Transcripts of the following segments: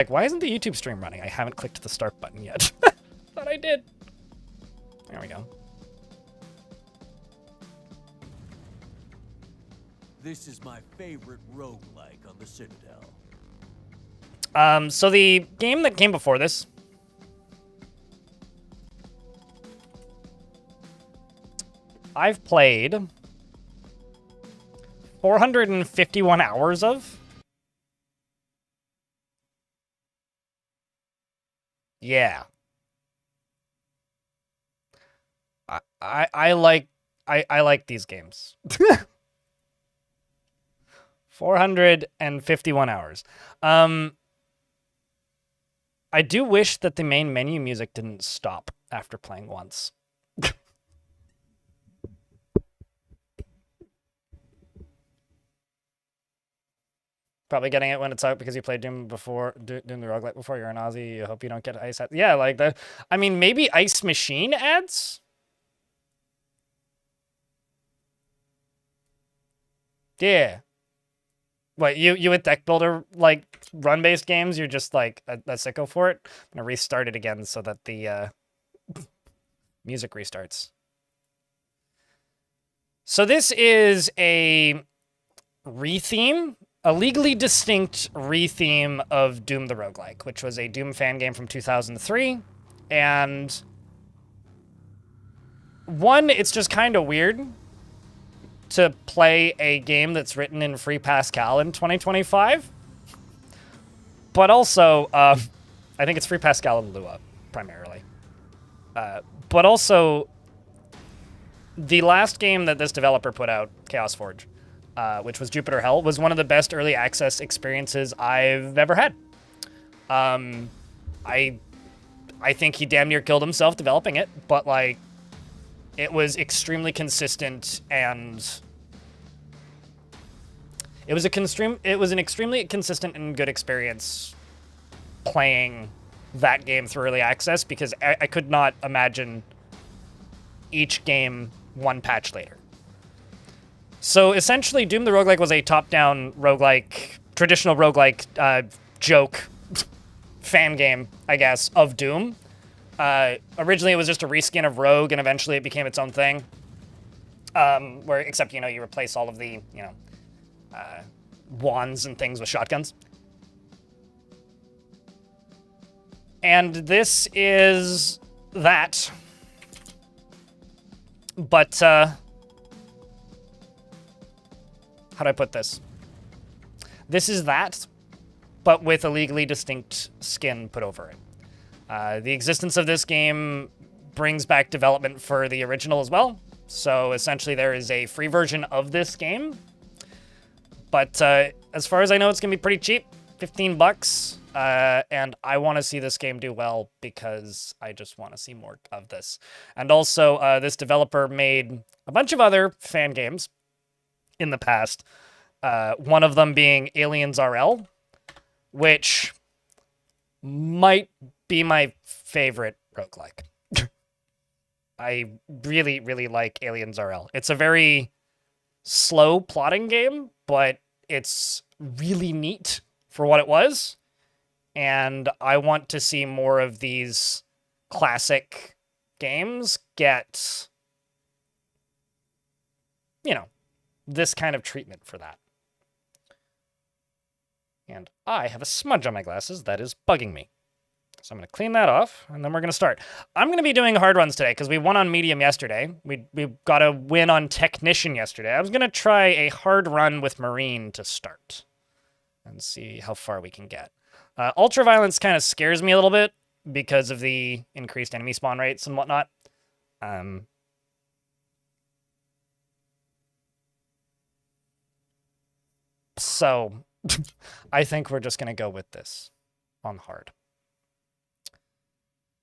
Like, why isn't the YouTube stream running? I haven't clicked the start button yet. Thought I did. There we go. This is my favorite roguelike on the Citadel. So the game that came before this, I've played 451 hours of. Yeah. I like these games. 451 hours. I do wish that the main menu music didn't stop after playing once. Probably getting it when it's out because you played Doom before, Doom the roguelike before. You're an Aussie. You hope you don't get ice ads. Yeah, like the. I mean, maybe Ice Machine ads. Yeah. What, you with deck builder, like, run-based games, you're just, like, a sicko for it? I'm gonna restart it again so that the, music restarts. So this is a retheme, a legally distinct retheme of Doom the Roguelike, which was a Doom fan game from 2003, and... One, it's just kind of weird to play a game that's written in Free Pascal in 2025. But also, I think it's Free Pascal and Lua, primarily. But also, the last game that this developer put out, Chaos Forge, which was Jupiter Hell, was one of the best early access experiences I've ever had. I think he damn near killed himself developing it, but, like, it was extremely consistent, and it was an extremely consistent and good experience playing that game through early access, because I could not imagine each game one patch later. So essentially, Doom the Roguelike was a top-down roguelike, traditional roguelike joke fan game, I guess, of Doom. Originally, it was just a reskin of Rogue, and eventually it became its own thing. Except, you know, you replace all of the, you know, wands and things with shotguns. And this is that. But, how do I put this? This is that, but with a legally distinct skin put over it. The existence of this game brings back development for the original as well. So essentially there is a free version of this game. But as far as I know, it's going to be pretty cheap, 15 bucks. And I want to see this game do well because I just want to see more of this. And also, this developer made a bunch of other fan games in the past. One of them being Aliens RL, which might be my favorite roguelike. I really, really like Aliens RL. It's a very slow plotting game, but it's really neat for what it was. And I want to see more of these classic games get, you know, this kind of treatment for that. And I have a smudge on my glasses that is bugging me. So I'm going to clean that off, and then we're going to start. I'm going to be doing hard runs today, because we won on medium yesterday. We got a win on technician yesterday. I was going to try a hard run with marine to start, and see how far we can get. Ultraviolence kind of scares me a little bit, because of the increased enemy spawn rates and whatnot. So, I think we're just going to go with this on hard.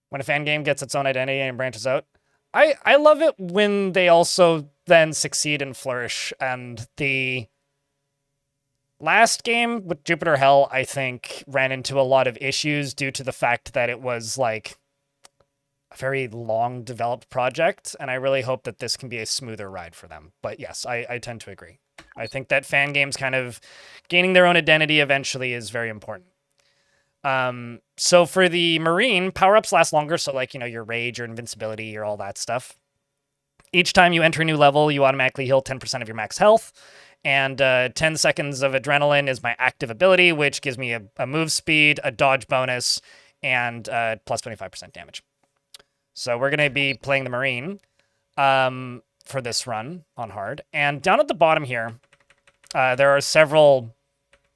When a fan game gets its own identity and branches out. I love it when they also then succeed and flourish. And the last game with Jupiter Hell, I think, ran into a lot of issues due to the fact that it was, like, a very long developed project. And I really hope that this can be a smoother ride for them. But yes, I tend to agree. I think that fan games kind of gaining their own identity eventually is very important. So for the Marine, power-ups last longer, so like, your rage, your invincibility, your all that stuff. Each time you enter a new level, you automatically heal 10% of your max health. And 10 seconds of adrenaline is my active ability, which gives me a move speed, a dodge bonus, and plus 25% damage. So we're going to be playing the Marine for this run on hard. And down at the bottom here, there are several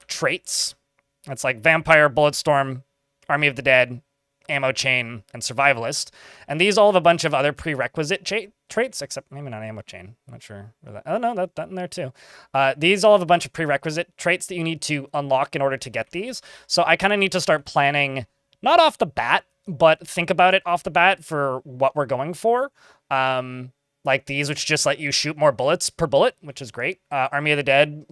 traits. It's like Vampire, Bulletstorm, Army of the Dead, Ammo Chain, and Survivalist. And these all have a bunch of other prerequisite traits, except maybe not Ammo Chain. I'm not sure where that... Oh, no, that in there too. These all have a bunch of prerequisite traits that you need to unlock in order to get these. So I kind of need to start planning, not off the bat, but think about it off the bat for what we're going for. Like these, which just let you shoot more bullets per bullet, which is great. Army of the Dead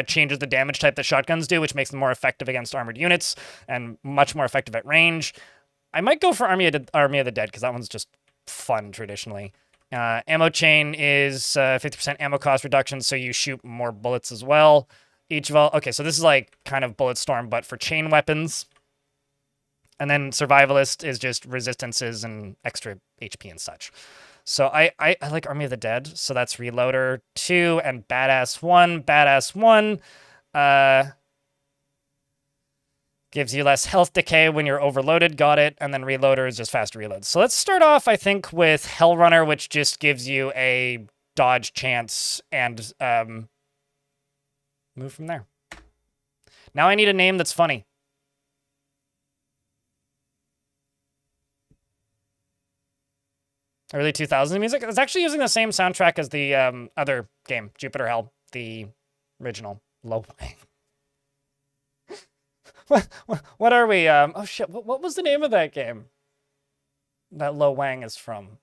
changes the damage type that shotguns do, which makes them more effective against armored units and much more effective at range. I might go for Army of the Dead because that one's just fun traditionally. Ammo Chain is 50% ammo cost reduction, so you shoot more bullets as well. Okay, so this is like kind of Bulletstorm, but for chain weapons. And then Survivalist is just resistances and extra HP and such. So I like Army of the Dead, so that's Reloader 2 and Badass 1. Badass 1 gives you less health decay when you're overloaded, got it, and then Reloader is just faster reloads. So let's start off, I think, with Hellrunner, which just gives you a dodge chance and move from there. Now I need a name that's funny. Early 2000s music. It's actually using the same soundtrack as the other game, Jupiter Hell, the original. Low Wang. What are we? Oh shit! What was the name of that game? That Lo Wang is from.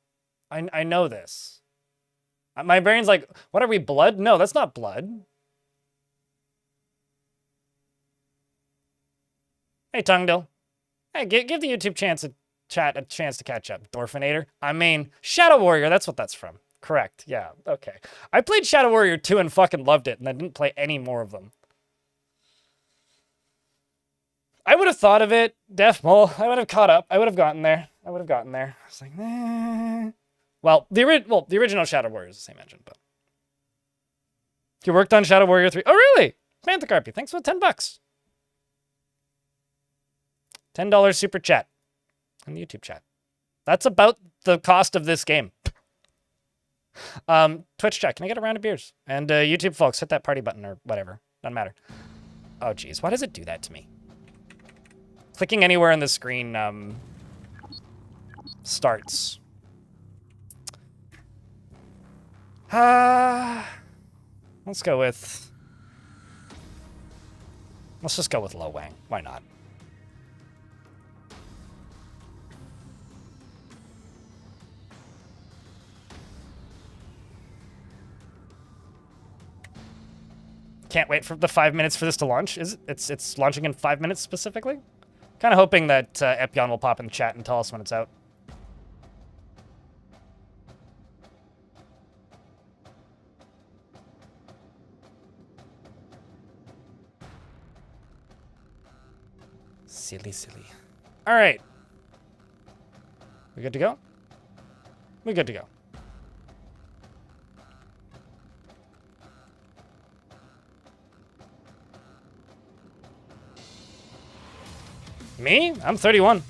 I know this. My brain's like, what are we? Blood? No, that's not Blood. Hey, Tungdill. Hey, give the YouTube chat a chance to catch up. Dorfinator. I mean, Shadow Warrior. That's what that's from. Correct. Yeah. Okay. I played Shadow Warrior 2 and fucking loved it, and I didn't play any more of them. I would have thought of it, Def Mole. I would have caught up. I would have gotten there. I was like, nah. Well, the original Shadow Warrior is the same engine, but you worked on Shadow Warrior 3. Oh, really? Mantha Carpy, thanks for the $10. $10 super chat on the YouTube chat. That's about the cost of this game. Twitch chat, can I get a round of beers? And YouTube folks, hit that party button or whatever. Doesn't matter. Oh, geez. Why does it do that to me? Clicking anywhere on the screen starts. Let's just go with Lo Wang. Why not? Can't wait for the 5 minutes for this to launch. It's launching in 5 minutes specifically? Kind of hoping that Epion will pop in the chat and tell us when it's out. Silly. All right. We good to go? We good to go. Me? I'm 31.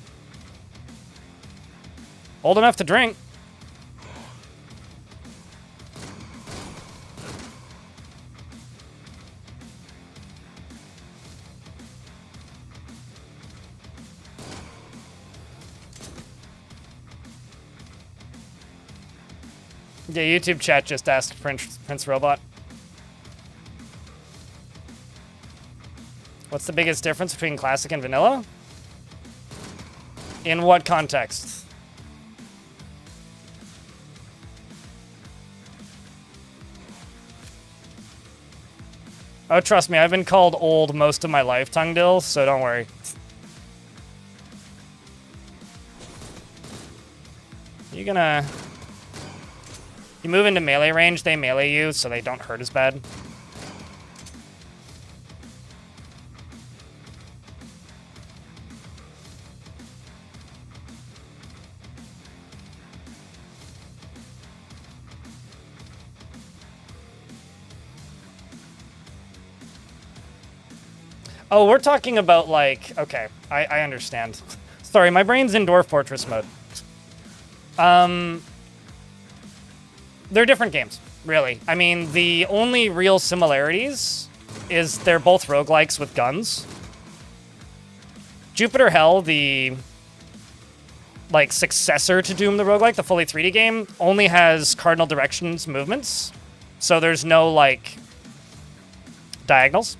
Old enough to drink. Yeah, YouTube chat just asked Prince Robot. What's the biggest difference between classic and vanilla? In what context? Oh, trust me, I've been called old most of my life, Tungdill, so don't worry. You move into melee range, they melee you, so they don't hurt as bad. Oh, we're talking about, like... Okay, I understand. Sorry, my brain's in Dwarf Fortress mode. They're different games, really. I mean, the only real similarities is they're both roguelikes with guns. Jupiter Hell, the like successor to Doom the roguelike, the fully 3D game, only has cardinal directions movements. So there's no like diagonals.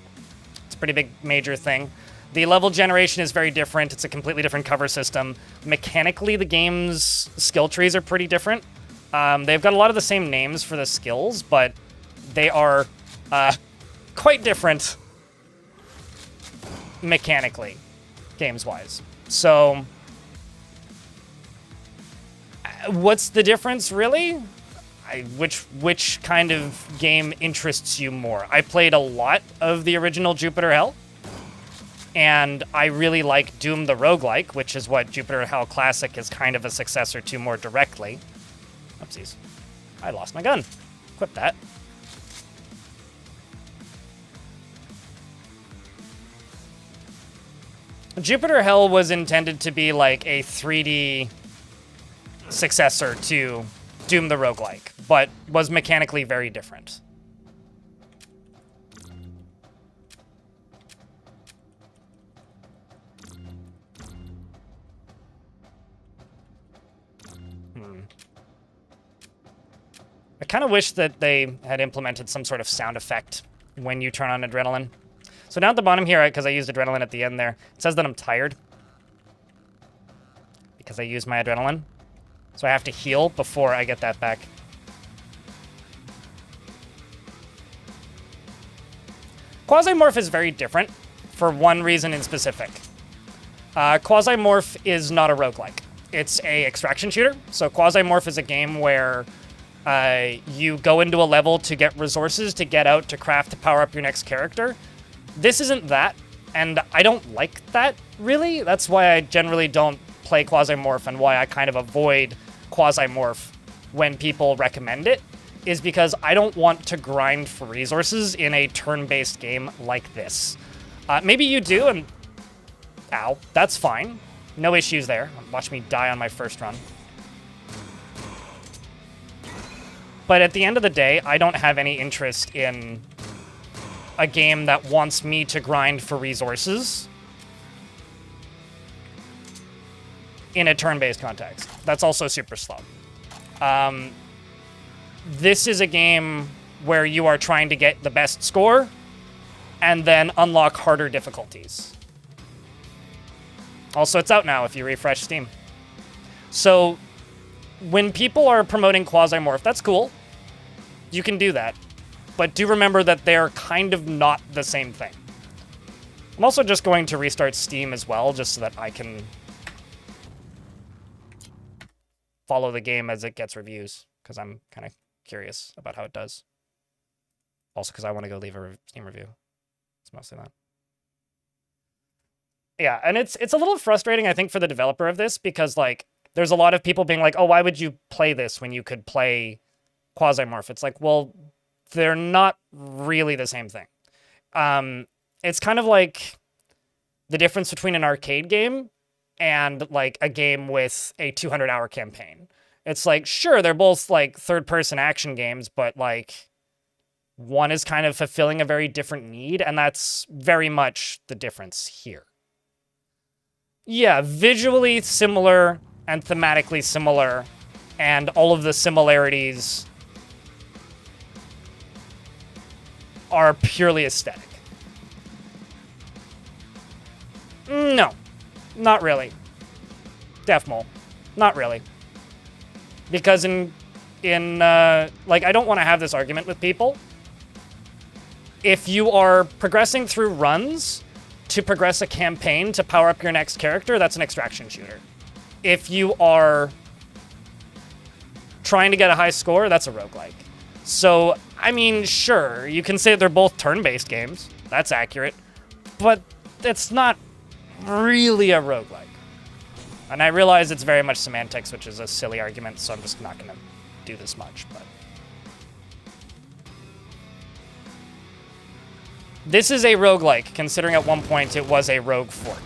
It's a pretty big major thing. The level generation is very different. It's a completely different cover system. Mechanically, the game's skill trees are pretty different. They've got a lot of the same names for the skills, but they are quite different mechanically, games-wise. So, what's the difference, really? Which kind of game interests you more? I played a lot of the original Jupiter Hell, and I really like Doom the roguelike, which is what Jupiter Hell Classic is kind of a successor to more directly. Oopsies. I lost my gun. Equip that. Jupiter Hell was intended to be like a 3D successor to Doom the roguelike, but was mechanically very different. I kind of wish that they had implemented some sort of sound effect when you turn on adrenaline. So down at the bottom here, because I used adrenaline at the end there, it says that I'm tired because I used my adrenaline. So I have to heal before I get that back. Quasimorph is very different for one reason in specific. Quasimorph is not a roguelike. It's a extraction shooter. So Quasimorph is a game where you go into a level to get resources to get out to craft to power up your next character. This isn't that, and I don't like that, really. That's why I generally don't play Quasimorph and why I kind of avoid Quasimorph when people recommend it, is because I don't want to grind for resources in a turn-based game like this. Maybe you do, and... Ow. That's fine. No issues there. Watch me die on my first run. But at the end of the day, I don't have any interest in a game that wants me to grind for resources in a turn-based context. That's also super slow. This is a game where you are trying to get the best score and then unlock harder difficulties. Also, it's out now if you refresh Steam. So, when people are promoting Quasimorph, that's cool. You can do that. But do remember that they're kind of not the same thing. I'm also just going to restart Steam as well, just so that I can follow the game as it gets reviews, because I'm kind of curious about how it does. Also, because I want to go leave a Steam review. It's mostly that. Yeah, and it's a little frustrating, I think, for the developer of this, because, like, there's a lot of people being like, oh, why would you play this when you could play Quasimorph? It's like, well, they're not really the same thing. It's kind of like the difference between an arcade game and like a game with a 200-hour campaign. It's like, sure, they're both like third-person action games, but like one is kind of fulfilling a very different need, and that's very much the difference here. Yeah, visually similar and thematically similar, and all of the similarities are purely aesthetic. No, not really. Defmole, not really. Because like, I don't want to have this argument with people. If you are progressing through runs to progress a campaign to power up your next character, that's an extraction shooter. If you are trying to get a high score, that's a roguelike. So, I mean, sure, you can say they're both turn-based games. That's accurate. But it's not really a roguelike. And I realize it's very much semantics, which is a silly argument, so I'm just not going to do this much. But This is a roguelike, considering at one point it was a rogue fork.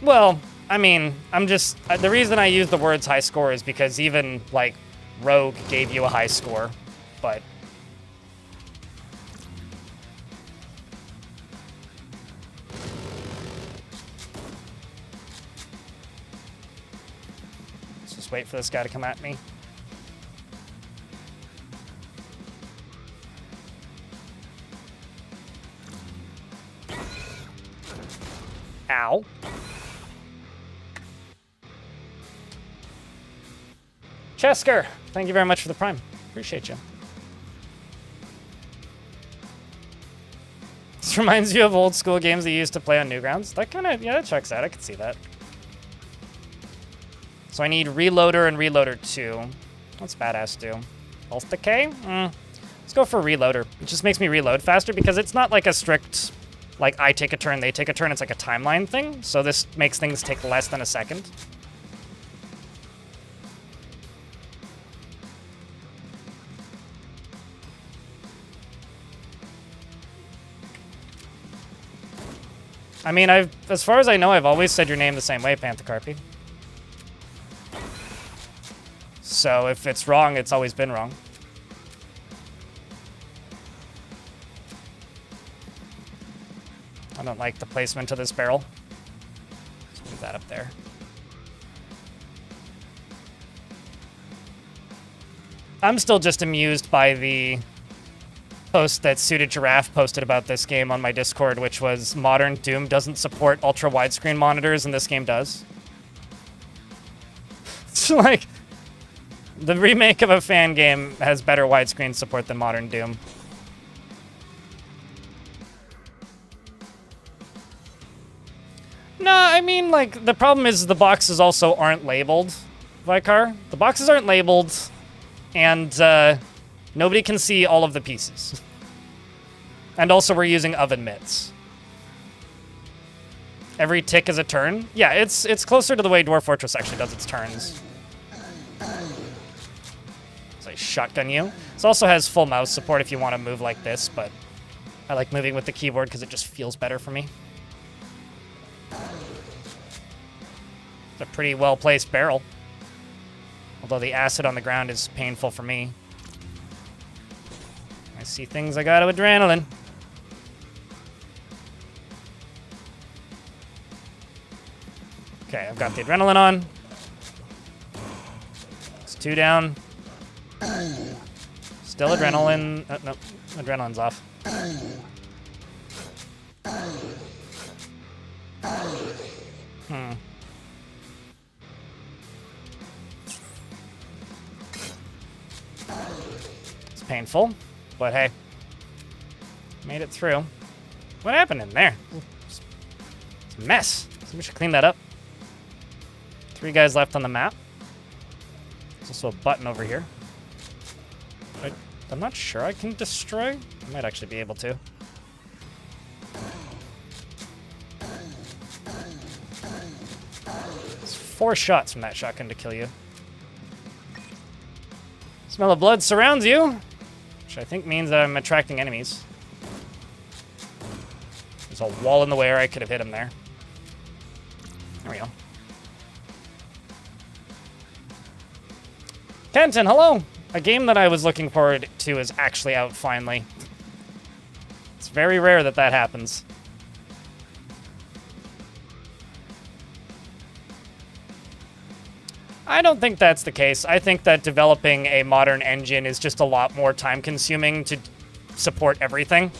Well, I mean, the reason I use the words high score is because even, like, Rogue gave you a high score, but... Let's just wait for this guy to come at me. Ow. Chesker, thank you very much for the Prime. Appreciate you. This reminds you of old school games that you used to play on Newgrounds. That kind of, yeah, that checks out. I can see that. So I need Reloader and Reloader 2. What's Badass do? Health Decay? Let's go for Reloader. It just makes me reload faster because it's not like a strict, like, I take a turn, they take a turn. It's like a timeline thing. So this makes things take less than a second. I mean, as far as I know, I've always said your name the same way, Panthercarpy. So if it's wrong, it's always been wrong. I don't like the placement of this barrel. Let's move that up there. I'm still just amused by the post that Suited Giraffe posted about this game on my Discord, which was modern Doom doesn't support ultra widescreen monitors, and this game does. It's like the remake of a fan game has better widescreen support than modern Doom. No, I mean, like, the problem is the boxes also aren't labeled, Vicar. The boxes aren't labeled, and nobody can see all of the pieces. And also, we're using oven mitts. Every tick is a turn. Yeah, it's closer to the way Dwarf Fortress actually does its turns. So I shotgun you. This also has full mouse support if you want to move like this, but I like moving with the keyboard because it just feels better for me. It's a pretty well-placed barrel. Although the acid on the ground is painful for me. I see things I got to adrenaline. Okay, I've got the adrenaline on. It's 2 down. Still adrenaline. Oh, no, adrenaline's off. It's painful, but hey, made it through. What happened in there? It's a mess. So we should clean that up. 3 guys left on the map. There's also a button over here. I'm not sure I can destroy. I might actually be able to. It's 4 shots from that shotgun to kill you. Smell of blood surrounds you, which I think means that I'm attracting enemies. There's a wall in the way, or I could have hit him there. There we go. Kenton, hello! A game that I was looking forward to is actually out finally. It's very rare that that happens. I don't think that's the case. I think that developing a modern engine is just a lot more time-consuming to support everything.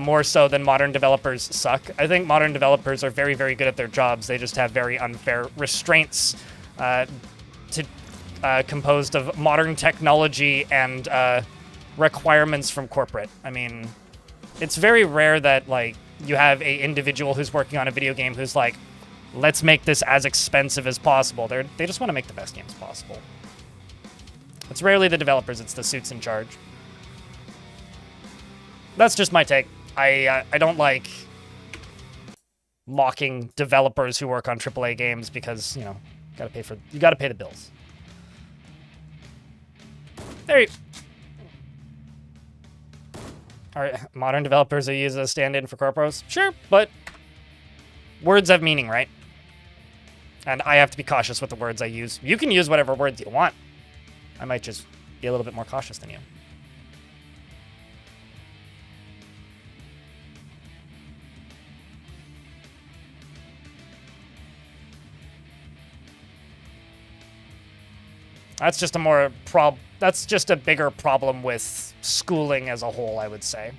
More so than modern developers suck. I think modern developers are very, very good at their jobs. They just have very unfair restraints composed of modern technology and requirements from corporate. I mean, it's very rare that, like, you have a individual who's working on a video game who's like, let's make this as expensive as possible. They just want to make the best games possible. It's rarely the developers, it's the suits in charge. That's just my take. I don't like mocking developers who work on AAA games because, you gotta pay the bills. There you... Are modern developers who use a stand-in for corporos? Sure, but words have meaning, right? And I have to be cautious with the words I use. You can use whatever words you want. I might just be a little bit more cautious than you. That's just that's just a bigger problem with schooling as a whole, I would say.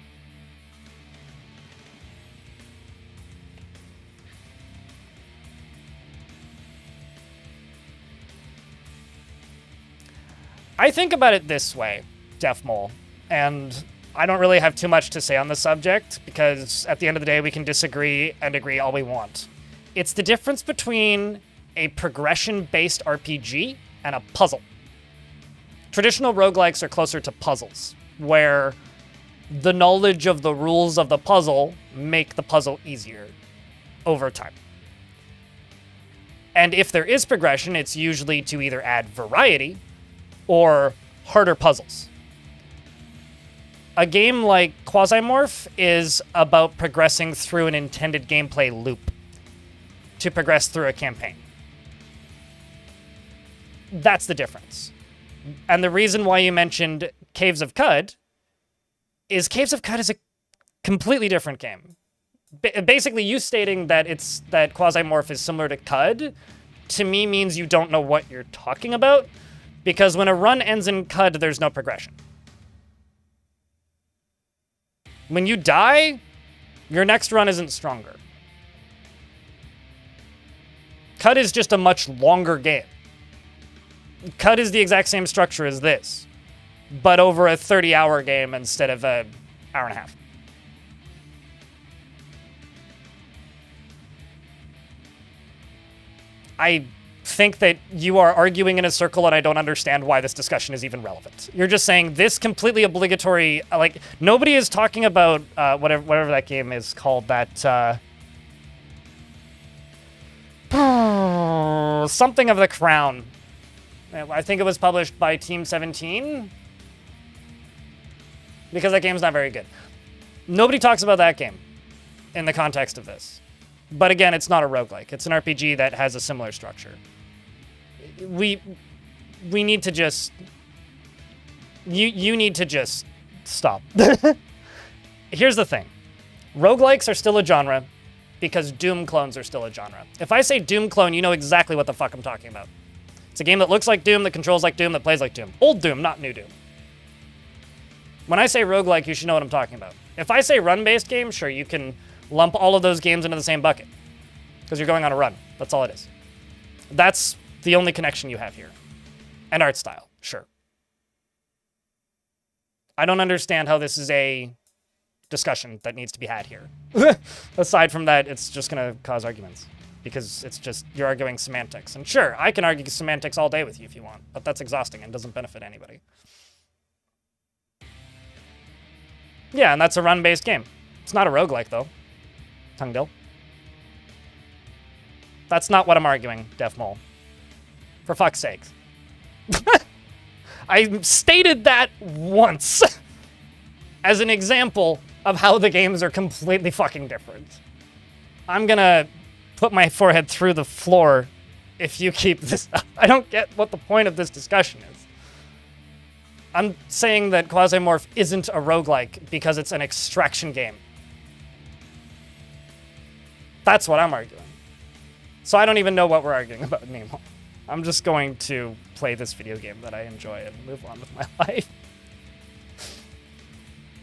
I think about it this way, Defmole, and I don't really have too much to say on the subject because at the end of the day, we can disagree and agree all we want. It's the difference between a progression-based RPG and a puzzle. Traditional roguelikes are closer to puzzles, where the knowledge of the rules of the puzzle make the puzzle easier over time. And if there is progression, it's usually to either add variety or harder puzzles. A game like Quasimorph is about progressing through an intended gameplay loop to progress through a campaign. That's the difference. And the reason why you mentioned Caves of Qud is Caves of Qud is a completely different game. Basically, you stating that that Quasimorph is similar to Qud, to me means you don't know what you're talking about, because when a run ends in Qud, there's no progression. When you die, your next run isn't stronger. Qud is just a much longer game. Qud is the exact same structure as this, but over a 30-hour game instead of an hour and a half. I think that you are arguing in a circle, and I don't understand why this discussion is even relevant. You're just saying this completely obligatory, like, nobody is talking about whatever that game is called, that something of the Crown. I think it was published by Team 17, because that game's not very good. Nobody talks about that game in the context of this. But again, it's not a roguelike. It's an RPG that has a similar structure. We need to just... You need to just stop. Here's the thing. Roguelikes are still a genre because Doom clones are still a genre. If I say Doom clone, you know exactly what the fuck I'm talking about. It's a game that looks like Doom, that controls like Doom, that plays like Doom. Old Doom, not new Doom. When I say roguelike, you should know what I'm talking about. If I say run-based game, sure, you can lump all of those games into the same bucket because you're going on a run. That's all it is. That's the only connection you have here. And art style, sure. I don't understand how this is a discussion that needs to be had here. Aside from that, it's just going to cause arguments because it's just, you're arguing semantics. And sure, I can argue semantics all day with you if you want, but that's exhausting and doesn't benefit anybody. Yeah, and that's a run-based game. It's not a roguelike, though. Tungdill. That's not what I'm arguing, Defmole. For fuck's sakes. I stated that once as an example of how the games are completely fucking different. I'm gonna put my forehead through the floor if you keep this up. I don't get what the point of this discussion is. I'm saying that Quasimorph isn't a roguelike because it's an extraction game. That's what I'm arguing. So I don't even know what we're arguing about anymore. I'm just going to play this video game that I enjoy and move on with my life.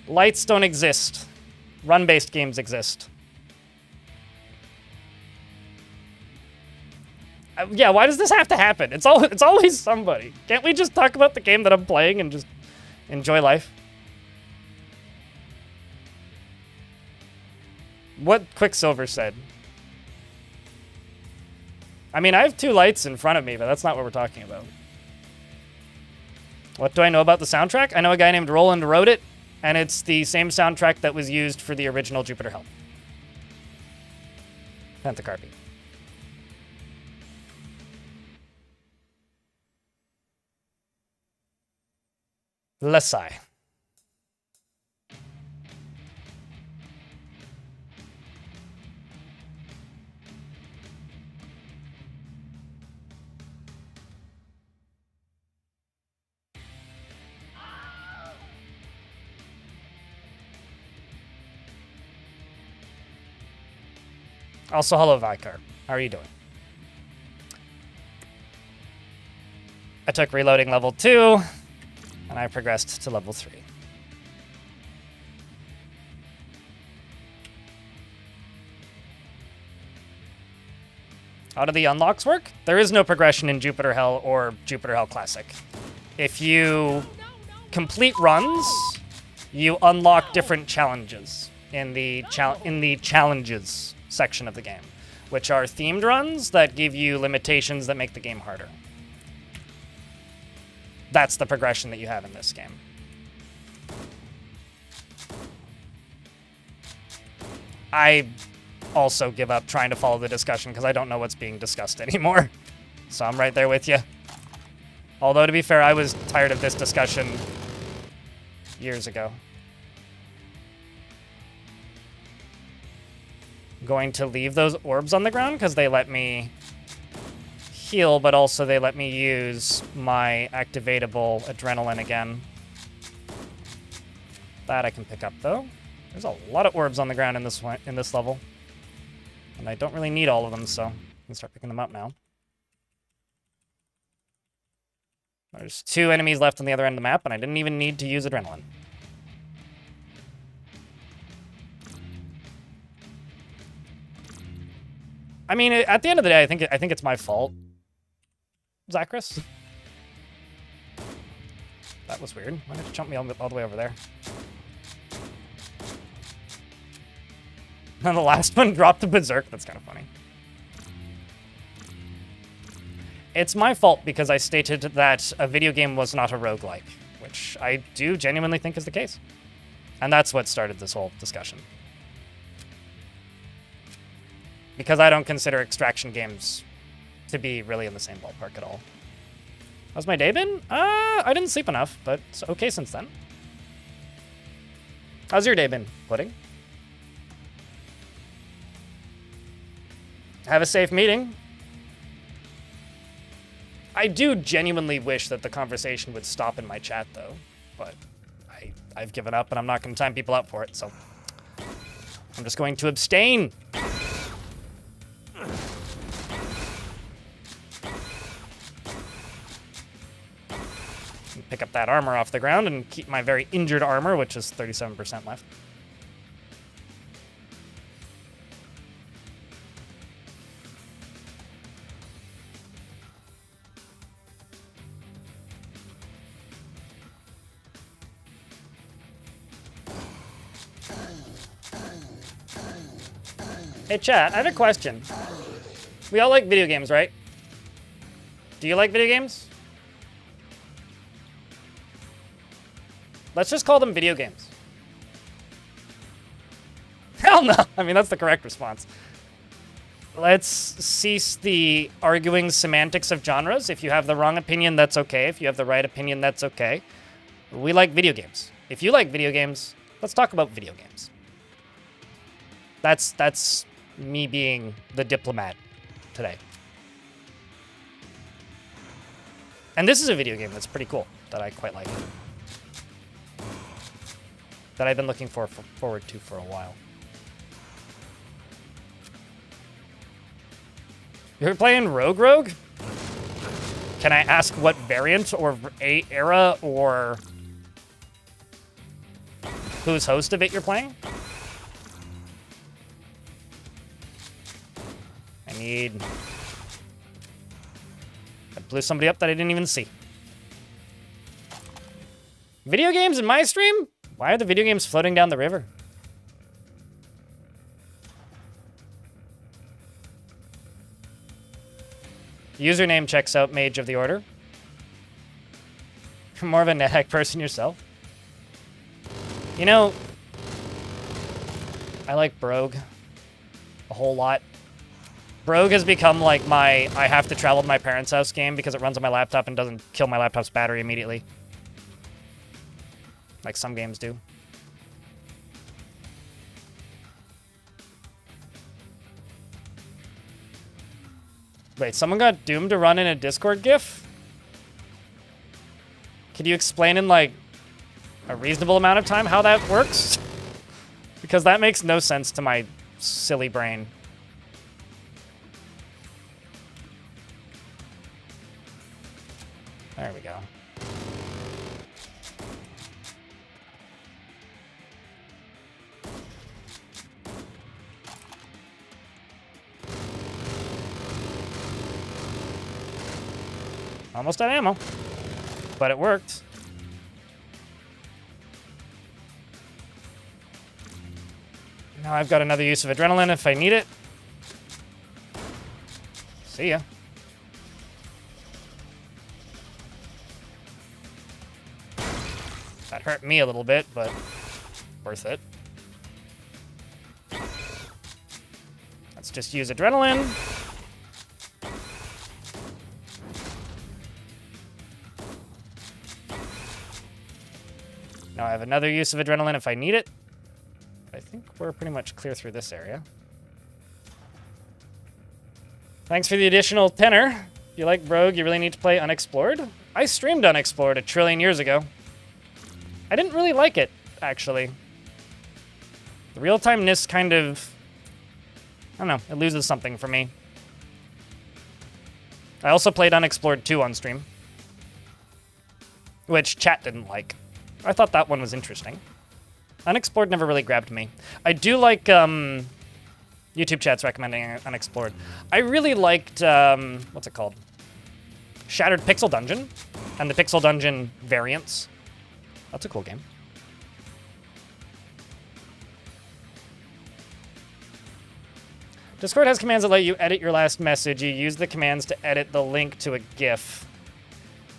Lights don't exist. Run-based games exist. Yeah, why does this have to happen? It's always somebody. Can't we just talk about the game that I'm playing and just enjoy life? What Quicksilver said. I mean, I have two lights in front of me, but that's not what we're talking about. What do I know about the soundtrack? I know a guy named Roland wrote it, and it's the same soundtrack that was used for the original Jupiter Hell. Pentacarpy. Lesai. Also, hello, Vicar. How are you doing? I took reloading level 2, and I progressed to level 3. How do the unlocks work? There is no progression in Jupiter Hell or Jupiter Hell Classic. If you complete runs, you unlock different challenges in the challenges section of the game, which are themed runs that give you limitations that make the game harder. That's the progression that you have in this game. I also give up trying to follow the discussion because I don't know what's being discussed anymore. So I'm right there with you. Although, to be fair, I was tired of this discussion years ago. Going to leave those orbs on the ground because they let me heal, but also they let me use my activatable adrenaline again. That I can pick up, though. There's a lot of orbs on the ground in this level. And I don't really need all of them, so I can start picking them up now. There's 2 enemies left on the other end of the map, and I didn't even need to use adrenaline. I mean, at the end of the day, I think it's my fault, Zachris. That was weird. Why did it jump me all the way over there? And the last one dropped the Berserk. That's kind of funny. It's my fault because I stated that a video game was not a roguelike, which I do genuinely think is the case. And that's what started this whole discussion. Because I don't consider extraction games to be really in the same ballpark at all. How's my day been? I didn't sleep enough, but it's okay since then. How's your day been, Pudding? Have a safe meeting. I do genuinely wish that the conversation would stop in my chat, though. But I've given up, and I'm not going to time people out for it, so I'm just going to abstain. Pick up that armor off the ground and keep my very injured armor, which is 37% left. Hey chat, I have a question. We all like video games, right? Do you like video games? Let's just call them video games. Hell no! I mean, that's the correct response. Let's cease the arguing semantics of genres. If you have the wrong opinion, that's okay. If you have the right opinion, that's okay. We like video games. If you like video games, let's talk about video games. That's me being the diplomat today. And this is a video game that's pretty cool, that I quite like. That I've been looking forward to for a while. You're playing Rogue? Can I ask what variant or era or whose host of it you're playing? I blew somebody up that I didn't even see. Video games in my stream? Why are the video games floating down the river? Username checks out Mage of the Order. You're more of a NetHack person yourself. You know, I like Brogue a whole lot. Brogue has become like my I have to travel to my parents' house game because it runs on my laptop and doesn't kill my laptop's battery immediately. Like some games do. Wait, someone got Doom to run in a Discord GIF? Can you explain in, like, a reasonable amount of time how that works? Because that makes no sense to my silly brain. There we go. Almost out of ammo, but it worked. Now I've got another use of adrenaline if I need it. See ya. That hurt me a little bit, but worth it. Let's just use adrenaline. Now I have another use of adrenaline if I need it. I think we're pretty much clear through this area. Thanks for the additional tenor. If you like Brogue, you really need to play Unexplored. I streamed Unexplored 1 trillion years ago. I didn't really like it, actually. The real-time-ness kind of... I don't know, it loses something for me. I also played Unexplored 2 on stream, which chat didn't like. I thought that one was interesting. Unexplored never really grabbed me. I do like YouTube chat's recommending Unexplored. I really liked, what's it called? Shattered Pixel Dungeon and the Pixel Dungeon variants. That's a cool game. Discord has commands that let you edit your last message. You use the commands to edit the link to a GIF.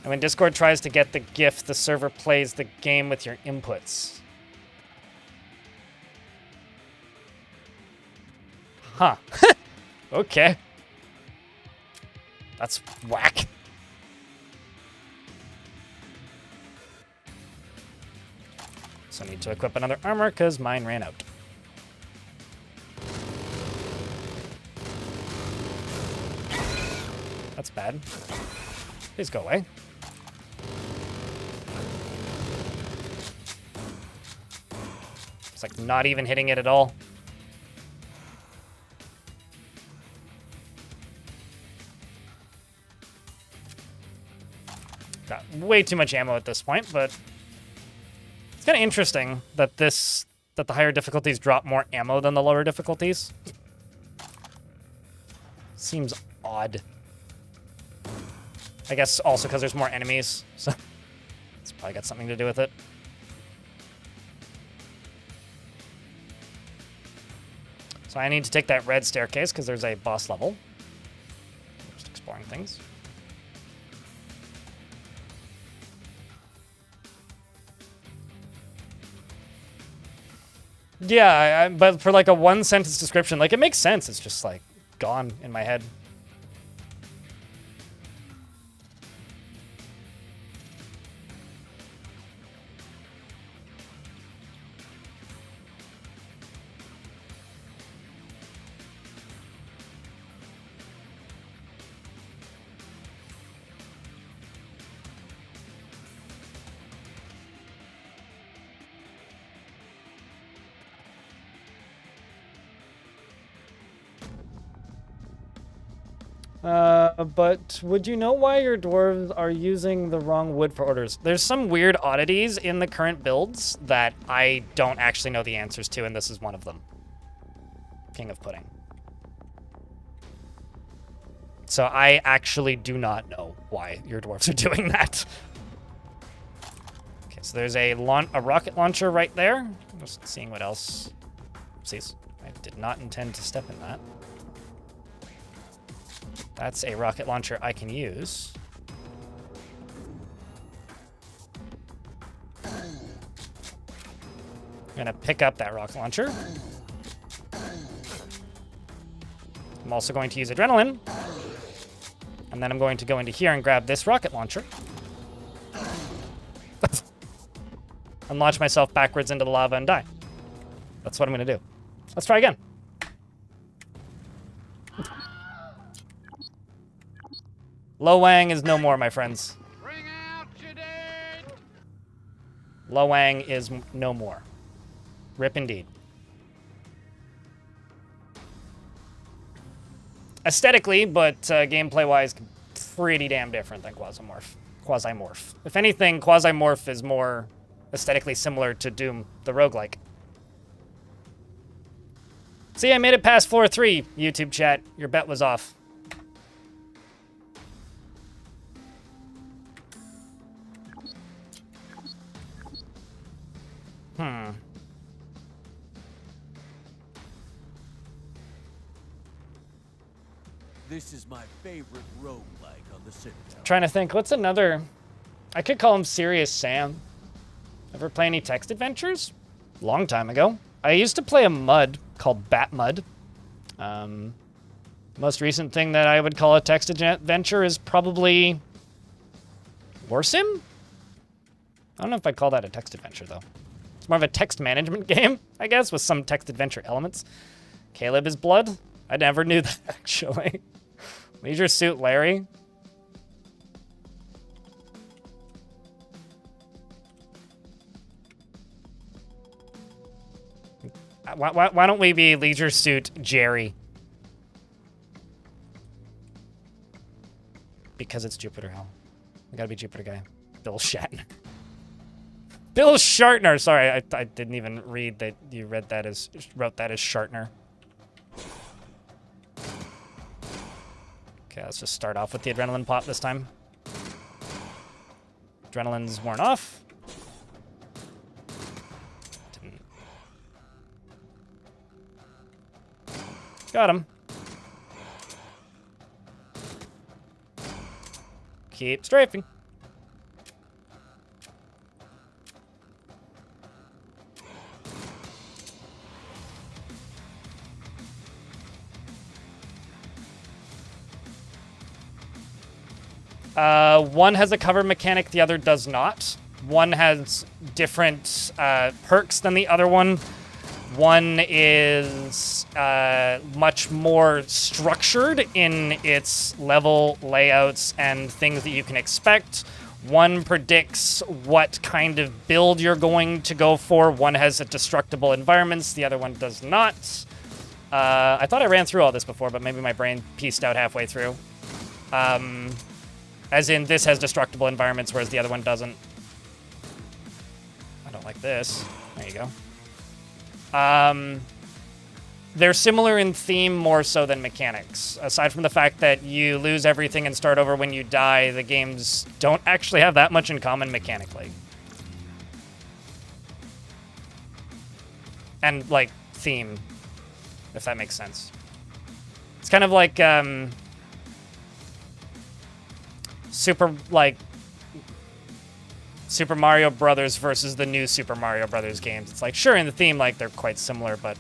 And when Discord tries to get the GIF, the server plays the game with your inputs. Huh. Okay. That's whack. So I need to equip another armor because mine ran out. That's bad. Please go away. It's like not even hitting it at all. Got way too much ammo at this point, but it's kind of interesting that the higher difficulties drop more ammo than the lower difficulties. Seems odd. I guess also because there's more enemies, so it's probably got something to do with it. So I need to take that red staircase because there's a boss level. Just exploring things. Yeah, but for like a one-sentence description, like it makes sense. It's just like gone in my head. But would you know why your dwarves are using the wrong wood for orders? There's some weird oddities in the current builds that I don't actually know the answers to, and this is one of them. King of Pudding. So I actually do not know why your dwarves are doing that. Okay, so there's a rocket launcher right there. Just seeing what else. Oopsies. I did not intend to step in that. That's a rocket launcher I can use. I'm gonna pick up that rocket launcher. I'm also going to use Adrenaline. And then I'm going to go into here and grab this rocket launcher. And launch myself backwards into the lava and die. That's what I'm going to do. Let's try again. Lo Wang is no more, my friends. Bring out your dead. Lo Wang is no more. Rip indeed. Aesthetically, but gameplay-wise, pretty damn different than Quasimorph. If anything, Quasimorph is more aesthetically similar to Doom, the roguelike. See, I made it past floor 3, YouTube chat. Your bet was off. This is my favorite roguelike on the Citadel. Trying to think, what's another... I could call him Serious Sam. Ever play any text adventures? Long time ago. I used to play a MUD called Batmud. Most recent thing that I would call a text adventure is probably... Warsim? I don't know if I'd call that a text adventure, though. It's more of a text management game, I guess, with some text adventure elements. Caleb is blood? I never knew that, actually. Leisure Suit Larry? Why don't we be Leisure Suit Jerry? Because it's Jupiter Hell. We gotta be Jupiter guy. Bill Shatner. Bill Shatner! Sorry, I didn't even read that you wrote that as Shatner. Okay, let's just start off with the adrenaline pop this time. Adrenaline's worn off. Didn't. Got him. Keep strafing. One has a cover mechanic, the other does not. One has different perks than the other one. One is much more structured in its level layouts and things that you can expect. One predicts what kind of build you're going to go for. One has a destructible environments, the other one does not. I thought I ran through all this before, but maybe my brain pieced out halfway through. As in, this has destructible environments, whereas the other one doesn't. I don't like this. There you go. They're similar in theme more so than mechanics. Aside from the fact that you lose everything and start over when you die, the games don't actually have that much in common mechanically. And, like, theme, if that makes sense. It's kind of like, Super Mario Brothers versus the new Super Mario Brothers games. It's like, sure, in the theme, like, they're quite similar, but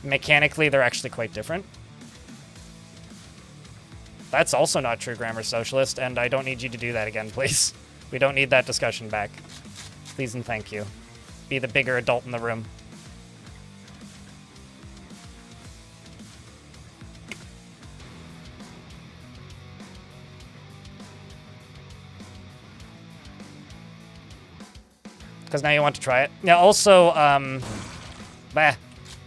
mechanically, they're actually quite different. That's also not true, Grammar Socialist, and I don't need you to do that again, please. We don't need that discussion back. Please and thank you. Be the bigger adult in the room. Because now you want to try it. Yeah, also,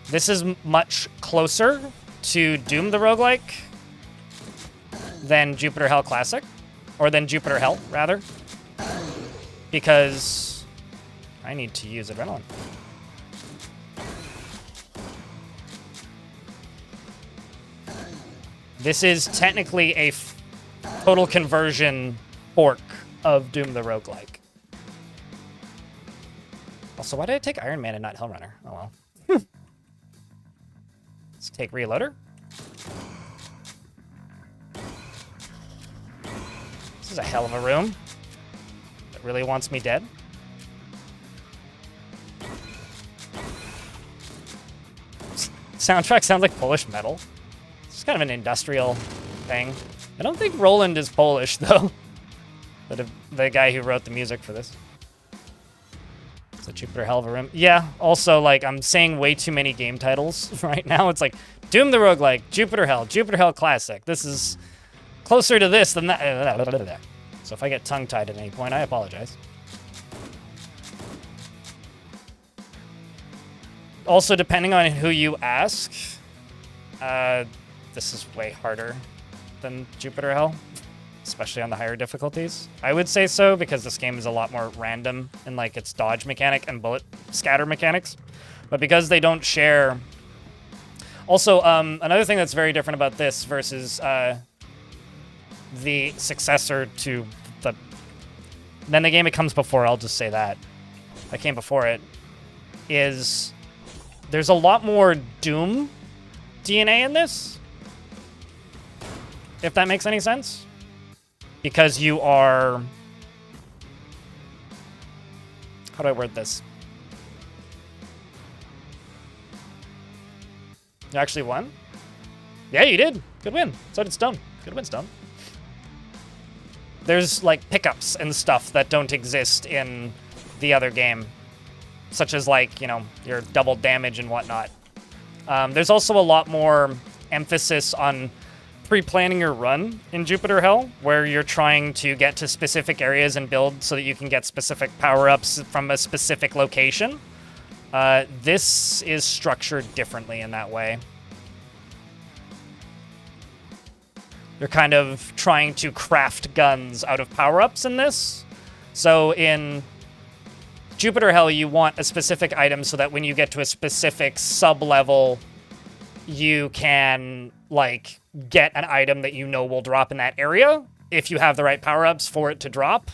this is much closer to Doom the roguelike than Jupiter Hell Classic. Or than Jupiter Hell, rather. Because I need to use Adrenaline. This is technically a total conversion fork of Doom the roguelike. Also, why did I take Iron Man and not Hellrunner? Oh well. Let's take Reloader. This is a hell of a room. It really wants me dead. Soundtrack sounds like Polish metal. It's kind of an industrial thing. I don't think Roland is Polish, though. The guy who wrote the music for this. It's a Jupiter Hell of a Rim. Yeah, also, like, I'm saying way too many game titles right now. It's like, Doom the Roguelike, Jupiter Hell Classic. This is closer to this than that. So if I get tongue-tied at any point, I apologize. Also, depending on who you ask, this is way harder than Jupiter Hell, especially on the higher difficulties. I would say so because this game is a lot more random in like its dodge mechanic and bullet scatter mechanics. But because they don't share... Also, another thing that's very different about this versus the successor to the... Then the game it comes before, I'll just say that. I came before it, is... There's a lot more Doom DNA in this, if that makes any sense. Because you are... How do I word this? You actually won? Yeah, you did. Good win. So did Stone. Good win, Stone. There's, like, pickups and stuff that don't exist in the other game. Such as, like, you know, your double damage and whatnot. There's also a lot more emphasis on pre-planning your run in Jupiter Hell, where you're trying to get to specific areas and build so that you can get specific power-ups from a specific location. This is structured differently in that way. You're kind of trying to craft guns out of power-ups in this. So in Jupiter Hell, you want a specific item so that when you get to a specific sub-level, you can, like, get an item that you know will drop in that area if you have the right power-ups for it to drop.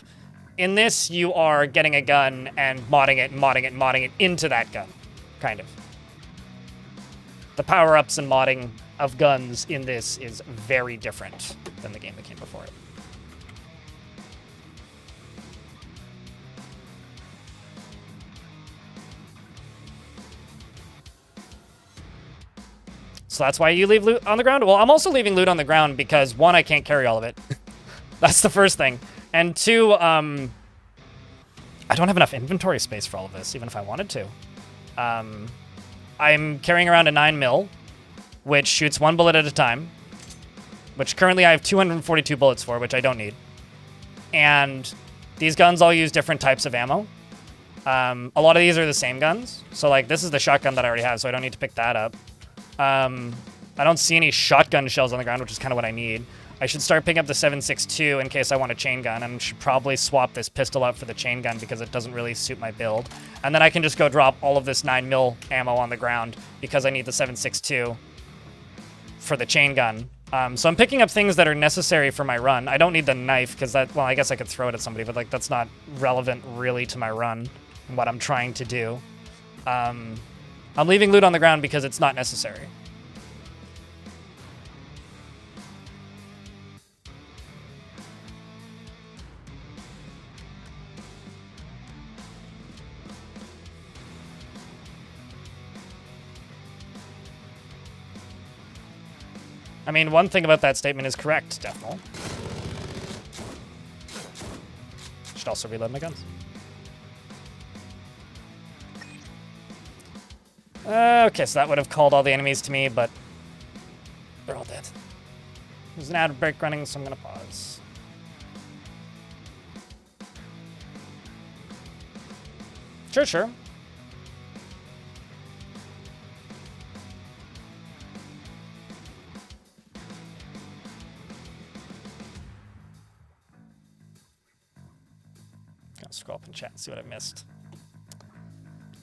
In this, you are getting a gun and modding it into that gun, kind of. The power-ups and modding of guns in this is very different than the game that came before it. So that's why you leave loot on the ground? Well, I'm also leaving loot on the ground because, one, I can't carry all of it. That's the first thing. And two, I don't have enough inventory space for all of this, even if I wanted to. I'm carrying around a 9mm, which shoots one bullet at a time, which currently I have 242 bullets for, which I don't need. And these guns all use different types of ammo. A lot of these are the same guns. So, like, this is the shotgun that I already have, so I don't need to pick that up. I don't see any shotgun shells on the ground, which is kind of what I need. I should start picking up the 7.62 in case I want a chain gun, and should probably swap this pistol out for the chain gun because it doesn't really suit my build. And then I can just go drop all of this 9mm ammo on the ground because I need the 7.62 for the chain gun. So I'm picking up things that are necessary for my run. I don't need the knife because that, well, I guess I could throw it at somebody, but like that's not relevant really to my run and what I'm trying to do. I'm leaving loot on the ground because it's not necessary. I mean, one thing about that statement is correct, Defnol. Should also reload my guns. Okay, so that would have called all the enemies to me, but they're all dead. There's an ad break running, so I'm going to pause. Sure. Gonna scroll up in chat and see what I missed.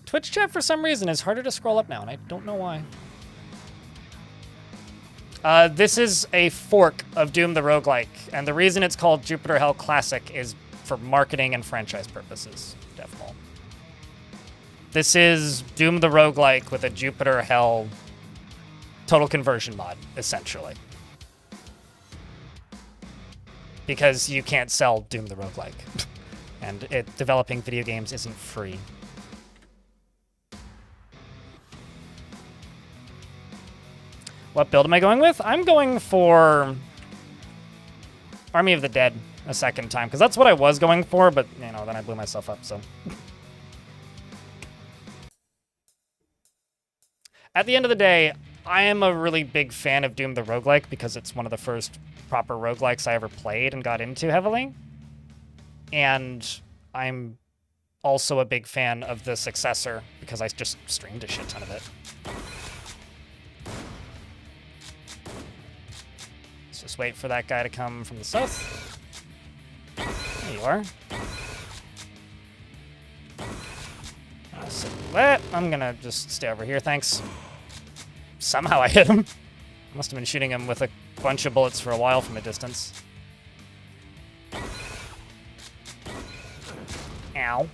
Twitch chat, for some reason, is harder to scroll up now, and I don't know why. This is a fork of Doom the Roguelike, and the reason it's called Jupiter Hell Classic is for marketing and franchise purposes, definitely. This is Doom the Roguelike with a Jupiter Hell total conversion mod, essentially. Because you can't sell Doom the Roguelike. And developing video games isn't free. What build am I going with? I'm going for Army of the Dead a second time, because that's what I was going for, but, you know, then I blew myself up, so. At the end of the day, I am a really big fan of Doom the Roguelike because it's one of the first proper roguelikes I ever played and got into heavily. And I'm also a big fan of the successor because I just streamed a shit ton of it. Let's just wait for that guy to come from the south. There you are. Silhouette. I'm gonna just stay over here, thanks. Somehow I hit him. Must have been shooting him with a bunch of bullets for a while from a distance. Ow.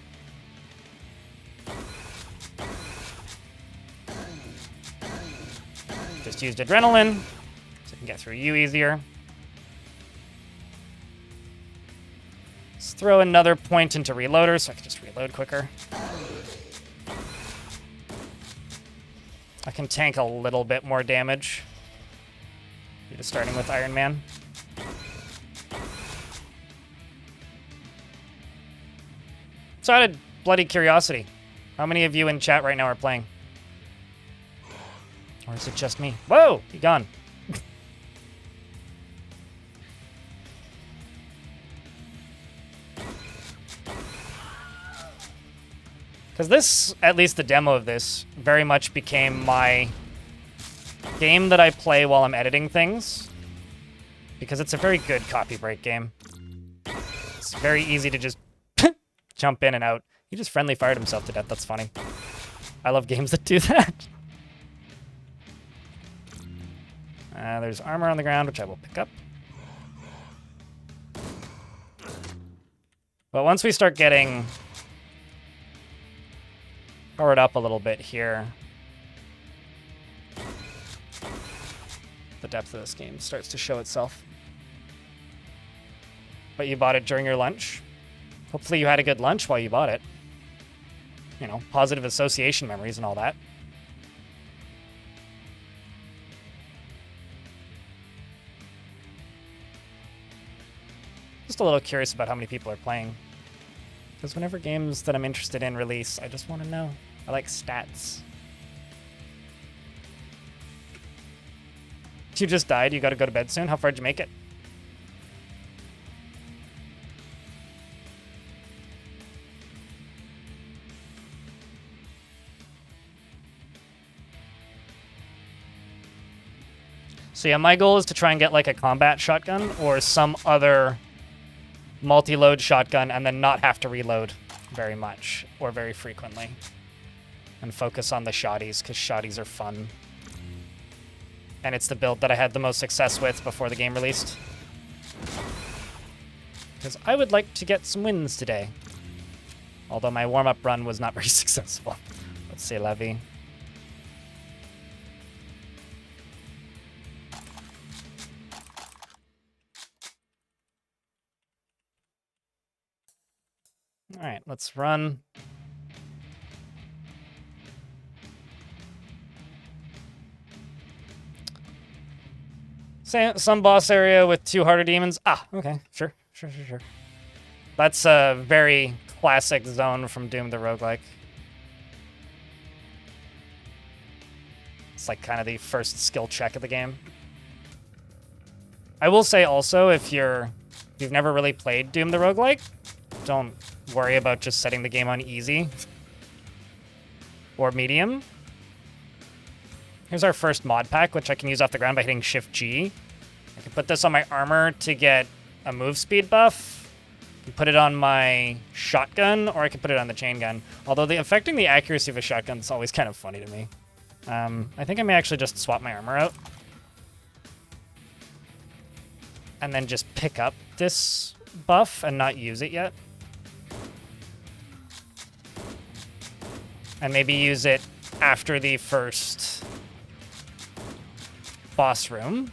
Just used adrenaline, so I can get through you easier. Let's throw another point into reloader so I can just reload quicker. I can tank a little bit more damage. You're just starting with Iron Man. So out of bloody curiosity, how many of you in chat right now are playing? Or is it just me? Whoa, he gone. Because this, at least the demo of this, very much became my game that I play while I'm editing things. Because it's a very good copy break game. It's very easy to just jump in and out. He just friendly fired himself to death. That's funny. I love games that do that. There's armor on the ground, which I will pick up. But once we start getting powered up a little bit here, the depth of this game starts to show itself. But you bought it during your lunch. Hopefully you had a good lunch while you bought it. You know, positive association memories and all that. Just a little curious about how many people are playing. Because whenever games that I'm interested in release, I just want to know. I like stats. You just died. You got to go to bed soon. How far did you make it? So yeah, my goal is to try and get like a combat shotgun or some other multi-load shotgun and then not have to reload very much or very frequently. And focus on the shotties, because shotties are fun. And it's the build that I had the most success with before the game released. Because I would like to get some wins today. Although my warm-up run was not very successful. Let's see, Levy. All right, let's run. Some boss area with 2 harder demons. Ah, okay, sure. That's a very classic zone from Doom the Roguelike. It's like kind of the first skill check of the game. I will say also, if you've never really played Doom the Roguelike, don't worry about just setting the game on easy or medium. Here's our first mod pack, which I can use off the ground by hitting Shift G. I can put this on my armor to get a move speed buff. I can put it on my shotgun, or I can put it on the chain gun. Although affecting the accuracy of a shotgun is always kind of funny to me. I think I may actually just swap my armor out. And then just pick up this buff and not use it yet. And maybe use it after the first boss room.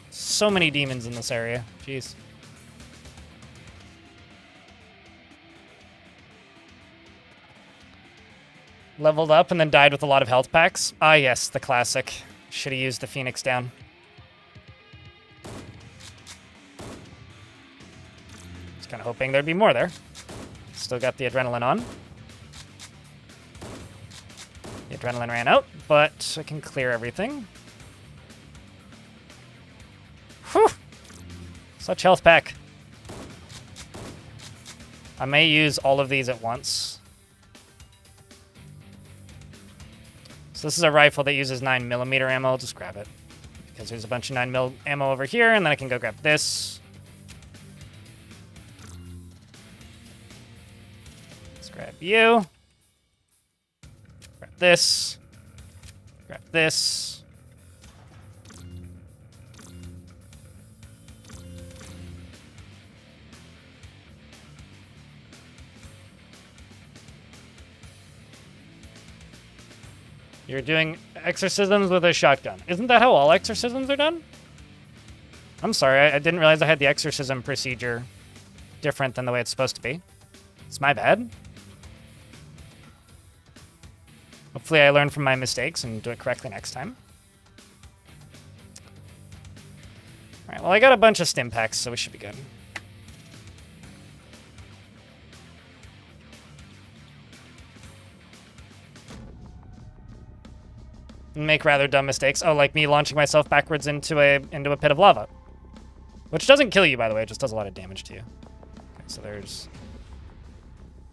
So many demons in this area. Jeez. Leveled up and then died with a lot of health packs. Ah, yes, the classic. Should have used the Phoenix down. Just kind of hoping there'd be more there. Still got the adrenaline on. The adrenaline ran out, but I can clear everything. Whew! Such health pack. I may use all of these at once. So this is a rifle that uses 9mm ammo. I'll just grab it. Because there's a bunch of 9mm ammo over here, and then I can go grab this. Let's grab you. Grab this. Grab this. You're doing exorcisms with a shotgun. Isn't that how all exorcisms are done? I'm sorry, I didn't realize I had the exorcism procedure different than the way it's supposed to be. It's my bad. Hopefully I learn from my mistakes and do it correctly next time. Alright, well I got a bunch of stim packs, so we should be good. Make rather dumb mistakes. Oh, like me launching myself backwards into a pit of lava. Which doesn't kill you, by the way. It just does a lot of damage to you. Okay, so there's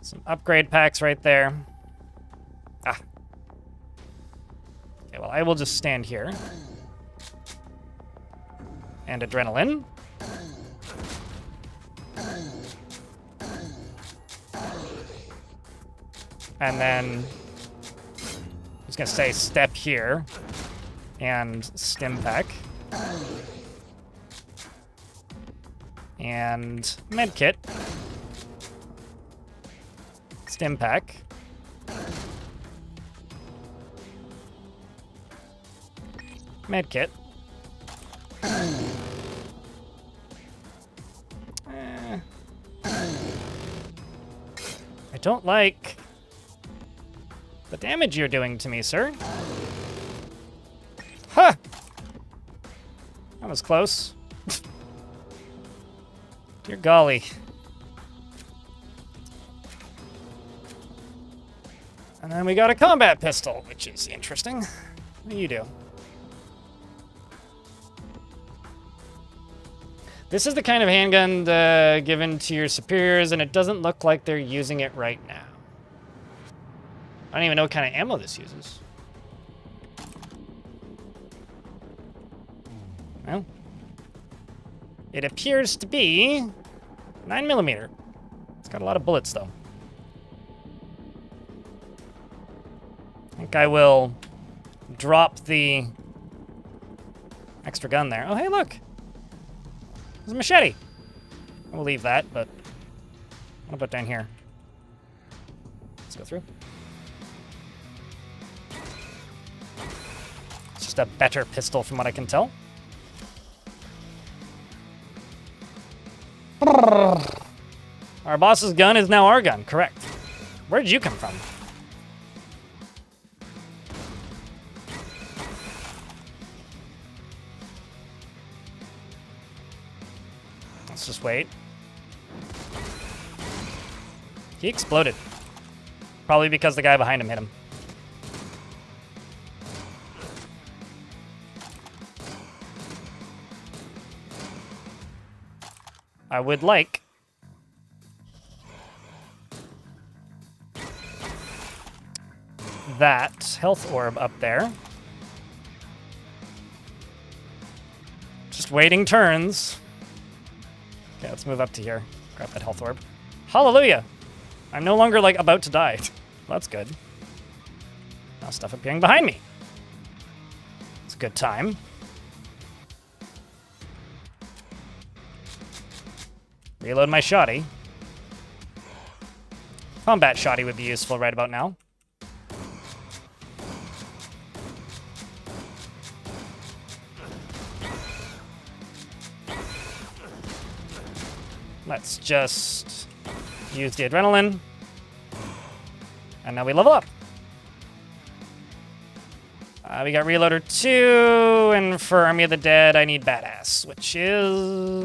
some upgrade packs right there. Ah. Okay, well, I will just stand here. And adrenaline. And then I was gonna say step here and stim pack and med kit, stim pack, med kit. I don't like the damage you're doing to me, sir. Huh! That was close. Dear golly. And then we got a combat pistol, which is interesting. What do you do? This is the kind of handgun given to your superiors, and it doesn't look like they're using it right now. I don't even know what kind of ammo this uses. Well, it appears to be 9mm. It's got a lot of bullets, though. I think I will drop the extra gun there. Oh, hey, look. There's a machete. I will leave that, but I'll put it down here. Let's go through. Just a better pistol from what I can tell. Our boss's gun is now our gun, correct. Where did you come from? Let's just wait. He exploded. Probably because the guy behind him hit him. I would like that health orb up there. Just waiting turns. Okay, let's move up to here. Grab that health orb. Hallelujah! I'm no longer, like, about to die. Well, that's good. Now stuff appearing behind me. It's a good time. Reload my shotty. Combat shotty would be useful right about now. Let's just use the adrenaline. And now we level up. We got Reloader 2, and for Army of the Dead, I need Badass, which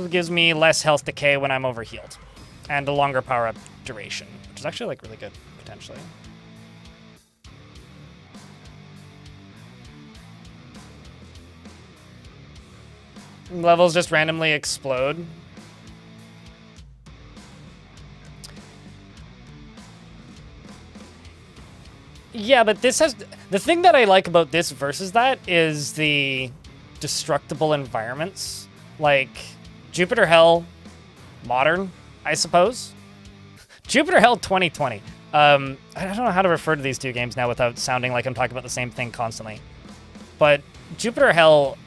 gives me less health decay when I'm overhealed, and a longer power-up duration, which is actually like really good, potentially. Levels just randomly explode. Yeah, but this has... The thing that I like about this versus that is the destructible environments. Like, Jupiter Hell Modern, I suppose. Jupiter Hell 2020. I don't know how to refer to these two games now without sounding like I'm talking about the same thing constantly. But Jupiter Hell,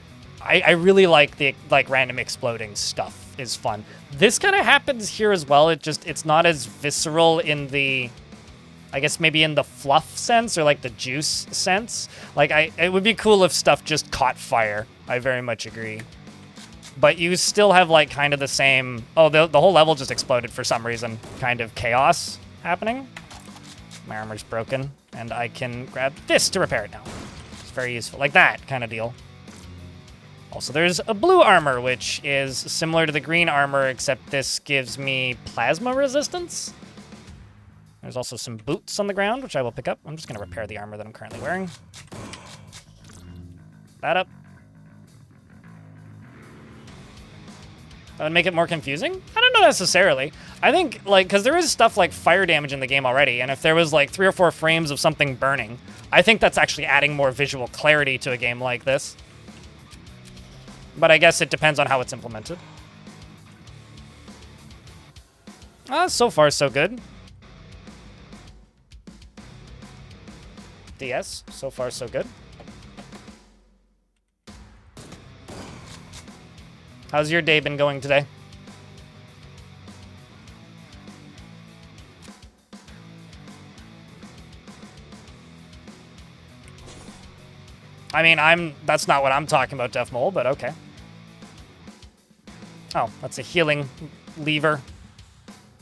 I really like the random exploding stuff is fun. This kind of happens here as well. It's not as visceral in the... I guess maybe in the fluff sense or like the juice sense. Like it would be cool if stuff just caught fire. I very much agree. But you still have like kind of the same, oh, the whole level just exploded for some reason. Kind of chaos happening. My armor's broken and I can grab this to repair it now. It's very useful, like that kind of deal. Also, there's a blue armor, which is similar to the green armor, except this gives me plasma resistance. There's also some boots on the ground, which I will pick up. I'm just going to repair the armor that I'm currently wearing. That up. That would make it more confusing? I don't know necessarily. I think, like, because there is stuff like fire damage in the game already, and if there was, like, 3 or 4 frames of something burning, I think that's actually adding more visual clarity to a game like this. But I guess it depends on how it's implemented. So far, so good. DS, so far so good. How's your day been going today? I mean, that's not what I'm talking about, Def Mole, but okay. Oh, that's a healing lever.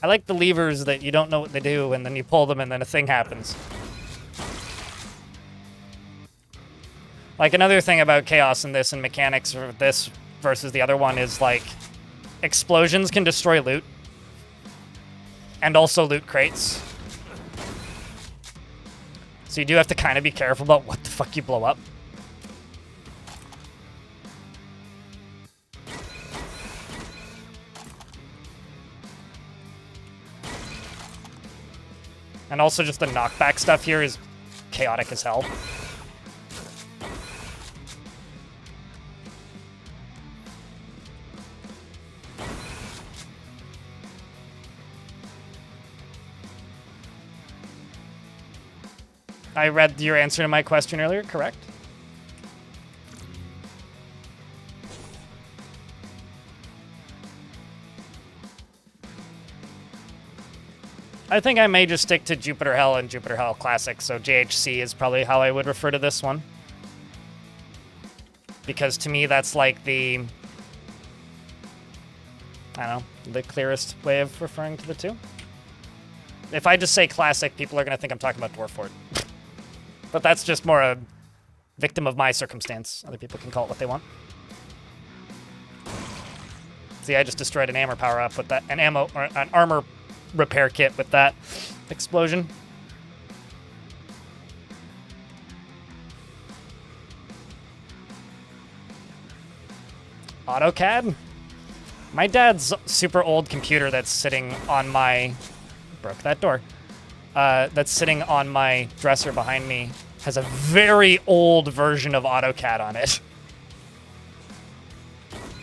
I like the levers that you don't know what they do, and then you pull them, and then a thing happens. Like, another thing about chaos in this and mechanics for this versus the other one is, like, explosions can destroy loot. And also loot crates. So you do have to kind of be careful about what the fuck you blow up. And also just the knockback stuff here is chaotic as hell. I read your answer to my question earlier, correct? I think I may just stick to Jupiter Hell and Jupiter Hell Classic, so JHC is probably how I would refer to this one. Because to me, that's like the... I don't know, the clearest way of referring to the two. If I just say Classic, people are going to think I'm talking about Dwarf Fort. But that's just more a victim of my circumstance. Other people can call it what they want. See, I just destroyed an armor power up with that, an armor repair kit with that explosion. AutoCAD? My dad's super old computer that's sitting on my... Broke that door. That's sitting on my dresser behind me has a very old version of AutoCAD on it.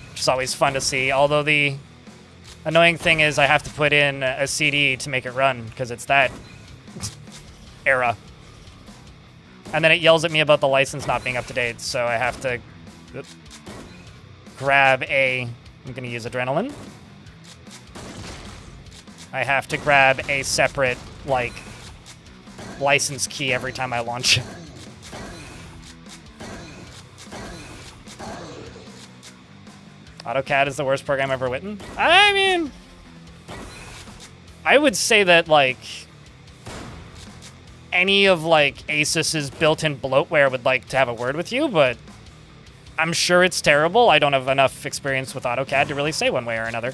Which is always fun to see, although the annoying thing is I have to put in a CD to make it run, because it's that era. And then it yells at me about the license not being up to date, so I have to grab a... I'm going to use Adrenaline. I have to grab a separate, like, license key every time I launch it. AutoCAD is the worst program ever written? I mean, I would say that, like, any of, like, Asus's built-in bloatware would like to have a word with you, but I'm sure it's terrible. I don't have enough experience with AutoCAD to really say one way or another.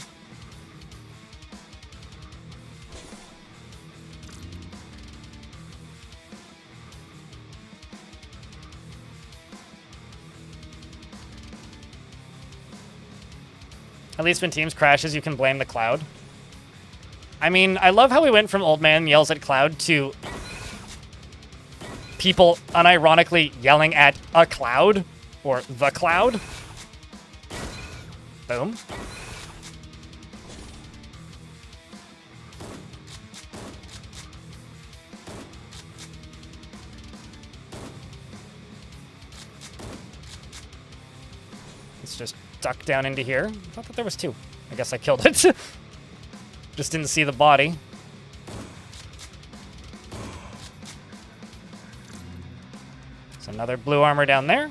At least when Teams crashes, you can blame the cloud. I mean, I love how we went from old man yells at cloud to people unironically yelling at a cloud or the cloud. Boom. Let's just duck down into here. I thought that there was two. I guess I killed it. Just didn't see the body. There's another blue armor down there.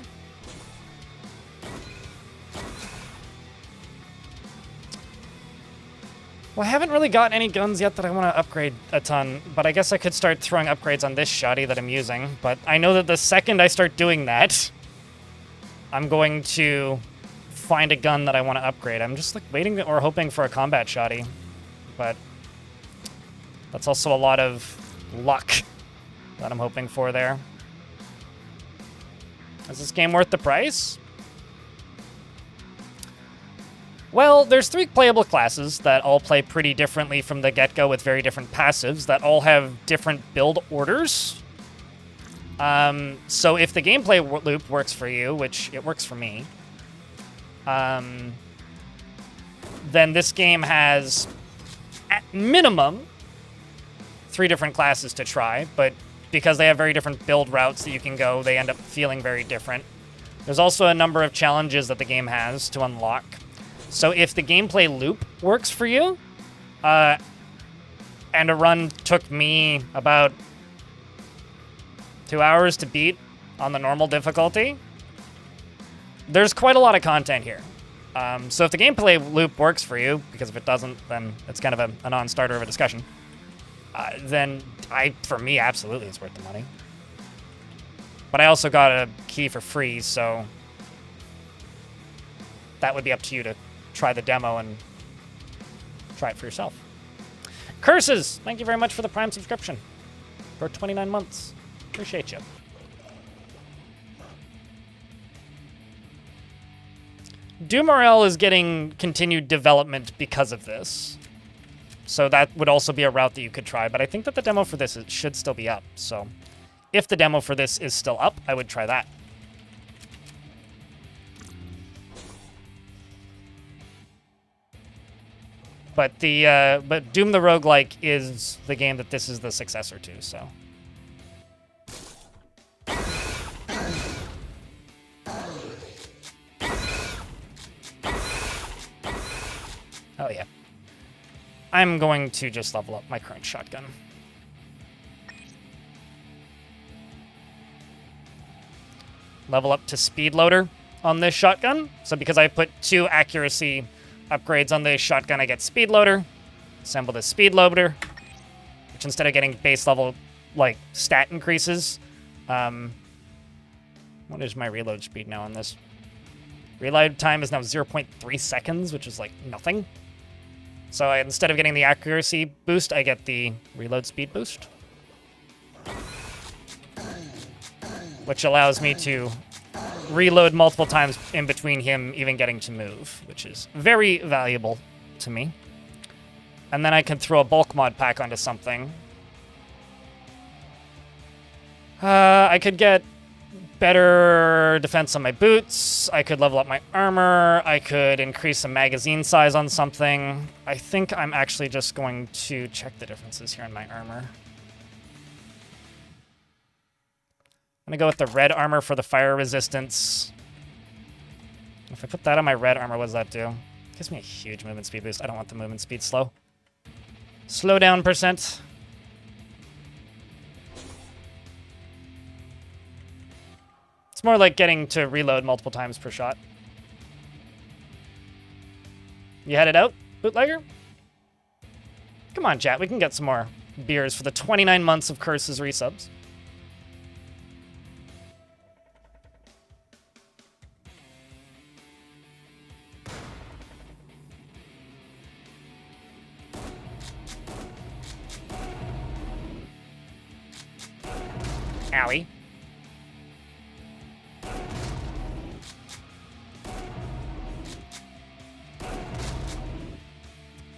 Well, I haven't really got any guns yet that I want to upgrade a ton, but I guess I could start throwing upgrades on this shoddy that I'm using. But I know that the second I start doing that, I'm going to find a gun that I want to upgrade. I'm just like waiting or hoping for a combat shoddy, but that's also a lot of luck that I'm hoping for there. Is this game worth the price? Well, there's 3 playable classes that all play pretty differently from the get-go with very different passives that all have different build orders. So if the gameplay loop works for you, which it works for me, then this game has, at minimum, 3 different classes to try, but because they have very different build routes that you can go, they end up feeling very different. There's also a number of challenges that the game has to unlock. So if the gameplay loop works for you, and a run took me about 2 hours to beat on the normal difficulty, there's quite a lot of content here. So if the gameplay loop works for you, because if it doesn't, then it's kind of a non-starter of a discussion, then for me, absolutely it's worth the money. But I also got a key for free, so that would be up to you to try the demo and try it for yourself. Curses! Thank you very much for the Prime subscription for 29 months. Appreciate you. DoomRL is getting continued development because of this. So that would also be a route that you could try, but I think that the demo for this should still be up. So if the demo for this is still up, I would try that. But Doom the Roguelike is the game that this is the successor to, so. Oh yeah. I'm going to just level up my current shotgun. Level up to speed loader on this shotgun. So because I put 2 accuracy upgrades on this shotgun, I get speed loader. Assemble the speed loader, which instead of getting base level like stat increases, what is my reload speed now on this? Reload time is now 0.3 seconds, which is like nothing. So instead of getting the accuracy boost, I get the reload speed boost, which allows me to reload multiple times in between him even getting to move, which is very valuable to me. And then I can throw a bulk mod pack onto something. I could get better defense on my boots. I could level up my armor. I could increase the magazine size on something. I think I'm actually just going to check the differences here in my armor. I'm gonna go with the red armor for the fire resistance. If I put that on my red armor, what does that do? It gives me a huge movement speed boost. I don't want the movement speed slow. Slow down %. It's more like getting to reload multiple times per shot. You headed out, bootlegger? Come on, chat. We can get some more beers for the 29 months of Curses resubs. Owie.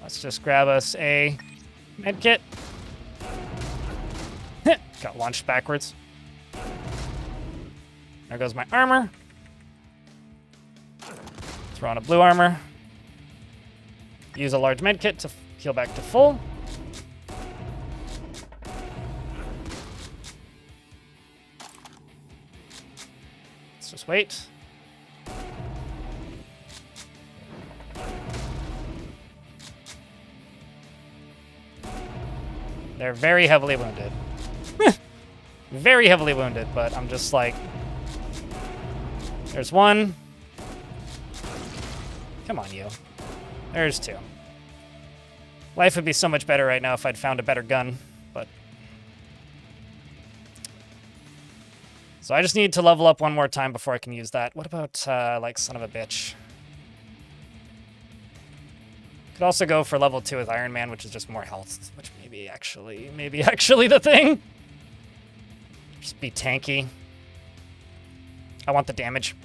Let's just grab us a medkit. Got launched backwards. There goes my armor. Throw on a blue armor. Use a large medkit to heal back to full. Let's just wait. They're very heavily wounded. Very heavily wounded, but I'm just like... There's one. Come on, you. There's two. Life would be so much better right now if I'd found a better gun, but... So I just need to level up one more time before I can use that. What about, like, son of a bitch? Could also go for level 2 with Iron Man, which is just more health, which maybe actually the thing. Just be tanky. I want the damage.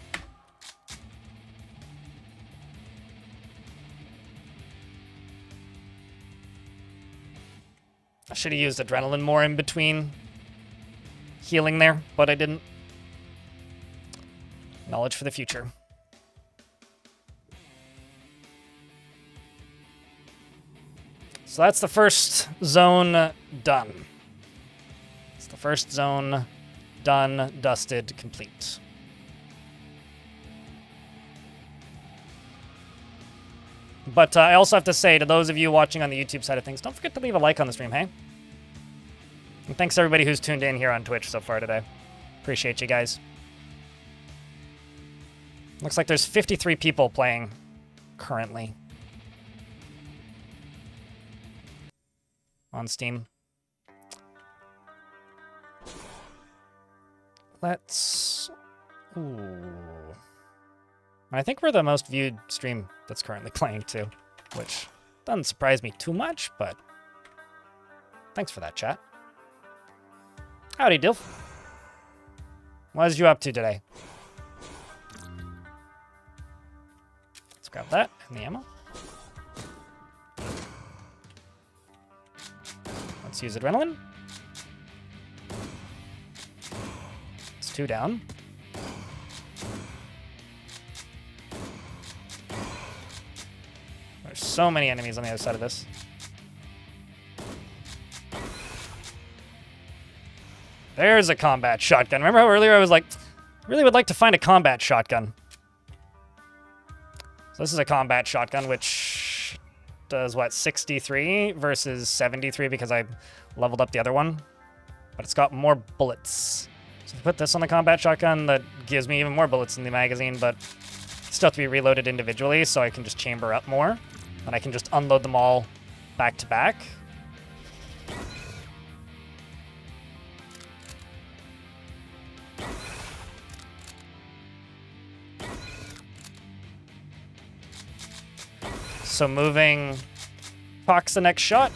I should have used adrenaline more in between healing there, but I didn't. Knowledge for the future. So that's the first zone done. It's the first zone done, dusted, complete. But I also have to say to those of you watching on the YouTube side of things, don't forget to leave a like on the stream, hey? And thanks to everybody who's tuned in here on Twitch so far today. Appreciate you guys. Looks like there's 53 people playing currently on Steam. Let's... Ooh. I think we're the most viewed stream that's currently playing too, which doesn't surprise me too much, but thanks for that, chat. Howdy, Dilf. What is you up to today? Let's grab that and the ammo. Let's use adrenaline. It's 2 down. There's so many enemies on the other side of this. There's a combat shotgun. Remember how earlier I was like, really would like to find a combat shotgun. So this is a combat shotgun, which does what, 63 versus 73 because I leveled up the other one. But it's got more bullets. So if I put this on the combat shotgun, that gives me even more bullets in the magazine, but still have to be reloaded individually, so I can just chamber up more. And I can just unload them all back to back. So moving procs the next shot,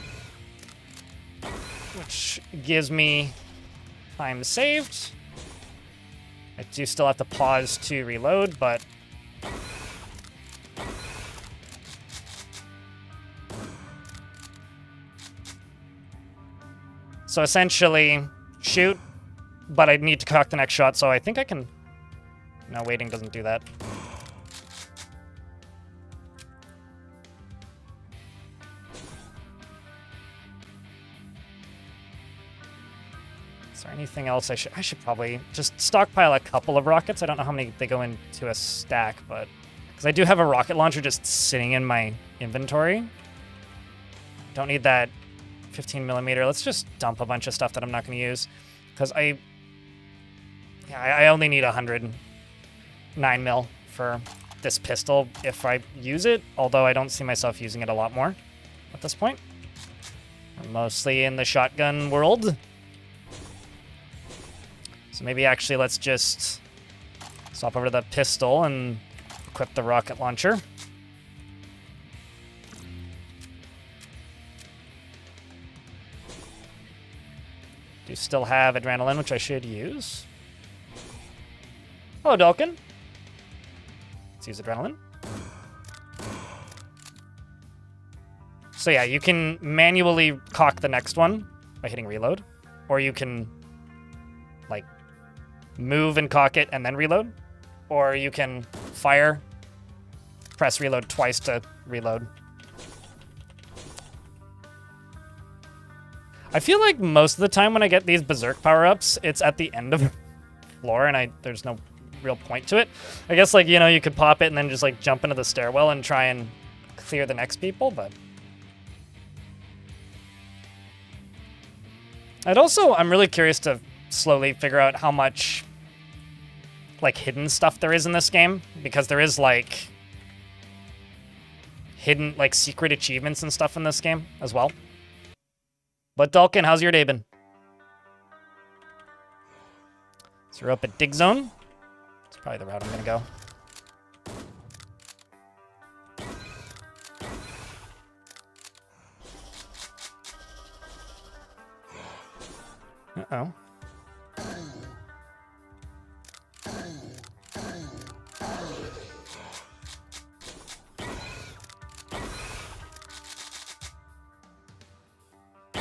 which gives me time saved. I do still have to pause to reload, but so essentially shoot, but I need to cock the next shot, so I think I can... No, waiting doesn't do that. Is there anything else I should probably just stockpile a couple of rockets. I don't know how many they go into a stack, but because I do have a rocket launcher just sitting in my inventory. Don't need that 15mm. Let's just dump a bunch of stuff that I'm not going to use because I only need 109mm for this pistol if I use it, although I don't see myself using it a lot more at this point. I'm mostly in the shotgun world. So maybe actually let's just swap over to the pistol and equip the rocket launcher. Do still have adrenaline, which I should use. Hello, Dalkin. Let's use adrenaline. So yeah, you can manually cock the next one by hitting reload, or you can like move and cock it and then reload, or you can fire, press reload twice to reload. I feel like most of the time when I get these berserk power-ups, it's at the end of the floor and there's no real point to it. I guess, like, you know, you could pop it and then just like jump into the stairwell and try and clear the next people, but I'm really curious to slowly figure out how much like hidden stuff there is in this game, because there is like hidden like secret achievements and stuff in this game as well. But Dalkin, how's your day been? So we're up at Dig Zone. It's probably the route I'm gonna go. Uh-oh.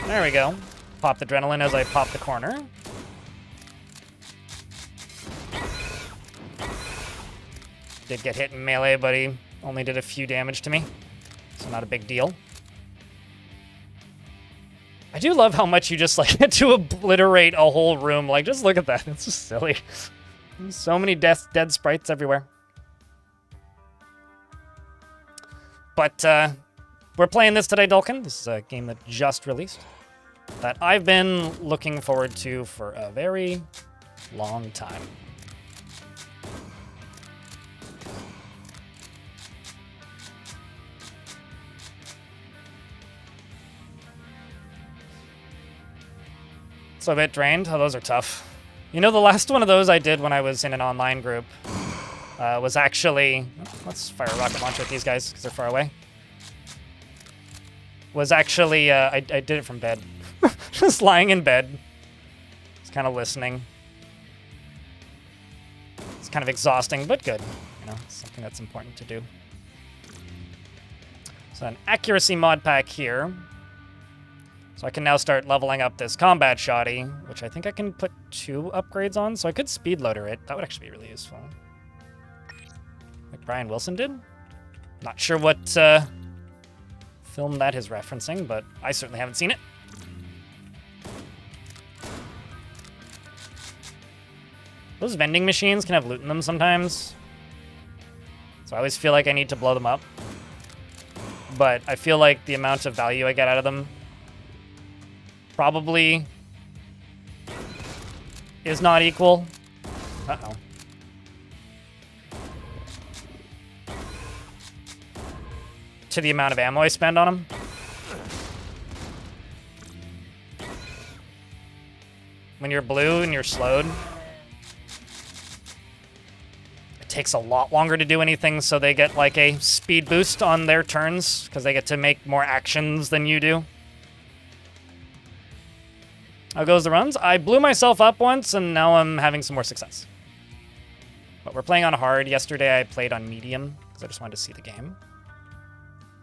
There we go. Pop the adrenaline as I pop the corner. Did get hit in melee, but he only did a few damage to me, so not a big deal. I do love how much you just like get to obliterate a whole room. Like, just look at that. It's just silly. So many dead sprites everywhere. But we're playing this today, Dalkin. This is a game that just released that I've been looking forward to for a very long time. So a bit drained. Oh, those are tough. You know, the last one of those I did when I was in an online group was actually... Let's fire a rocket launcher at these guys because they're far away. Was actually... I did it from bed. Just lying in bed. Just kind of listening. It's kind of exhausting, but good. You know, it's something that's important to do. So an accuracy mod pack here. So I can now start leveling up this combat shoddy, which I think I can put 2 upgrades on. So I could speed loader it. That would actually be really useful. Like Brian Wilson did. Not sure what film that is referencing, but I certainly haven't seen it. Those vending machines can have loot in them sometimes. So I always feel like I need to blow them up. But I feel like the amount of value I get out of them probably is not equal. Uh-oh. To the amount of ammo I spend on them. When you're blue and you're slowed, it takes a lot longer to do anything, so they get like a speed boost on their turns because they get to make more actions than you do. How goes the runs? I blew myself up once, and now I'm having some more success. But we're playing on hard. Yesterday I played on medium because I just wanted to see the game.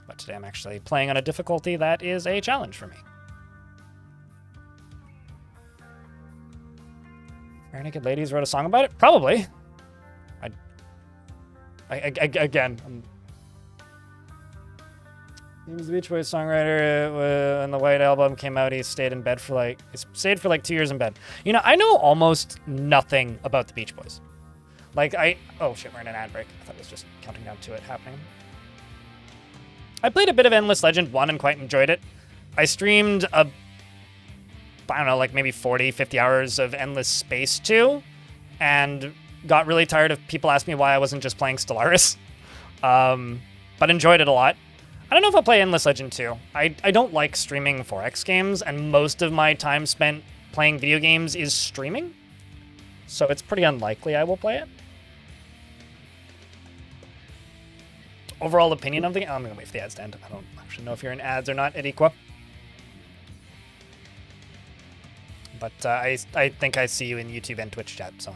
But today I'm actually playing on a difficulty that is a challenge for me. Bare Naked Ladies wrote a song about it? Probably. Again, he was the Beach Boys songwriter. When the White Album came out, he stayed for like 2 years in bed. You know, I know almost nothing about the Beach Boys. Like, oh shit, we're in an ad break. I thought it was just counting down to it happening. I played a bit of Endless Legend 1 and quite enjoyed it. I streamed I don't know, like maybe 40, 50 hours of Endless Space 2, and got really tired of people asking me why I wasn't just playing Stellaris. But enjoyed it a lot. I don't know if I'll play Endless Legend 2. I don't like streaming 4X games, and most of my time spent playing video games is streaming. So it's pretty unlikely I will play it. Overall opinion of the game? I'm going to wait for the ads to end. I don't actually know if you're in ads or not, Ediqua. But I think I see you in YouTube and Twitch chat, so.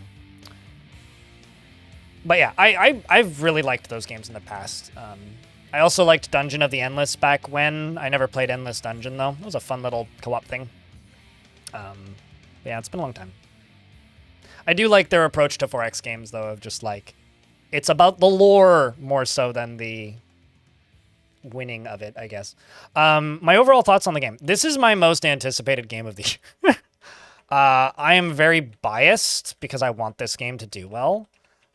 But yeah, I've really liked those games in the past. I also liked Dungeon of the Endless back when. I never played Endless Dungeon, though. It was a fun little co-op thing. Yeah, it's been a long time. I do like their approach to 4X games, though, of just like, it's about the lore more so than the winning of it, I guess. My overall thoughts on the game. This is my most anticipated game of the year. I am very biased because I want this game to do well.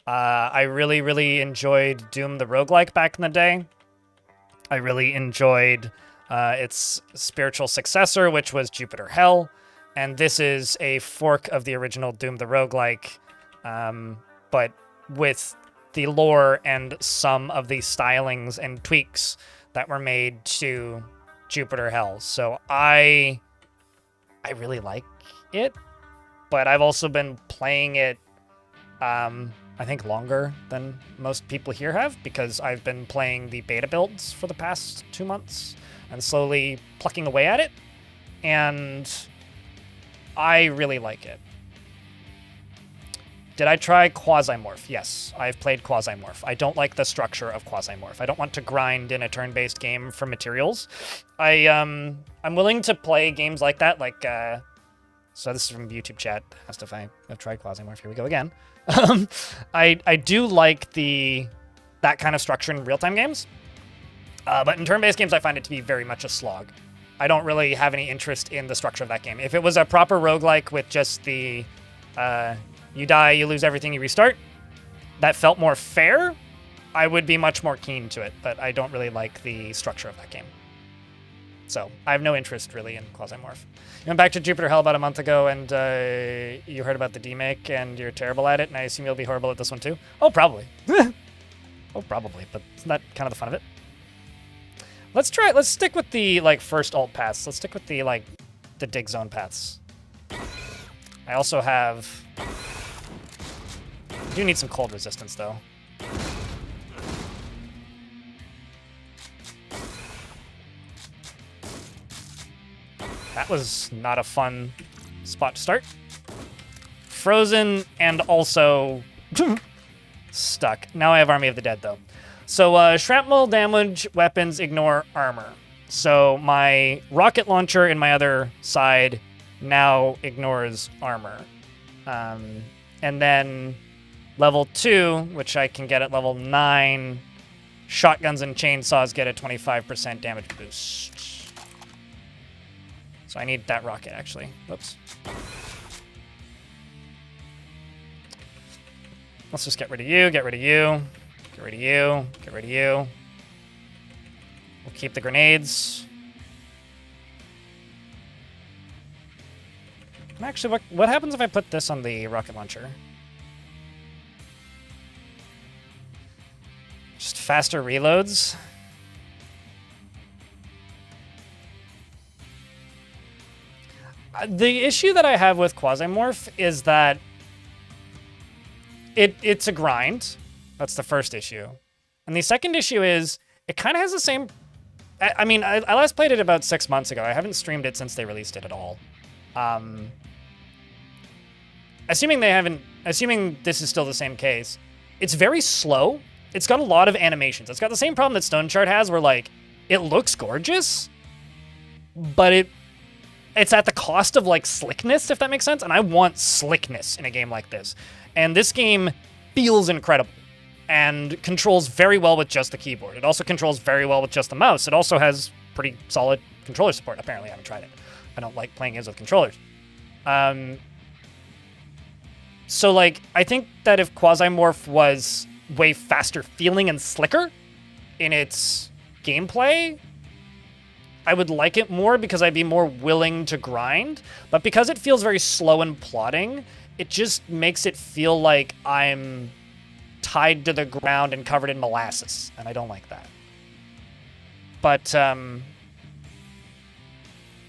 I really, really enjoyed Doom the Roguelike back in the day. I really enjoyed its spiritual successor, which was Jupiter Hell. And this is a fork of the original Doom the Roguelike, but with the lore and some of the stylings and tweaks that were made to Jupiter Hell. So I really like it, but I've also been playing it, I think longer than most people here have, because I've been playing the beta builds for the past 2 months and slowly plucking away at it, and I really like it. Did I try Quasimorph? Yes, I've played Quasimorph. I don't like the structure of Quasimorph. I don't want to grind in a turn-based game for materials. I'm willing to play games like that, like, so this is from YouTube chat, asked if I've tried Quasimorph. Here we go again. I do like that kind of structure in real-time games, but in turn-based games, I find it to be very much a slog. I don't really have any interest in the structure of that game. If it was a proper roguelike with just the, you die, you lose everything, you restart, that felt more fair, I would be much more keen to it, but I don't really like the structure of that game. So I have no interest really in Quasimorph. You went back to Jupiter Hell about a month ago, and you heard about the demake, and you're terrible at it, and I assume you'll be horrible at this one too? Oh, probably. Oh, probably, but isn't that kind of the fun of it? Let's stick with the, like, first alt paths. Let's stick with the, like, the dig zone paths. I also have... I do need some cold resistance, though. That was not a fun spot to start. Frozen and also stuck. Now I have Army of the Dead, though. So shrapnel damage weapons ignore armor. So my rocket launcher in my other side now ignores armor. And then level 2, which I can get at level 9, shotguns and chainsaws get a 25% damage boost. So I need that rocket, actually. Whoops. Let's just get rid of you, get rid of you. Get rid of you. Get rid of you. We'll keep the grenades. Actually, what happens if I put this on the rocket launcher? Just faster reloads. The issue that I have with Quasimorph is that it's a grind. That's the first issue. And the second issue is it kind of has the same... I mean, I last played it about 6 months ago. I haven't streamed it since they released it at all. Assuming this is still the same case, it's very slow. It's got a lot of animations. It's got the same problem that Stone Shard has, where, like, it looks gorgeous, but it's at the cost of, like, slickness, if that makes sense. And I want slickness in a game like this. And this game feels incredible and controls very well with just the keyboard. It also controls very well with just the mouse. It also has pretty solid controller support. Apparently, I haven't tried it. I don't like playing games with controllers. So, like, I think that if Quasimorph was way faster feeling and slicker in its gameplay, I would like it more because I'd be more willing to grind. But because it feels very slow and plodding, it just makes it feel like I'm tied to the ground and covered in molasses, and I don't like that. But,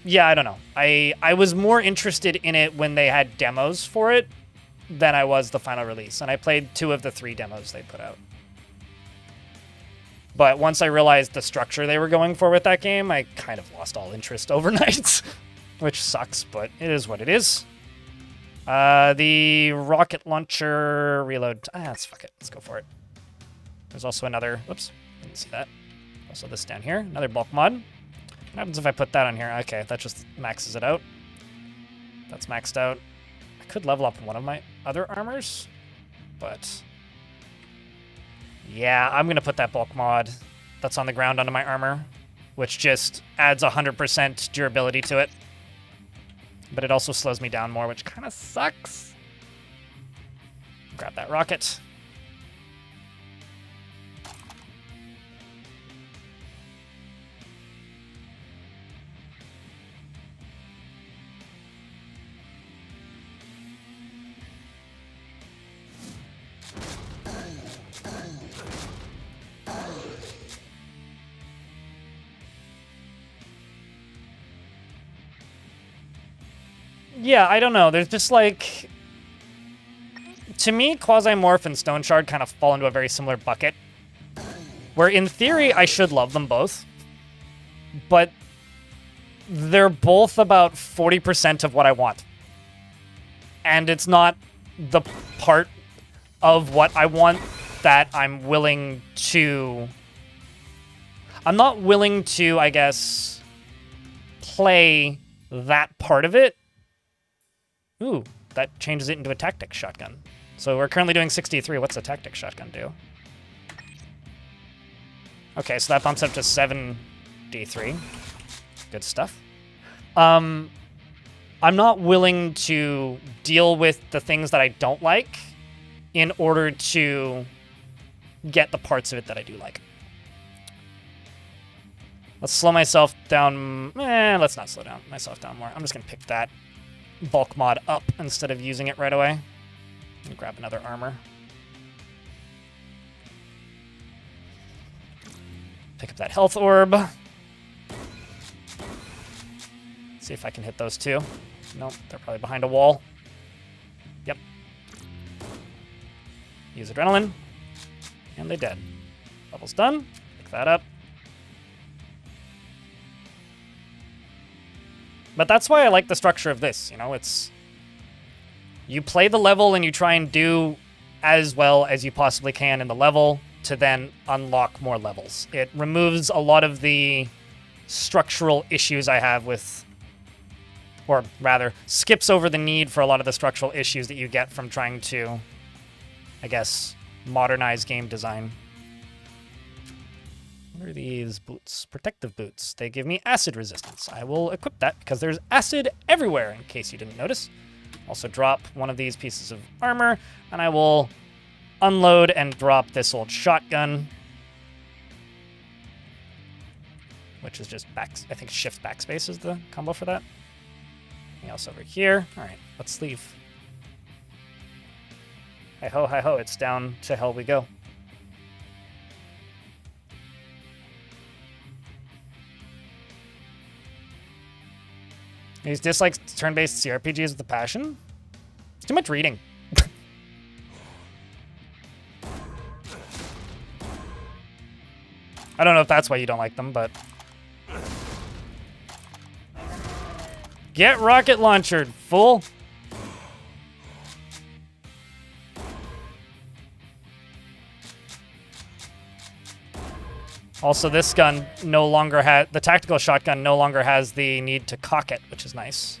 yeah, I don't know. I was more interested in it when they had demos for it than I was the final release, and I played 2 of the 3 demos they put out. But once I realized the structure they were going for with that game, I kind of lost all interest overnight. which sucks, but it is what it is. The rocket launcher reload. Fuck it. Let's go for it. There's also another. Whoops. Didn't see that. Also this down here. Another bulk mod. What happens if I put that on here? Okay, that just maxes it out. That's maxed out. I could level up one of my other armors, but yeah, I'm gonna put that bulk mod that's on the ground onto my armor, which just adds 100% durability to it. But it also slows me down more, which kind of sucks. Grab that rocket. Yeah, I don't know. There's just like... To me, Quasimorph and Stone Shard kind of fall into a very similar bucket. Where in theory, I should love them both. But they're both about 40% of what I want. And it's not the part of what I want that I'm willing to... I'm not willing to, I guess, play that part of it. Ooh, that changes it into a tactic shotgun. So we're currently doing 63. What's a tactic shotgun do? Okay, so that bumps up to 7d3. Good stuff. I'm not willing to deal with the things that I don't like in order to get the parts of it that I do like. Let's slow myself down. Let's not slow down myself down more. I'm just going to pick that bulk mod up instead of using it right away. And grab another armor. Pick up that health orb. See if I can hit those two. Nope, they're probably behind a wall. Yep. Use adrenaline. And they dead. Level's done. Pick that up. But that's why I like the structure of this, you know, it's... You play the level and you try and do as well as you possibly can in the level to then unlock more levels. It removes a lot of the structural issues I have with... Or rather, skips over the need for a lot of the structural issues that you get from trying to, I guess, modernize game design. What are these boots? Protective boots. They give me acid resistance. I will equip that because there's acid everywhere, in case you didn't notice. Also drop one of these pieces of armor, and I will unload and drop this old shotgun, which is just back. I think shift backspace is the combo for that. Anything else over here? All right, let's leave. Hi ho, hi ho! It's down to hell we go. He's dislikes turn-based CRPGs with a passion. It's too much reading. I don't know if that's why you don't like them, but... Get rocket launchered, fool! Also, this gun no longer has... The tactical shotgun no longer has the need to cock it, which is nice.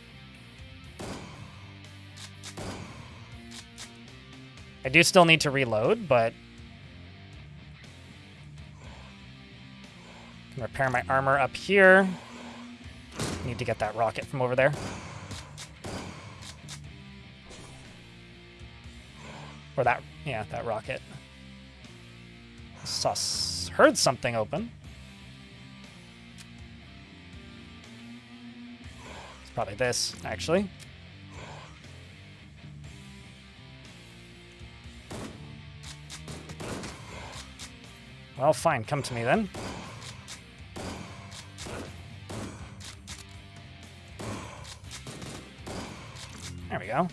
I do still need to reload, but... I can repair my armor up here. Need to get that rocket from over there. Or that... Yeah, that rocket. Sus. Heard something open. It's probably this, actually. Well, fine. Come to me then. There we go.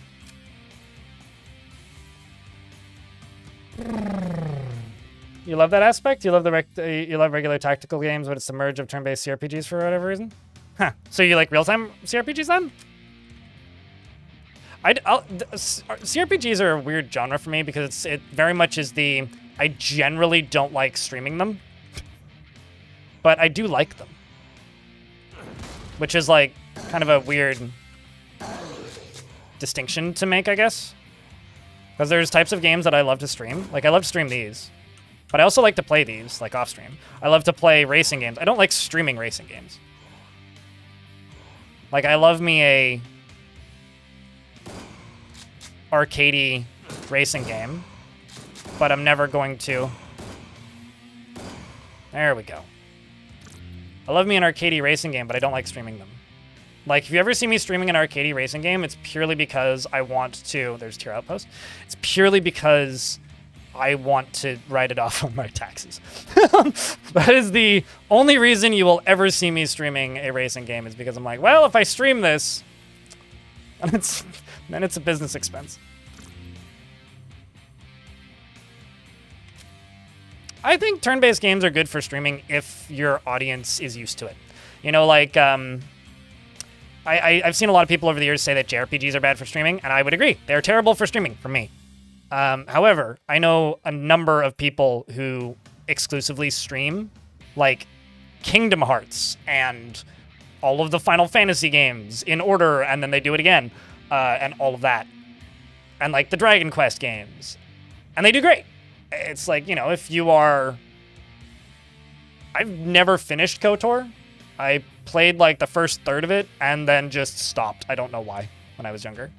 You love that aspect? You love you love regular tactical games, but it's the merge of turn-based CRPGs for whatever reason? Huh. So you like real-time CRPGs then? CRPGs are a weird genre for me because it very much is the... I generally don't like streaming them, but I do like them. Which is like kind of a weird distinction to make, I guess. Because there's types of games that I love to stream. Like, I love to stream these. But I also like to play these, like, off-stream. I love to play racing games. I don't like streaming racing games. Like, I love me a arcadey racing game, but I'm never going to... There we go. I love me an arcadey racing game, but I don't like streaming them. Like, if you ever see me streaming an arcadey racing game, it's purely because I want to... There's tier outpost. It's purely because I want to write it off on my taxes. That is the only reason you will ever see me streaming a racing game, is because I'm like, well, if I stream this, then it's a business expense. I think turn-based games are good for streaming if your audience is used to it. You know, like, I've seen a lot of people over the years say that JRPGs are bad for streaming, and I would agree. They're terrible for streaming, for me. However, I know a number of people who exclusively stream, like, Kingdom Hearts and all of the Final Fantasy games in order, and then they do it again, and all of that. And, like, the Dragon Quest games. And they do great. It's like, you know, if you are... I've never finished KOTOR. I played, like, the first third of it and then just stopped. I don't know why, when I was younger.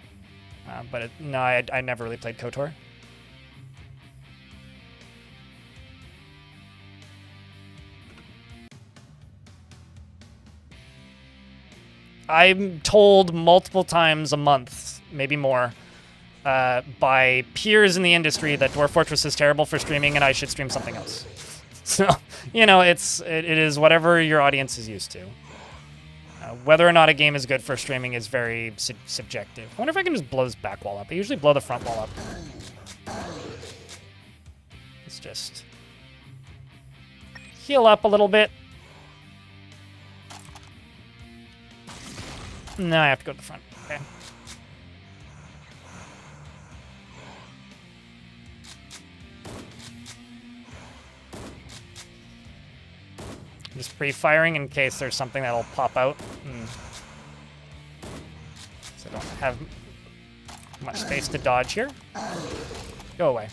No, I never really played KOTOR. I'm told multiple times a month, maybe more, by peers in the industry that Dwarf Fortress is terrible for streaming and I should stream something else. So, you know, it is whatever your audience is used to. Whether or not a game is good for streaming is very subjective. I wonder if I can just blow this back wall up. I usually blow the front wall up. Let's just heal up a little bit. No, I have to go to the front. Okay. Just pre-firing in case there's something that'll pop out. So I don't have much space to dodge here. Go away.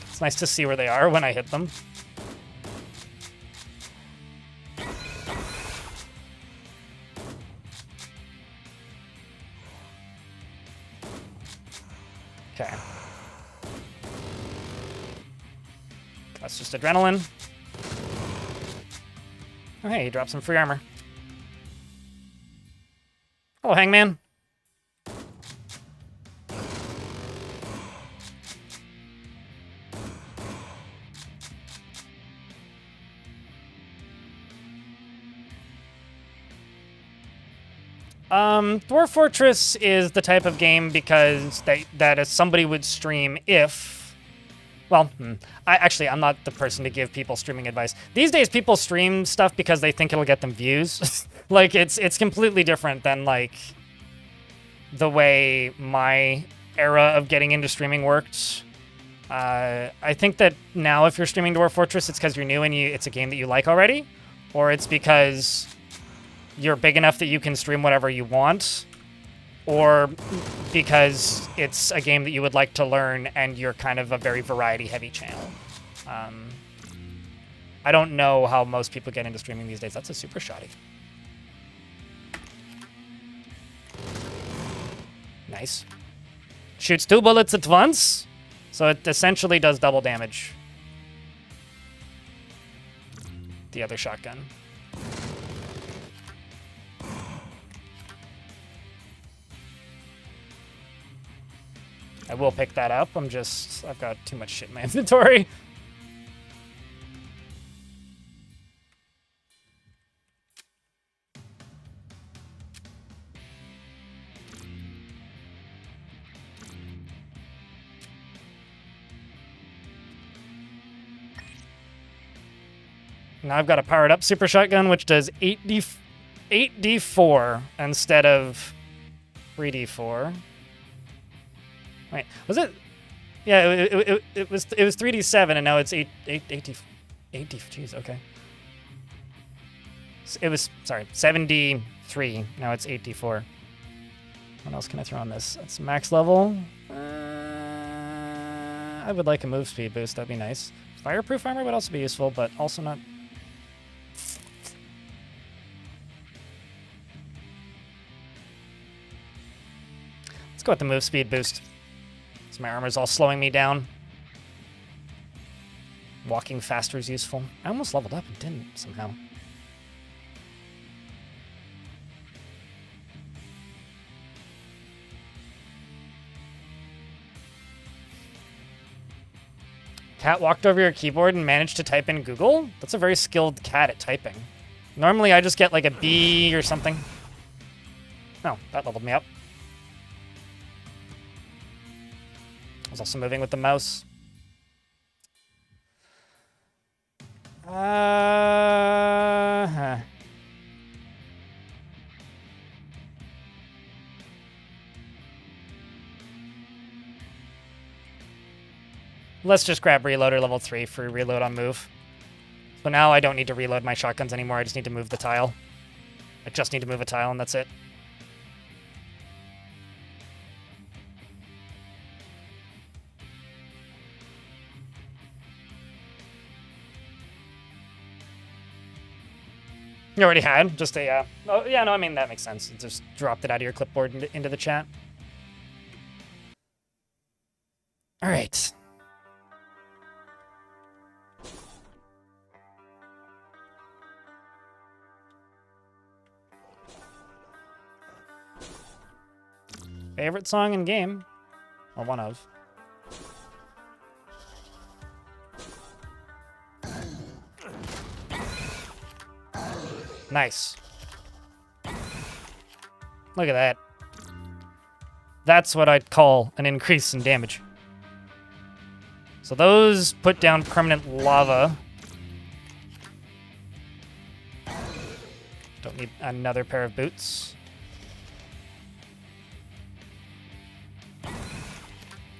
It's nice to see where they are when I hit them. Okay. That's just adrenaline. Oh, hey, he dropped some free armor. Hello, Hangman. Dwarf Fortress is the type of game because that somebody would stream if... Well, I'm not the person to give people streaming advice. These days, people stream stuff because they think it'll get them views. Like, it's completely different than, like, the way my era of getting into streaming worked. I think that now if you're streaming Dwarf Fortress, it's because you're new and it's a game that you like already, or it's because you're big enough that you can stream whatever you want, or because it's a game that you would like to learn and you're kind of a very variety-heavy channel. I don't know how most people get into streaming these days. That's a super shoddy. Nice. Shoots 2 bullets at once, so it essentially does double damage. The other shotgun. I will pick that up. I've got too much shit in my inventory. Now I've got a powered up super shotgun, which does 8d4 instead of 3d4. Wait, was it? Yeah, it was 3d7, and now it's 8d. Jeez, okay. It was, sorry, 7d3. Now it's 8d4. What else can I throw on this? That's max level. I would like a move speed boost. That'd be nice. Fireproof armor would also be useful, but also not. Let's go with the move speed boost. So my armor's all slowing me down. Walking faster is useful. I almost leveled up and didn't somehow. Cat walked over your keyboard and managed to type in Google? That's a very skilled cat at typing. Normally I just get like a B or something. Oh, that leveled me up. I was also moving with the mouse. Let's just grab reloader level 3 for reload on move. So now I don't need to reload my shotguns anymore. I just need to move the tile. I just need to move a tile and that's it. You already had just a, oh yeah, no, I mean, that makes sense. Just dropped it out of your clipboard into the chat. All right. Favorite song in game? Or one of. Nice. Look at that. That's what I'd call an increase in damage. So those put down permanent lava. Don't need another pair of boots.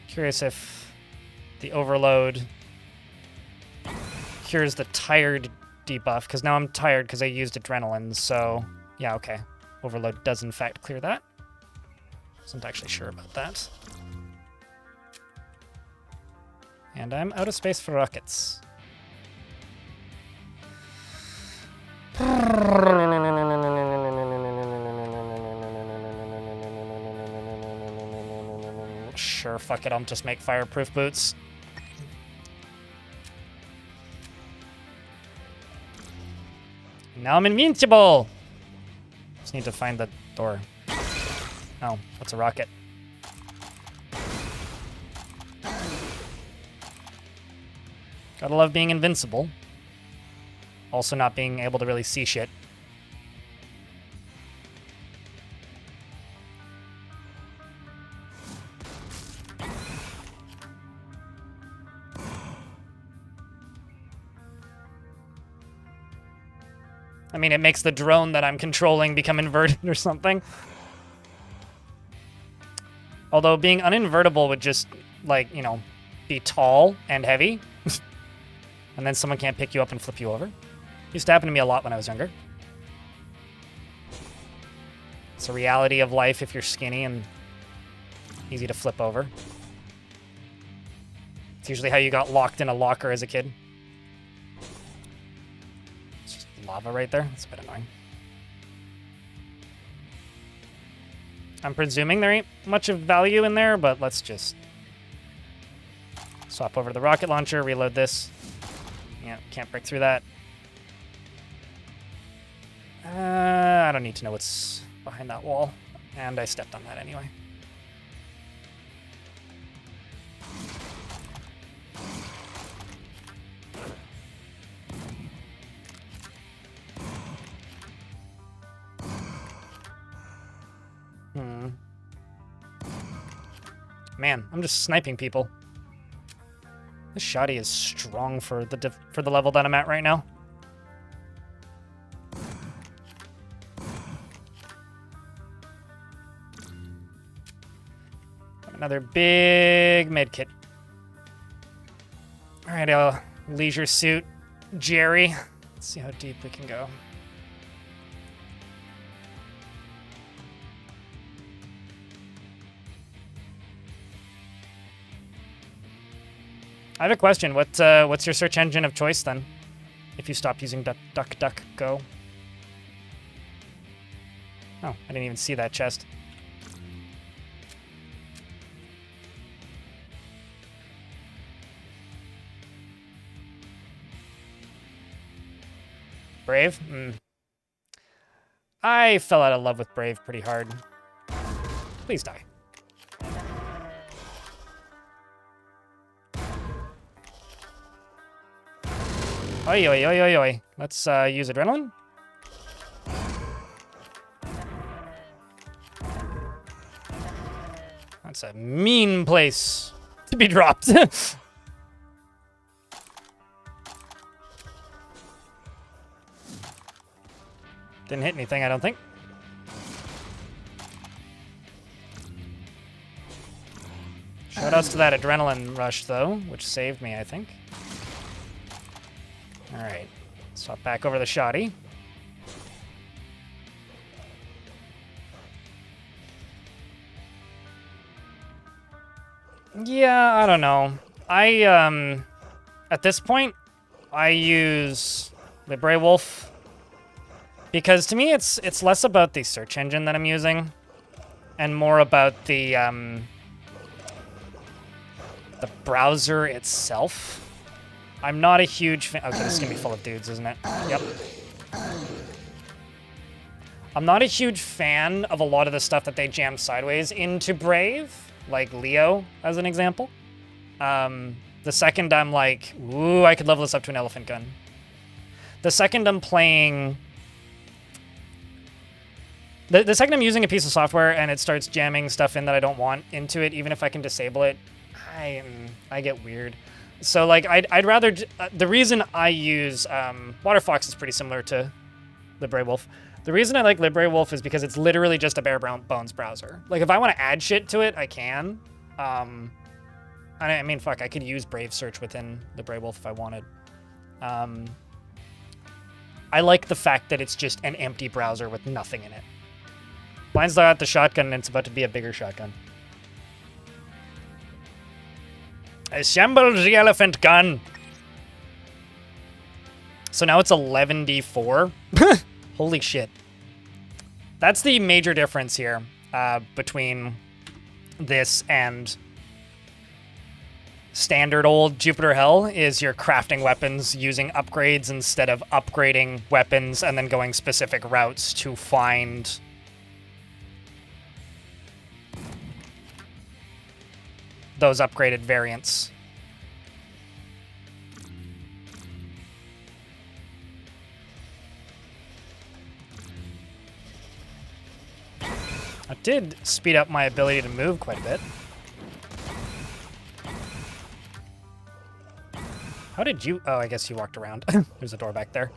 Curious if the overload cures the tired debuff, because now I'm tired because I used adrenaline, so yeah, okay. Overload does in fact clear that. Wasn't actually sure about that. And I'm out of space for rockets. Sure, fuck it, I'll just make fireproof boots. Now I'm invincible! Just need to find the door. Oh, that's a rocket. Gotta love being invincible. Also not being able to really see shit. I mean, it makes the drone that I'm controlling become inverted or something. Although being uninvertible would just, like, you know, be tall and heavy. And then someone can't pick you up and flip you over. Used to happen to me a lot when I was younger. It's a reality of life if you're skinny and easy to flip over. It's usually how you got locked in a locker as a kid. It's just lava right there. It's a bit annoying. I'm presuming there ain't much of value in there, but let's just swap over to the rocket launcher, reload this. Yeah, can't break through that. I don't need to know what's behind that wall. And I stepped on that anyway. Man, I'm just sniping people. This shoddy is strong for the level that I'm at right now. Another big med kit. All right, leisure suit, Jerry. Let's see how deep we can go. I have a question. What's your search engine of choice then? If you stop using DuckDuckGo. Oh, I didn't even see that chest. Brave? I fell out of love with Brave pretty hard. Please die. Oi, oi, oi, oi, oi. Let's use adrenaline. That's a mean place to be dropped. Didn't hit anything, I don't think. Shoutouts to that adrenaline rush, though, which saved me, I think. All right, swap back over the shoddy. Yeah, I don't know. At this point, I use Libre Wolf because to me it's less about the search engine that I'm using and more about the browser itself. I'm not a huge fan. Okay, this is gonna be full of dudes, isn't it? Yep. I'm not a huge fan of a lot of the stuff that they jam sideways into Brave, like Leo, as an example. The second I'm like, ooh, I could level this up to an elephant gun. The second I'm playing... The second I'm using a piece of software and it starts jamming stuff in that I don't want into it, even if I can disable it, I get weird. So, like, I'd rather... the reason I use... Water Fox is pretty similar to Libre Wolf. The reason I like Libre Wolf is because it's literally just a bare bones browser. Like, if I want to add shit to it, I can. I mean, fuck, I could use Brave Search within Libre Wolf if I wanted. I like the fact that it's just an empty browser with nothing in it. Mine's got the shotgun, and it's about to be a bigger shotgun. Assemble the elephant gun! So now it's 11d4. Holy shit. That's the major difference here between this and standard old Jupiter Hell is you're crafting weapons using upgrades instead of upgrading weapons and then going specific routes to find those upgraded variants. It did speed up my ability to move quite a bit. How did you... Oh, I guess you walked around. There's a door back there.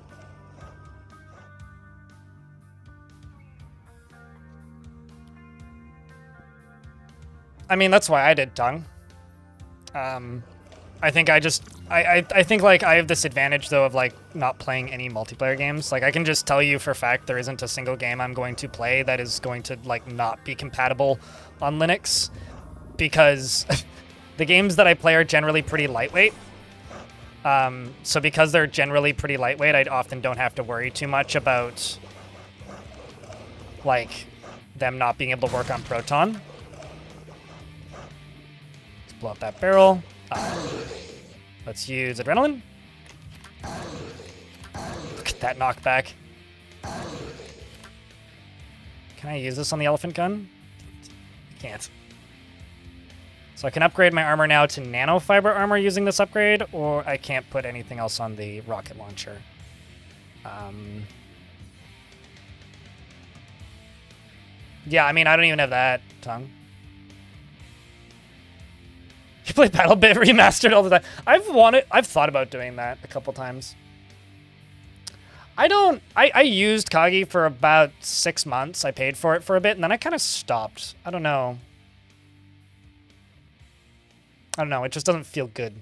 I mean, that's why I did tongue. I think I think, like, I have this advantage, though, of, like, not playing any multiplayer games. Like, I can just tell you for a fact there isn't a single game I'm going to play that is going to, like, not be compatible on Linux. Because the games that I play are generally pretty lightweight. So because they're generally pretty lightweight, I often don't have to worry too much about, like, them not being able to work on Proton. Let's blow up that barrel. Let's use adrenaline. Look at that knockback. Can I use this on the elephant gun? I can't. So I can upgrade my armor now to nanofiber armor using this upgrade, or I can't put anything else on the rocket launcher. Yeah, I mean, I don't even have that tongue. You play BattleBit Remastered all the time. I've thought about doing that a couple times. I used Kagi for about 6 months. I paid for it for a bit, and then I kind of stopped. I don't know. I don't know, it just doesn't feel good.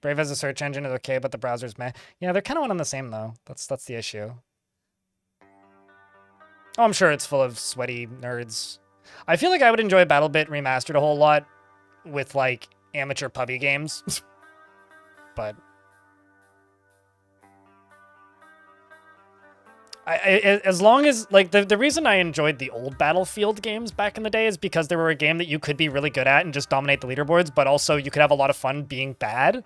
Brave as a search engine is okay, but the browser's meh. Yeah, they're kind of one and the same, though. That's the issue. Oh, I'm sure it's full of sweaty nerds. I feel like I would enjoy BattleBit Remastered a whole lot with, like, amateur pubby games. But as long as, like, the reason I enjoyed the old Battlefield games back in the day is because they were a game that you could be really good at and just dominate the leaderboards, but also you could have a lot of fun being bad.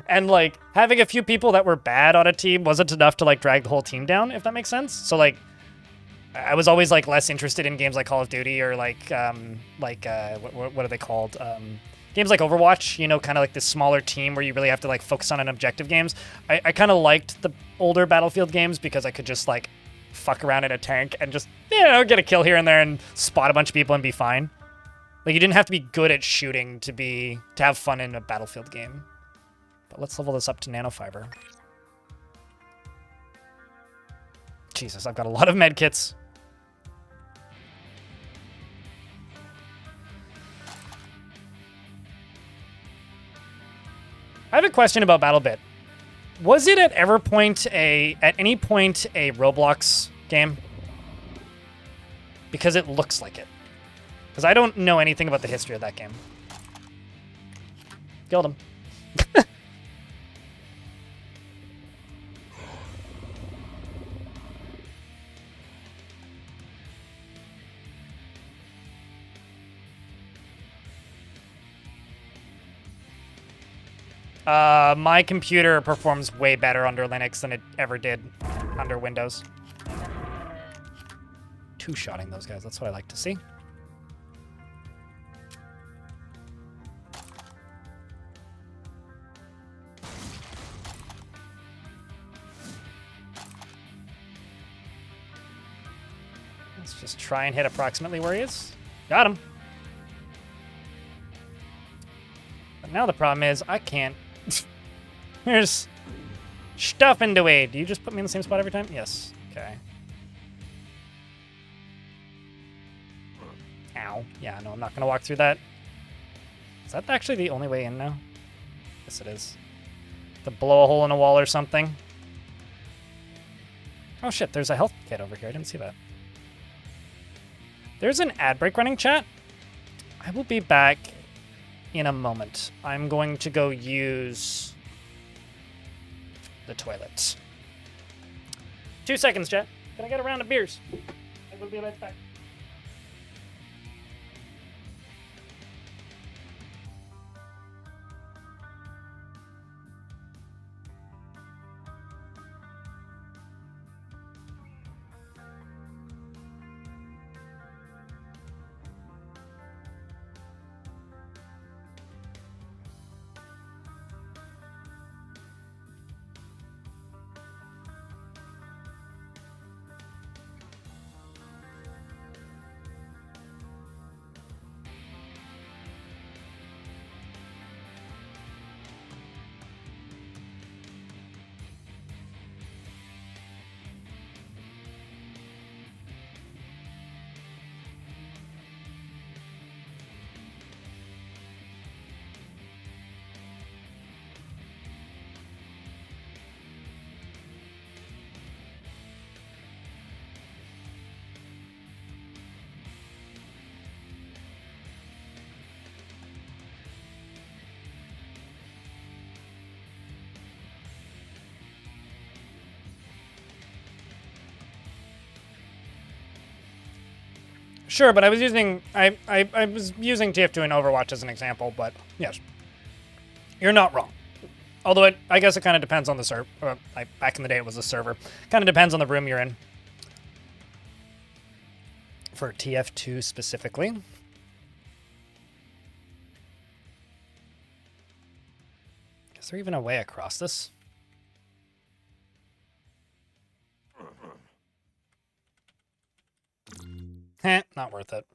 And, like, having a few people that were bad on a team wasn't enough to, like, drag the whole team down, if that makes sense. So, like, I was always, like, less interested in games like Call of Duty or, like what are they called? Games like Overwatch, you know, kind of like this smaller team where you really have to, like, focus on an objective games. I kind of liked the older Battlefield games because I could just, like, fuck around in a tank and just, you know, get a kill here and there and spot a bunch of people and be fine. Like, you didn't have to be good at shooting to have fun in a Battlefield game. But let's level this up to nanofiber. Jesus, I've got a lot of medkits. I have a question about BattleBit. Was it at any point a Roblox game? Because it looks like it. Because I don't know anything about the history of that game. Killed him. My computer performs way better under Linux than it ever did under Windows. Two-shotting those guys, that's what I like to see. Let's just try and hit approximately where he is. Got him. But now the problem is I can't. There's stuff in the way. Do you just put me in the same spot every time? Yes. Okay. Ow. Yeah, no, I'm not going to walk through that. Is that actually the only way in now? Yes, it is. To blow a hole in a wall or something. Oh shit, there's a health kit over here. I didn't see that. There's an ad break running, chat. I will be back in a moment. I'm going to go use the toilet. 2 seconds, chat. Can I get a round of beers? I will be right back. Sure, but I was using TF2 in Overwatch as an example, but yes, you're not wrong. Although I guess it kind of depends on the server. Back in the day, it was a server. Kind of depends on the room you're in. For TF2 specifically. Is there even a way across this? Not worth it.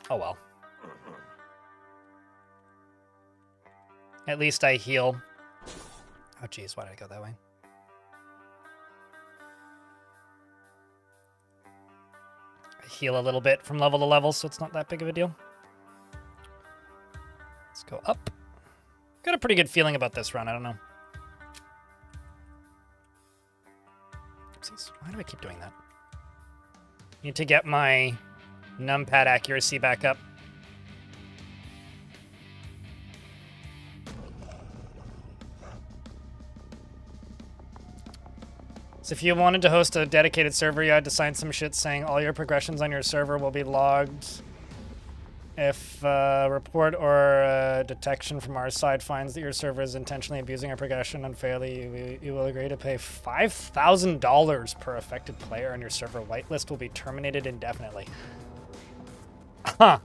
Oh well. At least I heal. Oh geez, why did I go that way? heal a little bit from level to level, so it's not that big of a deal. Let's go up. Got a pretty good feeling about this run. I don't know. Oopsies. Why do I keep doing that? Need to get my numpad accuracy back up. So if you wanted to host a dedicated server, you had to sign some shit saying all your progressions on your server will be logged. If a report or detection from our side finds that your server is intentionally abusing our progression unfairly, you will agree to pay $5,000 per affected player, and your server whitelist will be terminated indefinitely. Huh.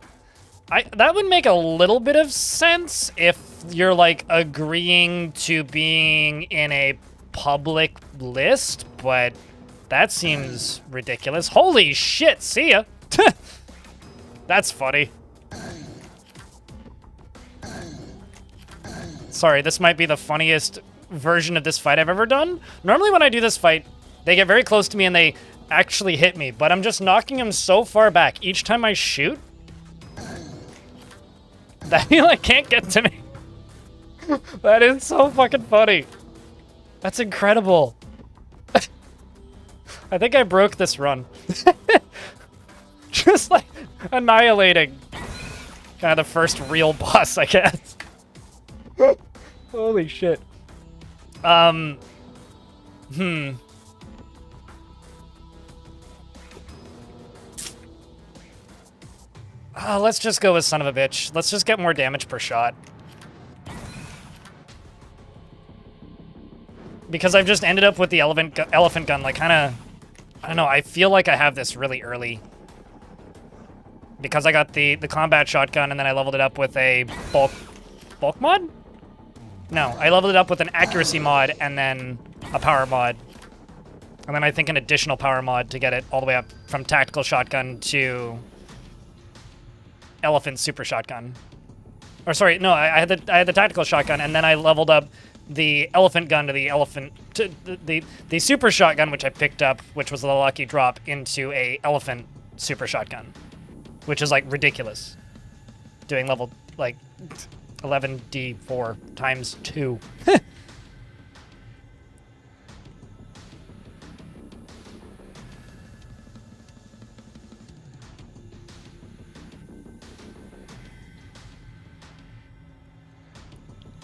That would make a little bit of sense if you're, like, agreeing to being in a public list, but that seems ridiculous. Holy shit, see ya! That's funny. Sorry, this might be the funniest version of this fight I've ever done. Normally when I do this fight, they get very close to me and they actually hit me, but I'm just knocking them so far back each time I shoot that he like can't get to me. That is so fucking funny. That's incredible. I think I broke this run. Just like annihilating kind of the first real boss, I guess. Holy shit. Let's just go with son of a bitch. Let's just get more damage per shot. Because I've just ended up with the elephant gun, like, kind of... I don't know, I feel like I have this really early. Because I got the combat shotgun, and then I leveled it up with a bulk mod? No, I leveled it up with an accuracy mod, and then a power mod. And then I think an additional power mod to get it all the way up from tactical shotgun to elephant super shotgun. Or sorry, no, I had the tactical shotgun, and then I leveled up the elephant gun to the super shotgun, which I picked up, which was the lucky drop, into a elephant super shotgun, which is like ridiculous. Doing level like 11d4 times 2.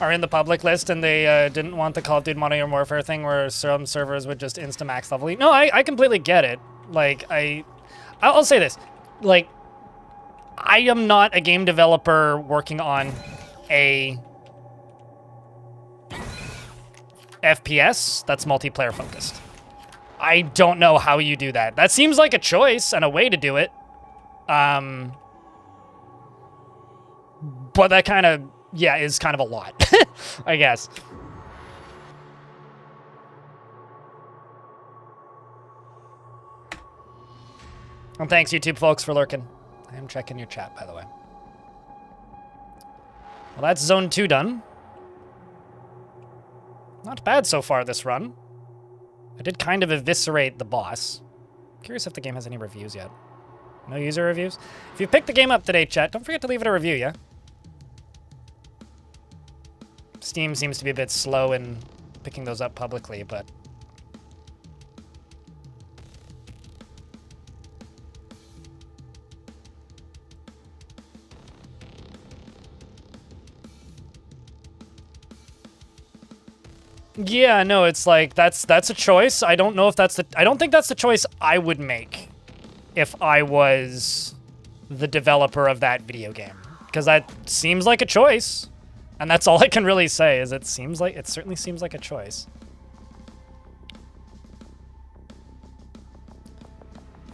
Are in the public list, and they didn't want the Call of Duty Modern Warfare thing where some servers would just insta-max level. No, I completely get it. Like, I'll say this. Like, I am not a game developer working on a FPS that's multiplayer focused. I don't know how you do that. That seems like a choice and a way to do it. But that kind of... yeah, is kind of a lot, I guess. And thanks, YouTube folks, for lurking. I am checking your chat, by the way. Well, that's Zone 2 done. Not bad so far this run. I did kind of eviscerate the boss. Curious if the game has any reviews yet. No user reviews? If you picked the game up today, chat, don't forget to leave it a review, yeah? Steam seems to be a bit slow in picking those up publicly, but... yeah, no, it's like, that's a choice. I don't know if that's I don't think that's the choice I would make if I was the developer of that video game. Because that seems like a choice. And that's all I can really say, is it certainly seems like a choice.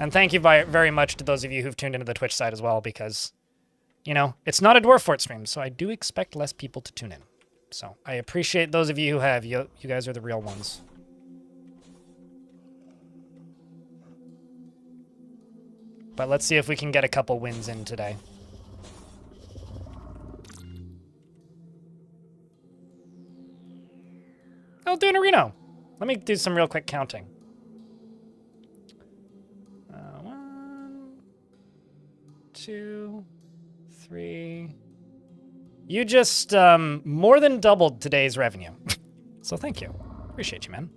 And thank you very much to those of you who've tuned into the Twitch side as well, because, you know, it's not a Dwarf Fort stream, so I do expect less people to tune in. So I appreciate those of you who have. You guys are the real ones. But let's see if we can get a couple wins in today. I'll do an Reno. Let me do some real quick counting. 1, 2, 3. You just more than doubled today's revenue. So thank you. Appreciate you, man.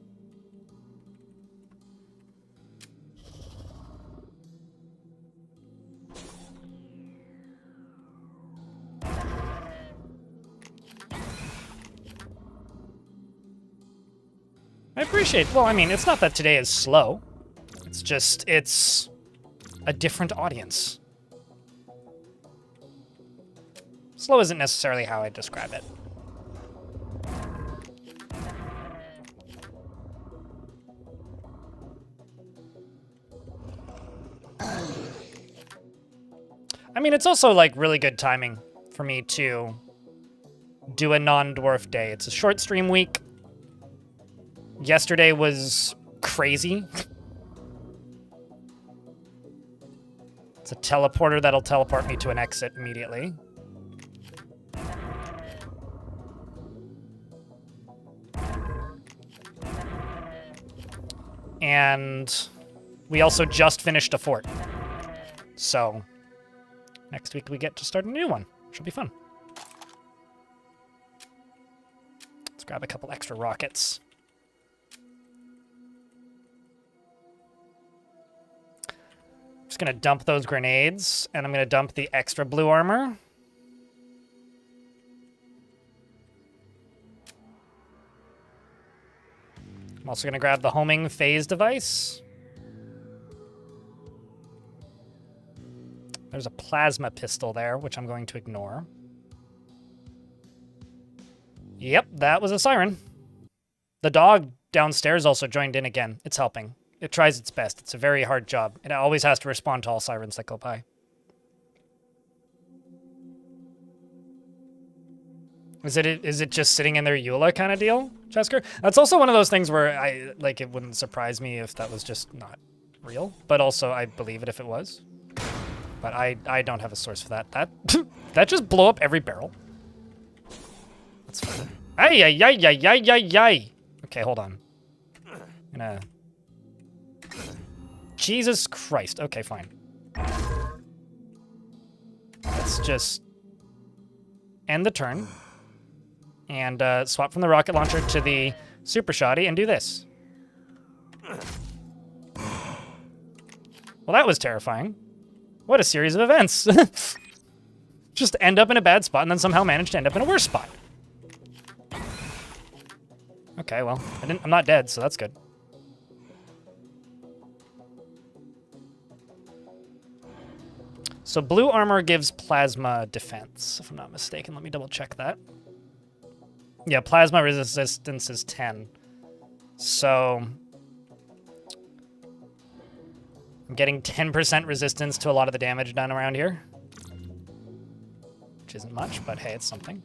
I appreciate, well, I mean, it's not that today is slow. It's just, it's a different audience. Slow isn't necessarily how I describe it. I mean, it's also like really good timing for me to do a non-dwarf day. It's a short stream week. Yesterday was crazy. It's a teleporter that'll teleport me to an exit immediately. And we also just finished a fort. So next week we get to start a new one, which will be fun. Let's grab a couple extra rockets. Just gonna dump those grenades, and I'm gonna dump the extra blue armor. I'm also gonna grab the homing phase device. There's a plasma pistol there, which I'm going to ignore. Yep, that was a siren. The dog downstairs also joined in again. It's helping. It tries its best. It's a very hard job, and it always has to respond to all sirens that go by. Is it just sitting in their EULA kind of deal, Chesker? That's also one of those things where it wouldn't surprise me if that was just not real, but also I believe it if it was. But I don't have a source for that. That just blow up every barrel. That's fine. Ay, ay, ay, ay, ay, ay, ay. Okay, hold on. I'm gonna... Jesus Christ. Okay, fine. Let's just end the turn and swap from the rocket launcher to the super shoddy and do this. Well, that was terrifying. What a series of events. Just end up in a bad spot and then somehow manage to end up in a worse spot. Okay, well, I'm not dead, so that's good. So blue armor gives plasma defense, if I'm not mistaken. Let me double check that. Yeah, plasma resistance is 10. So I'm getting 10% resistance to a lot of the damage done around here. Which isn't much, but hey, it's something.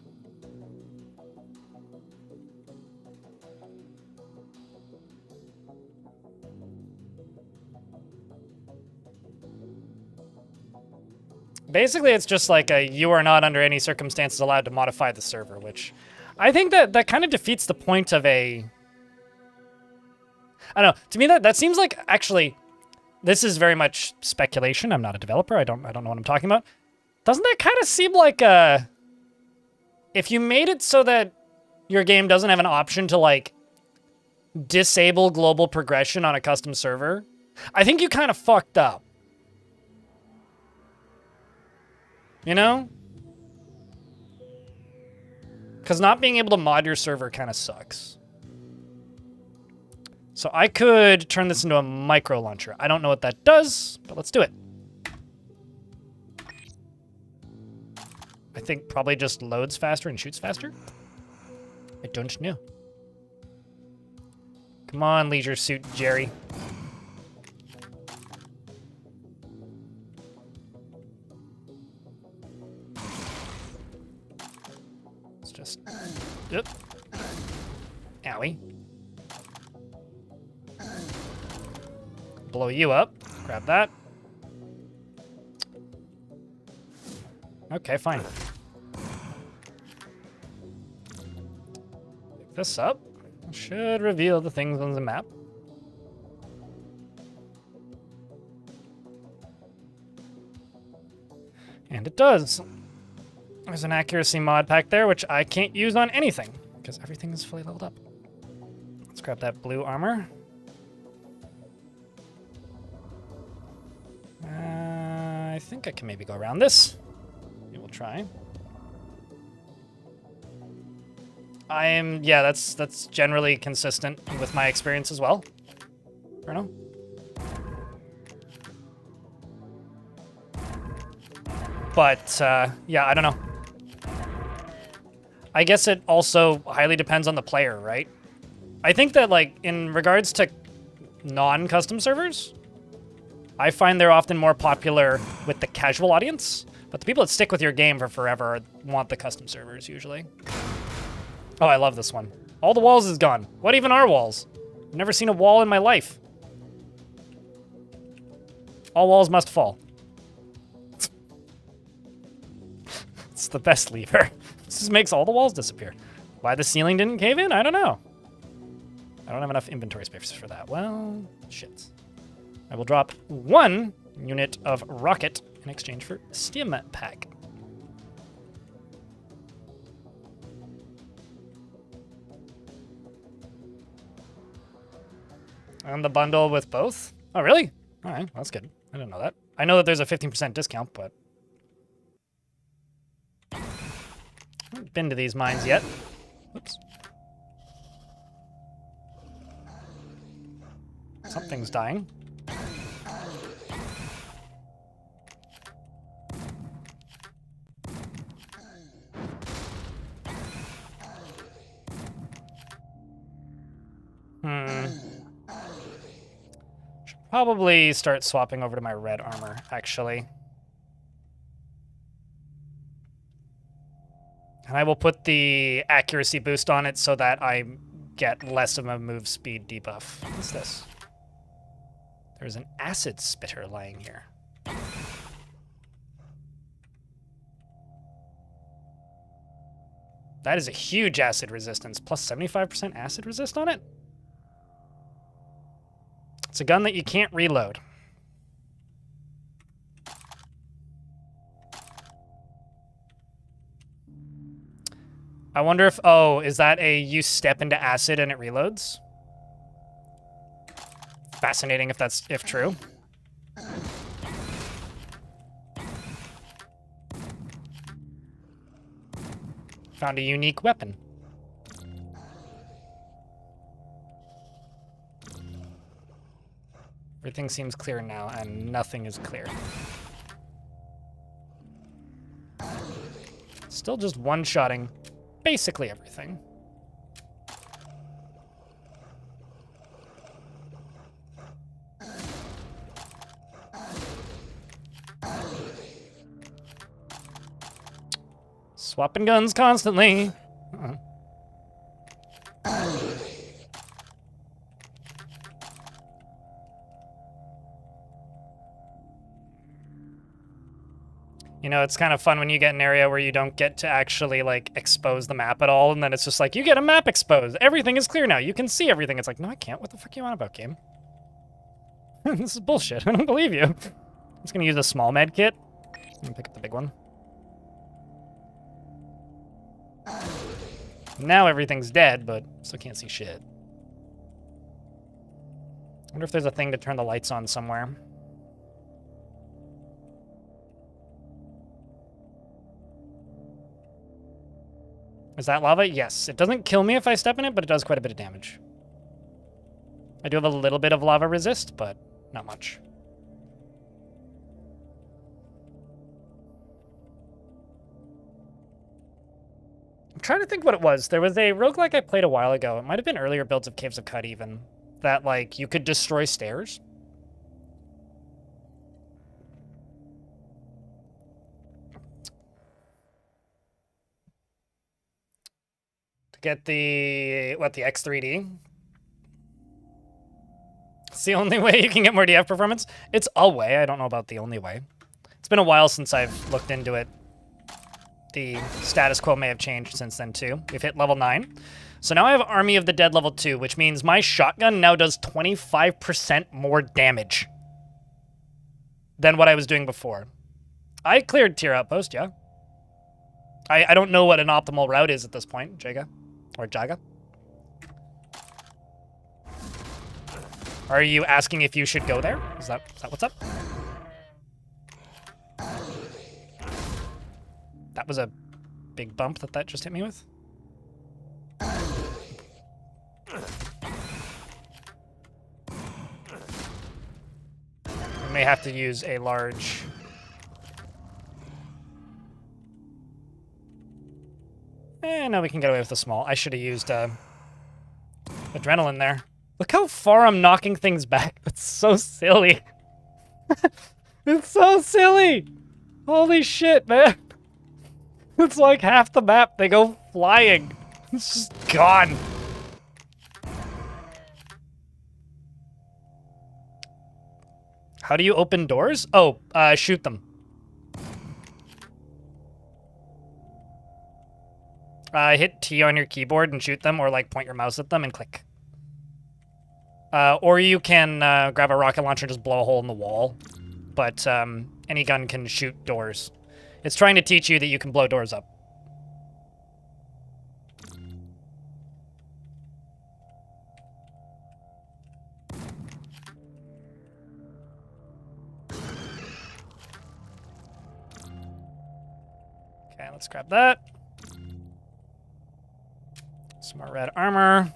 Basically, it's just like you are not under any circumstances allowed to modify the server, which I think that kind of defeats the point of a... I don't know. To me, that seems like, actually, this is very much speculation. I'm not a developer. I don't know what I'm talking about. Doesn't that kind of seem like if you made it so that your game doesn't have an option to, like, disable global progression on a custom server, I think you kind of fucked up. You know? Because not being able to mod your server kind of sucks. So I could turn this into a micro launcher. I don't know what that does, but let's do it. I think probably just loads faster and shoots faster. I don't know. Come on, Leisure Suit Jerry. Just, yep. Owie. Blow you up. Grab that. Okay, fine. Pick this up. Should reveal the things on the map. And it does. There's an accuracy mod pack there, which I can't use on anything, because everything is fully leveled up. Let's grab that blue armor. I think I can maybe go around this. We will try. Yeah, that's generally consistent with my experience as well. Bruno? But, yeah, I don't know. I guess it also highly depends on the player, right? I think that, like, in regards to non-custom servers, I find they're often more popular with the casual audience, but the people that stick with your game for forever want the custom servers, usually. Oh, I love this one. All the walls is gone. What even are walls? I've never seen a wall in my life. All walls must fall. It's the best lever. This just makes all the walls disappear. Why the ceiling didn't cave in? I don't know. I don't have enough inventory space for that. Well, shit. I will drop 1 unit of rocket in exchange for stim pack. And the bundle with both? Oh, really? All right, that's good. I didn't know that. I know that there's a 15% discount, but I haven't been to these mines yet. Oops. Something's dying. Should probably start swapping over to my red armor, actually. And I will put the accuracy boost on it so that I get less of a move speed debuff. What's this? There's an acid spitter lying here. That is a huge acid resistance, plus 75% acid resist on it? It's a gun that you can't reload. I wonder if, oh, is that a you step into acid and it reloads? Fascinating if true. Found a unique weapon. Everything seems clear now, and nothing is clear. Still just one-shotting basically everything. Swapping guns constantly. You know, it's kind of fun when you get an area where you don't get to actually, like, expose the map at all, and then it's just like, you get a map exposed. Everything is clear now. You can see everything. It's like, no, I can't. What the fuck are you on about, game? This is bullshit. I don't believe you. I'm just gonna use a small med kit. I'm gonna pick up the big one. Now everything's dead, but still can't see shit. I wonder if there's a thing to turn the lights on somewhere. Is that lava? Yes. It doesn't kill me if I step in it, but it does quite a bit of damage. I do have a little bit of lava resist, but not much. I'm trying to think what it was. There was a roguelike I played a while ago. It might have been earlier builds of Caves of Cut even. That, like, you could destroy stairs. Get the, what, the X3D? It's the only way you can get more DF performance? It's a way. I don't know about the only way. It's been a while since I've looked into it. The status quo may have changed since then, too. We've hit level 9. So now I have Army of the Dead level 2, which means my shotgun now does 25% more damage than what I was doing before. I cleared tier outpost, yeah. I don't know what an optimal route is at this point, Jaga. Or Jaga. Are you asking if you should go there? Is that what's up? That was a big bump that just hit me with. We may have to use a large... no, we can get away with a small. I should have used adrenaline there. Look how far I'm knocking things back. That's so silly. It's so silly. Holy shit, man. It's like half the map. They go flying. It's just gone. How do you open doors? Oh, shoot them. Hit T on your keyboard and shoot them, or like point your mouse at them and click. Or you can grab a rocket launcher and just blow a hole in the wall. But any gun can shoot doors. It's trying to teach you that you can blow doors up. Okay, let's grab that. Some more red armor.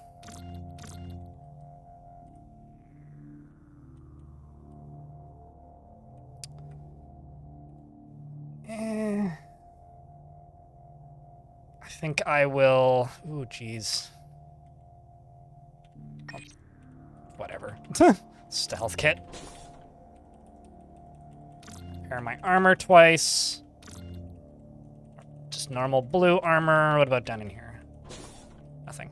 I think I will... Ooh, jeez. Whatever. Stealth kit. Repair my armor twice. Just normal blue armor. What about down in here? Nothing.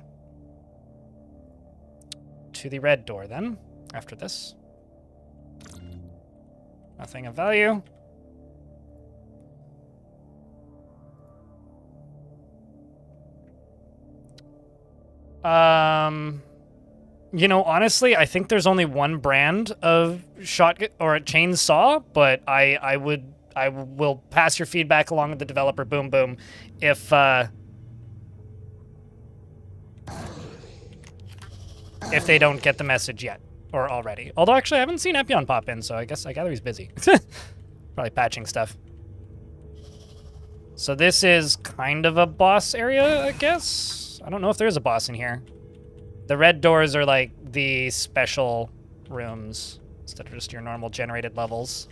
To the red door, then, after this. Nothing of value. You know, honestly, I think there's only one brand of shotgun or a chainsaw, but I will pass your feedback along with the developer, Boom Boom, if they don't get the message yet or already. Although actually I haven't seen Epion pop in, so I gather he's busy. Probably patching stuff. So this is kind of a boss area, I guess. I don't know if there's a boss in here. The red doors are like the special rooms instead of just your normal generated levels.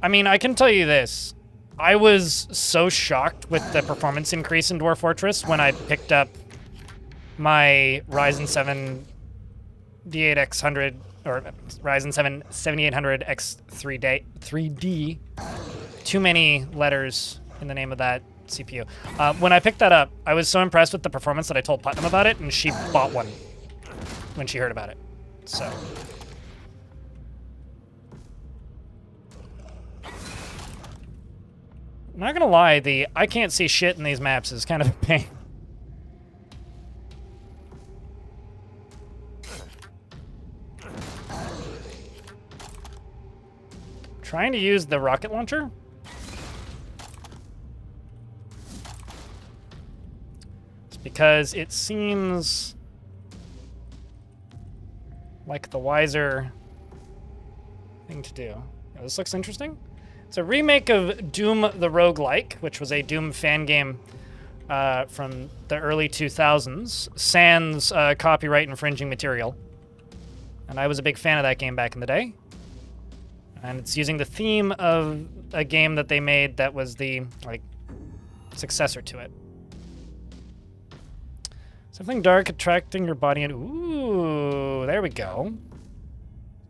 I mean, I can tell you this. I was so shocked with the performance increase in Dwarf Fortress when I picked up my Ryzen 7 D8X100 or Ryzen 7 7800X 3D. Too many letters in the name of that CPU. When I picked that up, I was so impressed with the performance that I told Putnam about it, and she bought one when she heard about it. So... I'm not gonna lie, the I can't see shit in these maps is kind of a pain. Trying to use the rocket launcher. It's because it seems like the wiser thing to do. Yeah, this looks interesting. It's a remake of Doom the Roguelike, which was a Doom fan game from the early 2000s, sans copyright infringing material. And I was a big fan of that game back in the day. And it's using the theme of a game that they made that was the successor to it. Something dark attracting your body and ooh, there we go.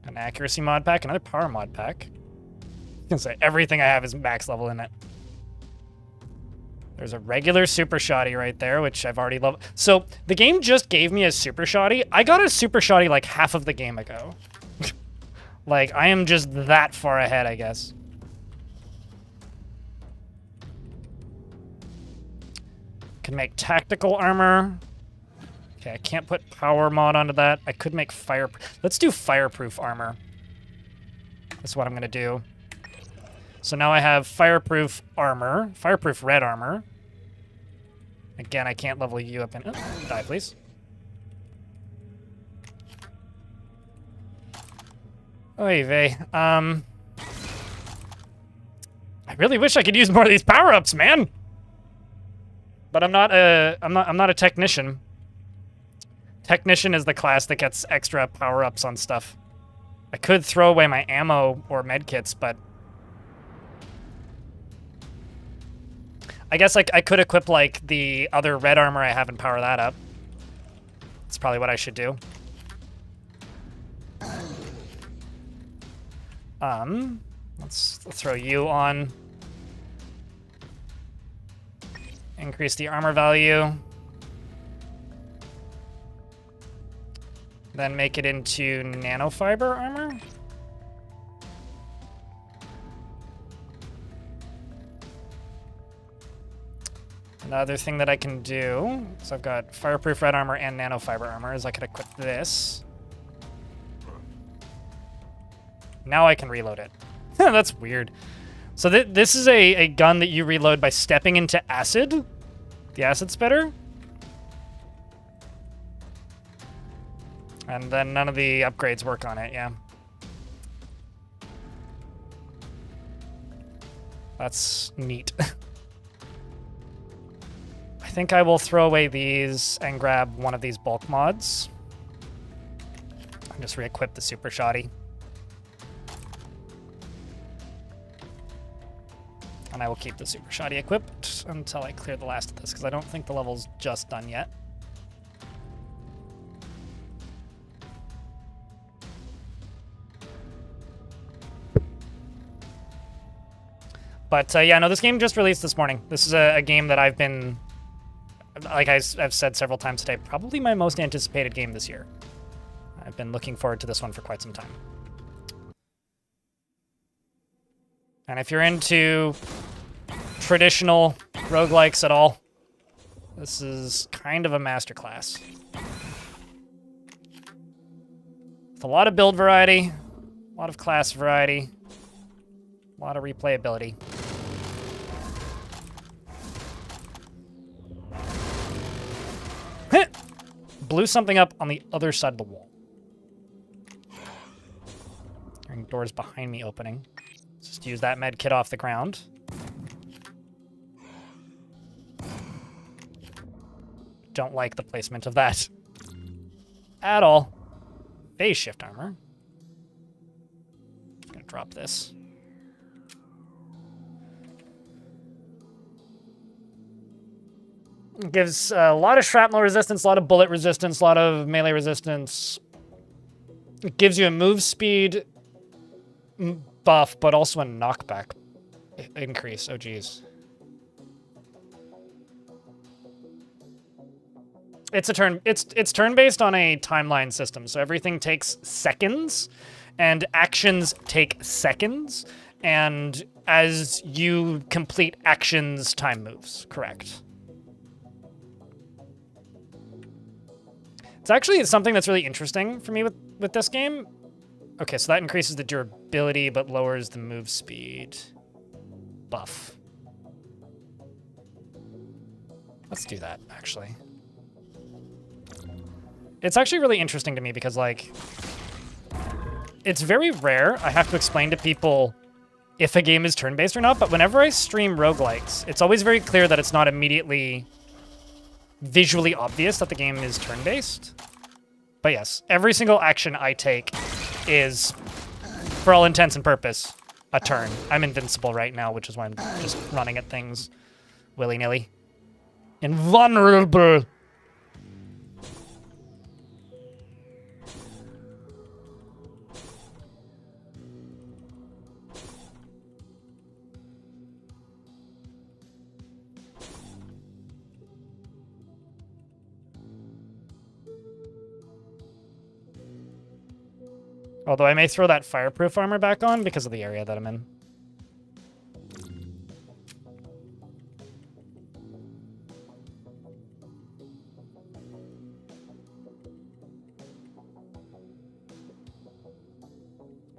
An accuracy mod pack, another power mod pack. I can say everything I have is max level in it. There's a regular super shoddy right there, which I've already loved. So the game just gave me a super shoddy. I got a super shoddy like half of the game ago. Like I am just that far ahead, I guess. Can make tactical armor. Okay, I can't put power mod onto that. I could make fire. Let's do fireproof armor. That's what I'm gonna do. So now I have fireproof armor, fireproof red armor. Again, I can't level you up in. Oh, die, please. Oy vey. I really wish I could use more of these power-ups, man. But I'm not a technician. Technician is the class that gets extra power-ups on stuff. I could throw away my ammo or medkits, but I guess I could equip like the other red armor I have and power that up. That's probably what I should do. Let's throw you on. Increase the armor value. Then make it into nanofiber armor. Another thing that I can do, so I've got fireproof red armor and nanofiber armor, is I could equip this. Now I can reload it. That's weird. So this is a gun that you reload by stepping into acid. The acid spitter. And then none of the upgrades work on it, yeah. That's neat. I think I will throw away these and grab one of these bulk mods. And just re-equip the super shoddy. And I will keep the super shoddy equipped until I clear the last of this, because I don't think the level's just done yet. But yeah, no, this game just released this morning. This is a game that I've been, like I've said several times today, probably my most anticipated game this year. I've been looking forward to this one for quite some time. And if you're into traditional roguelikes at all, this is kind of a masterclass. With a lot of build variety, a lot of class variety, a lot of replayability. Blew something up on the other side of the wall. Hearing doors behind me opening. Just use that med kit off the ground. Don't like the placement of that at all. Phase shift armor. I'm gonna drop this. It gives a lot of shrapnel resistance, a lot of bullet resistance, a lot of melee resistance. It gives you a move speed buff, but also a knockback increase. Oh, geez. It's turn-based on a timeline system, so everything takes seconds, and actions take seconds, and as you complete actions, time moves. Correct. It's actually something that's really interesting for me with this game. Okay, so that increases the durability, but lowers the move speed buff. Let's do that, actually. It's actually really interesting to me because, like, it's very rare I have to explain to people if a game is turn-based or not, but whenever I stream roguelikes, it's always very clear that it's not immediately visually obvious that the game is turn-based. But yes, every single action I take is, for all intents and purpose, a turn. I'm invincible right now, which is why I'm just running at things willy-nilly. Invulnerable! Although I may throw that fireproof armor back on because of the area that I'm in.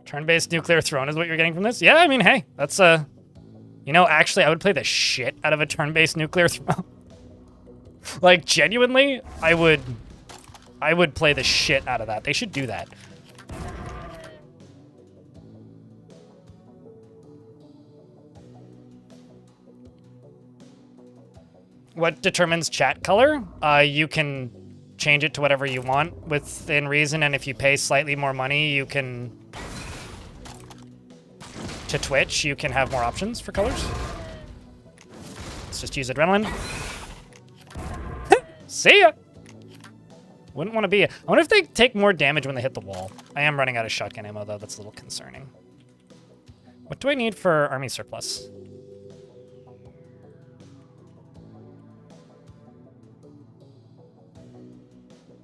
Turn-based nuclear throne is what you're getting from this? Yeah, I mean, hey, that's you know, actually, I would play the shit out of a turn-based nuclear throne. Like, genuinely, I would play the shit out of that. They should do that. What determines chat color? You can change it to whatever you want within reason, and if you pay slightly more money, you can... To Twitch, you can have more options for colors. Let's just use adrenaline. See ya! Wouldn't want to be... I wonder if they take more damage when they hit the wall. I am running out of shotgun ammo, though. That's a little concerning. What do I need for army surplus?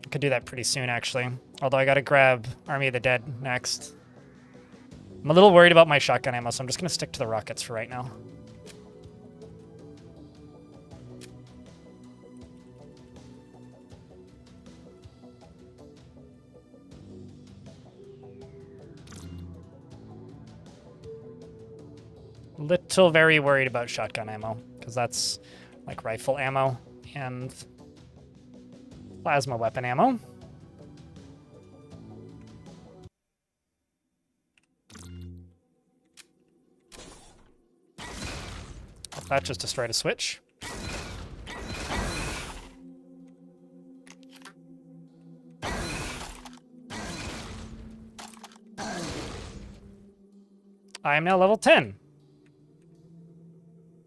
I could do that pretty soon, actually. Although I gotta grab Army of the Dead next. I'm a little worried about my shotgun ammo, so I'm just gonna stick to the rockets for right now. Little very worried about shotgun ammo, because that's like rifle ammo and plasma weapon ammo. That just destroyed a switch. I am now level 10.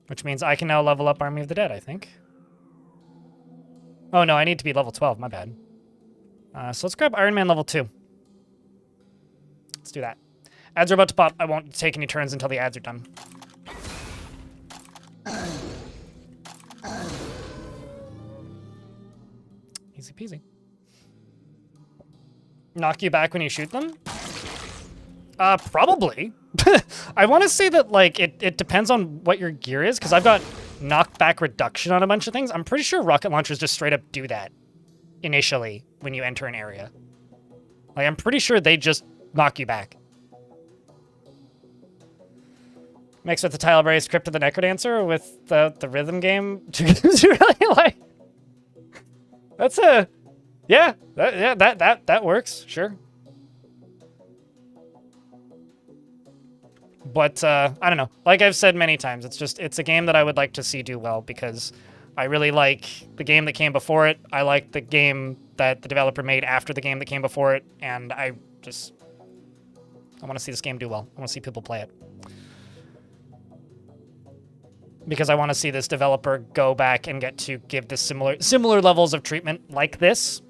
Which means I can now level up Army of the Dead, I think. Oh no, I need to be level 12, my bad. So let's grab Iron Man level 2. Let's do that. Ads are about to pop. I won't take any turns until the ads are done. Easy peasy. Knock you back when you shoot them? Probably. I want to say that, like, it depends on what your gear is, because I've got knockback reduction on a bunch of things. I'm pretty sure rocket launchers just straight up do that initially when you enter an area. Like, I'm pretty sure they just knock you back. Mixed with the tile-based Crypt of the Necrodancer with the rhythm game. Really, like... That's a... Yeah, that works, sure. But, I don't know. Like I've said many times, it's a game that I would like to see do well, because I really like the game that came before it. I like the game that the developer made after the game that came before it, and I want to see this game do well. I want to see people play it. Because I want to see this developer go back and get to give this similar levels of treatment like this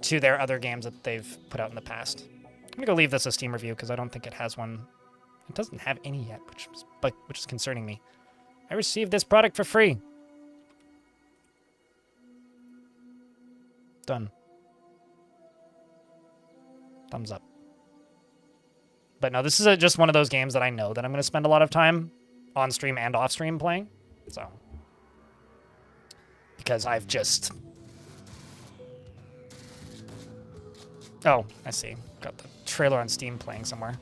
to their other games that they've put out in the past. I'm going to go leave this a Steam review, because I don't think it has one. It doesn't have any yet, which is concerning me. I received this product for free. Done. Thumbs up. But no, this is just one of those games that I know that I'm going to spend a lot of time on stream and off stream playing. So, because I've just... Oh, I see. Got the trailer on Steam playing somewhere.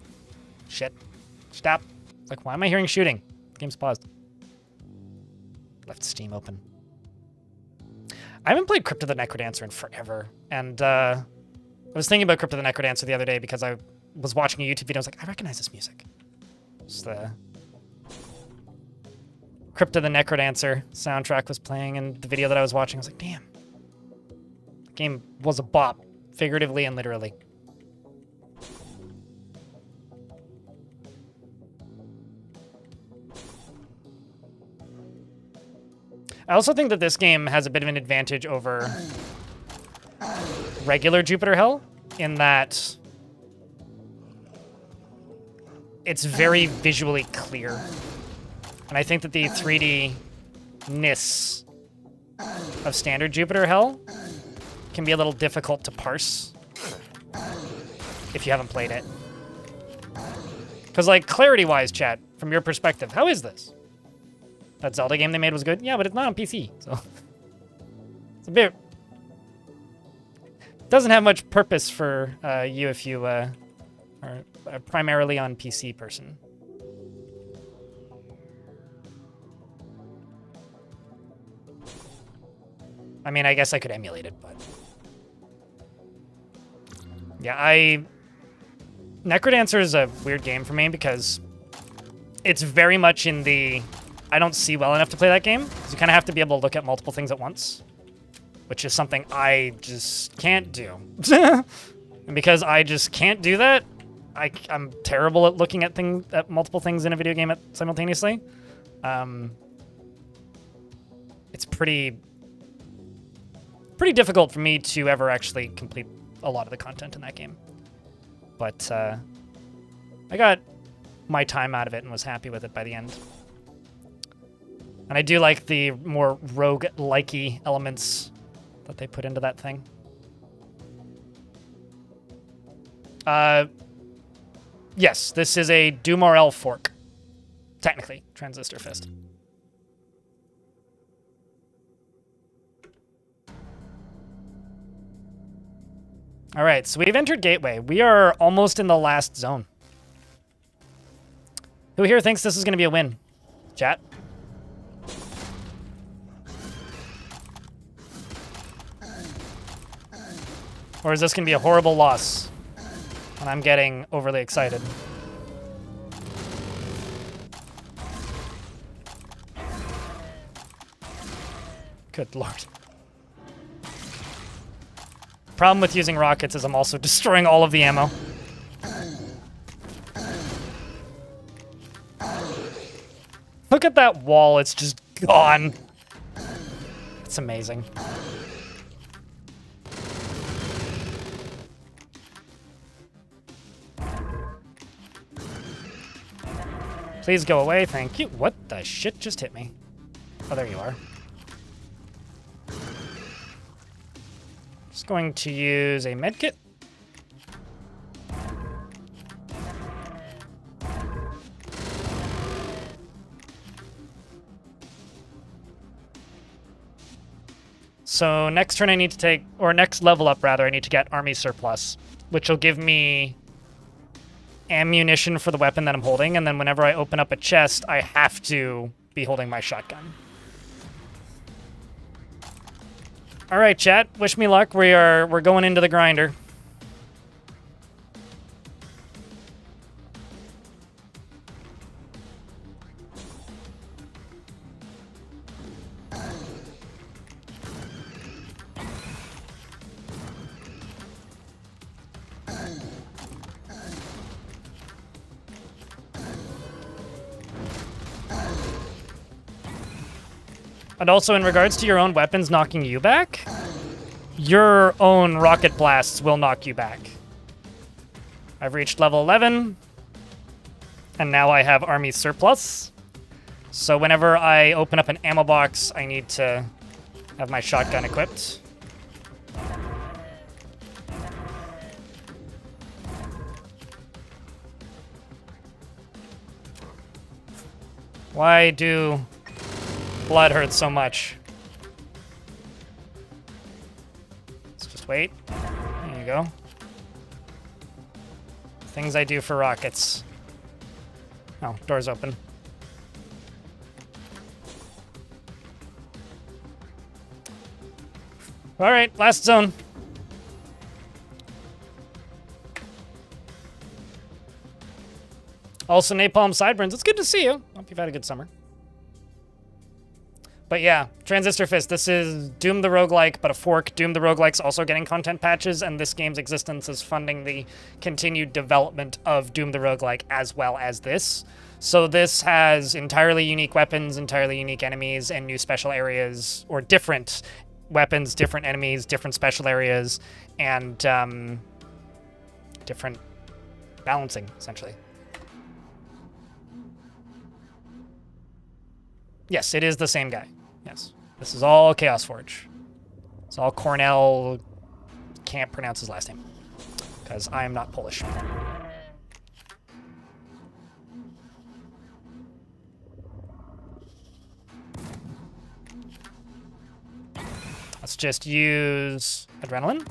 Shit. Stop. Like, why am I hearing shooting? The game's paused. Left Steam open. I haven't played Crypt of the Necrodancer in forever. And I was thinking about Crypt of the Necrodancer the other day because I was watching a YouTube video. I was like, I recognize this music. It's the Crypt of the Necrodancer soundtrack was playing, and the video that I was watching, I was like, damn. The game was a bop, figuratively and literally. I also think that this game has a bit of an advantage over regular Jupiter Hell in that it's very visually clear. And I think that the 3D-ness of standard Jupiter Hell can be a little difficult to parse if you haven't played it. Because, like, clarity-wise, chat, from your perspective, how is this? That Zelda game they made was good? Yeah, but it's not on PC, so... It's a bit... Doesn't have much purpose for you if you or primarily on PC person. I mean, I guess I could emulate it, but yeah, Necrodancer is a weird game for me because it's very much in the I don't see well enough to play that game, because you kind of have to be able to look at multiple things at once, which is something I just can't do. And because I just can't do that, I'm terrible at looking at multiple things in a video game simultaneously. It's pretty difficult for me to ever actually complete a lot of the content in that game. But I got my time out of it and was happy with it by the end. And I do like the more rogue-likey elements that they put into that thing. Yes, this is a DoomRL fork. Technically, Transistor Fist. All right, so we've entered Gateway. We are almost in the last zone. Who here thinks this is going to be a win? Chat? Or is this going to be a horrible loss? And I'm getting overly excited. Good lord. Problem with using rockets is I'm also destroying all of the ammo. Look at that wall, it's just gone. It's amazing. Please go away, thank you. What the shit just hit me? Oh, there you are. Just going to use a medkit. So next turn I need to take, or next level up rather, I need to get Army Surplus, which will give me ammunition for the weapon that I'm holding, and then whenever I open up a chest, I have to be holding my shotgun. All right, chat. Wish me luck. We're going into the grinder. And also, in regards to your own weapons knocking you back, your own rocket blasts will knock you back. I've reached level 11, and now I have Army Surplus. So whenever I open up an ammo box, I need to have my shotgun equipped. Why do blood hurt so much? Let's just wait. There you go. Things I do for rockets. Oh, door's open. All right, last zone. Also, Napalm Sideburns, it's good to see you. Hope you've had a good summer. But yeah, Transistor Fist, this is Doom the Roguelike, but a fork. Doom the Roguelike's also getting content patches, and this game's existence is funding the continued development of Doom the Roguelike as well as this. So this has entirely unique weapons, entirely unique enemies, and new special areas, or different weapons, different enemies, different special areas, and different balancing, essentially. Yes, it is the same guy. Yes. This is all Chaos Forge. It's all Cornell. Can't pronounce his last name because I am not Polish. Let's just use adrenaline.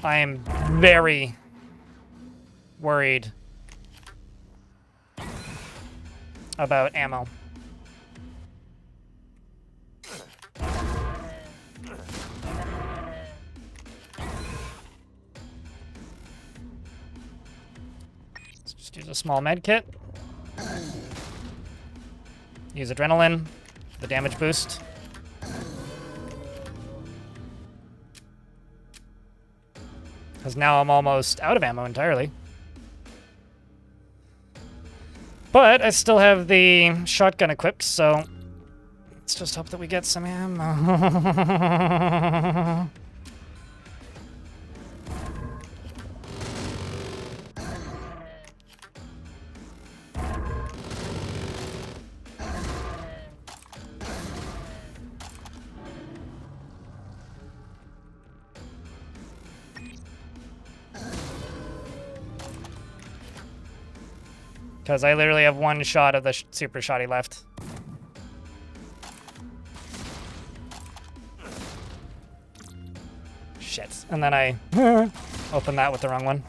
I am very worried about ammo. Let's just use a small med kit. Use adrenaline, the damage boost. Because now I'm almost out of ammo entirely. But I still have the shotgun equipped, so let's just hope that we get some ammo. Because I literally have one shot of the super shotty left. Shit. And then I opened that with the wrong one.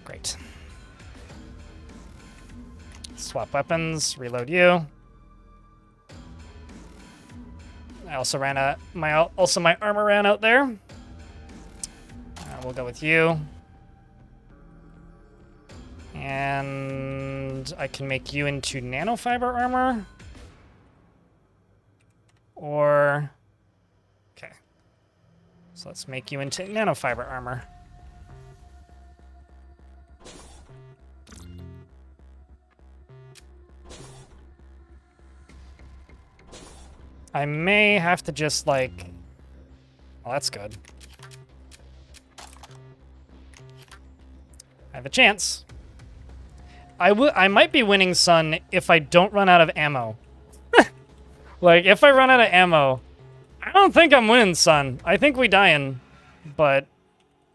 Great. Swap weapons, reload you. I also ran out my armor ran out there. We'll go with you. And I can make you into nanofiber armor. Or... Okay. So let's make you into nanofiber armor. I may have to just, like... Well, that's good. I have a chance. I might be winning Sun if I don't run out of ammo. Like, if I run out of ammo, I don't think I'm winning Sun. I think we dying, but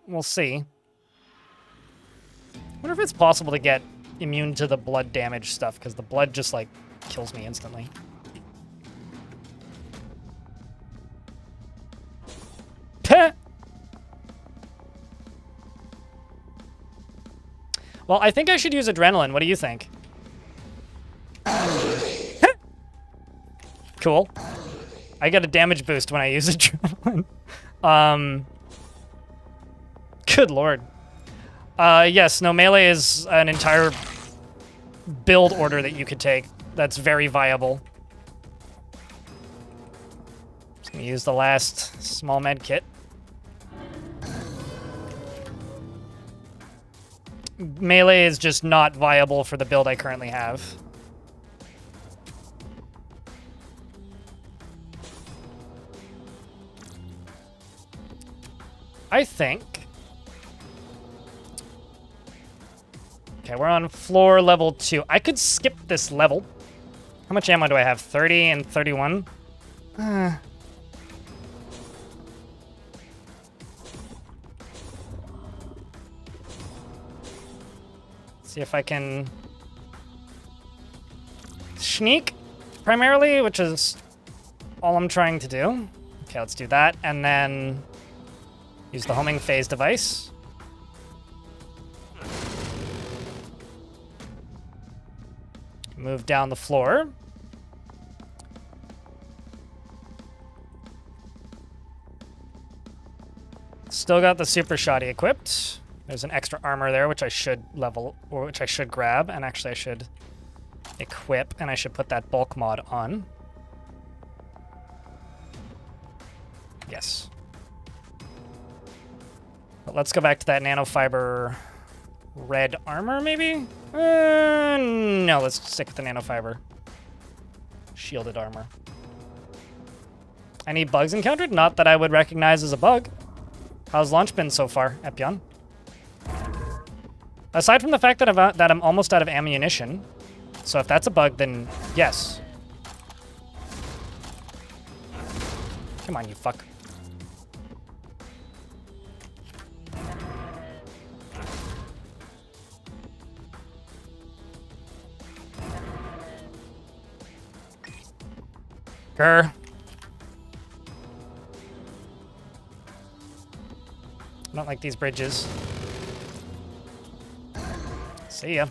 we'll see. Wonder if it's possible to get immune to the blood damage stuff, because the blood just, like, kills me instantly. Well, I think I should use adrenaline. What do you think? Cool. I get a damage boost when I use adrenaline. Good lord. Yes, no, melee is an entire build order that you could take. That's very viable. Just gonna use the last small med kit. Melee is just not viable for the build I currently have. I think... Okay, we're on floor level 2. I could skip this level. How much ammo do I have? 30 and 31? See if I can sneak, primarily, which is all I'm trying to do. Okay, let's do that, and then use the homing phase device. Move down the floor. Still got the super shoddy equipped. There's an extra armor there, which I should level, or which I should grab, and actually I should equip, and I should put that bulk mod on. Yes. But let's go back to that nanofiber red armor, maybe? No, let's stick with the nanofiber shielded armor. Any bugs encountered? Not that I would recognize as a bug. How's launch been so far, Epion? Aside from the fact that I'm almost out of ammunition, so if that's a bug, then yes. Come on, you fuck. Grr. I don't like these bridges. See ya.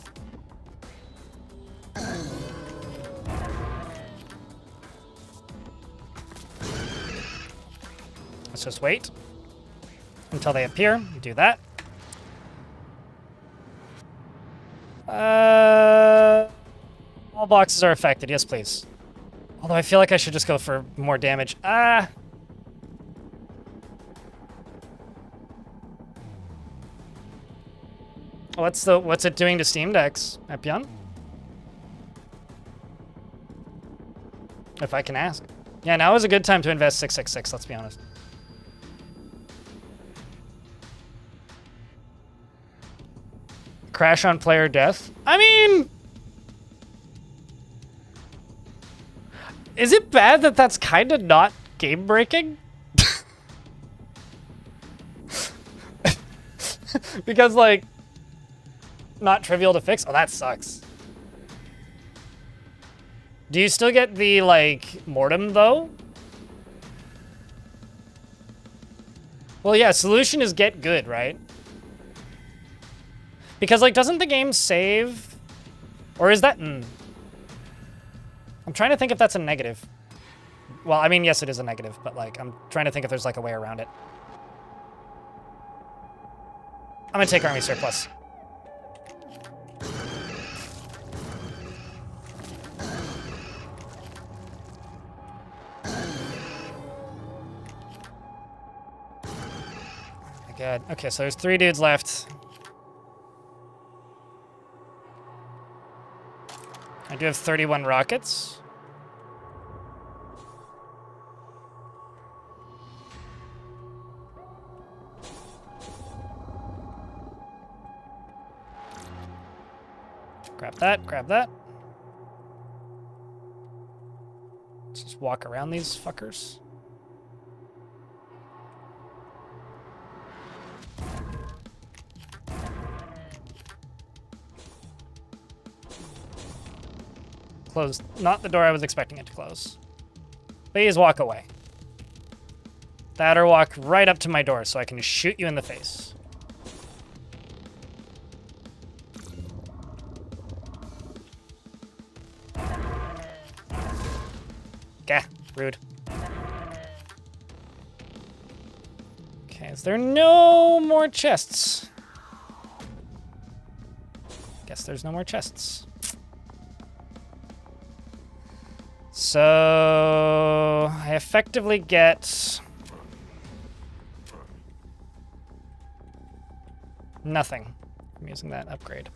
Let's just wait until they appear. Do that. All boxes are affected. Yes, please. Although I feel like I should just go for more damage. What's it doing to Steam Decks, Epion? If I can ask. Yeah, now is a good time to invest 666, let's be honest. Crash on player death? I mean... Is it bad that that's kind of not game-breaking? Because, like... Not trivial to fix? Oh, that sucks. Do you still get the, like, mortem, though? Well, yeah, solution is get good, right? Because, like, doesn't the game save? Or is that... I'm trying to think if that's a negative. Well, I mean, yes, it is a negative, but, like, I'm trying to think if there's, like, a way around it. I'm gonna take Army Surplus. God. Okay, so there's 3 dudes left. I do have 31 rockets. Grab that, grab that. Let's just walk around these fuckers. Close, not the door I was expecting it to close. Please walk away. That or walk right up to my door so I can shoot you in the face. Gah, rude. Okay, is there no more chests? Guess there's no more chests. So I effectively get nothing from using that upgrade.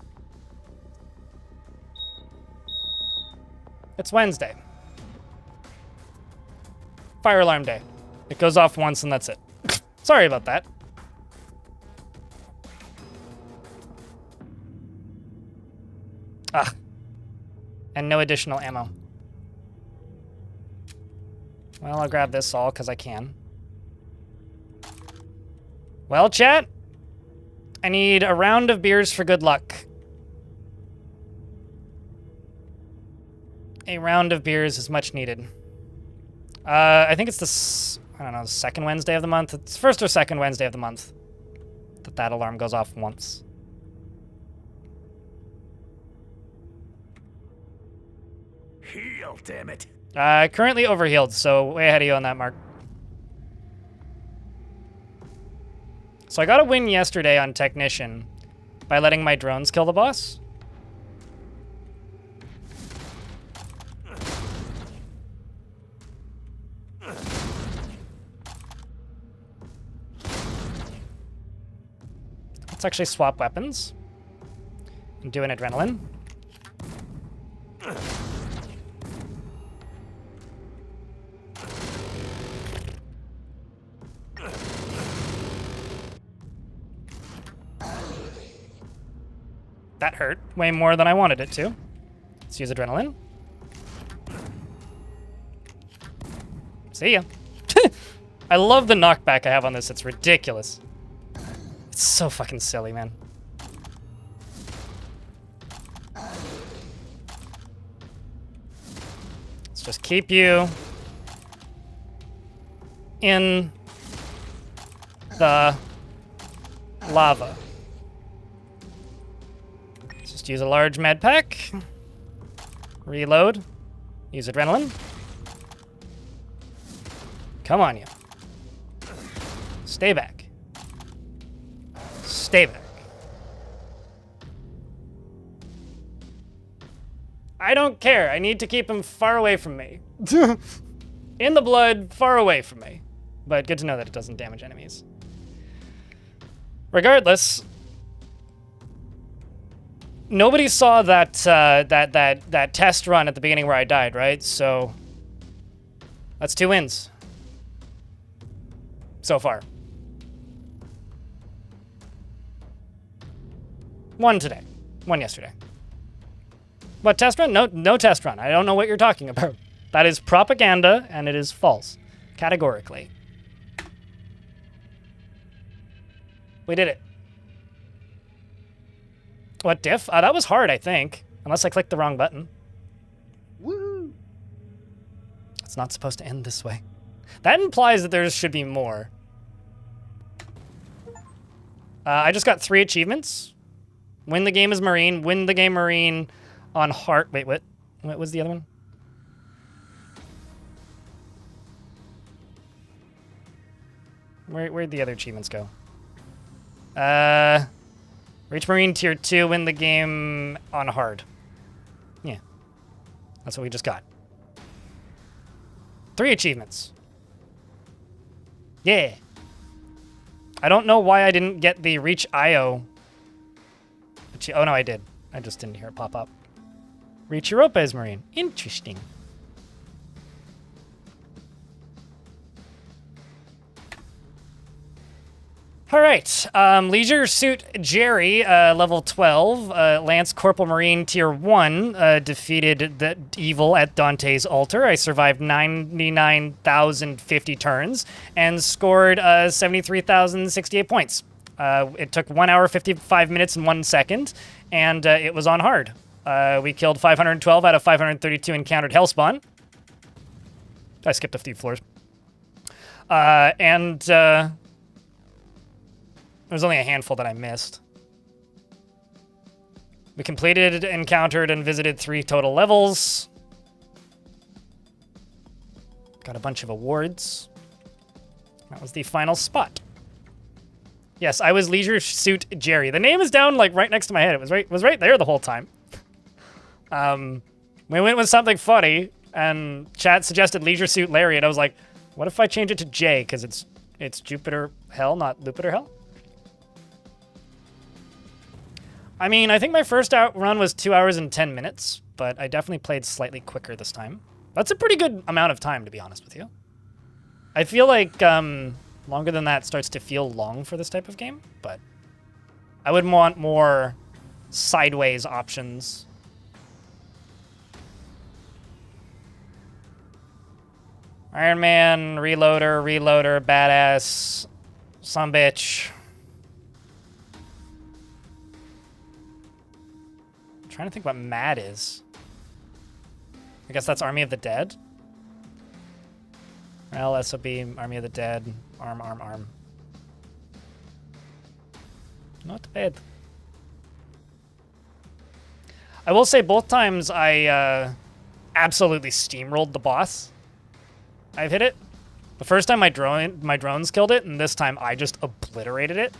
It's Wednesday. Fire alarm day. It goes off once and that's it. Sorry about that. Ah. And no additional ammo. Well, I'll grab this all because I can. Well, chat, I need a round of beers for good luck. A round of beers is much needed. I think it's the, I don't know, second Wednesday of the month. It's first or second Wednesday of the month that alarm goes off once. Heal, damn it. Currently overhealed, so way ahead of you on that, Mark. So I got a win yesterday on Technician by letting my drones kill the boss. Let's actually swap weapons and do an adrenaline. That hurt way more than I wanted it to. Let's use adrenaline. See ya. I love the knockback I have on this. It's ridiculous. It's so fucking silly, man. Let's just keep you in the Lava. Let's just use a large med pack. Reload. Use adrenaline. Come on, you. Stay back. Stay back. I don't care. I need to keep him far away from me. In the blood, far away from me. But good to know that it doesn't damage enemies. Regardless, nobody saw that that test run at the beginning where I died, right? So that's 2 wins so far. 1 today, 1 yesterday. What test run? No test run. I don't know what you're talking about. That is propaganda, and it is false, categorically. We did it. What diff? That was hard, I think. Unless I clicked the wrong button. Woo! It's not supposed to end this way. That implies that there should be more. I just got 3 achievements. Win the game as Marine. Win the game Marine on hard... Wait, what? What was the other one? Where'd the other achievements go? Reach Marine Tier 2, win the game on hard. Yeah. That's what we just got. 3 achievements. Yeah. I don't know why I didn't get the Reach IO. Oh, no, I did. I just didn't hear it pop up. Reach Europa as Marine. Interesting. All right, Leisure Suit Jerry, level 12, Lance Corporal Marine Tier 1, defeated the evil at Dante's altar. I survived 99,050 turns and scored 73,068 points. It took 1 hour, 55 minutes, and 1 second, and it was on hard. We killed 512 out of 532 encountered Hellspawn. I skipped a few floors. There's only a handful that I missed. We completed, encountered, and visited 3 total levels. Got a bunch of awards. That was the final spot. Yes, I was Leisure Suit Jerry. The name is down like right next to my head. It was right there the whole time. We went with something funny, and chat suggested Leisure Suit Larry, and I was like, what if I change it to J, because it's Jupiter Hell, not Lupiter Hell? I mean, I think my first run was 2 hours and 10 minutes, but I definitely played slightly quicker this time. That's a pretty good amount of time, to be honest with you. I feel like longer than that starts to feel long for this type of game, but I would want more sideways options. Iron Man, reloader, badass, sumbitch. Trying to think what mad is. I guess that's Army of the Dead. Well, SOB, Army of the Dead, arm. Not bad. I will say both times I absolutely steamrolled the boss. I've hit it. The first time my drones killed it, and this time I just obliterated it.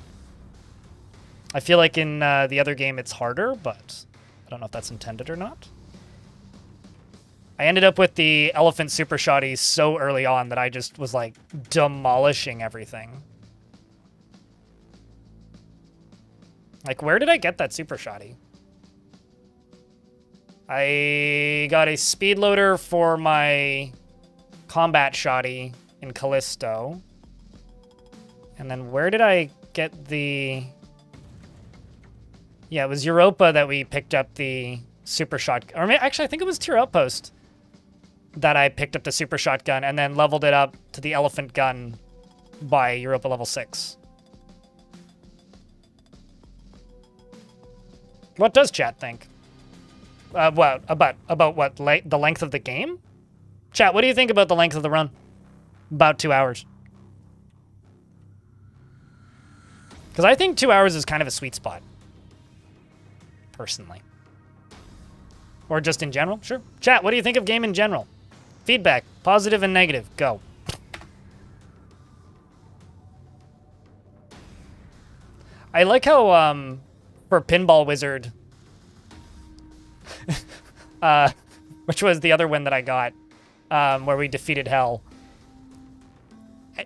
I feel like in the other game it's harder, but I don't know if that's intended or not. I ended up with the elephant super shotty so early on that I just was like demolishing everything. Like, where did I get that super shotty? I got a speed loader for my combat shotty in Callisto. And then where did I get the... Yeah, it was Europa that we picked up the super shot... Or actually, I think it was Tier Outpost that I picked up the super shotgun and then leveled it up to the elephant gun by Europa level 6. What does chat think? What about what? The length of the game? Chat, what do you think about the length of the run? About 2 hours. Because I think 2 hours is kind of a sweet spot. Personally. Or just in general? Sure. Chat, what do you think of game in general? Feedback, positive and negative. Go. I like how, for Pinball Wizard, which was the other one that I got, where we defeated Hell,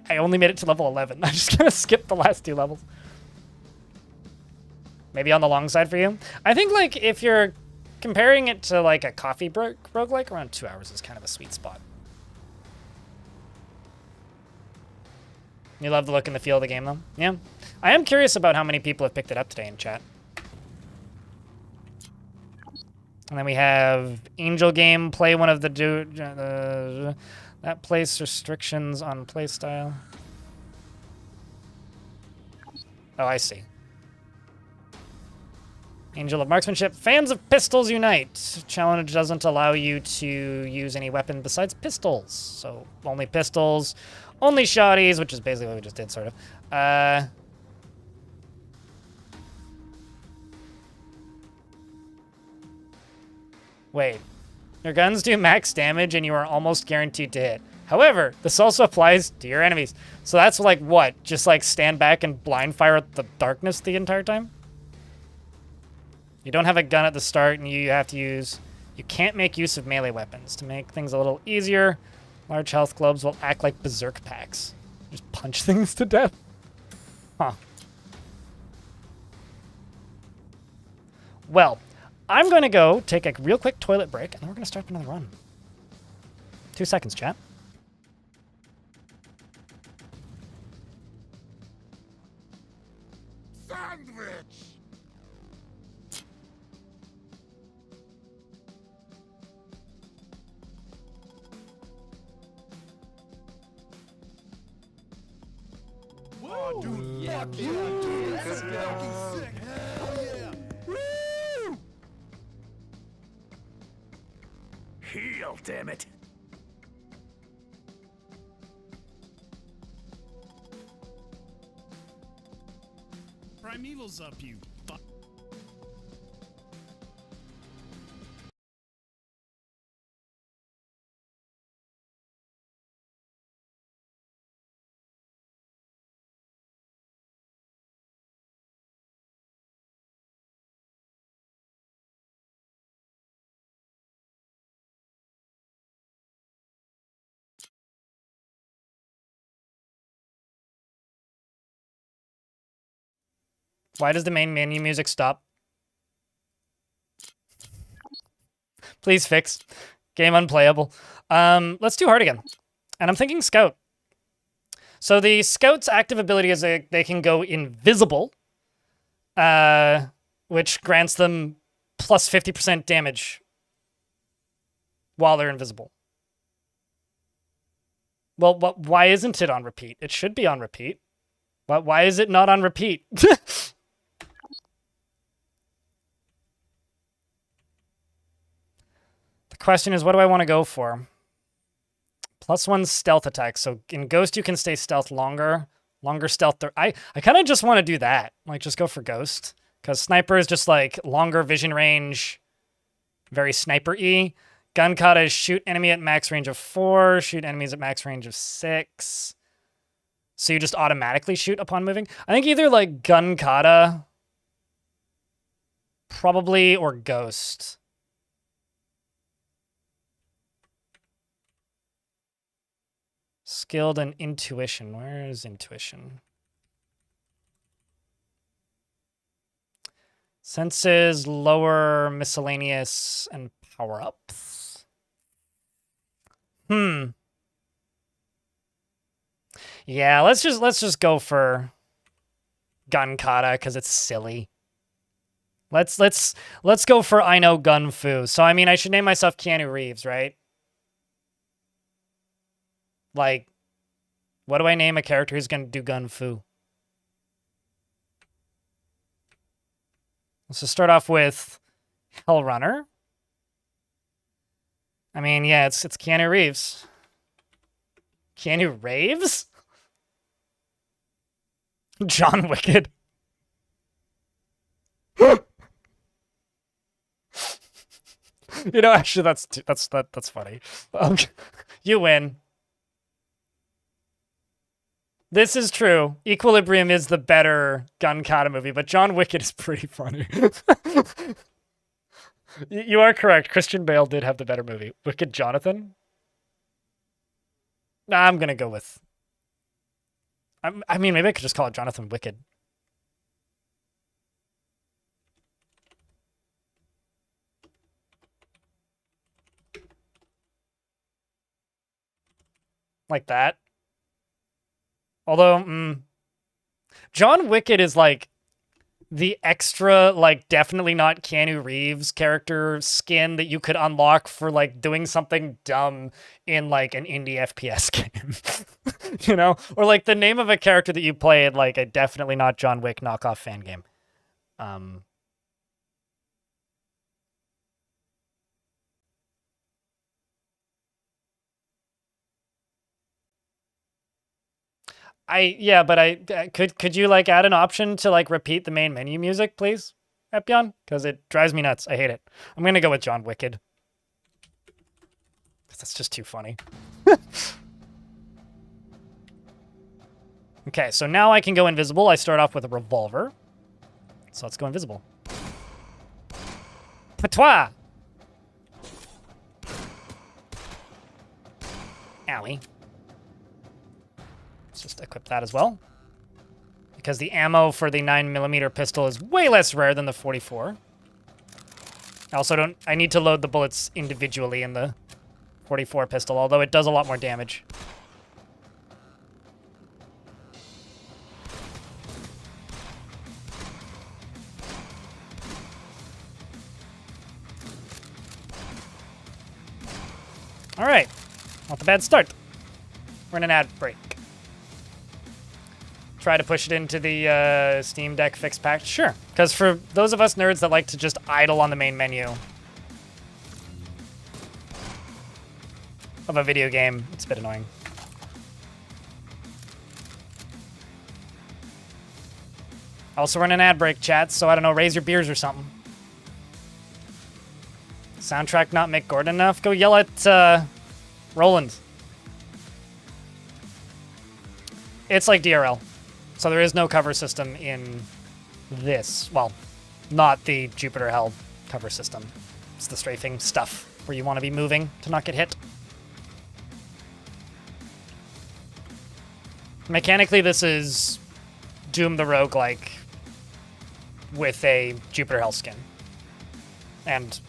I only made it to level 11. I'm just gonna skip the last 2 levels. Maybe on the long side for you? I think, like, if you're comparing it to, like, a coffee roguelike, around 2 hours is kind of a sweet spot. You love the look and the feel of the game, though? Yeah. I am curious about how many people have picked it up today in chat. And then we have Angel Game play one of the that place restrictions on playstyle. Oh, I see. Angel of Marksmanship. Fans of pistols unite. Challenge doesn't allow you to use any weapon besides pistols. So only pistols, only shotties, which is basically what we just did, sort of. Wait. Your guns do max damage and you are almost guaranteed to hit. However, this also applies to your enemies. So that's like what? Just like stand back and blind fire at the darkness the entire time? You don't have a gun at the start and you have to use... You can't make use of melee weapons. To make things a little easier, large health globes will act like berserk packs. Just punch things to death. Huh. Well, I'm going to go take a real quick toilet break and then we're going to start another run. 2 seconds, chat. Sandwich! Oh, dude, yeah, fuck yeah, dude. That's fucking sick. Hell yeah. Woo! Heal, damn it. Primeval's up, you fuck. Why does the main menu music stop? Please fix. Game unplayable. Let's do hard again. And I'm thinking Scout. So the Scout's active ability is they can go invisible, which grants them plus 50% damage while they're invisible. Well, why isn't it on repeat? It should be on repeat. Why is it not on repeat? The question is, what do I want to go for? +1 stealth attack. So in Ghost, you can stay stealth longer. Longer stealth. I kind of just want to do that. Like, just go for Ghost. Because Sniper is just, like, longer vision range. Very Sniper-y. Gun Kata is shoot enemy at max range of 4. Shoot enemies at max range of 6. So you just automatically shoot upon moving. I think either, like, Gun Kata, probably, or Ghost. Skilled and Intuition. Where is Intuition? Senses, lower, miscellaneous, and power-ups. Yeah, let's just go for Gun Kata because it's silly. Let's go for I know Gun Fu. So I mean, I should name myself Keanu Reeves, right? Like, what do I name a character who's gonna do Gun Fu? Let's just start off with Hellrunner. I mean, yeah, it's Keanu Reeves. Keanu Raves? John Wicked. You know, actually, that's funny. You win. This is true. Equilibrium is the better gun kata movie, but John Wick is pretty funny. You are correct. Christian Bale did have the better movie. Wicked Jonathan? Nah, I'm gonna go with. I mean, maybe I could just call it Jonathan Wicked. Like that. Although, John Wicked is like the extra, like, definitely not Keanu Reeves character skin that you could unlock for, like, doing something dumb in, like, an indie FPS game. You know? Or, like, the name of a character that you played, like, a definitely not John Wick knockoff fan game. Yeah, but could you like add an option to like repeat the main menu music, please, Epion? Because it drives me nuts. I hate it. I'm gonna go with John Wicked. That's just too funny. Okay, so now I can go invisible. I start off with a revolver. So let's go invisible. Patois! Owie. Let's just equip that as well. Because the ammo for the 9mm pistol is way less rare than the 44. I also I need to load the bullets individually in the 44 pistol, although it does a lot more damage. All right, not a bad start. We're in an ad break. Try to push it into the Steam Deck fixed pack? Sure, because for those of us nerds that like to just idle on the main menu of a video game, it's a bit annoying. Also, we're in an ad break, chat, so I don't know, raise your beers or something. Soundtrack not Mick Gordon enough? Go yell at Roland. It's like DRL. So there is no cover system in this. Well, not the Jupiter Hell cover system. It's the strafing stuff where you want to be moving to not get hit. Mechanically, this is Doom the roguelike with a Jupiter Hell skin. And,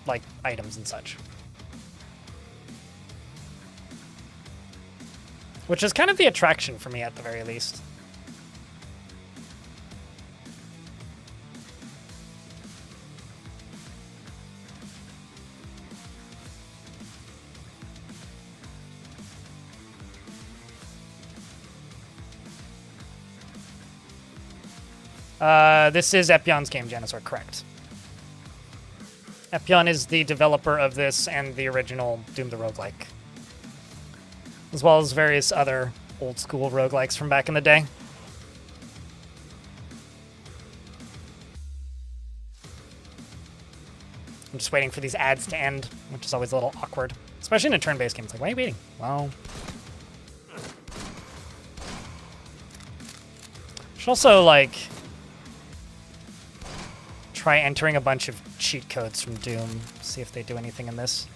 like, items and such. Which is kind of the attraction for me at the very least. This is Epion's game, Janisaur, correct. Epion is the developer of this and the original Doom the Roguelike, as well as various other old-school roguelikes from back in the day. I'm just waiting for these ads to end, which is always a little awkward, especially in a turn-based game. It's like, why are you waiting? Well, should also, like, try entering a bunch of cheat codes from Doom, see if they do anything in this.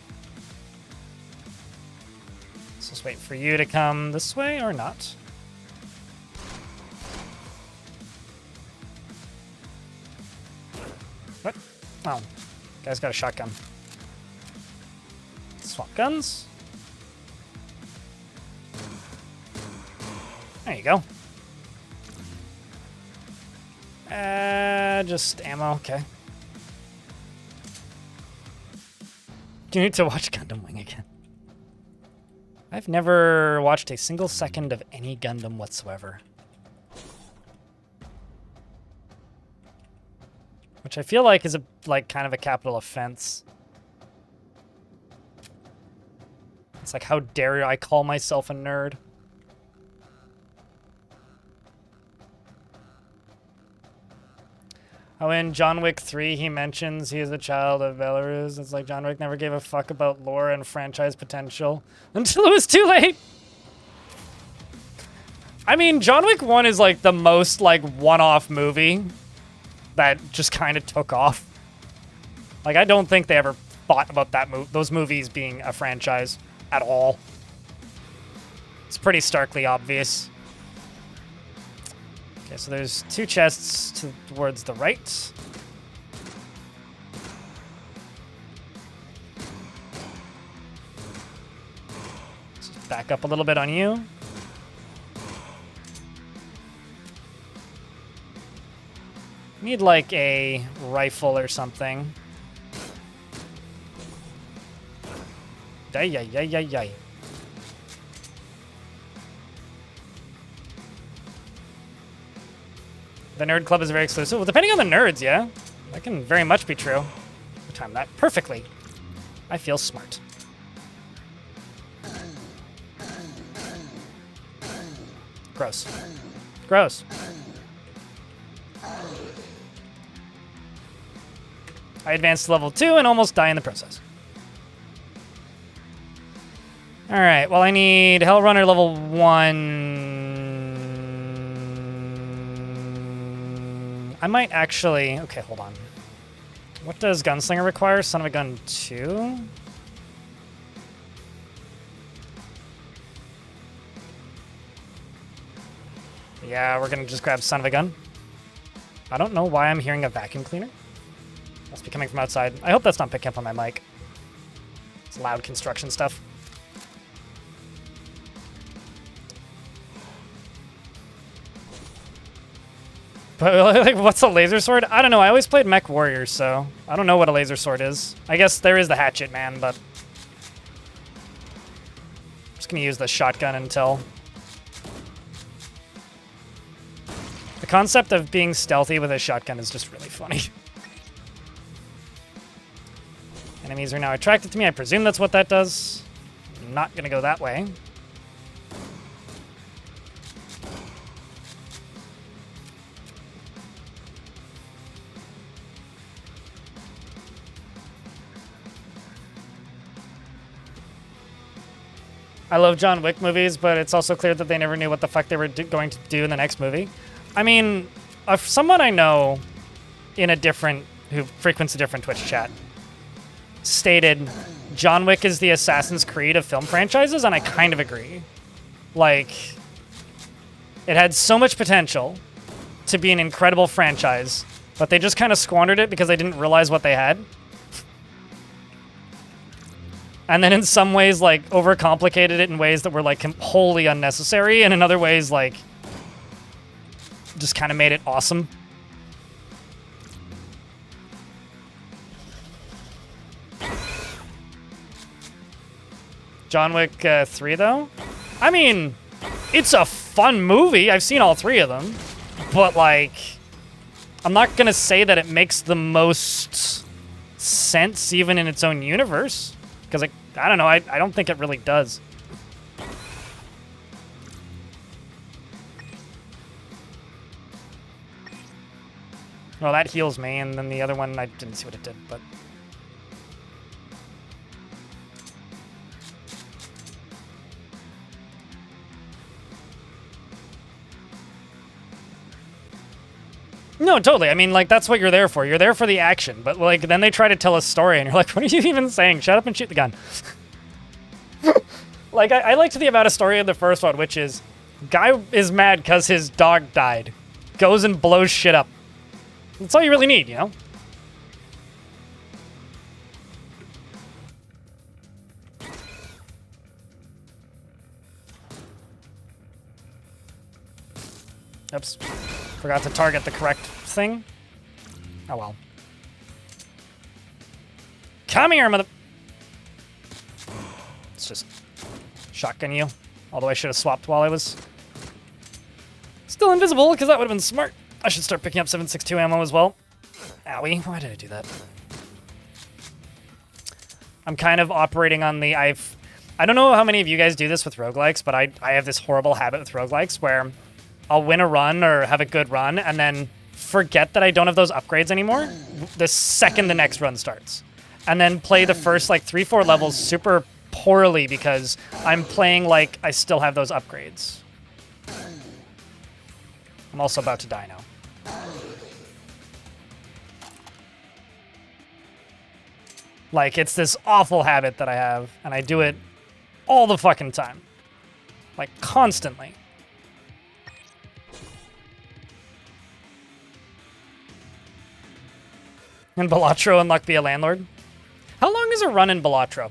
Let's just wait for you to come this way or not. What? Oh, guy's got a shotgun. Swap guns. There you go. Just ammo, okay. Do you need to watch Gundam Wing again? I've never watched a single second of any Gundam whatsoever. Which I feel like is kind of a capital offense. It's like, how dare I call myself a nerd? How in John Wick 3 he mentions he is a child of Belarus. It's like John Wick never gave a fuck about lore and franchise potential until it was too late. I mean, John Wick 1 is like the most like one-off movie that just kind of took off. Like, I don't think they ever thought about those movies being a franchise at all. It's pretty starkly obvious. Okay, so there's 2 chests towards the right. Just back up a little bit on you. Need like a rifle or something. Yay. The nerd club is very exclusive. Well, depending on the nerds, yeah. That can very much be true. I timed that perfectly. I feel smart. Gross. Gross. I advanced to level 2 and almost die in the process. Alright, well I need Hell Runner level 1. I might actually... Okay, hold on. What does Gunslinger require? Son of a Gun 2? Yeah, we're gonna just grab Son of a Gun. I don't know why I'm hearing a vacuum cleaner. Must be coming from outside. I hope that's not picking up on my mic. It's loud construction stuff. But like, what's a laser sword? I don't know. I always played Mech Warriors, so I don't know what a laser sword is. I guess there is the Hatchet Man, but I'm just gonna use the shotgun until. The concept of being stealthy with a shotgun is just really funny. Enemies are now attracted to me. I presume that's what that does. I'm not gonna go that way. I love John Wick movies, but it's also clear that they never knew what the fuck they were going to do in the next movie. I mean, someone I know who frequents a different Twitch chat stated John Wick is the Assassin's Creed of film franchises, and I kind of agree. Like, it had so much potential to be an incredible franchise, but they just kind of squandered it because they didn't realize what they had. And then in some ways, like, overcomplicated it in ways that were, like, wholly unnecessary, and in other ways, like, just kind of made it awesome. John Wick 3, though? I mean, it's a fun movie. I've seen all 3 of them. But, like, I'm not going to say that it makes the most sense even in its own universe. Because, like, I don't know. I don't think it really does. Well, that heals me, and then the other one, I didn't see what it did, but... No, totally. I mean, like, that's what you're there for. You're there for the action. But, like, then they try to tell a story, and you're like, what are you even saying? Shut up and shoot the gun. Like, I liked the amount of story in the first one, which is, guy is mad because his dog died. Goes and blows shit up. That's all you really need, you know? Oops. Forgot to target the correct thing. Oh well. Come here, mother... Let's just shotgun you. Although I should have swapped while I was still invisible, because that would have been smart. I should start picking up 7.62 ammo as well. Owie, why did I do that? I'm kind of operating on the... I don't know how many of you guys do this with roguelikes, but I have this horrible habit with roguelikes where I'll win a run or have a good run, and then forget that I don't have those upgrades anymore the second the next run starts. And then play the first like 3-4 levels super poorly because I'm playing like I still have those upgrades. I'm also about to die now. Like, it's this awful habit that I have, and I do it all the fucking time. Like, constantly. In Balatro, unlock be a landlord. How long is a run in Balatro?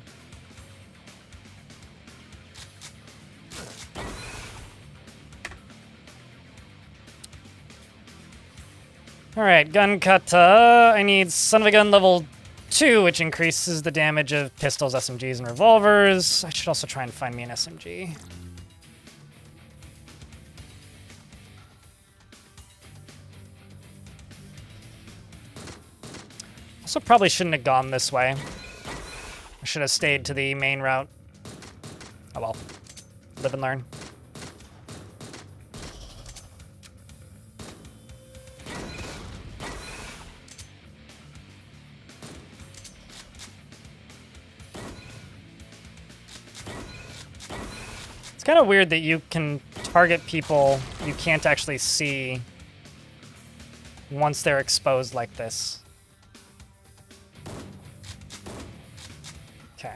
Alright, gun kata. I need son of a gun level 2, which increases the damage of pistols, SMGs, and revolvers. I should also try and find me an SMG. Also probably shouldn't have gone this way. I should have stayed to the main route. Oh well. Live and learn. It's kind of weird that you can target people you can't actually see once they're exposed like this. Okay.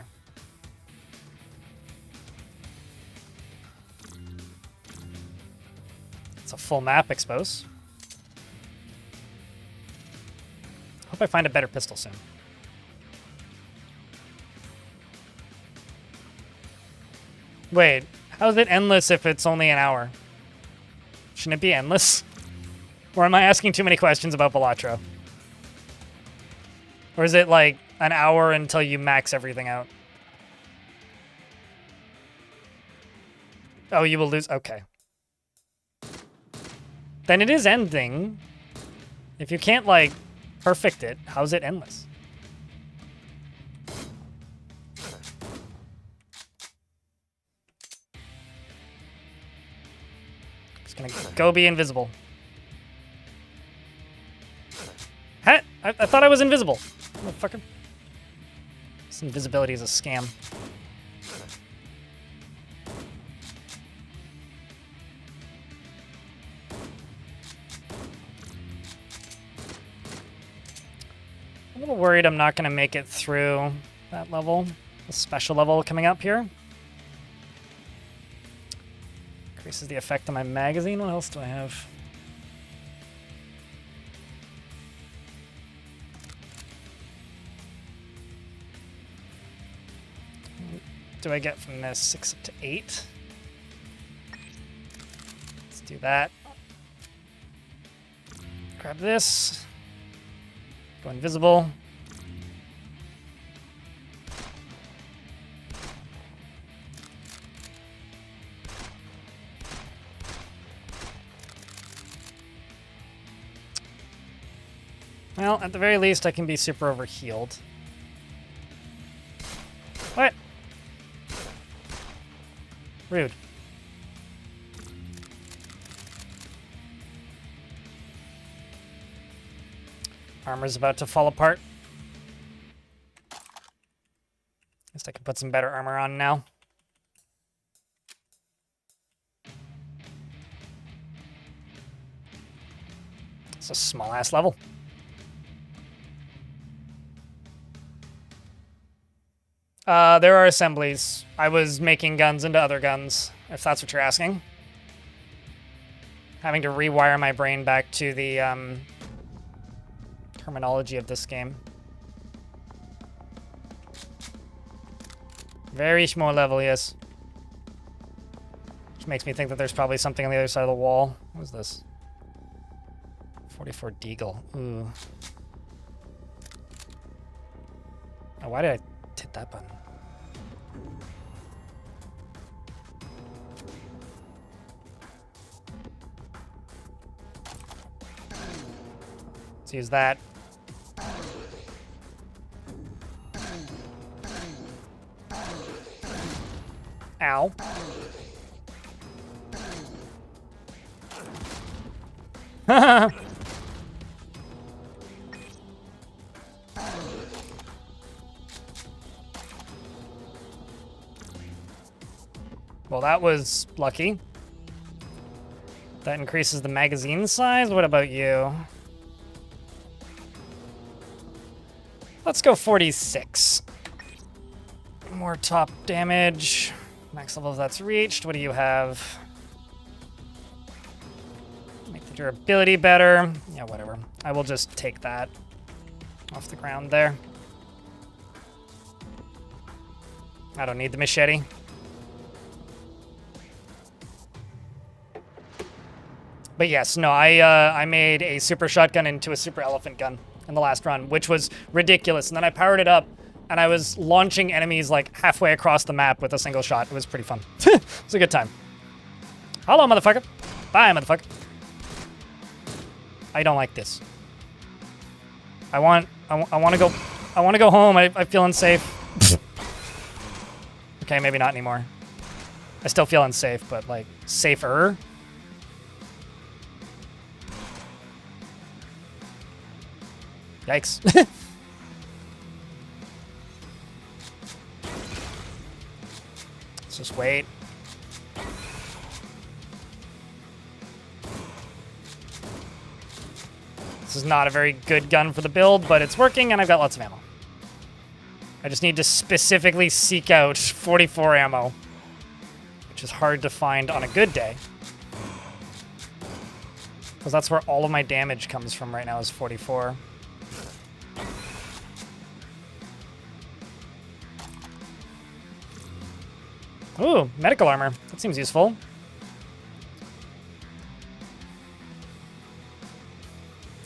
It's a full map exposed. Hope I find a better pistol soon. Wait, how is it endless if it's only an hour? Shouldn't it be endless? Or am I asking too many questions about Balatro? Or is it like an hour until you max everything out? Oh, you will lose. Okay. Then it is ending. If you can't, like, perfect it, how's it endless? Just gonna go be invisible. Huh? I thought I was invisible. Motherfucker. This invisibility is a scam. I'm a little worried I'm not going to make it through that level. The special level coming up here. Increases the effect on my magazine. What else do I have? Do I get from this 6 up to 8? Let's do that. Grab this. Go invisible. Well, at the very least, I can be super overhealed. What? Rude. Armor's about to fall apart. Guess I can put some better armor on now. It's a small-ass level. There are assemblies. I was making guns into other guns, if that's what you're asking. Having to rewire my brain back to the terminology of this game. Very small level, yes. Which makes me think that there's probably something on the other side of the wall. What is this? 44 Deagle. Ooh. Oh, why did I hit that button? Let's use that. Ow. that was lucky. That increases the magazine size. What about you? Let's go 46. More top damage. Max level if that's reached. What do you have? Make the durability better. Yeah, whatever. I will just take that off the ground there. I don't need the machete. But yes, no, I made a super shotgun into a super elephant gun in the last run, which was ridiculous. And then I powered it up, and I was launching enemies like halfway across the map with a single shot. It was pretty fun. It was a good time. Hello, motherfucker. Bye, motherfucker. I don't like this. I want to go home. I feel unsafe. Okay, maybe not anymore. I still feel unsafe, but like safer. Yikes. Let's just wait. This is not a very good gun for the build, but it's working and I've got lots of ammo. I just need to specifically seek out 44 ammo, which is hard to find on a good day. Because that's where all of my damage comes from right now is 44. Ooh, medical armor. That seems useful.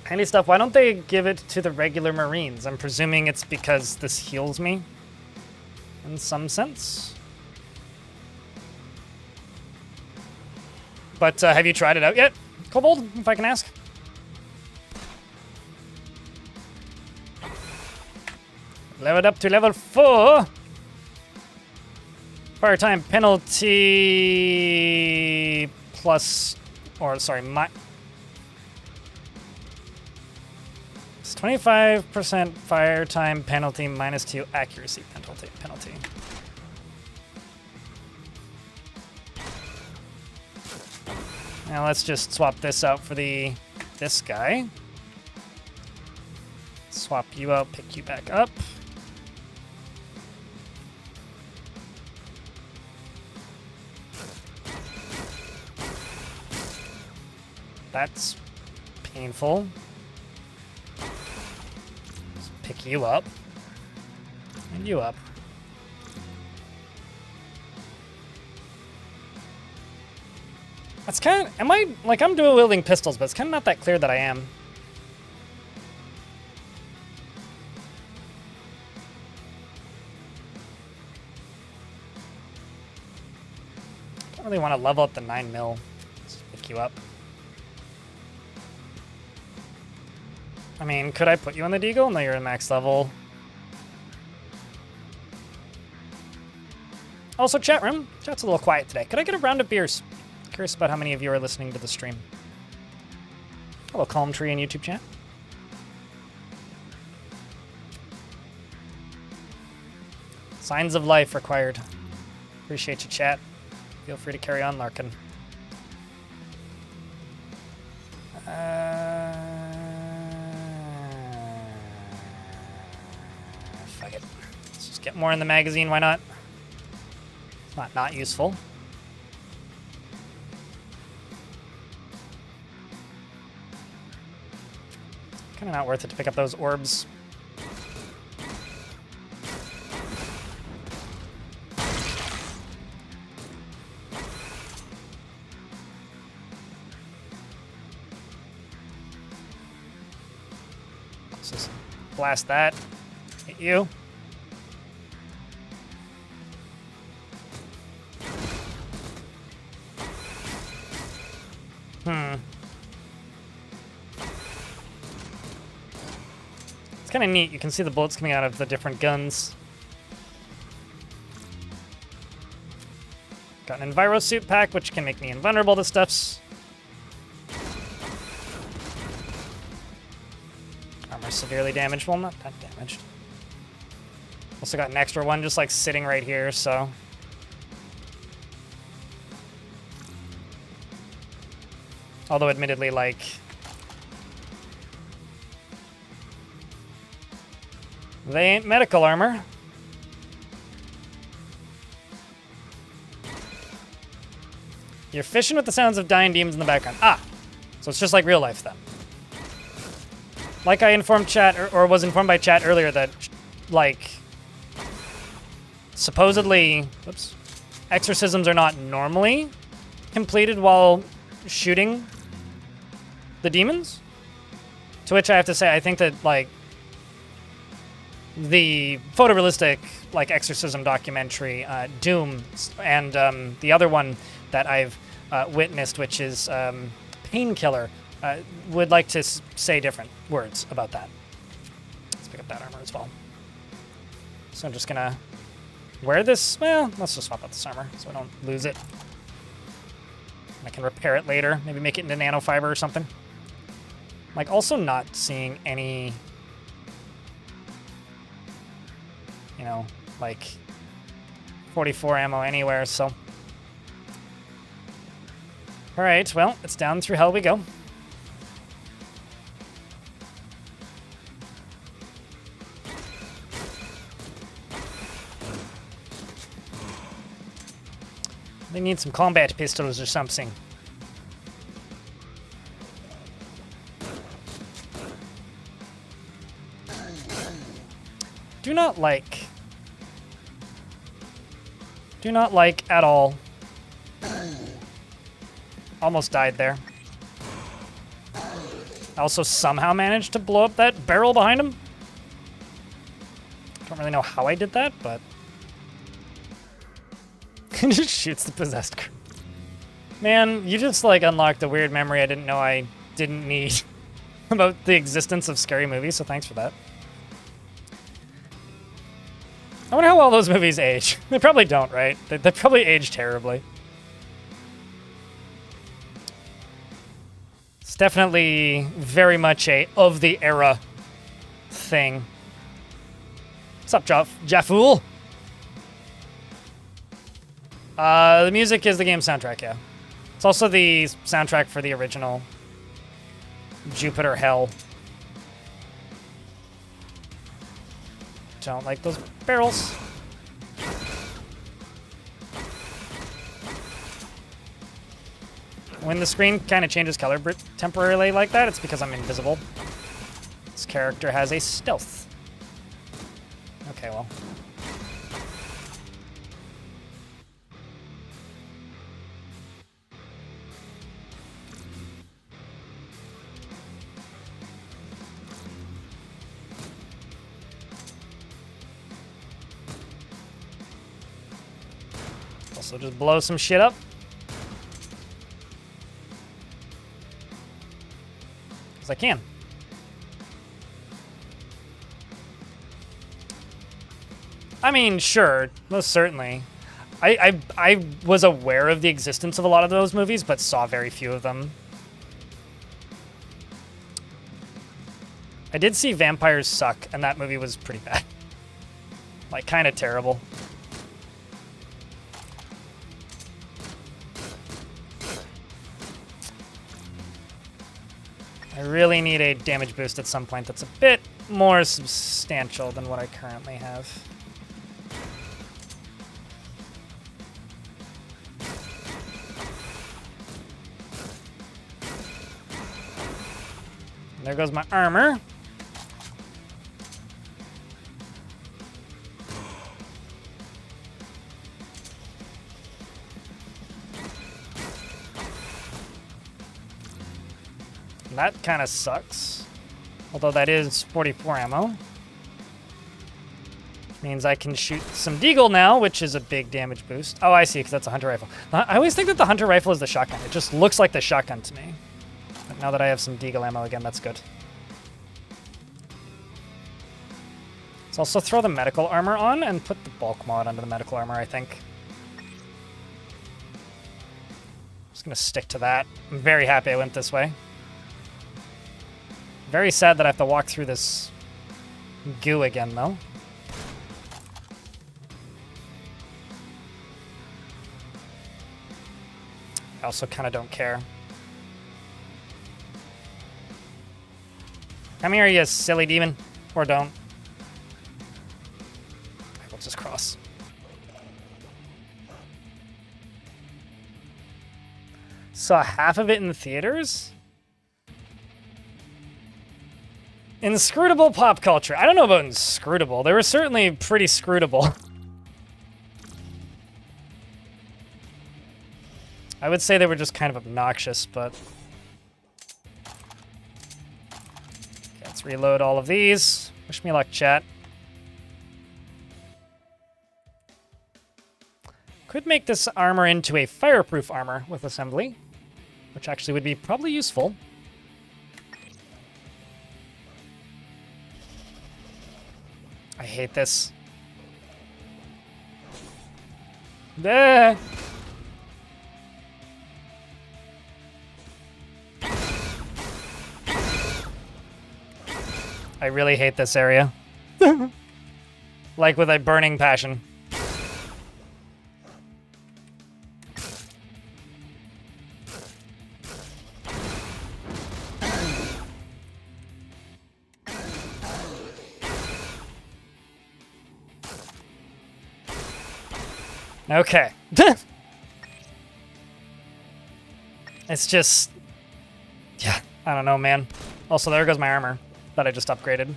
Handy stuff. Why don't they give it to the regular Marines? I'm presuming it's because this heals me in some sense. But have you tried it out yet, Kobold, if I can ask? Leveled up to level 4. Fire time penalty plus, or sorry, it's 25% fire time penalty minus 2 accuracy penalty. Now let's just swap this out for this guy. Swap you out, pick you back up. That's painful. Let's pick you up. And you up. That's kind of... Am I... Like, I'm dual wielding pistols, but it's kind of not that clear that I am. I don't really want to level up the 9mm. Let's pick you up. I mean, could I put you on the Deagle? No, you're at max level. Also, chat room. Chat's a little quiet today. Could I get a round of beers? Curious about how many of you are listening to the stream. Hello, Calm Tree in YouTube chat. Signs of life required. Appreciate you, chat. Feel free to carry on, Larkin. Fuck it. Let's just get more in the magazine, why not? It's not useful. Kind of not worth it to pick up those orbs. Let's just blast that. Hit you. It's kind of neat. You can see the bullets coming out of the different guns. Got an Enviro suit pack, which can make me invulnerable to stuffs. Armor severely damaged. Well, not that damaged. Also got an extra one just like sitting right here, so. Although, admittedly, like... they ain't medical armor. You're fishing with the sounds of dying demons in the background. Ah! So it's just like real life, then. Like I informed chat, or was informed by chat earlier that, like... supposedly... whoops. Exorcisms are not normally completed while shooting the demons. To which I have to say, I think that, like... the photorealistic, like, exorcism documentary, Doom, and the other one that I've witnessed, which is Painkiller, would like to say different words about that. Let's pick up that armor as well. So I'm just gonna wear this. Well, let's just swap out this armor so I don't lose it. I can repair it later. Maybe make it into nanofiber or something. Like, also not seeing any... you know, like 44 ammo anywhere, so. All right, well, it's down through hell we go. They need some combat pistols or something. Do not like at all. Almost died there. I also somehow managed to blow up that barrel behind him. Don't really know how I did that, but... It just shoots the possessed crew. Man, you just, like, unlocked a weird memory I didn't know I didn't need about the existence of scary movies, so thanks for that. I wonder how well those movies age. They probably don't, right? They probably age terribly. It's definitely very much a of the era thing. What's up, Jaffool? The music is the game soundtrack, yeah. It's also the soundtrack for the original Jupiter Hell. Don't like those barrels. When the screen kind of changes color temporarily like that, it's because I'm invisible. This character has a stealth. Okay, well. Also just blow some shit up. Because I can. I mean, sure, most certainly. I was aware of the existence of a lot of those movies, but saw very few of them. I did see Vampires Suck, and that movie was pretty bad. Like, kind of terrible. I really need a damage boost at some point that's a bit more substantial than what I currently have. And there goes my armor. That kind of sucks. Although that is 44 ammo. Means I can shoot some deagle now, which is a big damage boost. Oh, I see, because that's a hunter rifle. I always think that the hunter rifle is the shotgun. It just looks like the shotgun to me. But now that I have some deagle ammo again, that's good. Let's also throw the medical armor on and put the bulk mod onto the medical armor, I think. Just gonna stick to that. I'm very happy I went this way. Very sad that I have to walk through this goo again, though. I also kind of don't care. Come here, you silly demon. Or don't. We'll just cross. Saw half of it in the theaters? Inscrutable pop culture. I don't know about inscrutable. They were certainly pretty scrutable. I would say they were just kind of obnoxious, but... Okay, let's reload all of these. Wish me luck, chat. Could make this armor into a fireproof armor with assembly, which actually would be probably useful. I hate this. Ah. I really hate this area. Like with a burning passion. Okay. It's just... Yeah, I don't know, man. Also, there goes my armor that I just upgraded.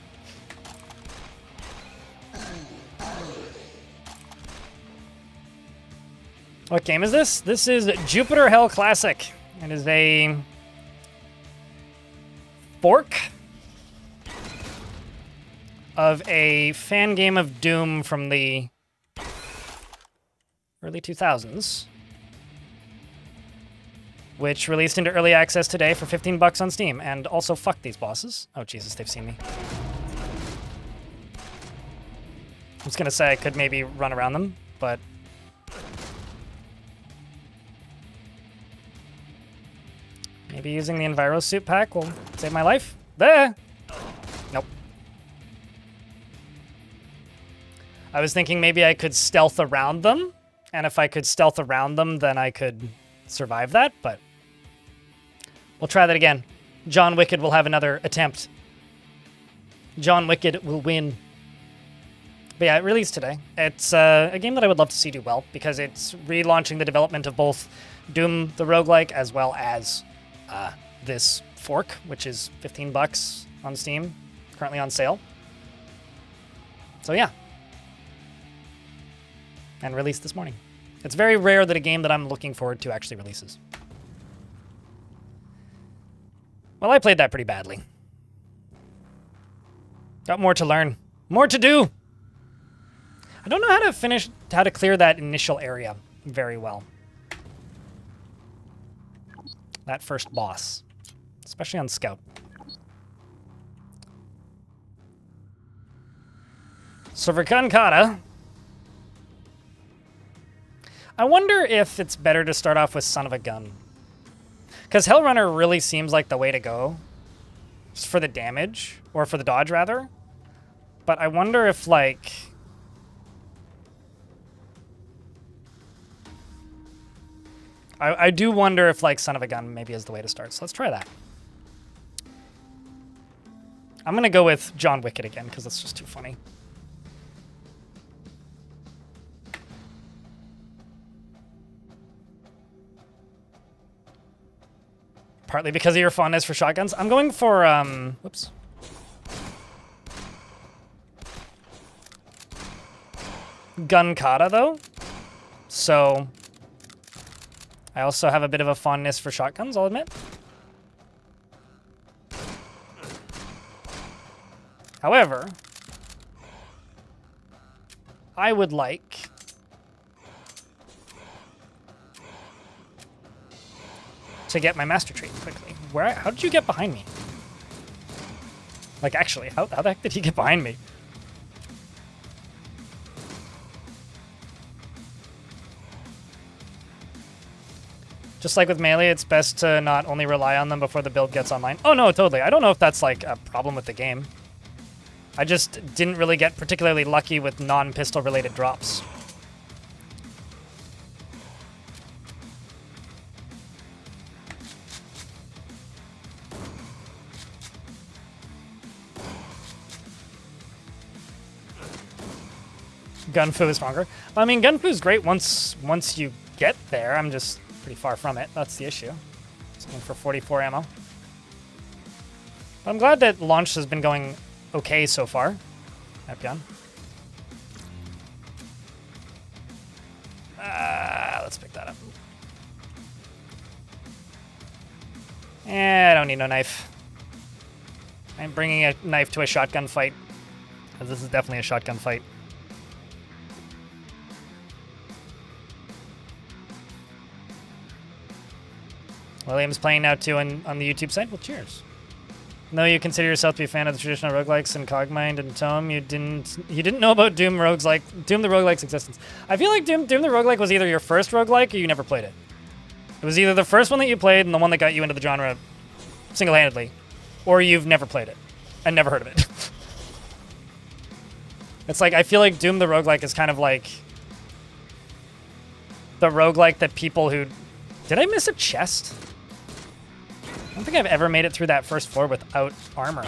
What game is this? This is DoomRL Classic. It is a fork of a fan game of Doom from the early 2000s, which released into early access today for 15 bucks on Steam. And also, fuck these bosses. Oh, Jesus, they've seen me. I was gonna say I could maybe run around them, but... maybe using the Enviro suit pack will save my life. There! Nope. I was thinking maybe I could stealth around them, and if I could stealth around them, then I could survive that, but... we'll try that again. John Wicked will have another attempt. John Wicked will win. But yeah, it released today. It's a game that I would love to see do well, because it's relaunching the development of both Doom the roguelike as well as this fork, which is 15 bucks on Steam, currently on sale. So yeah. And released this morning. It's very rare that a game that I'm looking forward to actually releases. Well, I played that pretty badly. Got more to learn. More to do! I don't know how to clear that initial area very well. That first boss. Especially on Scout. So for Kankata, I wonder if it's better to start off with Son of a Gun. Because Hellrunner really seems like the way to go. Just for the damage. Or for the dodge, rather. But I wonder if, like... I do wonder if, like, Son of a Gun maybe is the way to start. So let's try that. I'm going to go with John Wicked again, because that's just too funny. Partly because of your fondness for shotguns. I'm going for, whoops. Gun Kata, though. So... I also have a bit of a fondness for shotguns, I'll admit. However, I would like to get my master trait quickly. How did you get behind me? Like, actually, how the heck did he get behind me? Just like with melee, it's best to not only rely on them before the build gets online. Oh no, totally. I don't know if that's like a problem with the game. I just didn't really get particularly lucky with non-pistol related drops. Gunfu is stronger. I mean, Gunfu is great once you get there. I'm just pretty far from it. That's the issue. Just looking for 44 ammo. But I'm glad that launch has been going okay so far. Epion. Let's pick that up. I don't need no knife. I'm bringing a knife to a shotgun fight, because this is definitely a shotgun fight. William's playing now too on the YouTube site. Well, cheers. No, you consider yourself to be a fan of the traditional roguelikes and Cogmind and Tome. You didn't know about Doom the roguelike's existence. I feel like Doom the roguelike was either your first roguelike or you never played it. It was either the first one that you played and the one that got you into the genre single-handedly, or you've never played it and never heard of it. It's like, I feel like Doom the roguelike is kind of like the roguelike that people who... Did I miss a chest? I don't think I've ever made it through that first floor without armor.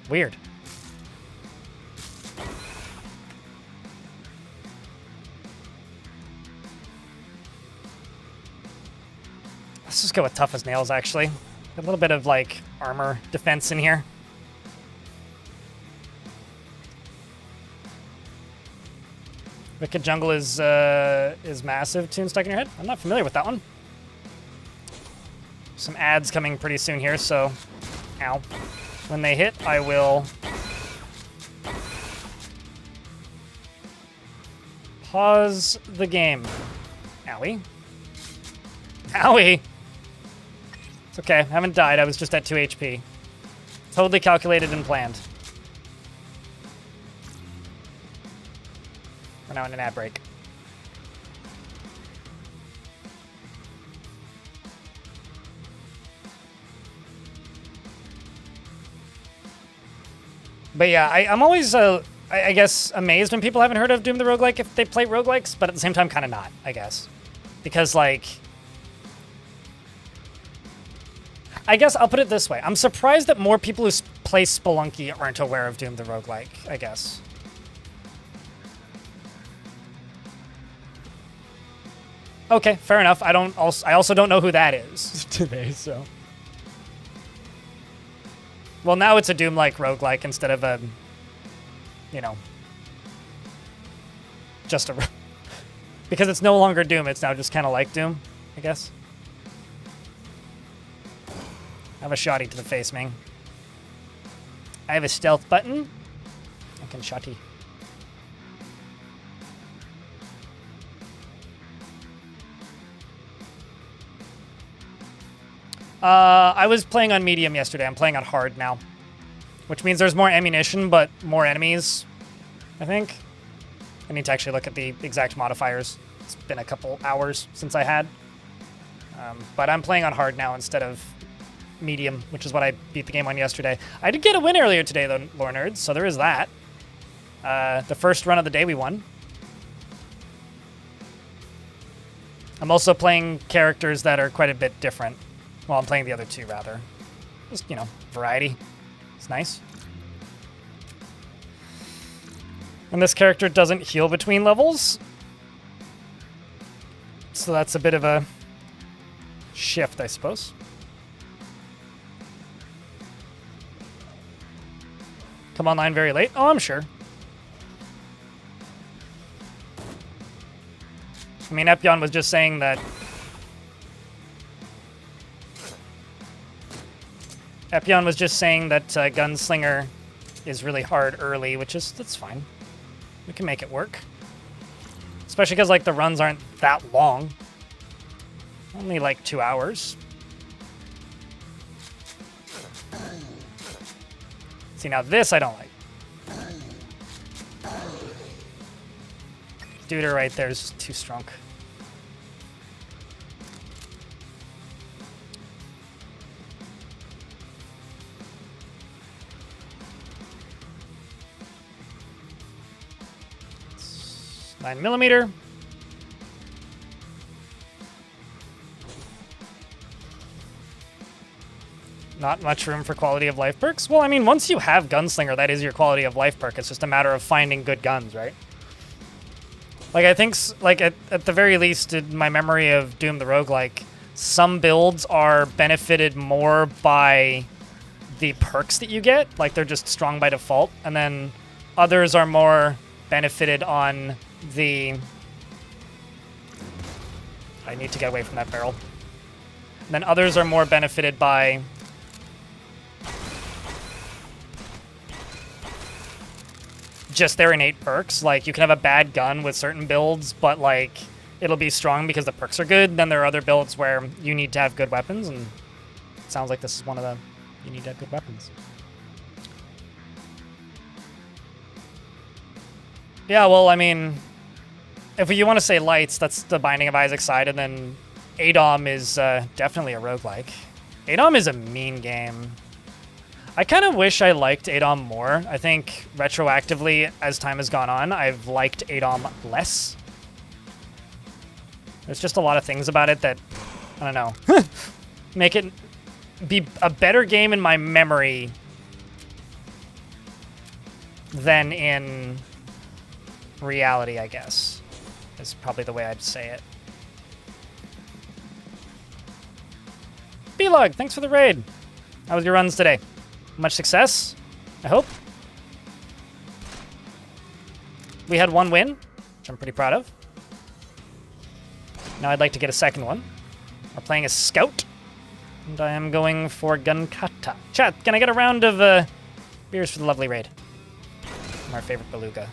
Weird. Let's just go with tough as nails, actually. A little bit of, like, armor defense in here. Wicked Jungle is massive. Tune stuck in your head? I'm not familiar with that one. Some ads coming pretty soon here, so... Ow. When they hit, I will... pause the game. Owie. Owie! It's okay. I haven't died. I was just at 2 HP. Totally calculated and planned. We're now in an ad break. But yeah, I'm always, I guess, amazed when people haven't heard of Doom the Roguelike if they play roguelikes, but at the same time, kind of not, I guess. Because, like... I guess I'll put it this way. I'm surprised that more people who play Spelunky aren't aware of Doom the Roguelike, I guess. Okay, fair enough. I also don't know who that is today, so. Well, now it's a Doom-like roguelike instead of a, you know, just a... Because it's no longer Doom, it's now just kind of like Doom, I guess. I have a shotty to the face, Ming. I have a stealth button. I can shotty. I was playing on medium yesterday. I'm playing on hard now. Which means there's more ammunition, but more enemies, I think. I need to actually look at the exact modifiers. It's been a couple hours since I had. But I'm playing on hard now instead of medium, which is what I beat the game on yesterday. I did get a win earlier today, though, Lore Nerds, so there is that. The first run of the day we won. I'm also playing characters that are quite a bit different. Well, I'm playing the other two, rather. Just, you know, variety. It's nice. And this character doesn't heal between levels. So that's a bit of a shift, I suppose. Come online very late? Oh, I'm sure. I mean, Epion was just saying that... Epion was just saying that Gunslinger is really hard early, that's fine. We can make it work. Especially because, like, the runs aren't that long. Only, like, 2 hours. See, now this I don't like. Duder right there is too strong. It's 9mm. Not much room for quality of life perks? Well, I mean, once you have Gunslinger, that is your quality of life perk. It's just a matter of finding good guns, right? Like, I think, like, at the very least, in my memory of Doom the Roguelike, some builds are benefited more by the perks that you get. Like, they're just strong by default. And then others are more benefited on the... I need to get away from that barrel. And then others are more benefited by... just their innate perks. Like, you can have a bad gun with certain builds, but, like, it'll be strong because the perks are good. Then there are other builds where you need to have good weapons, and it sounds like this is one of the... you need to have good weapons. Yeah, well, I mean, if you want to say lights, that's the Binding of Isaac side, and then ADOM is definitely a roguelike. ADOM is a mean game. I kind of wish I liked ADOM more. I think retroactively, as time has gone on, I've liked ADOM less. There's just a lot of things about it that, I don't know, make it be a better game in my memory than in reality, I guess, is probably the way I'd say it. B-Log, thanks for the raid. How was your runs today? Much success, I hope. We had one win, which I'm pretty proud of. Now I'd like to get a second one. We're playing as Scout, and I am going for Gunkata. Chat, can I get a round of beers for the lovely raid? From our favorite beluga.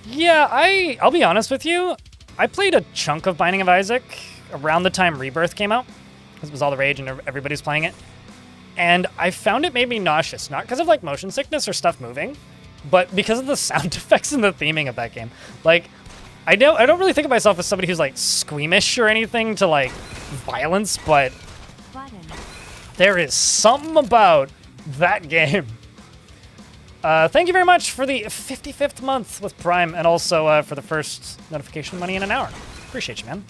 Yeah, I'll be honest with you. I played a chunk of Binding of Isaac around the time Rebirth came out, because it was all the rage and everybody's playing it. And I found it made me nauseous, not because of like motion sickness or stuff moving, but because of the sound effects and the theming of that game. Like, I don't really think of myself as somebody who's like squeamish or anything to like violence, but there is something about that game. Thank you very much for the 55th month with Prime, and also for the first notification money in an hour. Appreciate you, man.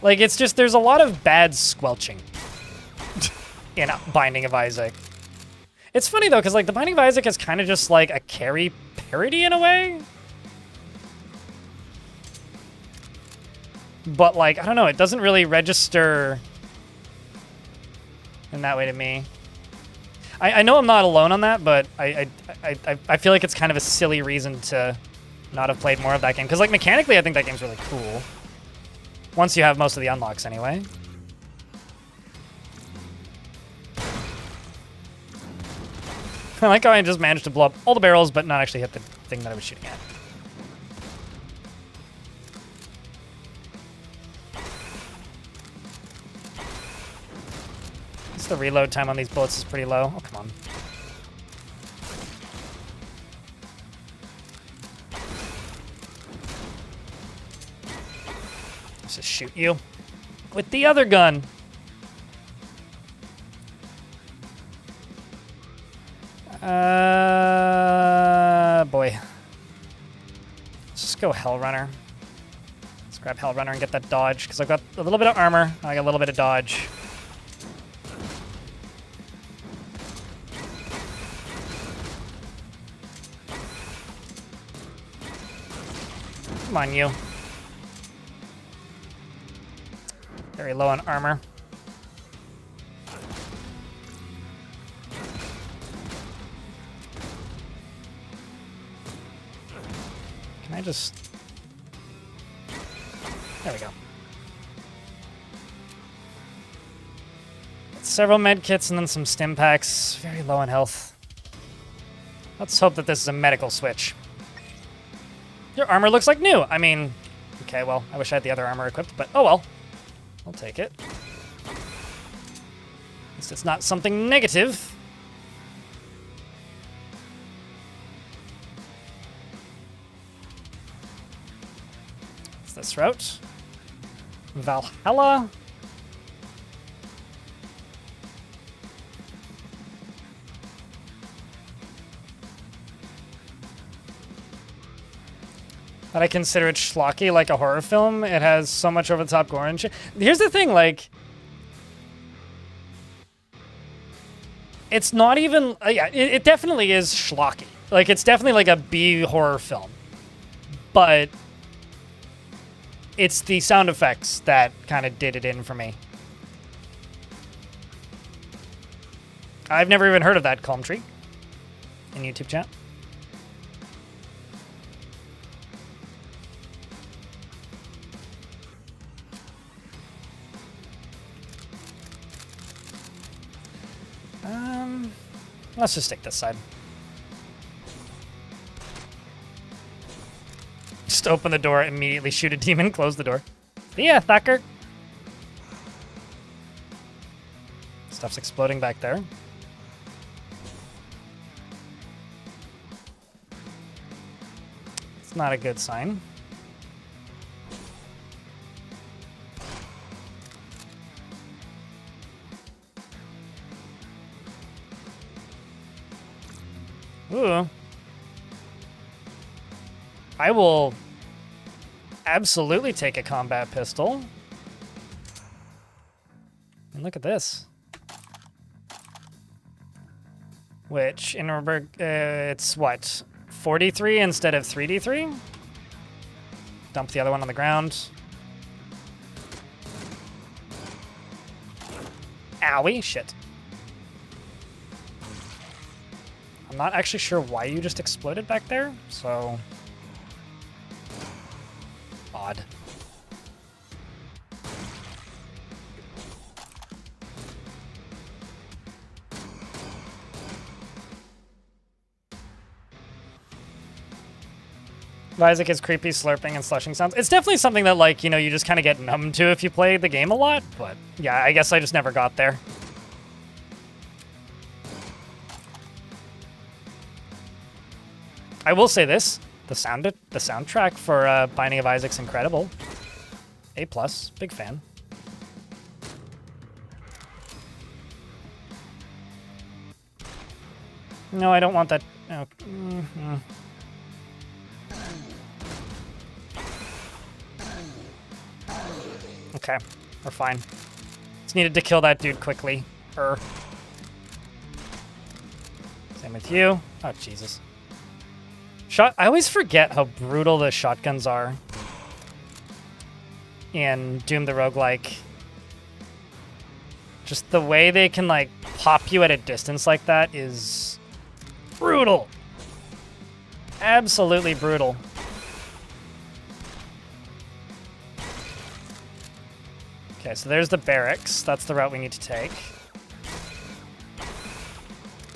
Like, it's just, there's a lot of bad squelching in Binding of Isaac. It's funny, though, because, like, the Binding of Isaac is kind of just, like, a Carrie parody in a way. But, like, I don't know, it doesn't really register in that way to me. I know I'm not alone on that, but I feel like it's kind of a silly reason to not have played more of that game. Because, like, mechanically, I think that game's really cool. Once you have most of the unlocks, anyway. I like how I just managed to blow up all the barrels, but not actually hit the thing that I was shooting at. The reload time on these bullets is pretty low. Oh, come on. Let's just shoot you with the other gun. Boy. Let's just go Hell Runner. Let's grab Hell Runner and get that dodge, because I've got a little bit of armor. I got a little bit of dodge. Come on, you. Very low on armor. Can I just... There we go. Several med kits and then some stim packs. Very low on health. Let's hope that this is a medical switch. Your armor looks like new. I mean, okay, well, I wish I had the other armor equipped, but oh well. I'll take it. At least it's not something negative. What's this route? Valhalla. But I consider it schlocky like a horror film. It has so much over-the-top gore and shit. Here's the thing, like... It's not even... yeah, it definitely is schlocky. Like, it's definitely like a B horror film. But... it's the sound effects that kind of did it in for me. I've never even heard of that Calm Tree in YouTube chat. Let's just take this side. Just open the door, immediately shoot a demon, close the door. See ya, Thacker. Stuff's exploding back there. It's not a good sign. Ooh. I will absolutely take a combat pistol. And look at this. Which, in Nuremberg, it's what? 43 instead of 3d3? Dump the other one on the ground. Owie, shit. I'm not actually sure why you just exploded back there, so... odd. Isaac is creepy slurping and slushing sounds. It's definitely something that, like, you know, you just kind of get numb to if you play the game a lot, but yeah, I guess I just never got there. I will say this, the soundtrack for Binding of Isaac's incredible. A+, big fan. No, I don't want that. Oh, Okay, we're fine. Just needed to kill that dude quickly. Same with you. Oh, Jesus. I always forget how brutal the shotguns are in Doom the Roguelike. Just the way they can, like, pop you at a distance like that is brutal. Absolutely brutal. Okay, so there's the barracks. That's the route we need to take.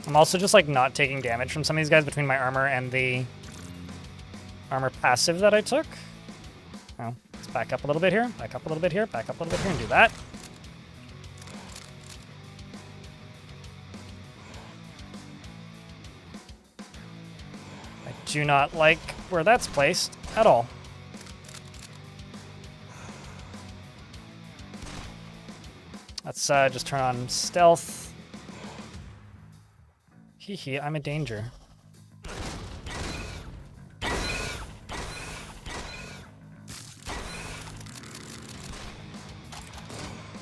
I'm also just, like, not taking damage from some of these guys between my armor and the armor passive that I took. Oh, let's back up a little bit here, back up a little bit here, back up a little bit here, and do that. I do not like where that's placed at all. Let's just turn on stealth. Hee hee, I'm a danger.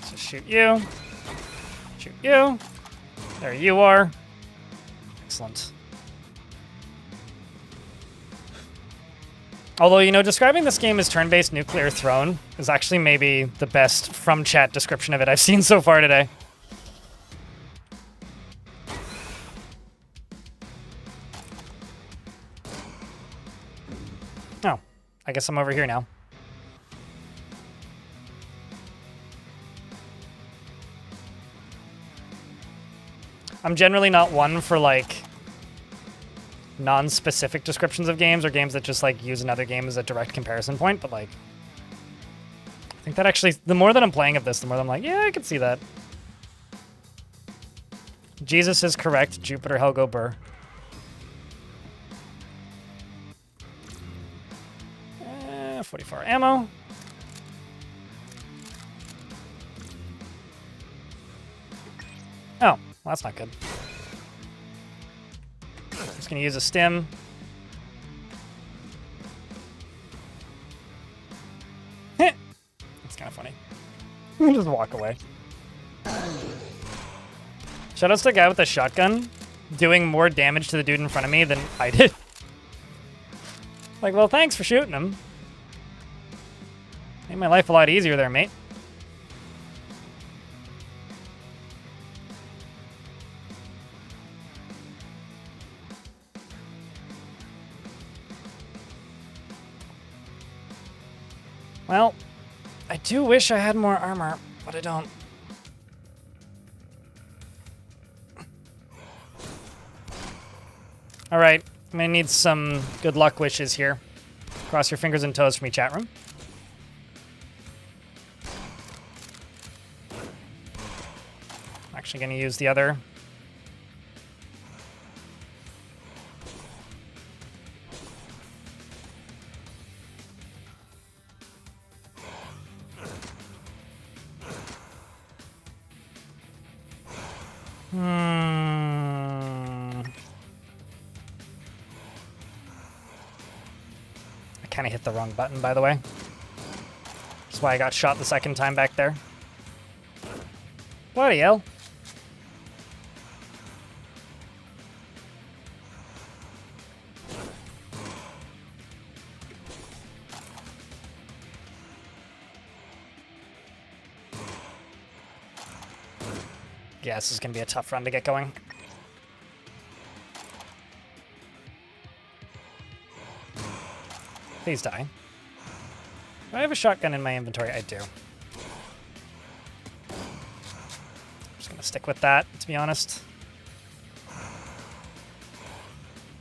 So shoot you. Shoot you. There you are. Excellent. Although, you know, describing this game as turn-based nuclear throne is actually maybe the best from chat description of it I've seen so far today. Oh, I guess I'm over here now. I'm generally not one for, like, non-specific descriptions of games or games that just, like, use another game as a direct comparison point, but, like, I think that actually, the more that I'm playing of this, the more that I'm like, yeah, I can see that. Jesus is correct. Jupiter Helgo Burr. 44 ammo. Oh, well, that's not good. Just gonna use a stim. Just walk away. Shoutouts to the guy with the shotgun doing more damage to the dude in front of me than I did. Like, well, thanks for shooting him. Made my life a lot easier there, mate. Well, I do wish I had more armor, but I don't. All right, I'm gonna need some good luck wishes here. Cross your fingers and toes for me, chat room. I'm actually gonna use the other. I kind of hit the wrong button, by the way. That's why I got shot the second time back there. Bloody hell. Yeah, this is going to be a tough run to get going. Please die. Do I have a shotgun in my inventory? I do. I'm just going to stick with that, to be honest. At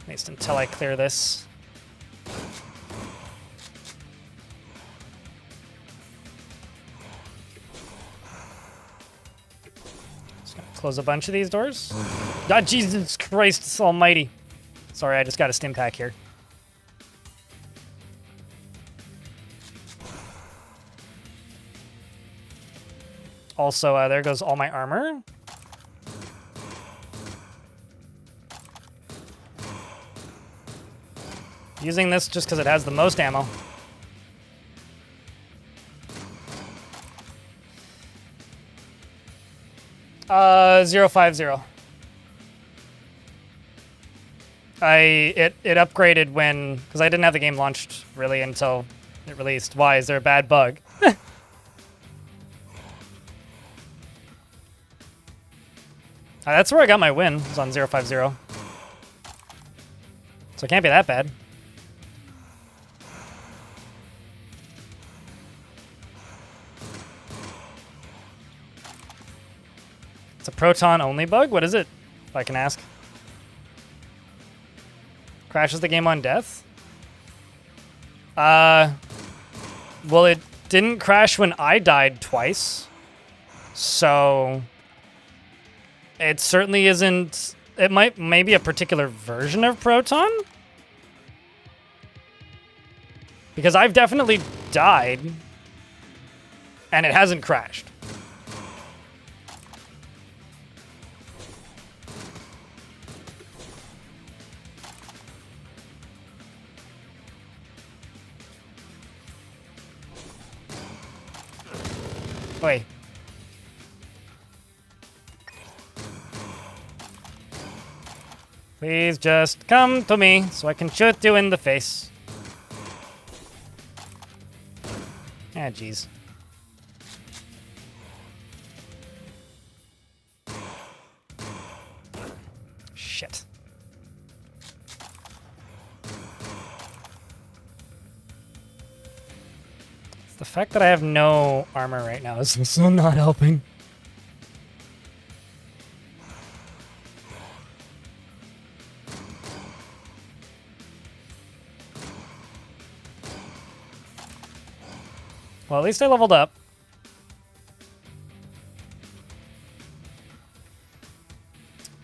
least until I clear this. Close a bunch of these doors. God, Jesus Christ almighty. Sorry, I just got a stim pack here. Also, there goes all my armor. Using this just because it has the most ammo. 050. It upgraded when, because I didn't have the game launched really until it released. Why? Is there a bad bug? That's where I got my win, was on 050. So it can't be that bad. It's a proton-only bug? What is it, if I can ask? Crashes the game on death? Well, it didn't crash when I died twice. So it certainly isn't... It might maybe a particular version of Proton? Because I've definitely died, and it hasn't crashed. Wait. Please just come to me so I can shoot you in the face. Ah, jeez. Shit. The fact that I have no armor right now is so not helping. Well, at least I leveled up.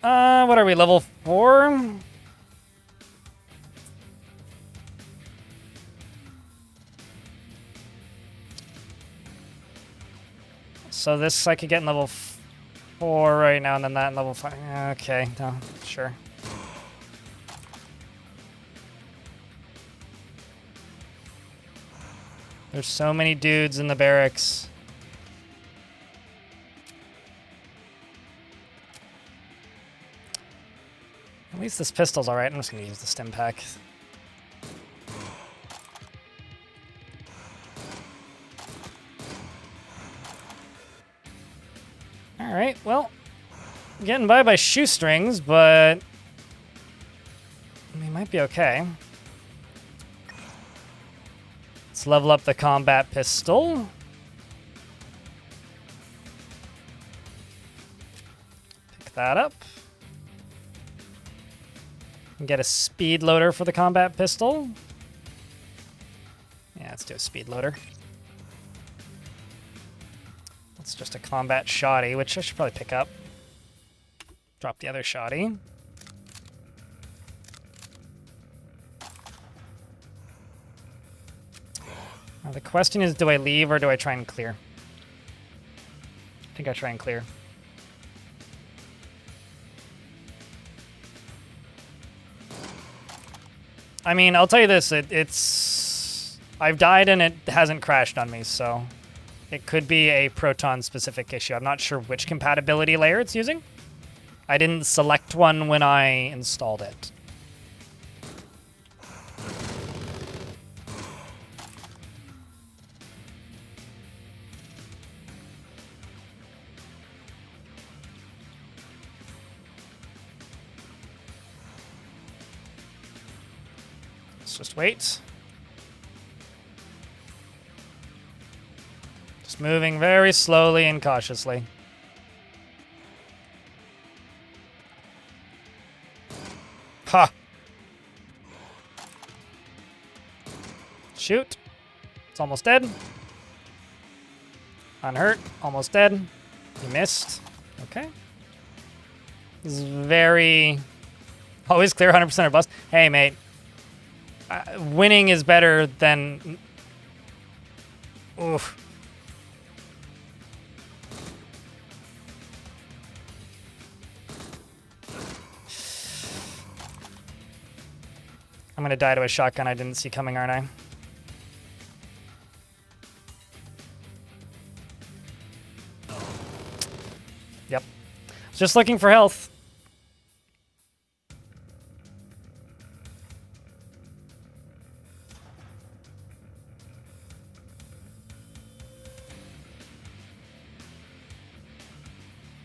What are we, level 4? So this I could get in level 4 right now, and then that in level 5. Okay, no, sure. There's so many dudes in the barracks. least this pistol's alright. I'm just gonna use the stim pack. Alright, well, getting by shoestrings, but we might be okay. Let's level up the combat pistol. Pick that up. And get a speed loader for the combat pistol. Yeah, let's do a speed loader. It's just a combat shoddy, which I should probably pick up. Drop the other shoddy. Now the question is, do I leave or do I try and clear? I think I try and clear. I mean, I'll tell you this, it's... I've died and it hasn't crashed on me, so... It could be a Proton-specific issue. I'm not sure which compatibility layer it's using. I didn't select one when I installed it. Let's just wait. Just moving very slowly and cautiously. Ha! Shoot. It's almost dead. Unhurt. Almost dead. You missed. Okay. This is very... Always clear 100% or bust. Hey, mate. Winning is better than... Oof. I'm gonna die to a shotgun I didn't see coming, aren't I? Yep. Just looking for health.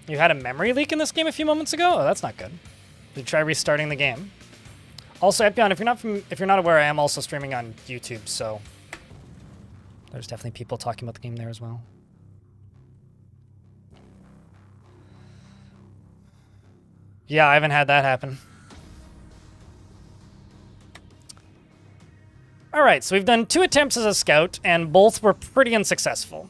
You had a memory leak in this game a few moments ago? Oh, that's not good. Did you try restarting the game? Also, Epion, if you're not aware, I am also streaming on YouTube, so there's definitely people talking about the game there as well. Yeah, I haven't had that happen. All right, so we've done 2 attempts as a scout, and both were pretty unsuccessful.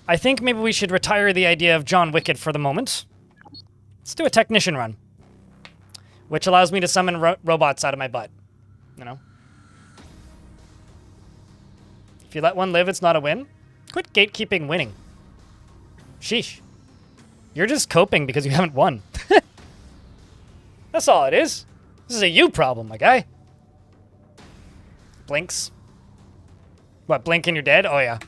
I think maybe we should retire the idea of John Wicked for the moment. Let's do a technician run, which allows me to summon robots out of my butt, you know? If you let one live, it's not a win. Quit gatekeeping winning. Sheesh. You're just coping because you haven't won. That's all it is. This is a you problem, my guy. Blinks. What, blink and you're dead? Oh, yeah.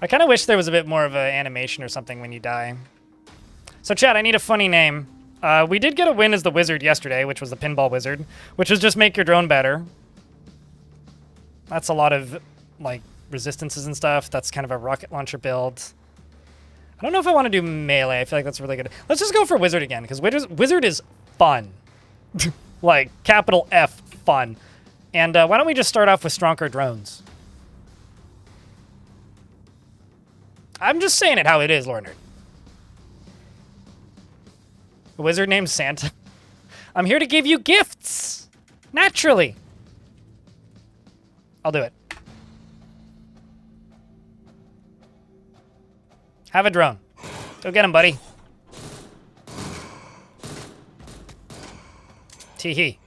I kind of wish there was a bit more of an animation or something when you die. So, chat, I need a funny name. We did get a win as the wizard yesterday, which was the pinball wizard, which was just make your drone better. That's a lot of, like, resistances and stuff. That's kind of a rocket launcher build. I don't know if I want to do melee. I feel like that's really good. Let's just go for wizard again, because wizard is fun. Like, capital F, fun. And why don't we just start off with stronger drones? I'm just saying it how it is, Lord Nerd. A wizard named Santa. I'm here to give you gifts. Naturally. I'll do it. Have a drone. Go get him, buddy. Tee-hee.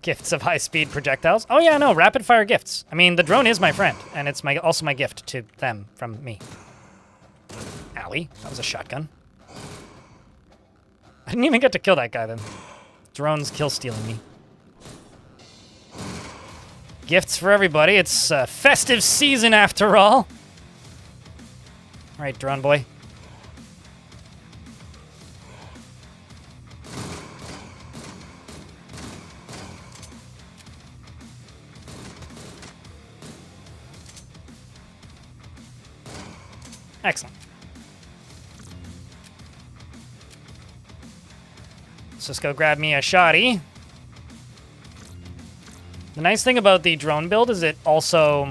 Gifts of high-speed projectiles. Oh yeah, no, rapid-fire gifts. I mean, the drone is my friend, and it's also my gift to them from me. Owie, that was a shotgun. I didn't even get to kill that guy then. Drone's kill-stealing me. Gifts for everybody. It's festive season after all. All right, drone boy. Excellent. Let's just go grab me a shoddy. The nice thing about the drone build is it also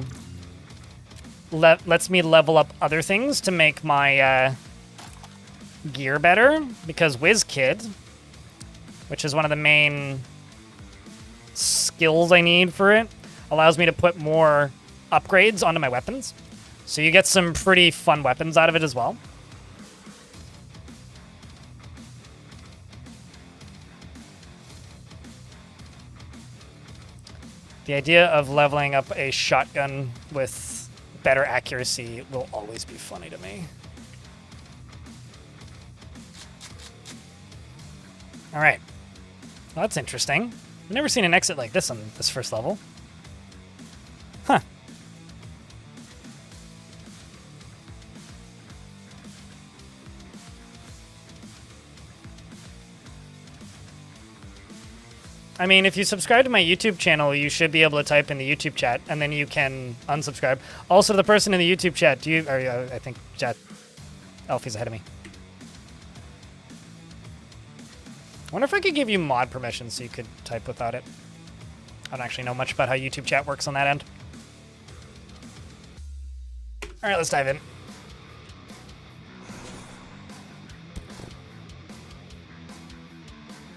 lets me level up other things to make my gear better, because WizKid, which is one of the main skills I need for it, allows me to put more upgrades onto my weapons. So you get some pretty fun weapons out of it as well. The idea of leveling up a shotgun with better accuracy will always be funny to me. All right. Well, that's interesting. I've never seen an exit like this on this first level. Huh. I mean, if you subscribe to my YouTube channel, you should be able to type in the YouTube chat, and then you can unsubscribe. Also, the person in the YouTube chat, I think chat, Elfie's ahead of me. I wonder if I could give you mod permissions so you could type without it. I don't actually know much about how YouTube chat works on that end. All right, let's dive in.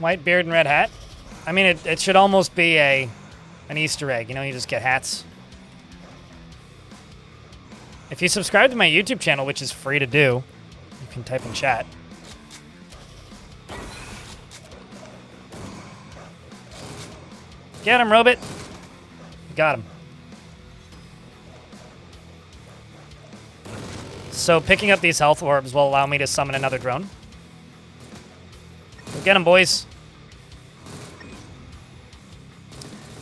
White beard and red hat. I mean, it should almost be an Easter egg. You know, you just get hats. If you subscribe to my YouTube channel, which is free to do, you can type in chat. Get him, Robot. Got him. So picking up these health orbs will allow me to summon another drone. Go get him, boys.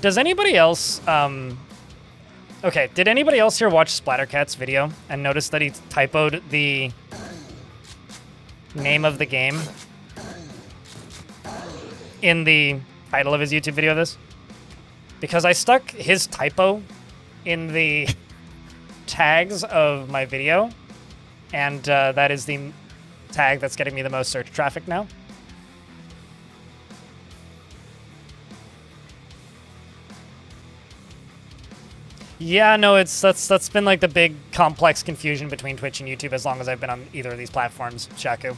Does anybody else, okay, did anybody else here watch Splattercat's video and notice that he typoed the name of the game in the title of his YouTube video of this? Because I stuck his typo in the tags of my video, and that is the tag that's getting me the most search traffic now. Yeah, no, that's been like the big complex confusion between Twitch and YouTube as long as I've been on either of these platforms, Shaku.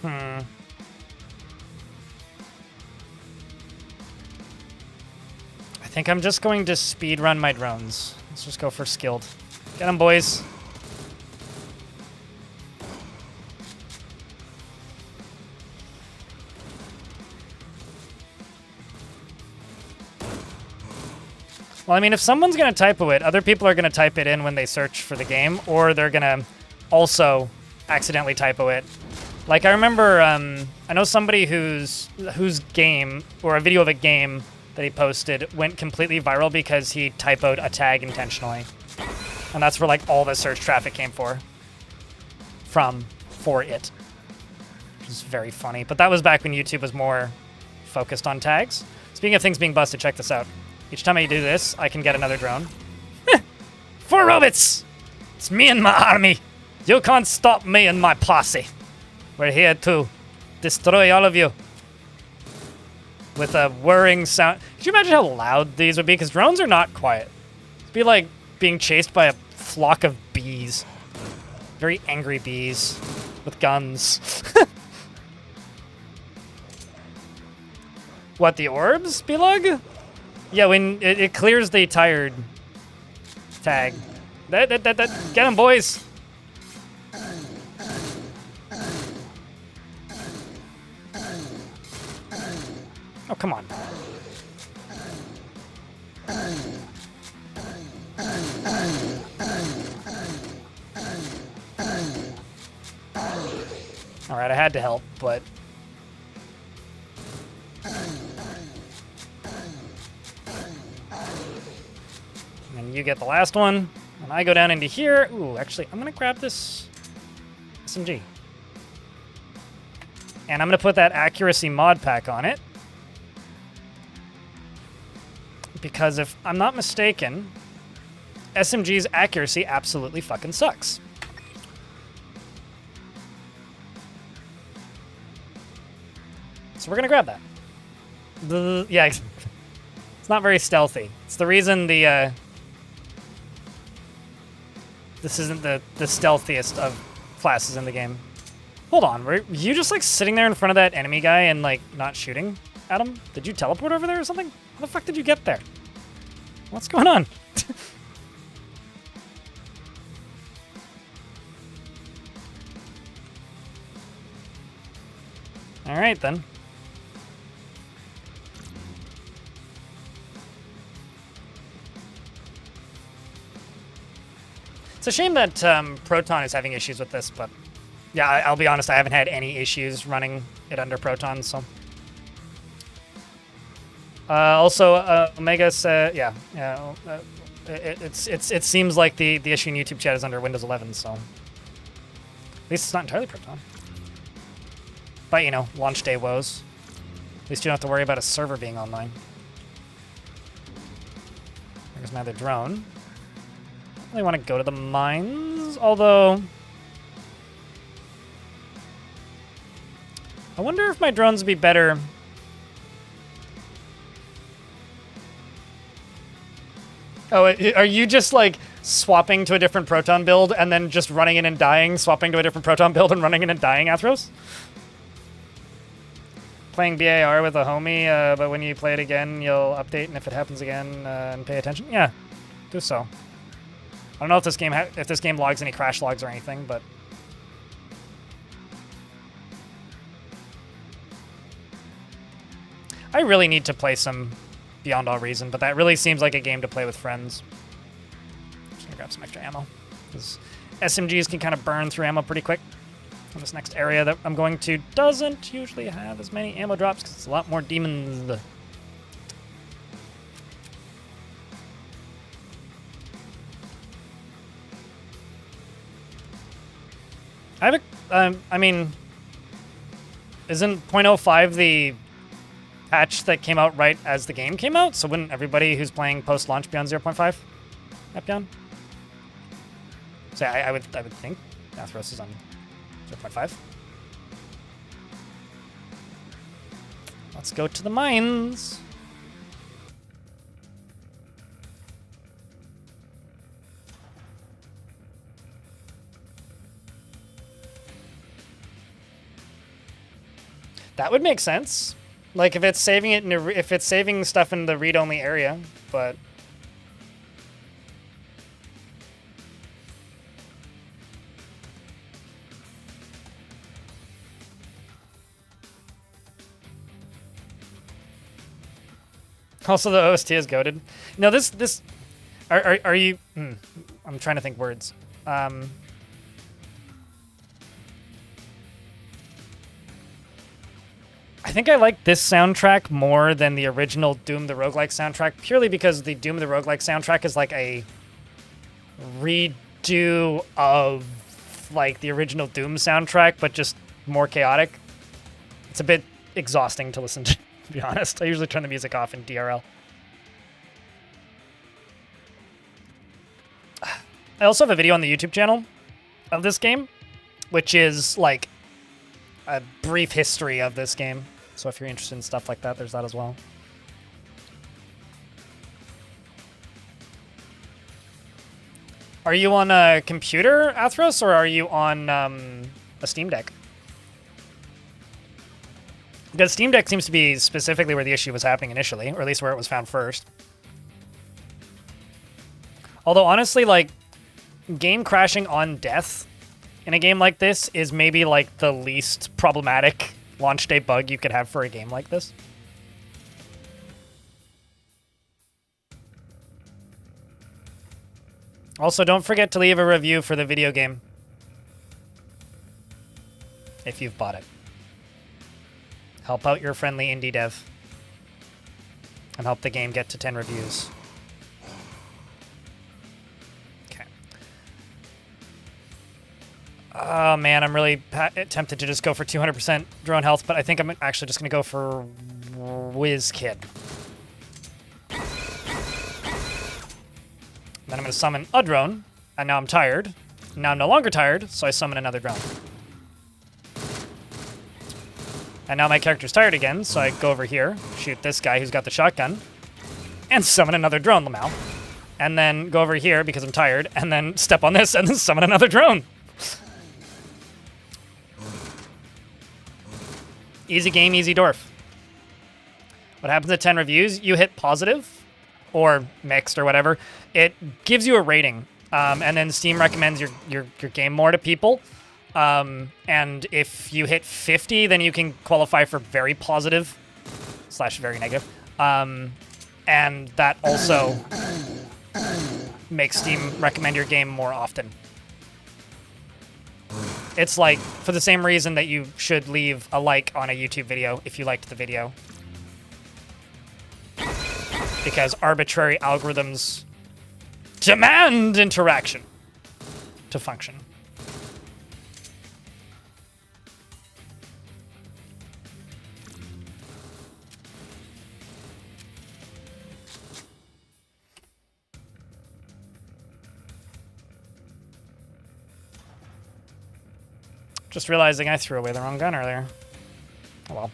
I think I'm just going to speedrun my drones. Let's just go for skilled. Get them, boys. Well, I mean, if someone's going to typo it, other people are going to type it in when they search for the game, or they're going to also accidentally typo it. Like, I remember, I know somebody whose game, or a video of a game that he posted, went completely viral because he typoed a tag intentionally. And that's where, like, all the search traffic came for it. Which is very funny. But that was back when YouTube was more focused on tags. Speaking of things being busted, check this out. Each time I do this, I can get another drone. 4 robots! It's me and my army. You can't stop me and my posse. We're here to destroy all of you. With a whirring sound. Could you imagine how loud these would be? Because drones are not quiet. It'd be like being chased by a flock of bees. Very angry bees with guns. What, the orbs, Belug? Yeah, when it clears the tired tag. Get him, boys. Oh, come on. All Alright, I had to help, but... And then you get the last one. And I go down into here. Ooh, actually, I'm going to grab this SMG. And I'm going to put that accuracy mod pack on it. Because if I'm not mistaken, SMG's accuracy absolutely fucking sucks. So we're going to grab that. Yeah, it's not very stealthy. It's the reason the... This isn't the stealthiest of classes in the game. Hold on, were you just like sitting there in front of that enemy guy and like not shooting at him? Did you teleport over there or something? How the fuck did you get there? What's going on? All right then. It's a shame that Proton is having issues with this, but yeah, I'll be honest, I haven't had any issues running it under Proton, so. Also, Omega said, it seems like the issue in YouTube chat is under Windows 11, so. At least it's not entirely Proton. But, you know, launch day woes. At least you don't have to worry about a server being online. There's my other drone. I really want to go to the mines, although... I wonder if my drones would be better... Oh, are you just, like, swapping to a different Proton build and then just running in and dying, swapping to a different Proton build and running in and dying, Athros? Playing BAR with a homie, but when you play it again, you'll update, and if it happens again, and pay attention? Yeah, do so. I don't know if this game logs any crash logs or anything, but... I really need to play some Beyond All Reason, but that really seems like a game to play with friends. Just gonna grab some extra ammo, because SMGs can kind of burn through ammo pretty quick. And this next area that I'm going to doesn't usually have as many ammo drops, because it's a lot more demons. I have a, I mean, isn't 0.05 the patch that came out right as the game came out? So wouldn't everybody who's playing post-launch be on 0.5? Yep, down. So I would think Athros is on 0.5. Let's go to the mines. That would make sense. Like if it's saving it if it's saving stuff in the read-only area, but also the OST is goated. No, this are you? I'm trying to think words. I think I like this soundtrack more than the original Doom the Roguelike soundtrack, purely because the Doom the Roguelike soundtrack is like a redo of like the original Doom soundtrack, but just more chaotic. It's a bit exhausting to listen to be honest. I usually turn the music off in DRL. I also have a video on the YouTube channel of this game, which is like a brief history of this game. So if you're interested in stuff like that, there's that as well. Are you on a computer, Athros, or are you on a Steam Deck? Because Steam Deck seems to be specifically where the issue was happening initially, or at least where it was found first. Although honestly, like, game crashing on death in a game like this is maybe like the least problematic launch day bug you could have for a game like this. Also, don't forget to leave a review for the video game. if you've bought it. Help out your friendly indie dev. And help the game get to 10 reviews. Okay. Oh man, I'm really tempted to just go for 200% drone health, but I think I'm actually just going to go for Whiz Kid. Then I'm going to summon a drone, and now I'm tired. Now I'm no longer tired, so I summon another drone. And now my character's tired again, so I go over here, shoot this guy who's got the shotgun, and summon another drone, Lamau. And then go over here because I'm tired, and then step on this, and then summon another drone. Easy game, easy dwarf. What happens at 10 reviews? You hit positive, or mixed, or whatever. It gives you a rating, and then Steam recommends your game more to people. And if you hit 50, then you can qualify for very positive / very negative. And that also makes Steam recommend your game more often. It's like, for the same reason that you should leave a like on a YouTube video if you liked the video. Because arbitrary algorithms demand interaction to function. Just realizing I threw away the wrong gun earlier. Oh well.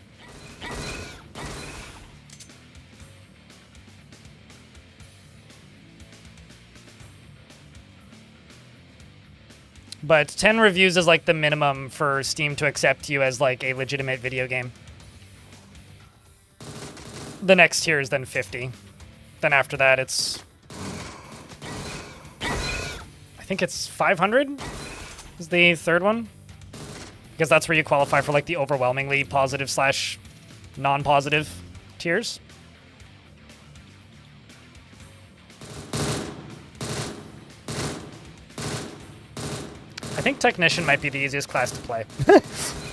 But 10 reviews is like the minimum for Steam to accept you as like a legitimate video game. The next tier is then 50. Then after that it's... I think it's 500 is the third one. Because that's where you qualify for like the overwhelmingly positive / non-positive tiers. I think Technician might be the easiest class to play.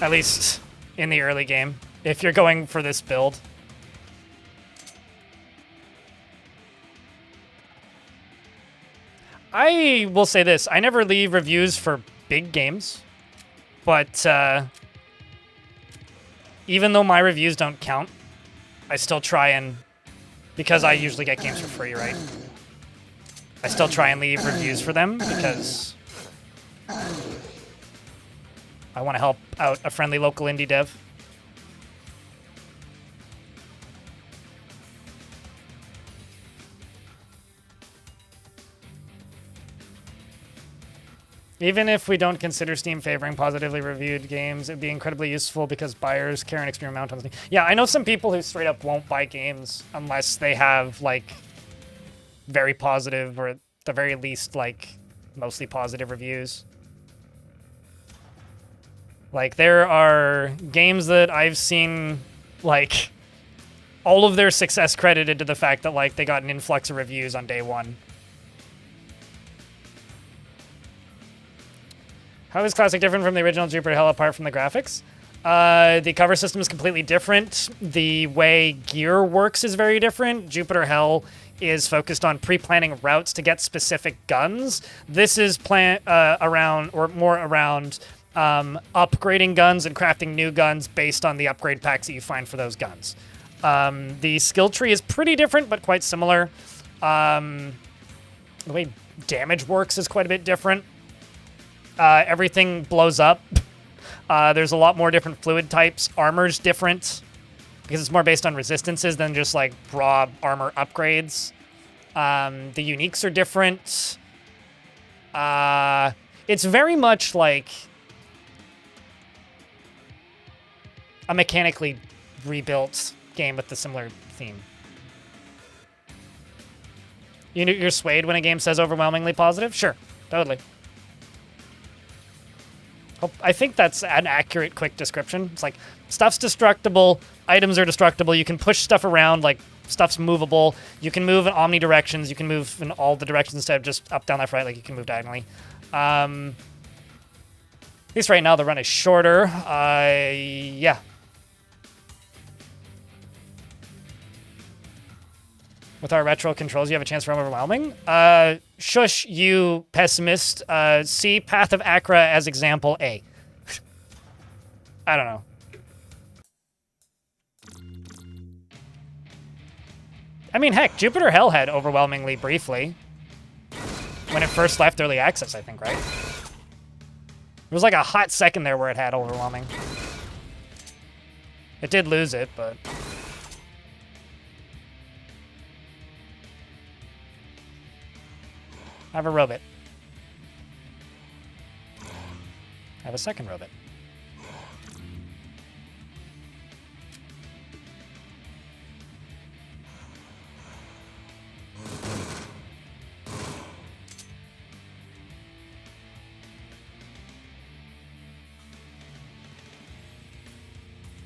At least in the early game, if you're going for this build. I will say this, I never leave reviews for big games. But even though my reviews don't count, I still try and, because I usually get games for free, right? I still try and leave reviews for them because I want to help out a friendly local indie dev. Even if we don't consider Steam favoring positively reviewed games, it'd be incredibly useful because buyers care an extreme amount on Steam. Yeah, I know some people who straight up won't buy games unless they have, like, very positive or at the very least, like, mostly positive reviews. Like, there are games that I've seen, like, all of their success credited to the fact that, like, they got an influx of reviews on day one. How is Classic different from the original Jupiter Hell apart from the graphics? The cover system is completely different. The way gear works is very different. Jupiter Hell is focused on pre-planning routes to get specific guns. This is more around upgrading guns and crafting new guns based on the upgrade packs that you find for those guns. The skill tree is pretty different, but quite similar. The way damage works is quite a bit different. Everything blows up. There's a lot more different fluid types. Armor's different because it's more based on resistances than just like raw armor upgrades. The uniques are different. It's very much like a mechanically rebuilt game with a similar theme. You're swayed when a game says overwhelmingly positive? Sure, totally. I think that's an accurate, quick description. It's like, stuff's destructible, items are destructible, you can push stuff around, like, stuff's movable, you can move in omnidirections, you can move in all the directions instead of just up, down, left, right, like you can move diagonally. At least right now the run is shorter. Yeah. With our retro controls, you have a chance for overwhelming. Shush, you pessimist. See Path of Acra as example A. I don't know. I mean, heck, Jupiter Hell had overwhelmingly briefly. When it first left early access, I think, right? There was like a hot second there where it had overwhelming. It did lose it, but... I have a robot. I have a second robot.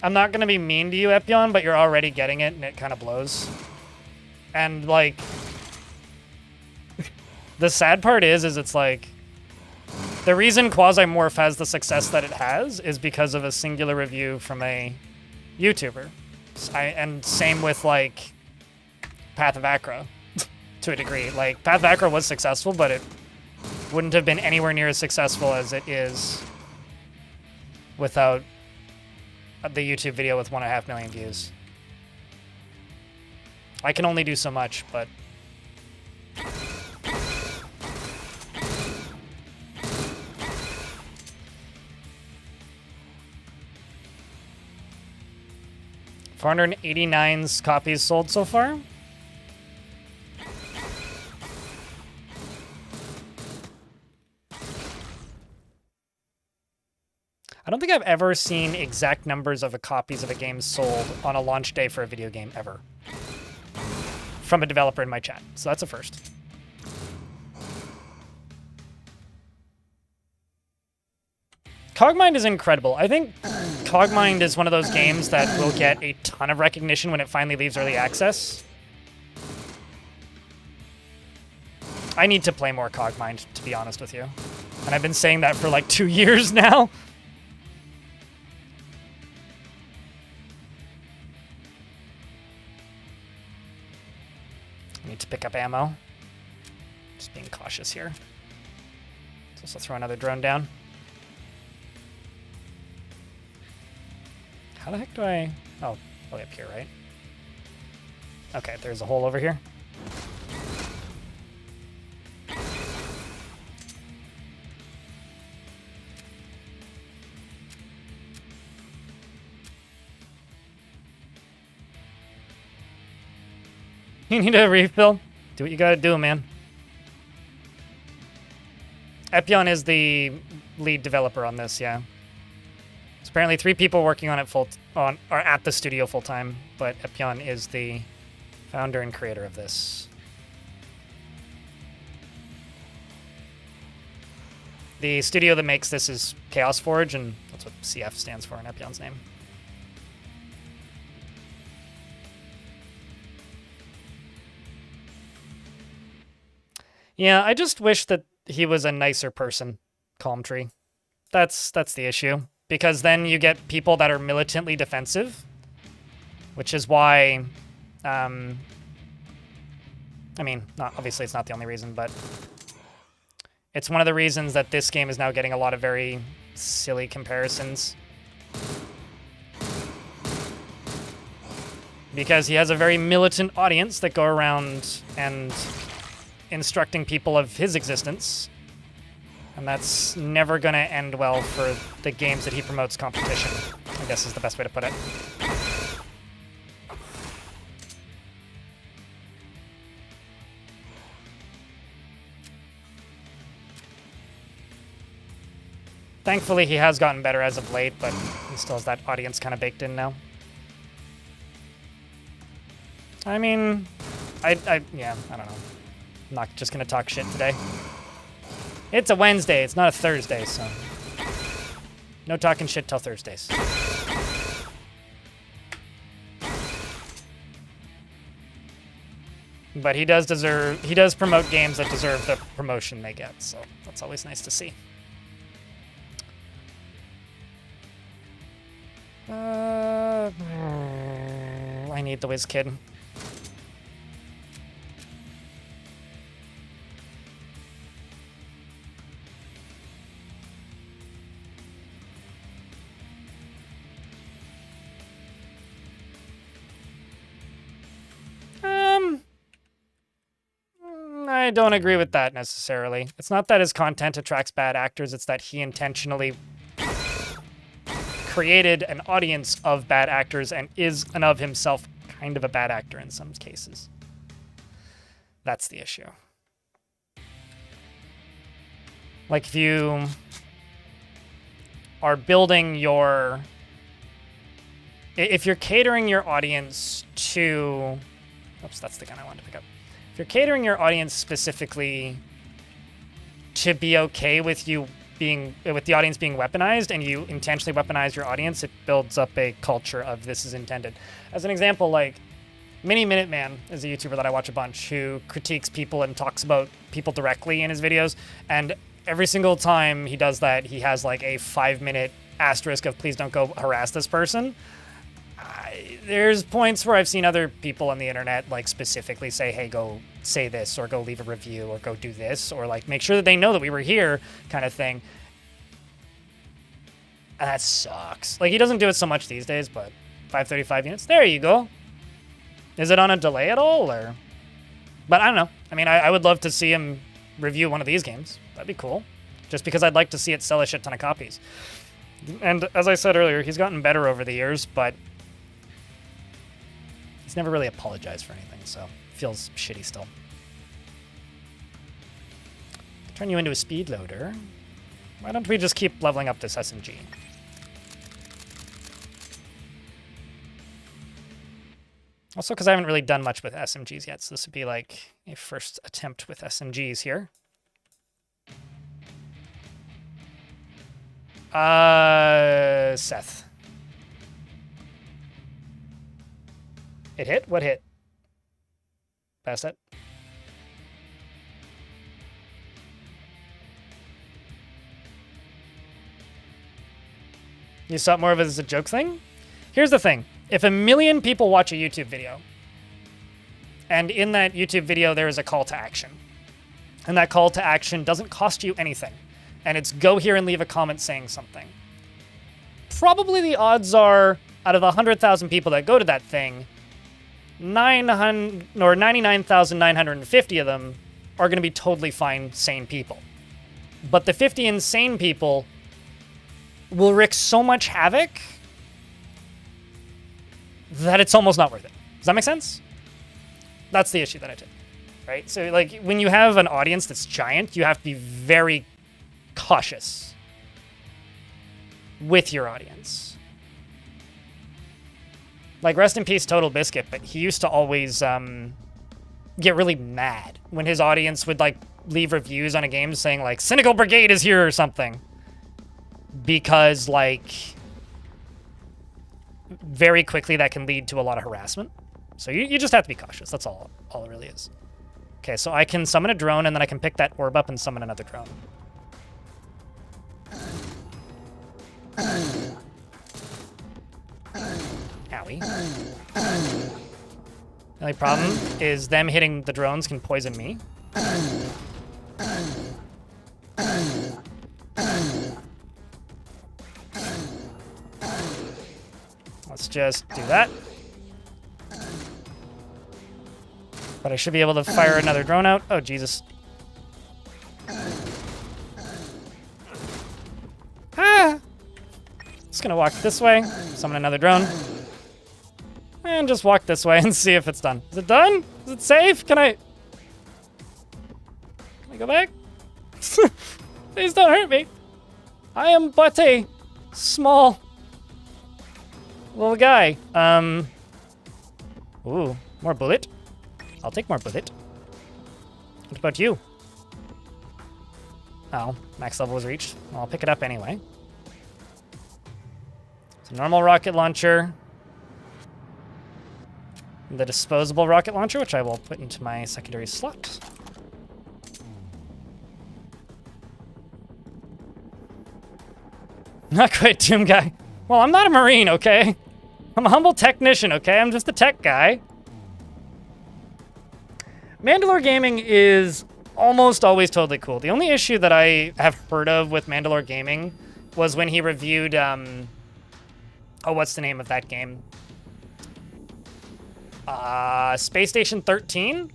I'm not going to be mean to you, Epion, but you're already getting it, and it kind of blows. And, like... the sad part is it's like... the reason Quasimorph has the success that it has is because of a singular review from a YouTuber. And same with, like, Path of Acra, to a degree. Like, Path of Acra was successful, but it wouldn't have been anywhere near as successful as it is without the YouTube video with 1.5 million views. I can only do so much, but... $489 copies sold so far. I don't think I've ever seen exact numbers of copies of a game sold on a launch day for a video game, ever. From a developer in my chat. So that's a first. Cogmind is incredible. I think Cogmind is one of those games that will get a ton of recognition when it finally leaves early access. I need to play more Cogmind, to be honest with you. And I've been saying that for like 2 years now. I need to pick up ammo. Just being cautious here. Let's also throw another drone down. How the heck do I... oh, way up here, right? Okay, there's a hole over here. You need a refill? Do what you gotta do, man. Epion is the lead developer on this, yeah. There's apparently 3 people working on it or at the studio full time, but Epion is the founder and creator of this. The studio that makes this is Chaos Forge, and that's what CF stands for in Epion's name. Yeah, I just wish that he was a nicer person, Calm Tree. That's the issue. Because then you get people that are militantly defensive, which is why, I mean, obviously it's not the only reason, but it's one of the reasons that this game is now getting a lot of very silly comparisons. Because he has a very militant audience that go around and instructing people of his existence. And that's never going to end well for the games that he promotes competition, I guess is the best way to put it. Thankfully, he has gotten better as of late, but he still has that audience kind of baked in now. I mean, yeah, I don't know. I'm not just going to talk shit today. It's a Wednesday, it's not a Thursday, so... no talking shit till Thursdays. But he does promote games that deserve the promotion they get, so that's always nice to see. I need the whiz kid. I don't agree with that necessarily. It's not that his content attracts bad actors, it's that he intentionally created an audience of bad actors and is and of himself kind of a bad actor in some cases. That's the issue. Like if you are building your... If you're catering your audience to... Oops, that's the gun I wanted to pick up. If you're catering your audience specifically to be okay with you being, with the audience being weaponized, and you intentionally weaponize your audience, it builds up a culture of this is intended. As an example, like Mini Minuteman is a YouTuber that I watch a bunch who critiques people and talks about people directly in his videos, and every single time he does that, he has like a 5-minute asterisk of please don't go harass this person. There's points where I've seen other people on the internet like specifically say, hey, go say this, or go leave a review, or go do this, or like make sure that they know that we were here kind of thing. And that sucks. Like he doesn't do it so much these days, but 535 units, there you go. Is it on a delay at all, or? But I don't know. I mean, I would love to see him review one of these games. That'd be cool. Just because I'd like to see it sell a shit ton of copies. And as I said earlier, he's gotten better over the years, but he's never really apologized for anything, so it feels shitty still. Turn you into a speed loader. Why don't we just keep leveling up this SMG? Also, because I haven't really done much with SMGs yet, so this would be like a first attempt with SMGs here. Seth. It hit? What hit? Pass it. You saw it more of it as a joke thing? Here's the thing. If 1 million people watch a YouTube video, and in that YouTube video there is a call to action, and that call to action doesn't cost you anything, and it's go here and leave a comment saying something, probably the odds are, out of 100,000 people that go to that thing, 99,950 of them are going to be totally fine, sane people. But the 50 insane people will wreak so much havoc that it's almost not worth it. Does that make sense? That's the issue that I take, right? So, like, when you have an audience that's giant, you have to be very cautious with your audience. Like, rest in peace, Total Biscuit, but he used to always get really mad when his audience would, like, leave reviews on a game saying, like, Cynical Brigade is here or something. Because, like, very quickly that can lead to a lot of harassment. So you just have to be cautious. That's all it really is. Okay, so I can summon a drone, and then I can pick that orb up and summon another drone. Owie. The only problem is them hitting the drones can poison me. Let's just do that. But I should be able to fire another drone out. Oh, Jesus. Ah! Just gonna walk this way, summon another drone, and just walk this way and see if it's done. Is it done? Is it safe? Can I go back? Please don't hurt me. I am but a small little guy. Ooh, more bullet. I'll take more bullet. What about you? Oh, max level was reached. Well, I'll pick it up anyway. It's a normal rocket launcher. The disposable rocket launcher, which I will put into my secondary slot. Not quite Doom Guy. Well, I'm not a Marine, okay? I'm a humble technician, okay? I'm just a tech guy. Mandalore Gaming is almost always totally cool. The only issue that I have heard of with Mandalore Gaming was when he reviewed, oh, what's the name of that game? Space Station 13?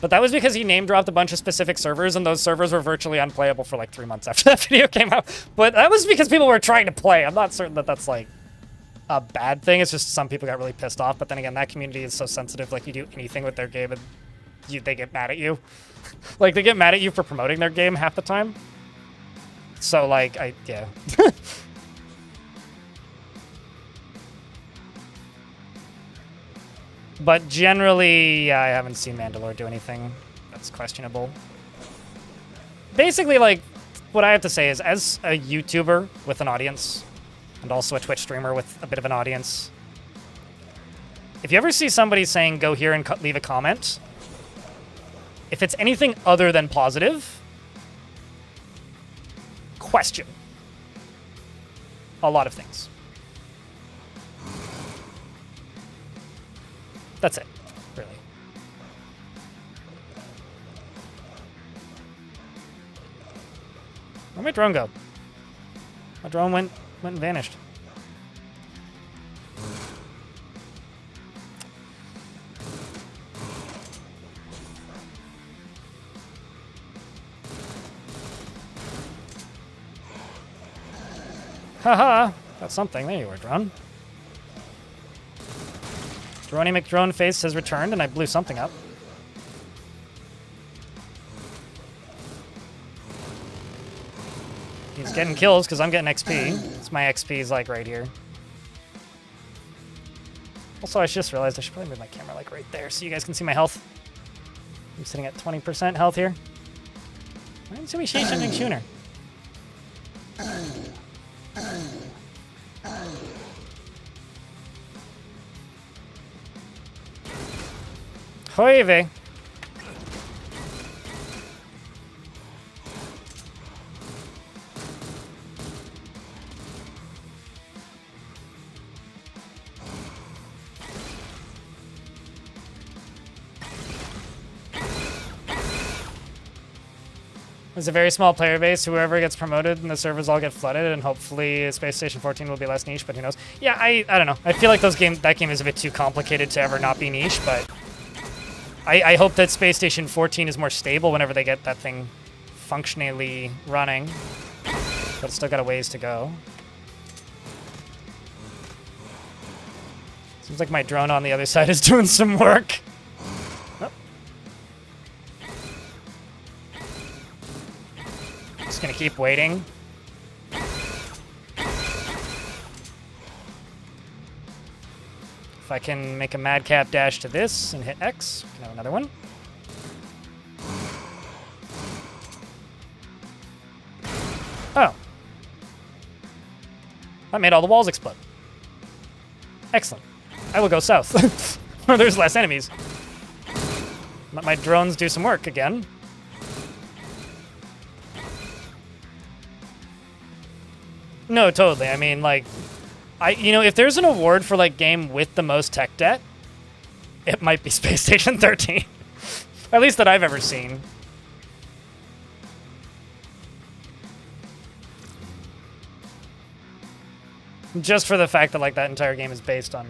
But that was because he name-dropped a bunch of specific servers, and those servers were virtually unplayable for like 3 months after that video came out. But that was because people were trying to play. I'm not certain that that's like a bad thing. It's just some people got really pissed off. But then again, that community is so sensitive. Like, you do anything with their game and they get mad at you. Like, they get mad at you for promoting their game half the time. So, like, yeah. But generally, yeah, I haven't seen Mandalore do anything that's questionable. Basically, like, what I have to say is, as a YouTuber with an audience, and also a Twitch streamer with a bit of an audience, if you ever see somebody saying, go here and leave a comment, if it's anything other than positive, question a lot of things. That's it, really. Where'd my drone go? My drone went and vanished. Haha, that's something. There you are, drone. Droney McDrone face has returned, and I blew something up. He's getting kills because I'm getting XP. It's my XP is like right here. Also, I just realized I should probably move my camera like right there so you guys can see my health. I'm sitting at 20% health here. Why didn't we see something sooner? Hoi vey. There's a very small player base. Whoever gets promoted and the servers all get flooded, and hopefully Space Station 14 will be less niche, but who knows? Yeah, I don't know. I feel like that game is a bit too complicated to ever not be niche, but I hope that Space Station 14 is more stable whenever they get that thing functionally running. But it's still got a ways to go. Seems like my drone on the other side is doing some work. Oh. Just gonna keep waiting. If I can make a madcap dash to this and hit X, we can have another one. Oh. That made all the walls explode. Excellent. I will go south, where there's less enemies. Let my drones do some work again. No, totally. I mean, like, if there's an award for, like, game with the most tech debt, it might be Space Station 13. At least that I've ever seen. Just for the fact that, like, that entire game is based on...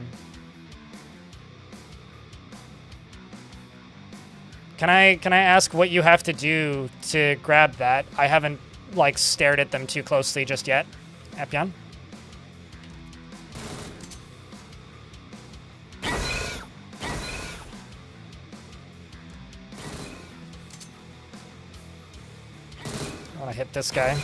Can I ask what you have to do to grab that? I haven't, like, stared at them too closely just yet. Epion? I want to hit this guy.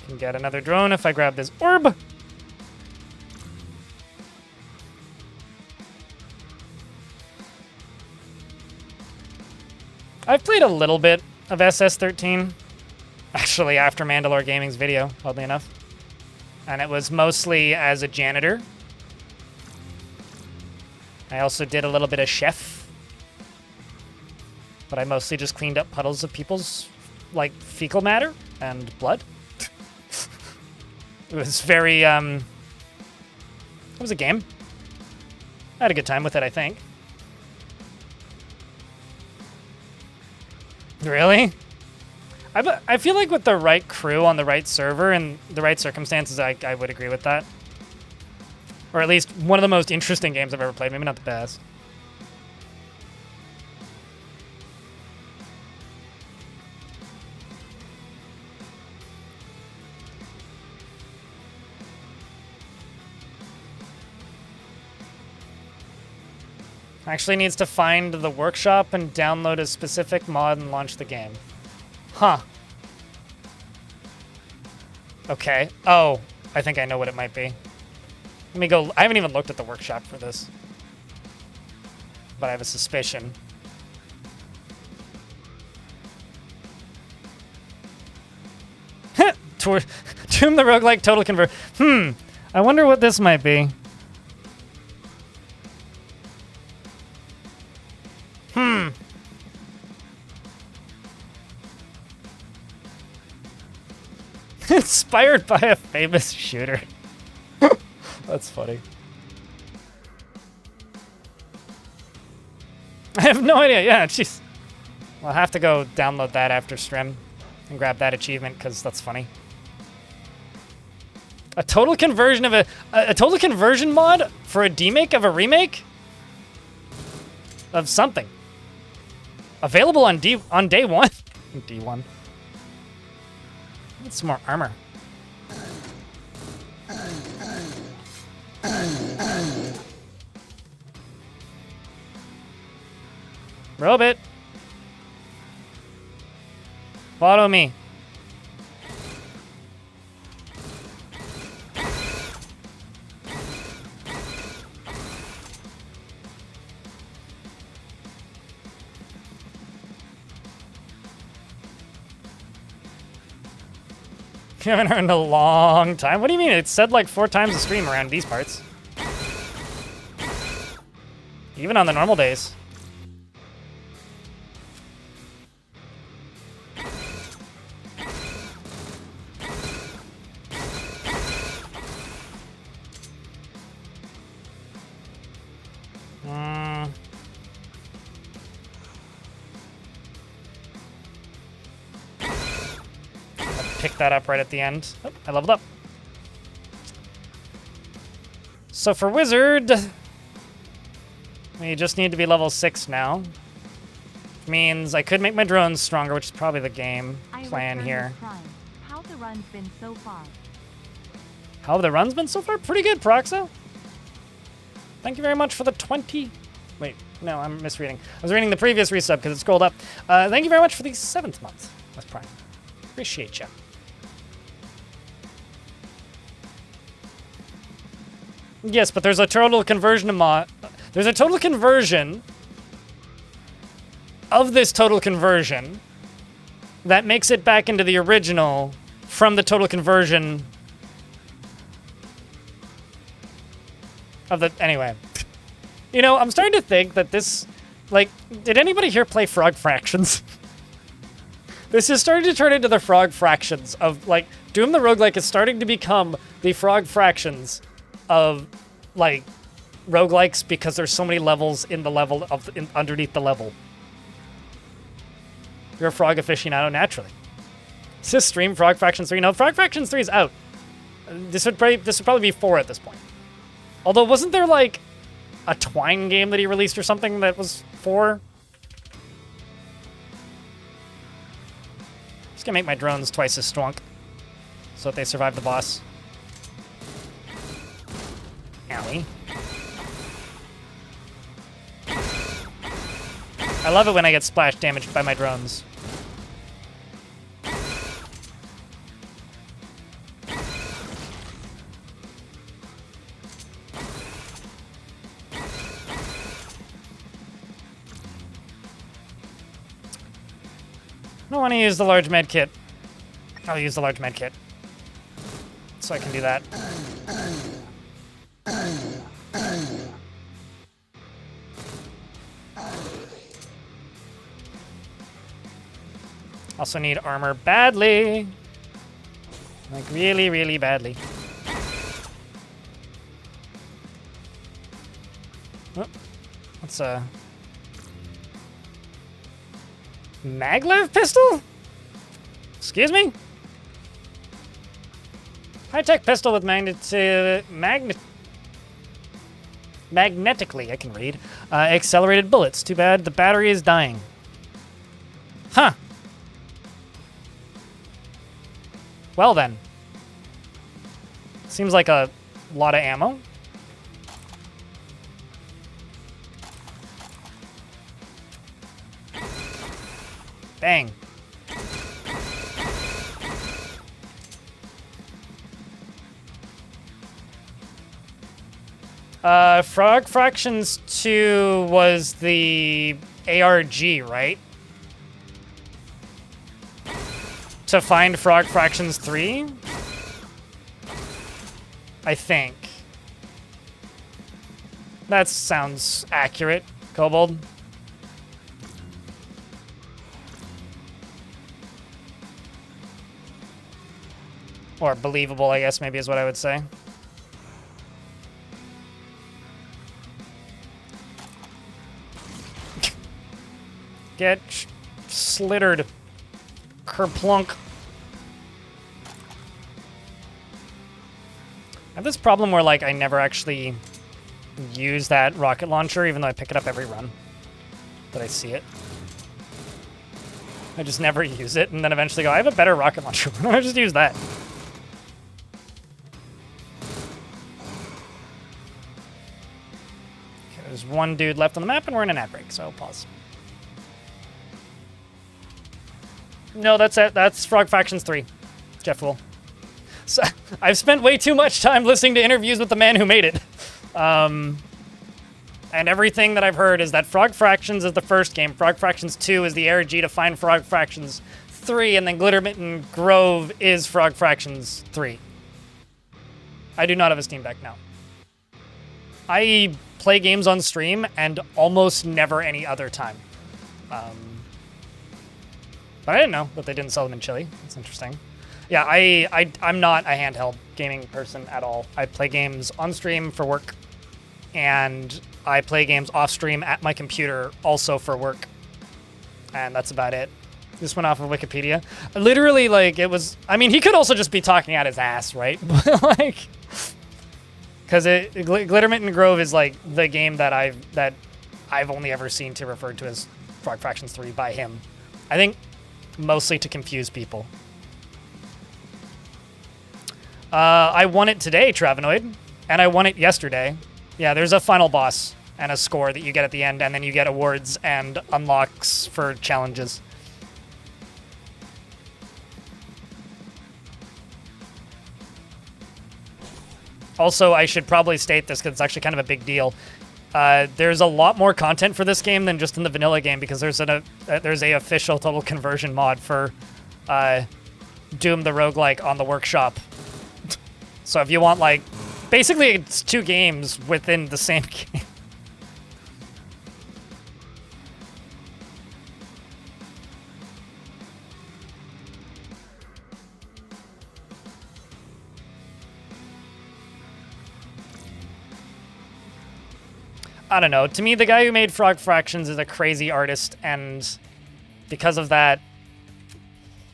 Can get another drone if I grab this orb. I've played a little bit of SS13, actually after Mandalore Gaming's video, oddly enough. And it was mostly as a janitor. I also did a little bit of chef, but I mostly just cleaned up puddles of people's, like, fecal matter and blood. It was very, it was a game. I had a good time with it, I think. Really? I feel like with the right crew on the right server and the right circumstances, I would agree with that. Or at least one of the most interesting games I've ever played. Maybe not the best. Actually needs to find the workshop and download a specific mod and launch the game. Huh. Okay. Oh, I think I know what it might be. Let me go. I haven't even looked at the workshop for this, but I have a suspicion. Doom the roguelike total convert. I wonder what this might be. Inspired by a famous shooter. That's funny. I have no idea. Yeah, jeez. Well, I'll have to go download that after stream and grab that achievement because that's funny. A total conversion of a total conversion mod for a demake of a remake of something. Available on day one. D1. Need some more armor. Robot. Follow me. You haven't heard in a long time? What do you mean? It's said like 4 times a stream around these parts. Even on the normal days. Pick that up right at the end. Oh, I leveled up. So for Wizard, we just need to be level 6 now. Means I could make my drones stronger, which is probably the game plan here. How the run's been so far? How have the runs been so far? Pretty good, Proxo. Thank you very much for the 20. Wait, no, I'm misreading. I was reading the previous resub because it scrolled up. Thank you very much for the 7th month. That's Prime. Appreciate you. Yes, but there's a total conversion mod. There's a total conversion of this total conversion that makes it back into the original from the total conversion of the... Anyway. You know, I'm starting to think that this... Like, did anybody here play Frog Fractions? This is starting to turn into the Frog Fractions of, like... Doom the Roguelike is starting to become the Frog Fractions of, like, roguelikes because there's so many levels in the level of underneath the level. You're a frog aficionado naturally. Is this stream Frog Fractions 3? No, Frog Fractions 3 is out. This would probably be 4 at this point. Although, wasn't there, like, a Twine game that he released or something that was 4? Just gonna make my drones twice as strong so that they survive the boss. Owie. I love it when I get splash damaged by my drones. I don't want to use the large med kit. I'll use the large med kit. So I can do that. Also need armor badly. Like, really, really badly. Oh, what's a... maglev pistol? Excuse me? High-tech pistol with magnetically, I can read. Accelerated bullets. Too bad the battery is dying. Huh. Well then. Seems like a lot of ammo. Bang. Frog Fractions 2 was the ARG, right? To find Frog Fractions 3? I think. That sounds accurate, Kobold. Or believable, I guess, maybe is what I would say. Get slittered. Kerplunk. I have this problem where, like, I never actually use that rocket launcher, even though I pick it up every run that I see it. I just never use it, and then eventually go, I have a better rocket launcher. Why don't I just use that? Okay, there's one dude left on the map, and we're in an ad break, so pause. No, that's it. That's Frog Fractions 3. Jeff Wool. So, I've spent way too much time listening to interviews with the man who made it. And everything that I've heard is that Frog Fractions is the first game, Frog Fractions 2 is the ARG to find Frog Fractions 3, and then Glittermitten Grove is Frog Fractions 3. I do not have a Steam Deck now. I play games on stream and almost never any other time. But I didn't know that they didn't sell them in Chile. That's interesting. Yeah, I'm not a handheld gaming person at all. I play games on stream for work, and I play games off stream at my computer also for work. And that's about it. This went off of Wikipedia. Literally, like, it was... I mean, he could also just be talking out his ass, right? Like... Because Glittermitten Grove is, like, the game that I've only ever seen to refer to as Frog Fractions 3 by him. I think mostly to confuse people. I won it today, Travenoid, and I won it yesterday. Yeah, there's a final boss and a score that you get at the end, and then you get awards and unlocks for challenges. Also, I should probably state this because it's actually kind of a big deal. There's a lot more content for this game than just in the vanilla game because there's a official total conversion mod for Doom the Roguelike on the workshop. So if you want, like, basically it's 2 games within the same game. I don't know. To me, the guy who made Frog Fractions is a crazy artist, and because of that,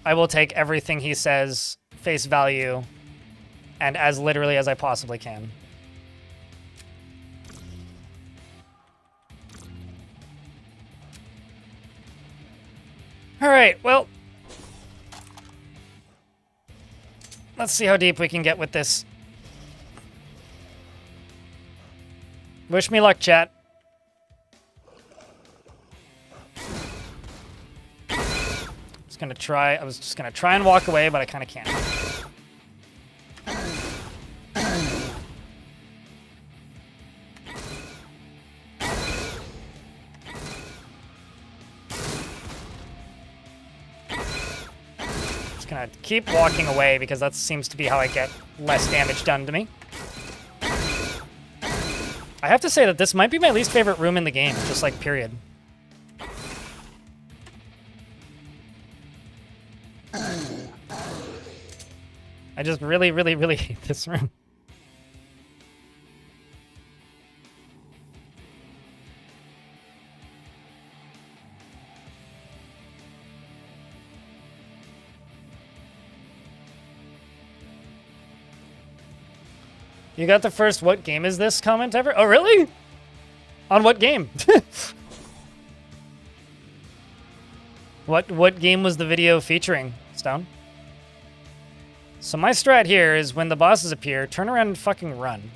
I will take everything he says face value and as literally as I possibly can. All right, well, let's see how deep we can get with this. Wish me luck, chat. I was just gonna try and walk away, but I kind of can't. Just gonna keep walking away because that seems to be how I get less damage done to me. I have to say that this might be my least favorite room in the game, just like period. I just really, really, really hate this room. You got the first "what game is this" comment ever? Oh, really? On what game? What game was the video featuring, Stone? So my strat here is when the bosses appear, turn around and fucking run.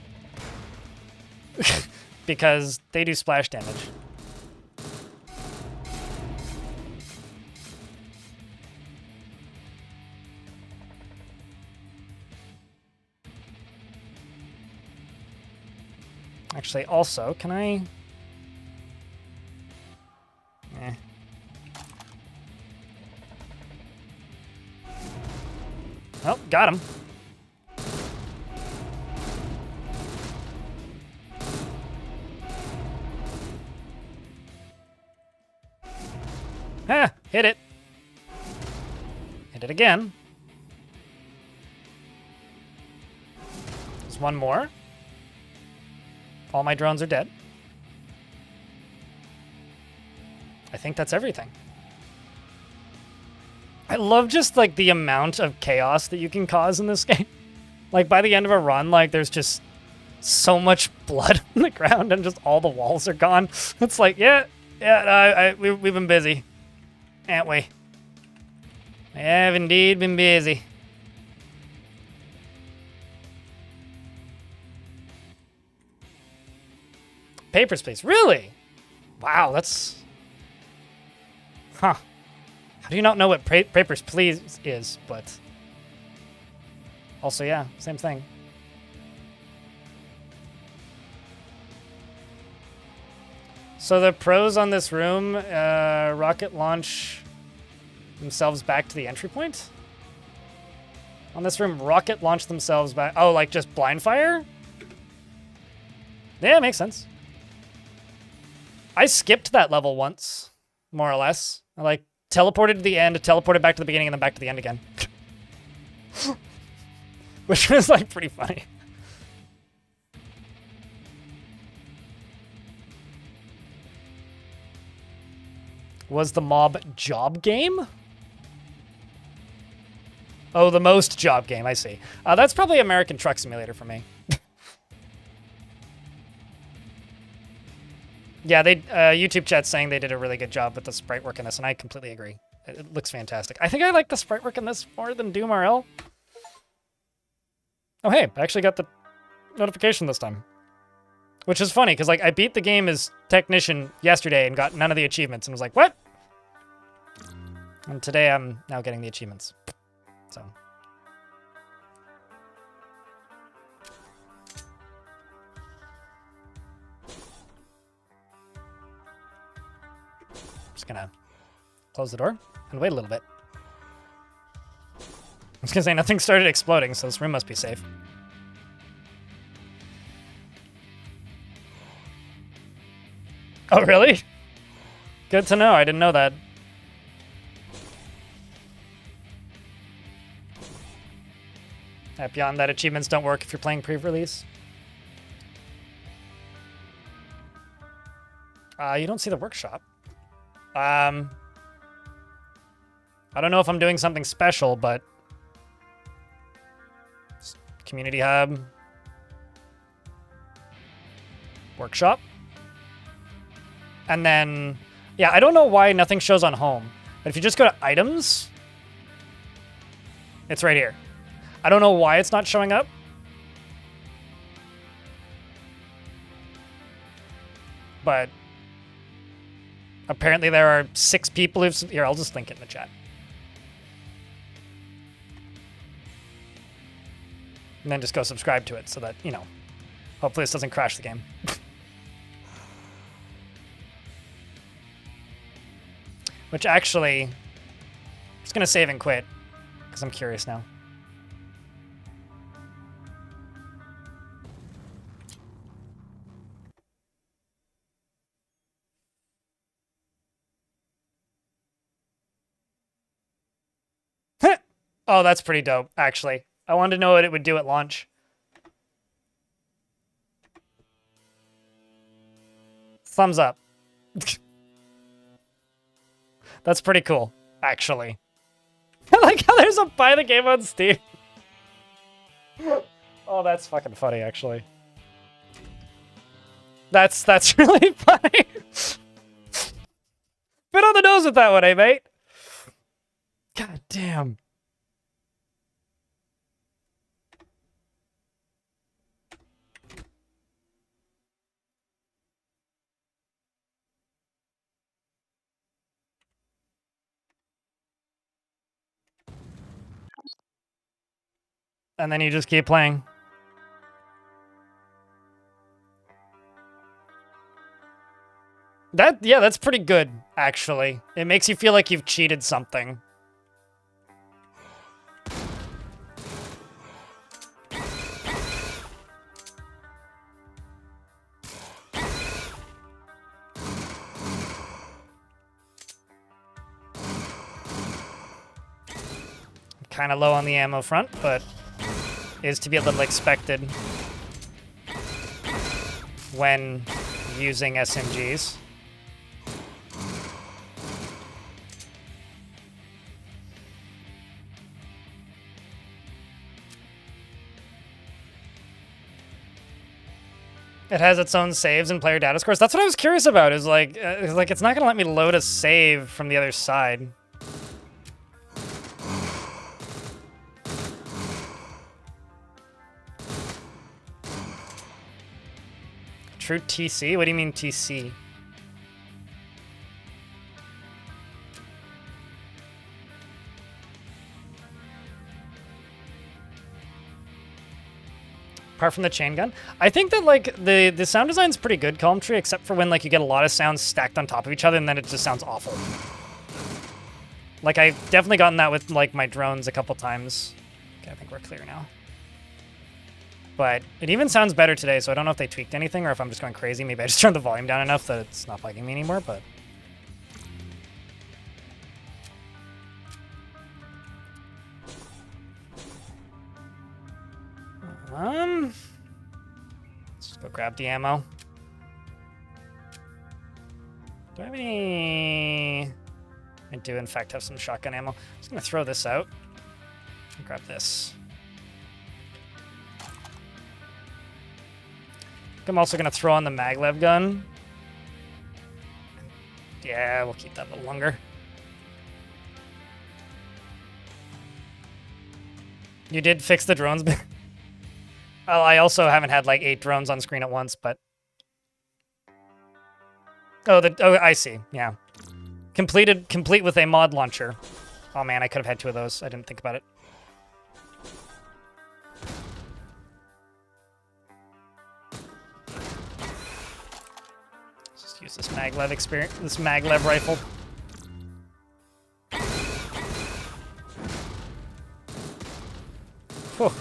Because they do splash damage. Actually, also, can I... Eh. Oh, got him. Ah, hit it. Hit it again. There's one more. All my drones are dead. I think that's everything. I love just like the amount of chaos that you can cause in this game. Like by the end of a run, like there's just so much blood on the ground and just all the walls are gone. It's like, we've been busy, ain't we? We have indeed been busy. Papers, please. Really? Wow, that's... Huh. How do you not know what Papers, Please is, but... Also, yeah, same thing. So the pros on this room, rocket launch themselves back to the entry point? On this room, rocket launch themselves back... Oh, like just blind fire? Yeah, makes sense. I skipped that level once, more or less. I like teleported to the end, teleported back to the beginning, and then back to the end again. Which was like pretty funny. Was the mob job game? Oh, the most job game, I see. That's probably American Truck Simulator for me. Yeah, they YouTube chat's saying they did a really good job with the sprite work in this, and I completely agree. It looks fantastic. I think I like the sprite work in this more than DoomRL. Oh, hey, I actually got the notification this time. Which is funny, because like I beat the game as technician yesterday and got none of the achievements, and was like, what? And today I'm now getting the achievements. So... Just gonna close the door and wait a little bit. I was gonna say nothing started exploding, so this room must be safe. Oh, really? Good to know. I didn't know that. Beyond that, achievements don't work if you're playing pre-release. You don't see the workshop. I don't know if I'm doing something special, but community hub, workshop, and then, yeah, I don't know why nothing shows on home, but if you just go to items, it's right here. I don't know why it's not showing up. But apparently there are 6 people who've... Here, I'll just link it in the chat. And then just go subscribe to it so that, you know, hopefully this doesn't crash the game. Which actually, I'm just going to save and quit because I'm curious now. Oh, that's pretty dope, actually. I wanted to know what it would do at launch. Thumbs up. That's pretty cool, actually. I like how there's a buy the game on Steam. Oh, that's fucking funny, actually. That's really funny. Bit on the nose with that one, eh, mate? God damn. And then you just keep playing. Yeah, that's pretty good, actually. It makes you feel like you've cheated something. Kind of low on the ammo front, but is to be a little expected when using SMGs. It has its own saves and player data scores. That's what I was curious about. Is like it's not gonna let me load a save from the other side. True TC? What do you mean TC? Apart from the chain gun, I think that like the sound design's pretty good, Calm Tree, except for when like you get a lot of sounds stacked on top of each other and then it just sounds awful. Like I've definitely gotten that with like my drones a couple times. Okay, I think we're clear now. But it even sounds better today, so I don't know if they tweaked anything or if I'm just going crazy. Maybe I just turned the volume down enough that it's not bugging me anymore, but... let's just go grab the ammo. Do I have any... I do, in fact, have some shotgun ammo. I'm just going to throw this out. Grab this. I'm also going to throw on the maglev gun. Yeah, we'll keep that a little longer. You did fix the drones? Well, I also haven't had like 8 drones on screen at once, but... Oh, I see. Yeah. Complete with a mod launcher. Oh man, I could have had 2 of those. I didn't think about it. Use this maglev rifle. Whew.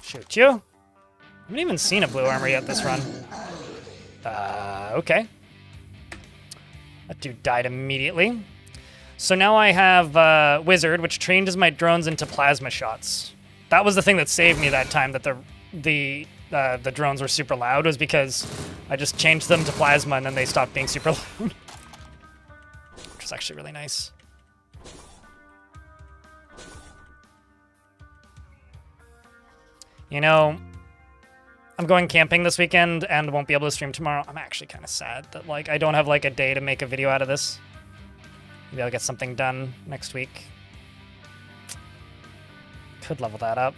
Shoot you. I haven't even seen a blue armor yet this run. Okay. That dude died immediately. So now I have Wizard, which changes my drones into plasma shots. That was the thing that saved me that time, that the drones were super loud, was because I just changed them to plasma and then they stopped being super loud. Which is actually really nice. You know, I'm going camping this weekend and won't be able to stream tomorrow. I'm actually kind of sad that like I don't have like a day to make a video out of this. Maybe I'll get something done next week. Could level that up.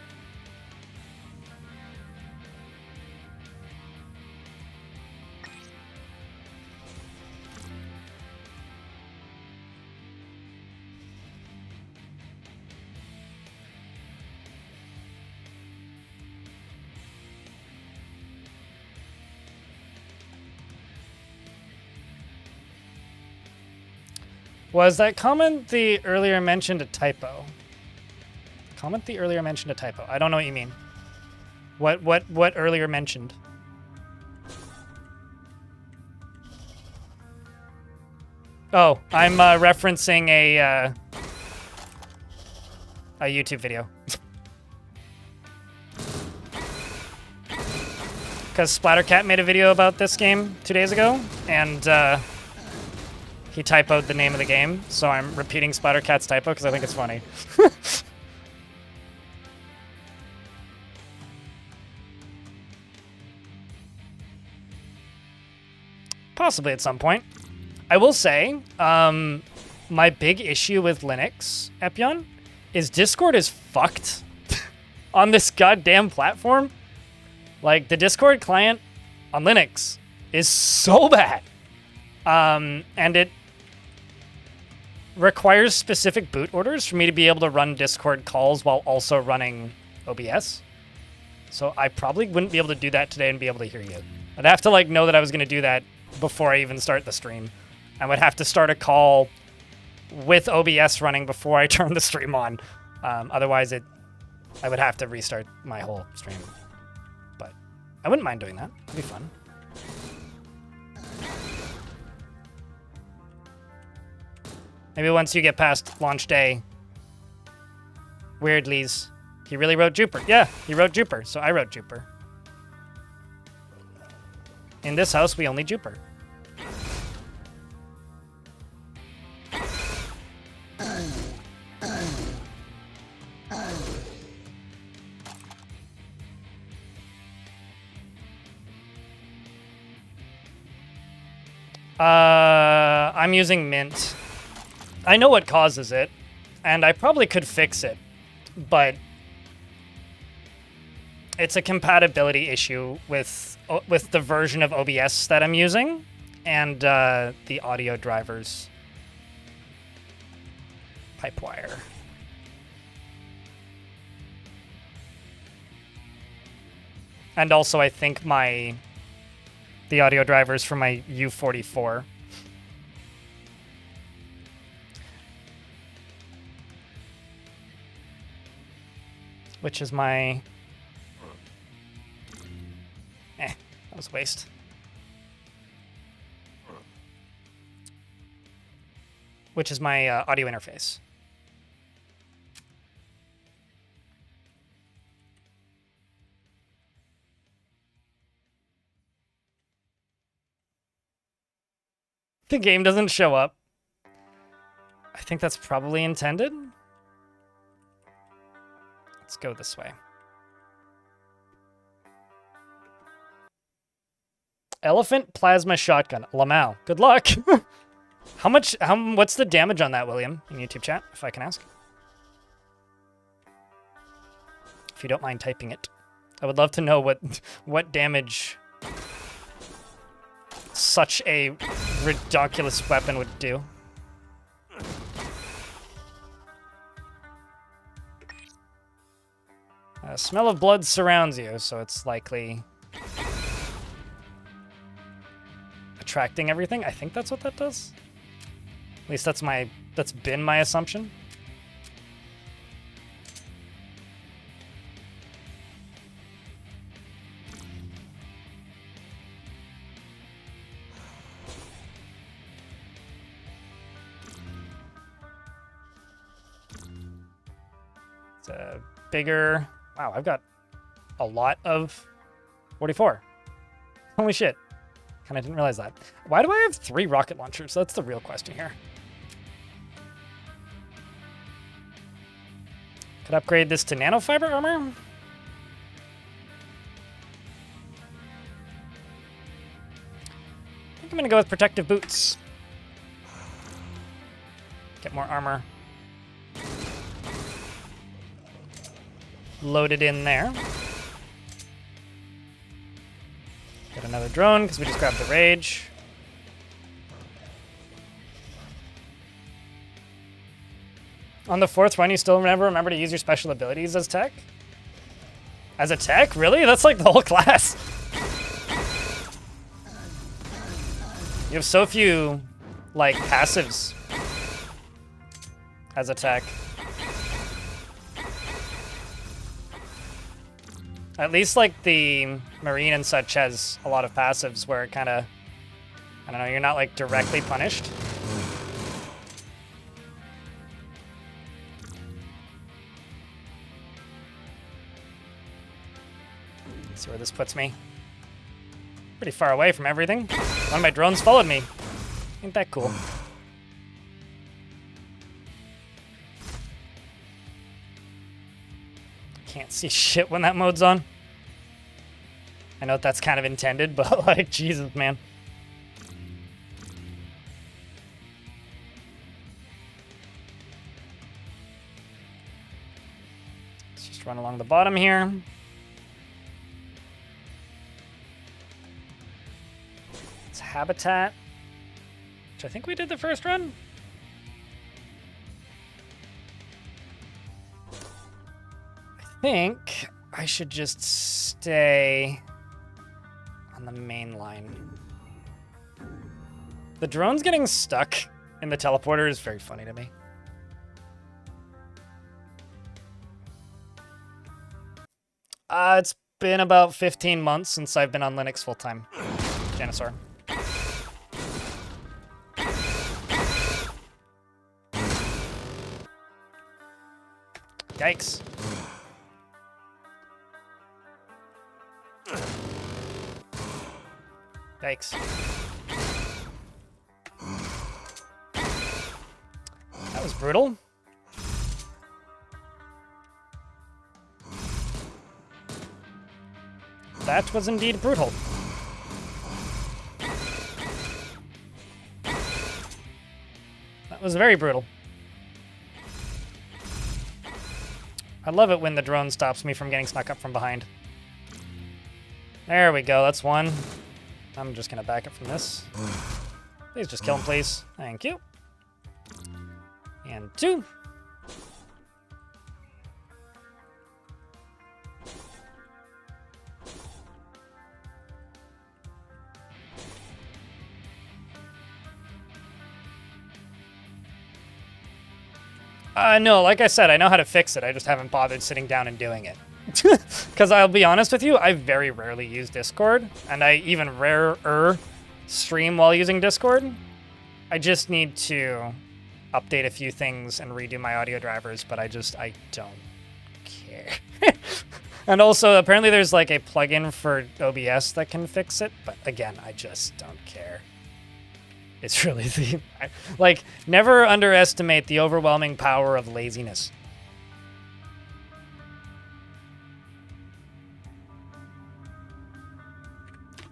Was that comment the earlier mentioned a typo? Comment the earlier mentioned a typo. I don't know what you mean. What earlier mentioned? Oh, I'm referencing A YouTube video. Because Splattercat made a video about this game 2 days ago, and he typoed the name of the game, so I'm repeating Splattercat's typo because I think it's funny. Possibly at some point. I will say, my big issue with Linux, Epion, is Discord is fucked on this goddamn platform. Like, the Discord client on Linux is so bad. And it requires specific boot orders for me to be able to run Discord calls while also running OBS. So I probably wouldn't be able to do that today and be able to hear you. I'd have to, like, know that I was going to do that before I even start the stream. I would have to start a call with OBS running before I turn the stream on. Otherwise, I would have to restart my whole stream. But I wouldn't mind doing that. It'd be fun. Maybe once you get past launch day. Weirdly's. He really wrote Jupiter. Yeah, he wrote Jupiter, so I wrote Jupiter. In this house, we only Jupiter. I'm using Mint. I know what causes it, and I probably could fix it, but it's a compatibility issue with the version of OBS that I'm using and the audio drivers. Pipewire. And also, I think the audio drivers for my U44. Which is my... that was a waste. Which is my audio interface. The game doesn't show up. I think that's probably intended. Let's go this way. Elephant plasma shotgun. Lamau. Good luck. What's the damage on that, William? In YouTube chat, if I can ask. If you don't mind typing it. I would love to know what damage such a ridiculous weapon would do. Smell of blood surrounds you, so it's likely attracting everything. I think that's what that does. At least that's been my assumption. It's a bigger... Wow, I've got a lot of 44. Holy shit. Kinda didn't realize that. Why do I have 3 rocket launchers? That's the real question here. Could upgrade this to nanofiber armor? I think I'm gonna go with protective boots. Get more armor. Loaded in there. Get another drone because we just grabbed the rage. On the 4th run, you still remember to use your special abilities as tech? As a tech? Really? That's like the whole class. You have so few, like, passives as a tech. At least, like, the Marine and such has a lot of passives where it kind of, I don't know, you're not, like, directly punished. See where this puts me. Pretty far away from everything. One of my drones followed me. Ain't that cool? Can't see shit when that mode's on. I know that's kind of intended, but like, Jesus, man. Let's just run along the bottom here. It's habitat, which I think we did the first run. I think I should just stay on the main line. The drone's getting stuck in the teleporter is very funny to me. It's been about 15 months since I've been on Linux full-time. Janosaur. Yikes. Yikes. That was brutal. That was indeed brutal. That was very brutal. I love it when the drone stops me from getting snuck up from behind. There we go, that's one. I'm just gonna back up from this. Please just kill him, please. Thank you. And two. No, like I said, I know how to fix it. I just haven't bothered sitting down and doing it. Because I'll be honest with you, I very rarely use Discord, and I even rarer stream while using Discord. I just need to update a few things and redo my audio drivers, but I don't care. And also, apparently there's like a plugin for OBS that can fix it, but again, I just don't care. It's really the... Like, never underestimate the overwhelming power of laziness.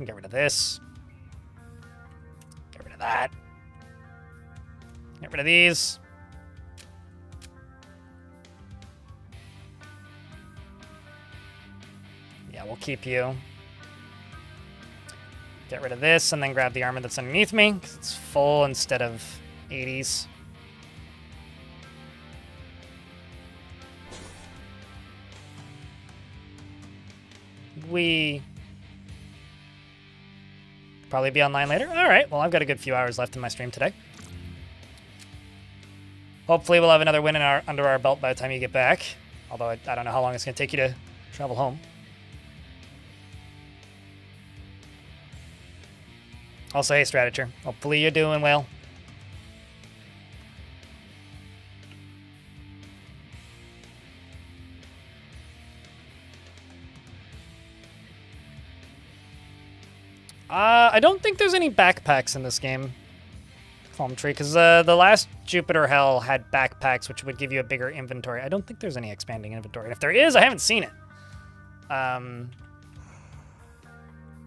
Get rid of this. Get rid of that. Get rid of these. Yeah, we'll keep you. Get rid of this and then grab the armor that's underneath me, because it's full instead of 80s. We... probably be online later. All right, well, I've got a good few hours left in my stream today. Hopefully we'll have another win under our belt by the time you get back. Although I don't know how long it's going to take you to travel home. Also, hey, Stratager. Hopefully you're doing well. I don't think there's any backpacks in this game, Foam Tree, because the last Jupiter Hell had backpacks, which would give you a bigger inventory. I don't think there's any expanding inventory. And if there is, I haven't seen it.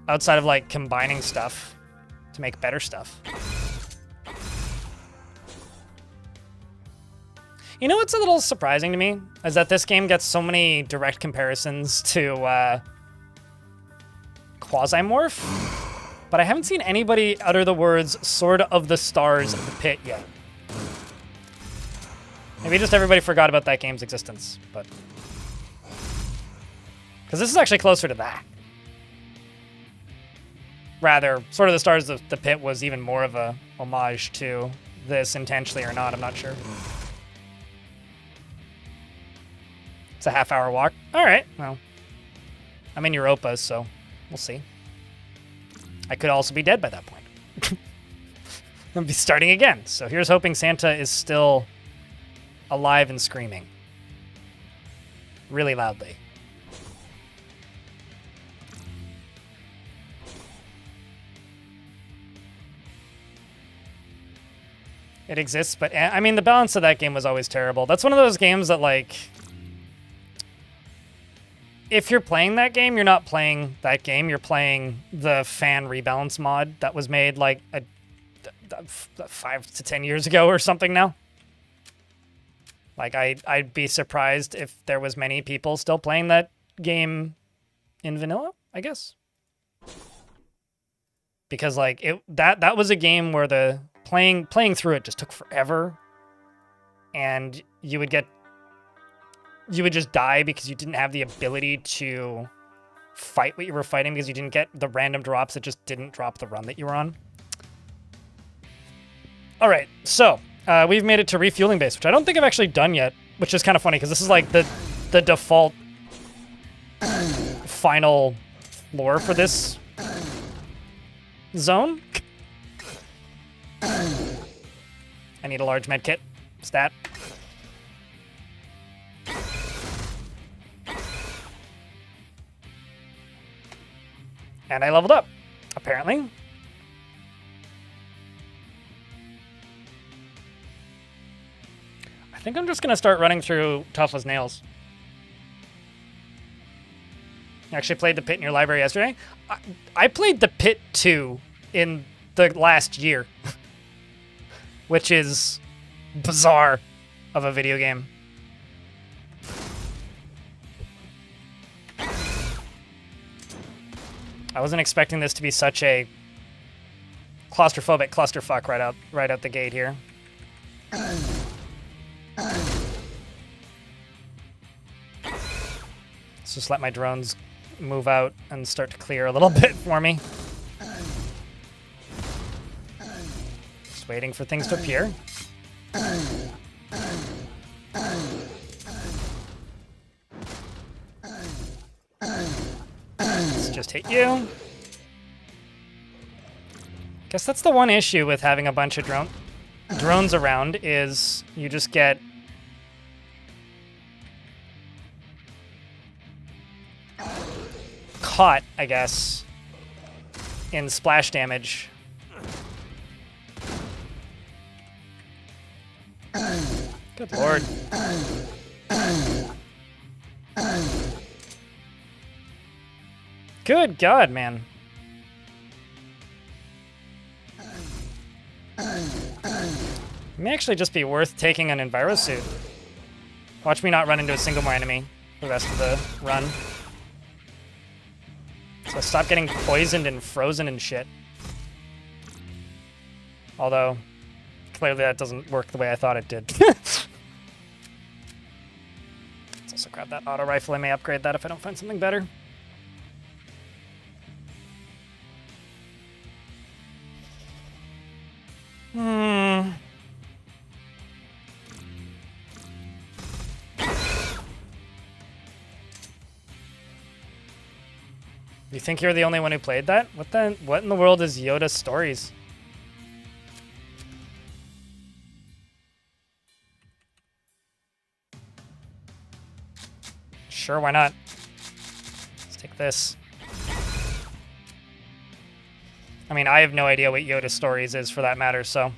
Outside of, like, combining stuff to make better stuff. You know what's a little surprising to me? Is that this game gets so many direct comparisons to Quasimorph. But I haven't seen anybody utter the words Sword of the Stars of the Pit yet. Maybe just everybody forgot about that game's existence, but... Because this is actually closer to that. Rather, Sword of the Stars of the Pit was even more of a homage to this, intentionally or not, I'm not sure. It's a half-hour walk. Alright, well. I'm in Europa, so we'll see. I could also be dead by that point. I'll be starting again. So here's hoping Santa is still alive and screaming. Really loudly. it exists, but I mean, the balance of that game was always terrible. That's one of those games that, like, if you're playing that game, you're not playing that game. You're playing the fan rebalance mod that was made, like, 5 to 10 years ago or something now. Like, I'd be surprised if there was many people still playing that game in vanilla, I guess. Because, like, that was a game where the playing through it just took forever, and you would just die because you didn't have the ability to fight what you were fighting because you didn't get the random drops that just didn't drop the run that you were on. All right, so we've made it to refueling base, which I don't think I've actually done yet, which is kind of funny because this is like the default final floor for this zone. I need a large med kit. Stat. And I leveled up, apparently. I think I'm just gonna start running through Tough as Nails. You actually played the Pit in your library yesterday? I played the Pit 2 in the last year. Which is bizarre of a video game. I wasn't expecting this to be such a claustrophobic clusterfuck right out the gate here. Let's just let my drones move out and start to clear a little bit for me. Just waiting for things to appear. Let's just hit you. Guess that's the one issue with having a bunch of drones around is you just get caught, I guess, in splash damage. Good lord. Good God, man. It may actually just be worth taking an Enviro suit. Watch me not run into a single more enemy for the rest of the run. So stop getting poisoned and frozen and shit. Although, clearly that doesn't work the way I thought it did. Let's also grab that auto rifle. I may upgrade that if I don't find something better. You think you're the only one who played that? What in the world is Yoda Stories? Sure, why not? Let's take this. I mean, I have no idea what Yoda Stories is for that matter, so.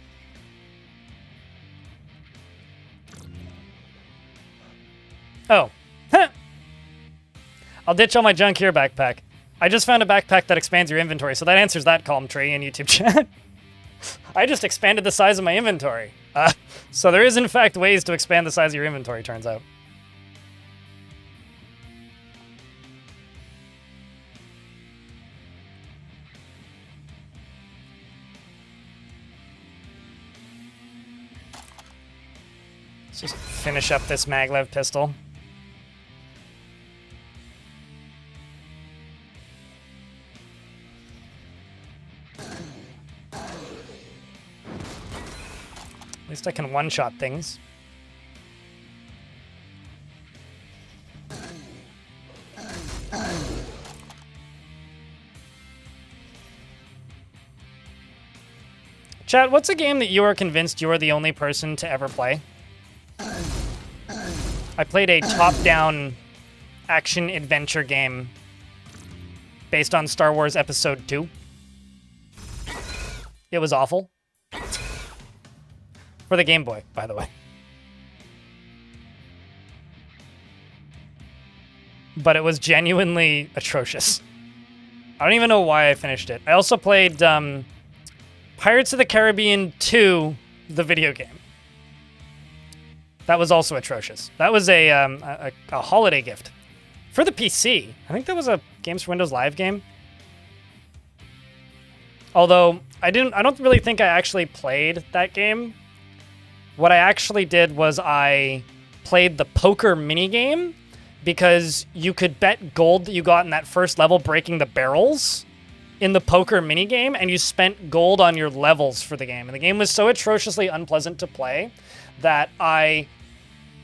Oh. I'll ditch all my junk here, backpack. I just found a backpack that expands your inventory, so that answers that column tree in YouTube chat. I just expanded the size of my inventory. So there is, in fact, ways to expand the size of your inventory, turns out. Let's just finish up this maglev pistol. At least I can one-shot things. Chat, what's a game that you are convinced you are the only person to ever play? I played a top-down action-adventure game based on Star Wars Episode 2. It was awful. For the Game Boy, by the way. But it was genuinely atrocious. I don't even know why I finished it. I also played Pirates of the Caribbean 2, the video game. That was also atrocious. That was a holiday gift for the PC. I think that was a Games for Windows Live game. Although I don't really think I actually played that game. What I actually did was I played the poker minigame, because you could bet gold that you got in that first level breaking the barrels in the poker minigame, and you spent gold on your levels for the game. And the game was so atrociously unpleasant to play that I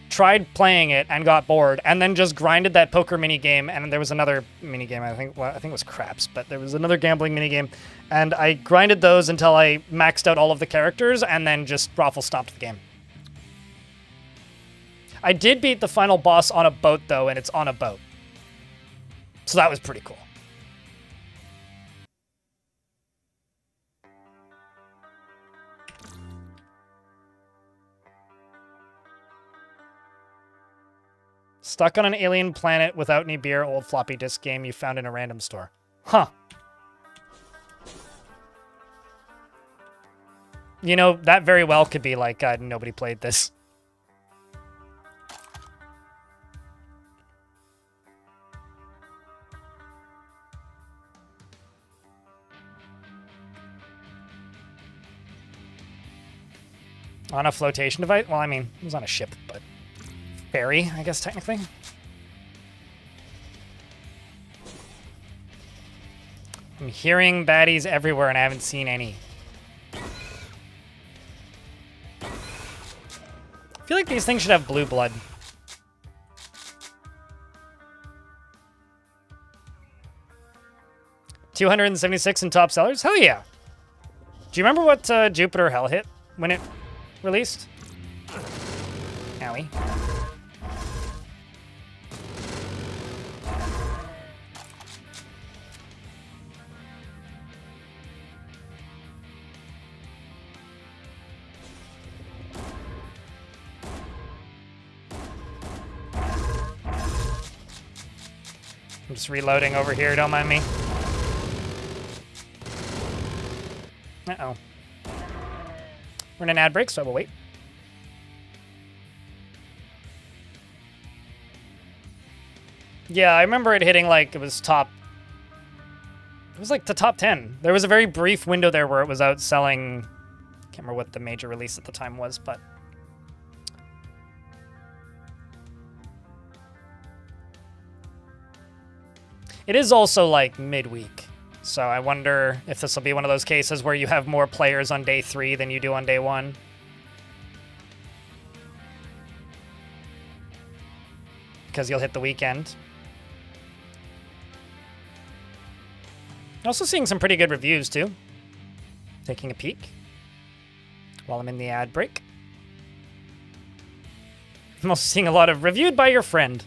tried playing it and got bored, and then just grinded that poker minigame, and there was another minigame, I think it was craps, but there was another gambling minigame, and I grinded those until I maxed out all of the characters, and then just raffle stomped the game. I did beat the final boss on a boat, though, and it's on a boat. So that was pretty cool. Stuck on an alien planet without any beer, old floppy disk game you found in a random store. Huh. You know, that very well could be like, nobody played this. On a flotation device? Well, I mean, it was on a ship, but ferry, I guess, technically. I'm hearing baddies everywhere, and I haven't seen any. I feel like these things should have blue blood. $276 in top sellers? Hell yeah! Do you remember what DoomRL hit when it released? Owie. I'm just reloading over here, don't mind me. Uh-oh. We're in an ad break, so I will wait. Yeah, I remember it hitting like it was like the top 10. There was a very brief window there where it was outselling, can't remember what the major release at the time was, but it is also like midweek. So I wonder if this will be one of those cases where you have more players on day 3 than you do on day 1. Because you'll hit the weekend. Also seeing some pretty good reviews too. Taking a peek while I'm in the ad break. I'm also seeing a lot of reviewed by your friend.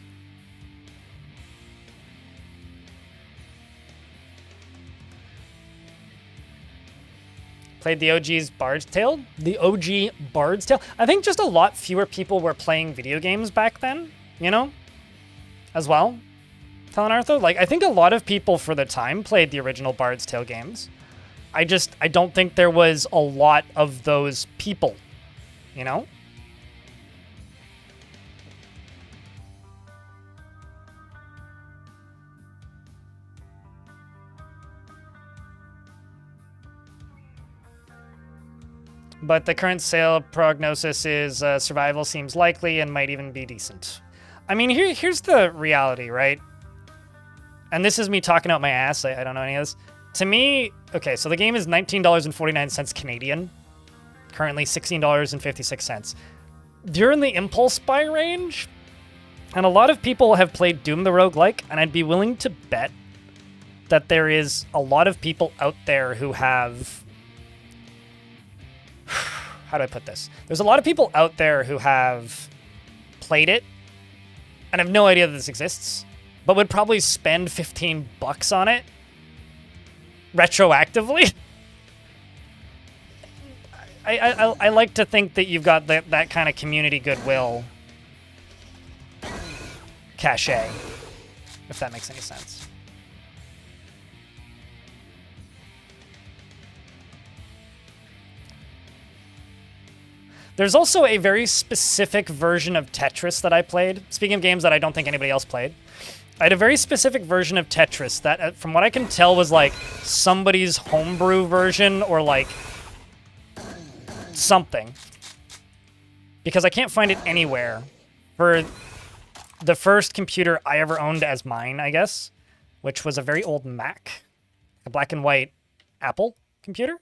Played the OG's Bard's Tale? The OG Bard's Tale? I think just a lot fewer people were playing video games back then, you know? As well. Telenartho? Like, I think a lot of people for the time played the original Bard's Tale games. I don't think there was a lot of those people, you know? But the current sale prognosis is survival seems likely and might even be decent. I mean, here's the reality, right? And this is me talking out my ass. I don't know any of this. To me, okay, so the game is $19.49 Canadian. Currently $16.56. You're in the impulse buy range. And a lot of people have played Doom the Roguelike, and I'd be willing to bet that there is a lot of people out there who have... How do I put this? There's a lot of people out there who have played it and have no idea that this exists, but would probably spend $15 on it retroactively. I like to think that you've got that kind of community goodwill cachet, if that makes any sense. There's also a very specific version of Tetris that I played. Speaking of games that I don't think anybody else played, I had a very specific version of Tetris that, from what I can tell, was like somebody's homebrew version or like something. Because I can't find it anywhere. For the first computer I ever owned as mine, I guess, which was a very old Mac, a black and white Apple computer.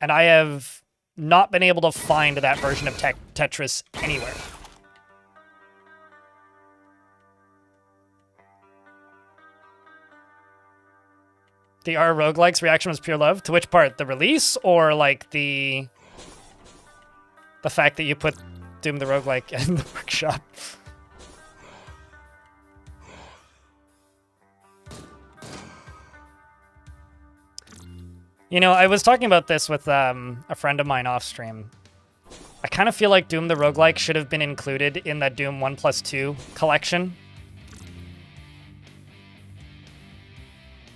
And I have not been able to find that version of Tetris anywhere. The R roguelikes reaction was pure love. To which part? The release or like the fact that you put Doom the roguelike in the workshop? You know, I was talking about this with a friend of mine off stream. I kind of feel like Doom the roguelike should have been included in that Doom 1+2 collection.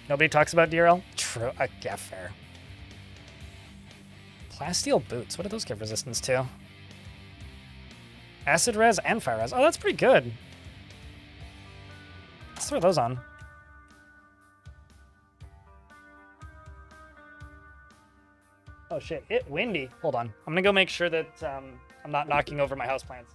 Nobody talks about DRL? True. Yeah, fair. Plasteel boots. What do those give resistance to? Acid res and fire res. Oh, that's pretty good. Let's throw those on. Oh shit, it's windy. Hold on. I'm gonna go make sure that I'm not knocking over my houseplants.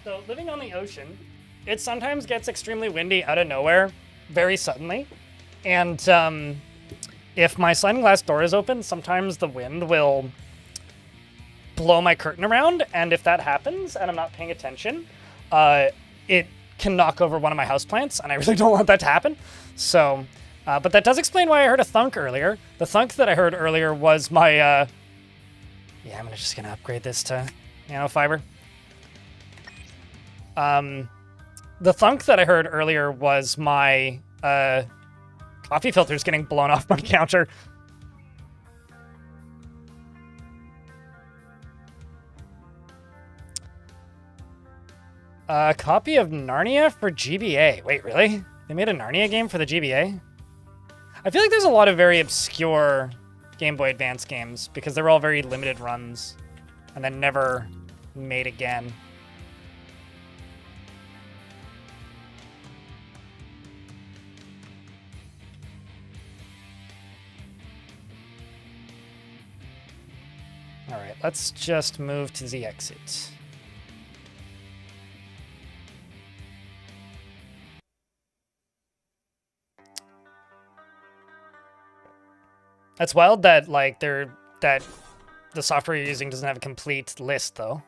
So living on the ocean, it sometimes gets extremely windy out of nowhere, very suddenly. And if my sliding glass door is open, sometimes the wind will blow my curtain around. And if that happens and I'm not paying attention, it can knock over one of my houseplants, and I really don't want that to happen. So, but that does explain why I heard a thunk earlier. The thunk that I heard earlier was my, yeah, I'm just gonna upgrade this to nanofiber. The thunk that I heard earlier was my coffee filters getting blown off my counter. A copy of Narnia for GBA. Wait, really? They made a Narnia game for the GBA? I feel like there's a lot of very obscure Game Boy Advance games because they're all very limited runs and then never made again. All right, let's just move to the exit. That's wild that like that the software you're using doesn't have a complete list though.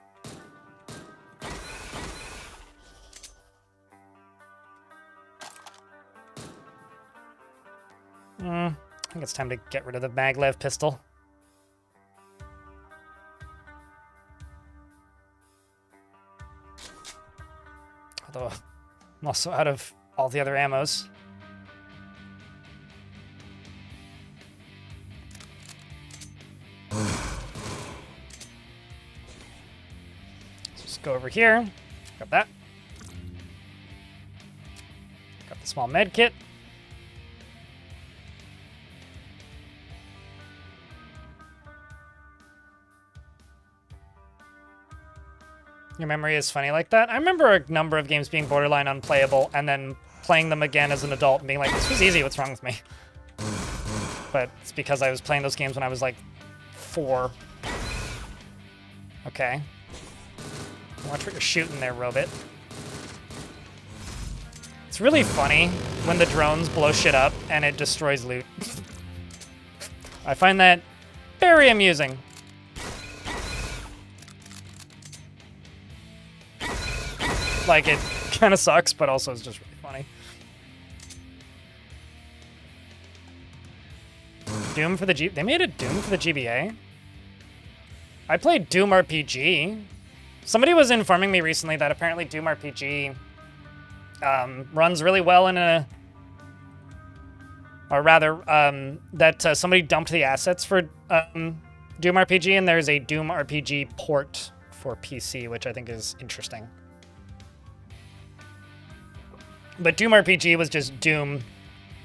I think it's time to get rid of the maglev pistol. Although I'm also out of all the other ammos. go over here. Grab that. Grab the small med kit. Your memory is funny like that. I remember a number of games being borderline unplayable and then playing them again as an adult and being like, this was easy, what's wrong with me? But it's because I was playing those games when I was like 4. Okay. Watch what you're shooting there, Robit. It's really funny when the drones blow shit up and it destroys loot. I find that very amusing. Like, it kind of sucks, but also it's just really funny. Doom for the G... They made a Doom for the GBA? I played Doom RPG. Somebody was informing me recently that apparently Doom RPG runs really well in a... Or rather, that somebody dumped the assets for Doom RPG, and there's a Doom RPG port for PC, which I think is interesting. But Doom RPG was just Doom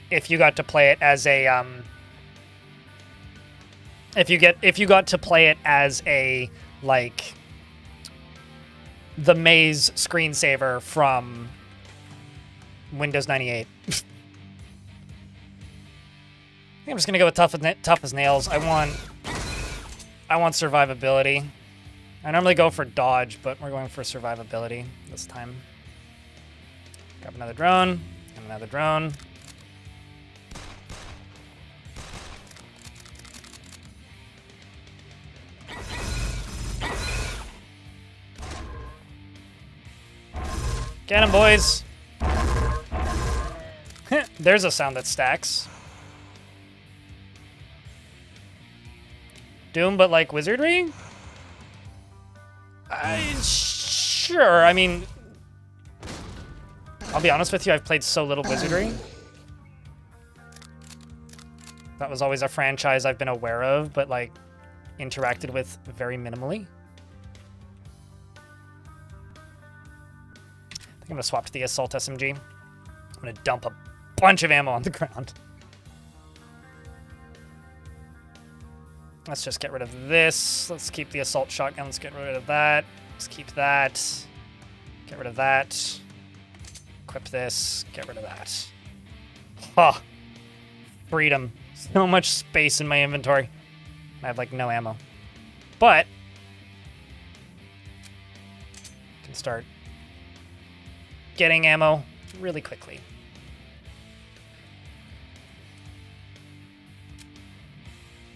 if you got to play it as a if you got to play it as a like the maze screensaver from Windows 98. I think I'm just gonna go with tough as nails. I want survivability. I normally go for dodge, but we're going for survivability this time. Grab another drone, and another drone. Get him, boys! There's a sound that stacks. Doom, but like wizardry? Sure, I mean... I'll be honest with you, I've played so little wizardry. That was always a franchise I've been aware of, but like interacted with very minimally. I think I'm gonna swap to the assault SMG. I'm gonna dump a bunch of ammo on the ground. Let's just get rid of this. Let's keep the assault shotgun. Let's get rid of that. Let's keep that. Get rid of that. Equip this, get rid of that. Oh, freedom. So much space in my inventory. I have like no ammo. But I can start getting ammo really quickly.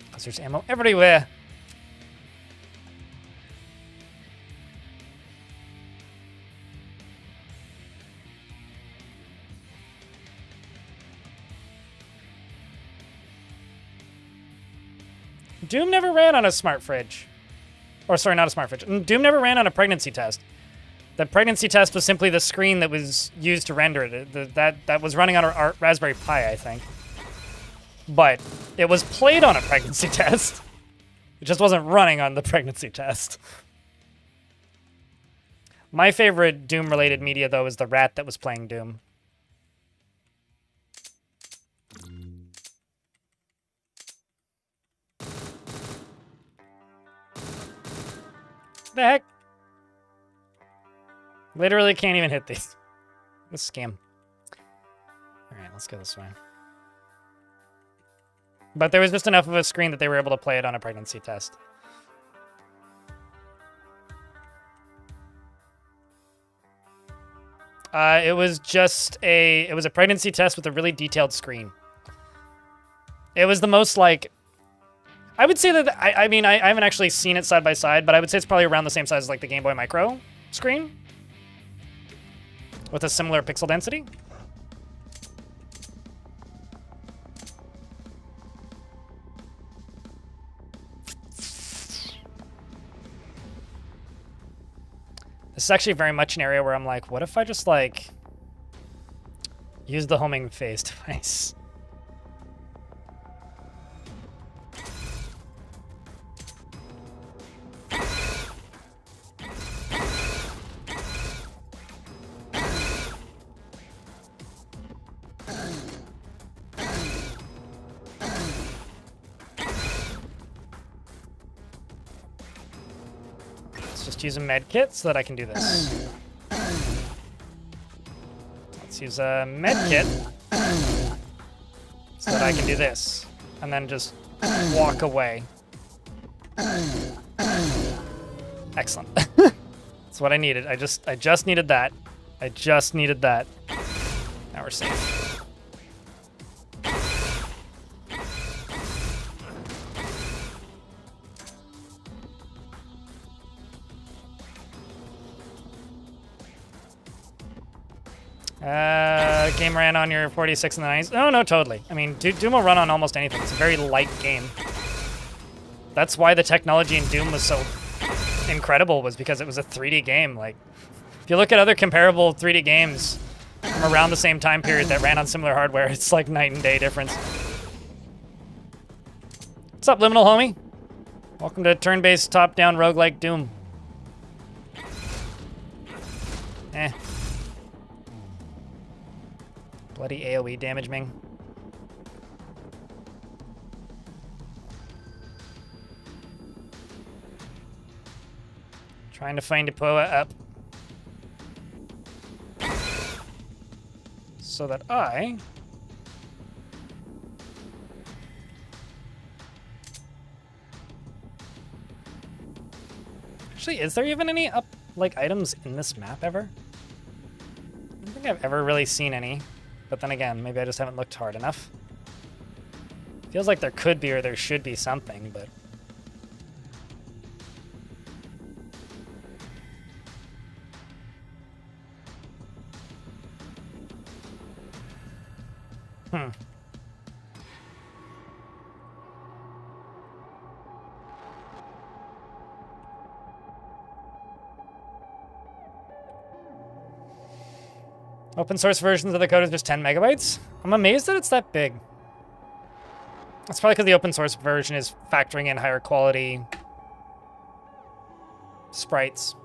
Because there's ammo everywhere. Doom never ran on a smart fridge. Or sorry, not a smart fridge. Doom never ran on a pregnancy test. The pregnancy test was simply the screen that was used to render it. That was running on a Raspberry Pi, I think. But it was played on a pregnancy test. It just wasn't running on the pregnancy test. My favorite Doom-related media, though, is the rat that was playing Doom. The heck? Literally can't even hit these. This scam. Alright, let's go this way. But there was just enough of a screen that they were able to play it on a pregnancy test. It was a pregnancy test with a really detailed screen. It was the most like, I would say that, I mean, I haven't actually seen it side by side, but I would say it's probably around the same size as like the Game Boy Micro screen. With a similar pixel density. This is actually very much an area where I'm like, what if I just like use the homing phase device? just use a med kit so that I can do this. Let's use a med kit so that I can do this. And then just walk away. Excellent. That's what I needed. I just needed that. I just needed that. Now we're safe. Game ran on your 46 in the 90s. Oh, no, totally. I mean, Doom will run on almost anything. It's a very light game. That's why the technology in Doom was so incredible, was because it was a 3D game. Like, if you look at other comparable 3D games from around the same time period that ran on similar hardware, it's like night and day difference. What's up, Liminal homie? Welcome to turn-based top-down roguelike Doom. Eh. Bloody AoE damage, Ming. Trying to find a Poa up. So that I... Actually, is there even any up, like, items in this map ever? I don't think I've ever really seen any. But then again, maybe I just haven't looked hard enough. Feels like there could be or there should be something, but... Open source versions of the code is just 10 megabytes? I'm amazed that it's that big. That's probably because the open source version is factoring in higher quality sprites.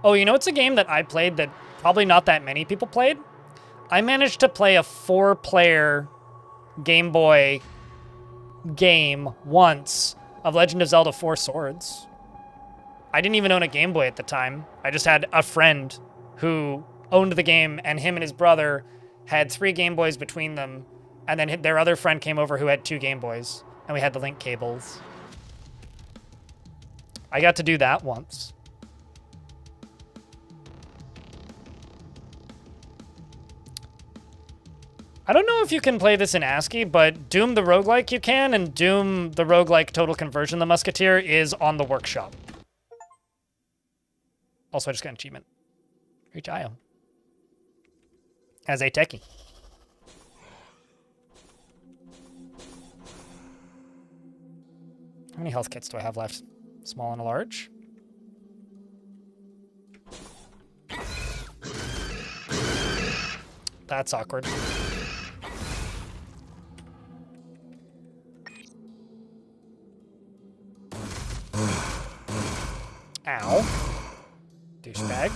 Oh, you know, it's a game that I played that probably not that many people played. I managed to play a 4-player Game Boy game once of Legend of Zelda 4 Swords. I didn't even own a Game Boy at the time. I just had a friend who owned the game, and him and his brother had 3 Game Boys between them, and then their other friend came over who had 2 Game Boys, and we had the link cables. I got to do that once. I don't know if you can play this in ASCII, but Doom the Roguelike you can, and Doom the Roguelike Total Conversion the Musketeer is on the workshop. Also, I just got an achievement. Reach IO. As a techie. How many health kits do I have left? Small and a large. That's awkward. Ow. Douchebag.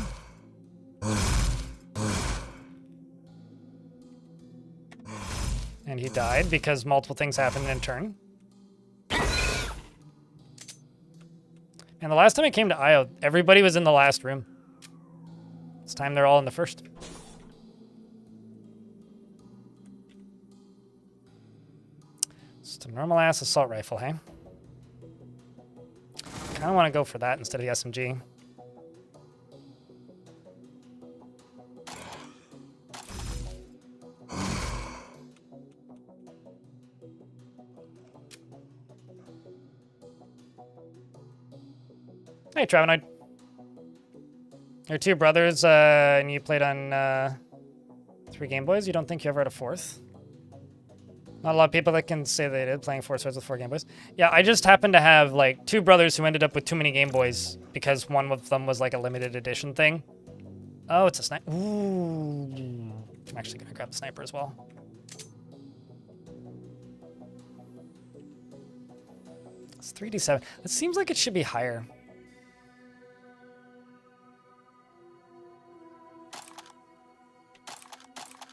And he died because multiple things happened in turn. And the last time I came to IO, everybody was in the last room. This time they're all in the first. Just a normal ass assault rifle, hey? Kinda wanna go for that instead of the SMG. Hey, Travenoid. You're 2 brothers, and you played on 3 Game Boys. You don't think you ever had a 4th? Not a lot of people that can say they did, playing 4 Swords with 4 Game Boys. Yeah, I just happened to have, like, 2 brothers who ended up with too many Game Boys because one of them was, like, a limited edition thing. Oh, it's a sniper. Ooh. I'm actually going to grab the sniper as well. It's 3d7. It seems like it should be higher.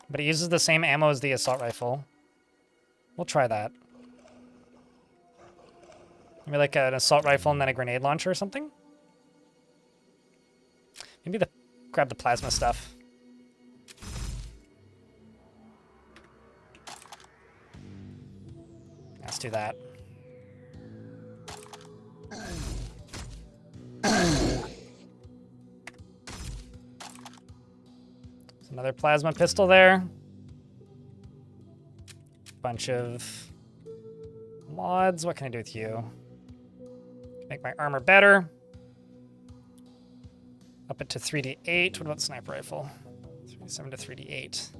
But it uses the same ammo as the assault rifle. We'll try that. Maybe like an assault rifle and then a grenade launcher or something? Maybe grab the plasma stuff. Let's do that. There's another plasma pistol there. Bunch of mods. What can I do with you? Make my armor better. Up it to 3d8. What about sniper rifle? 3d7 to 3d8.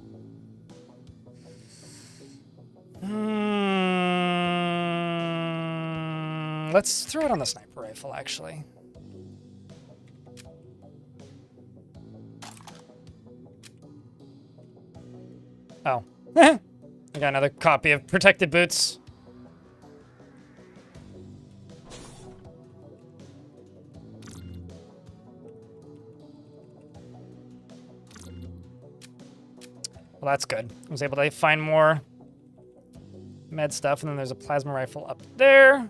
Let's throw it on the sniper rifle, actually. Oh. I got another copy of Protected Boots. Well, that's good. I was able to find more med stuff, and then there's a plasma rifle up there. All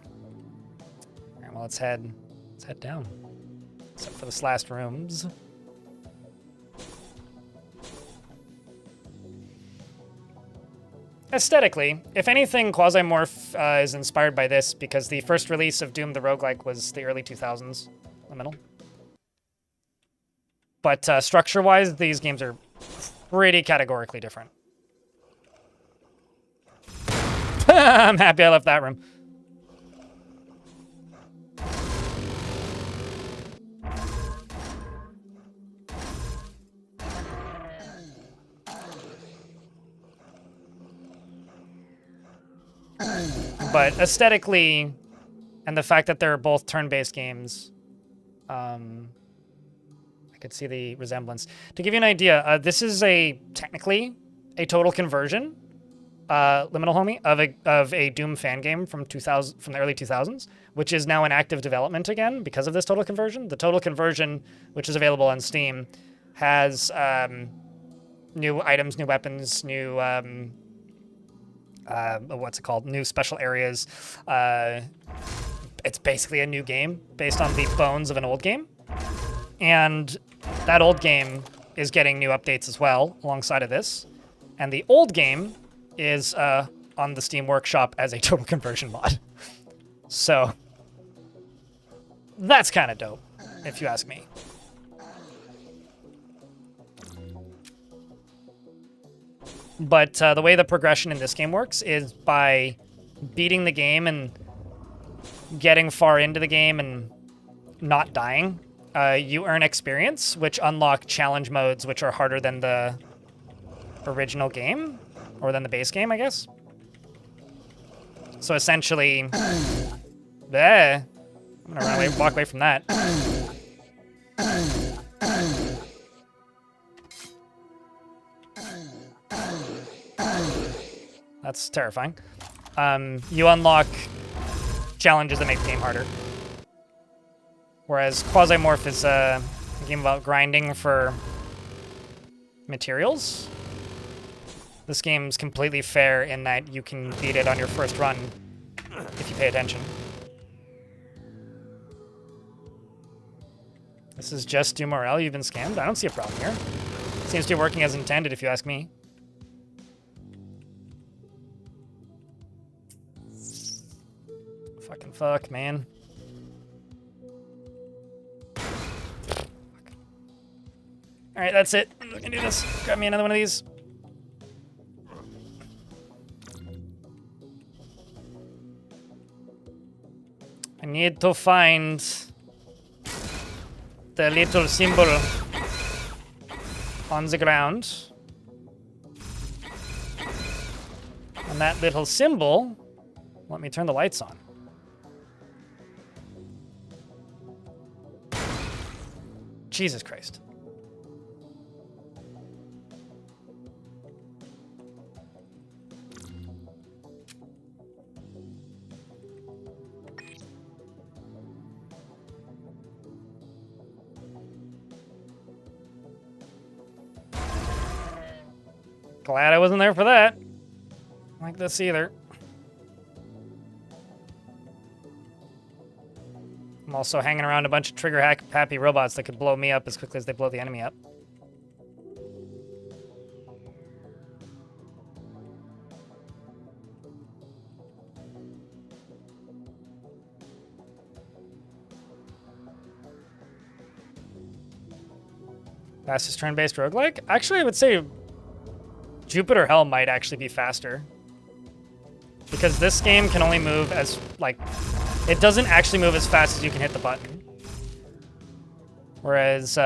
right, well, let's head down. Except for this last rooms. Aesthetically, if anything, Quasimorph is inspired by this because the first release of Doom the Roguelike was the early 2000s, in the middle. But structure-wise, these games are pretty categorically different. I'm happy I left that room. But aesthetically, and the fact that they're both turn-based games, I could see the resemblance. To give you an idea, this is technically a total conversion, Liminal Homie, of a Doom fan game from the early 2000s, which is now in active development again because of this total conversion. The total conversion, which is available on Steam, has new items, new weapons, new what's it called? New special areas. It's basically a new game based on the bones of an old game. And that old game is getting new updates as well alongside of this. And the old game is on the Steam Workshop as a total conversion mod. So that's kind of dope, if you ask me. But the way the progression in this game works is by beating the game and getting far into the game and not dying. You earn experience, which unlock challenge modes, which are harder than the original game, or than the base game, I guess. So essentially, I'm gonna walk away from that. That's terrifying. You unlock challenges that make the game harder. Whereas Quasimorph is a game about grinding for materials. This game's completely fair in that you can beat it on your first run if you pay attention. This is just DoomRL. You've been scammed? I don't see a problem here. Seems to be working as intended, if you ask me. Fucking fuck, man. Alright, that's it. We can do this. Grab me another one of these. I need to find the little symbol on the ground. And that little symbol, let me turn the lights on. Jesus Christ. Glad I wasn't there for that. Like this either. I'm also hanging around a bunch of trigger-happy robots that could blow me up as quickly as they blow the enemy up. Fastest turn-based roguelike? Actually, I would say Jupiter Hell might actually be faster. Because this game can only move as, like, it doesn't actually move as fast as you can hit the button. Whereas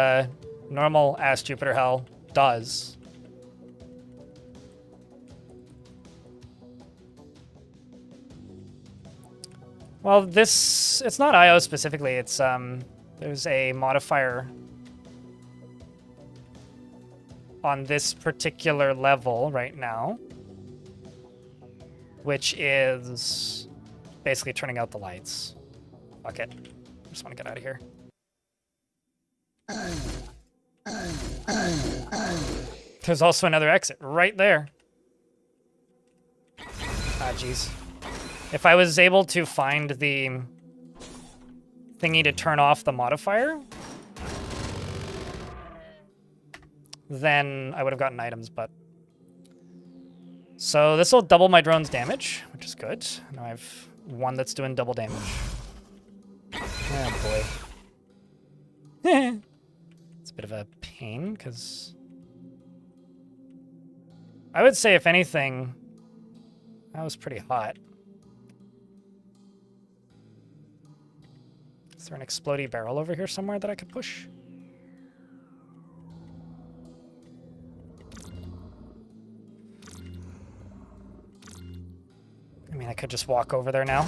normal-ass Jupiter Hell does. Well, this, it's not IO specifically, it's, there's a modifier on this particular level right now, which is basically turning out the lights. Fuck it. I just want to get out of here. There's also another exit right there. Ah, jeez. If I was able to find the thingy to turn off the modifier, then I would have gotten items, but... So this will double my drone's damage, which is good. Now I have one that's doing double damage. Oh boy. It's a bit of a pain, because... I would say, if anything, that was pretty hot. Is there an explodey barrel over here somewhere that I could push? I mean, I could just walk over there now.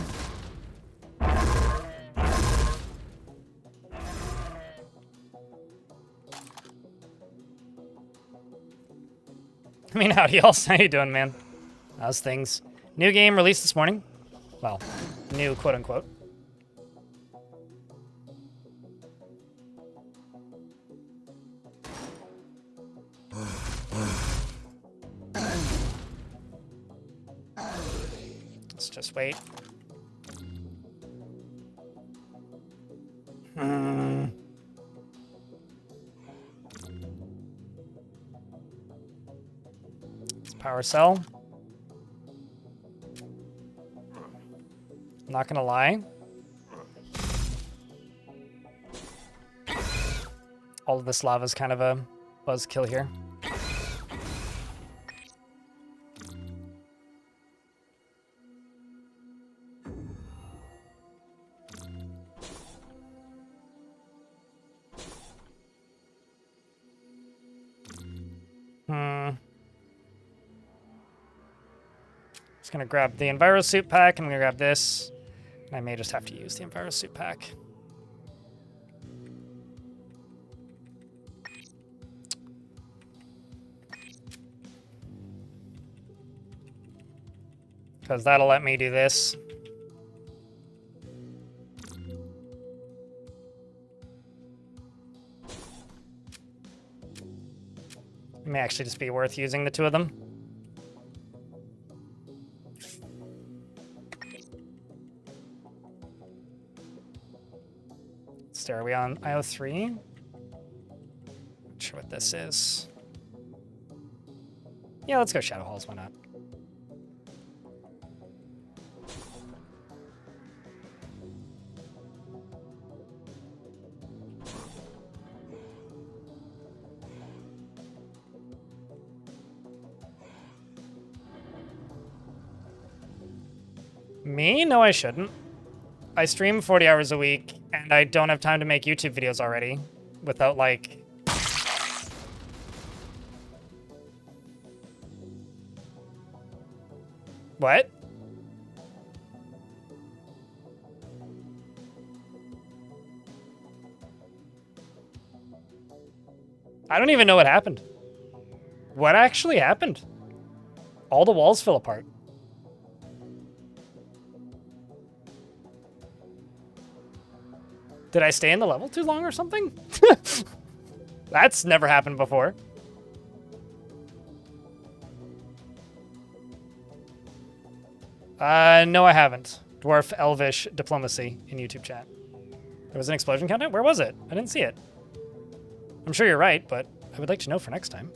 I mean, howdy y'all. How you doing, man? How's things? New game released this morning. Well, new quote-unquote. Let's just wait. Let's power cell. I'm not gonna lie. All of this lava is kind of a buzzkill here. Just gonna grab the EnviroSuit pack, and I'm gonna grab this. And I may just have to use the EnviroSuit pack. Because that'll let me do this. It may actually just be worth using the two of them. So are we on IO3? Not sure what this is. Yeah, let's go Shadow Halls, why not? Me? No, I shouldn't. I stream 40 hours a week, and I don't have time to make YouTube videos already without, like... What? I don't even know what happened. What actually happened? All the walls fell apart. Did I stay in the level too long or something? That's never happened before. No, I haven't. Dwarf Elvish Diplomacy in YouTube chat. There was an explosion countdown? Where was it? I didn't see it. I'm sure you're right, but I would like to know for next time.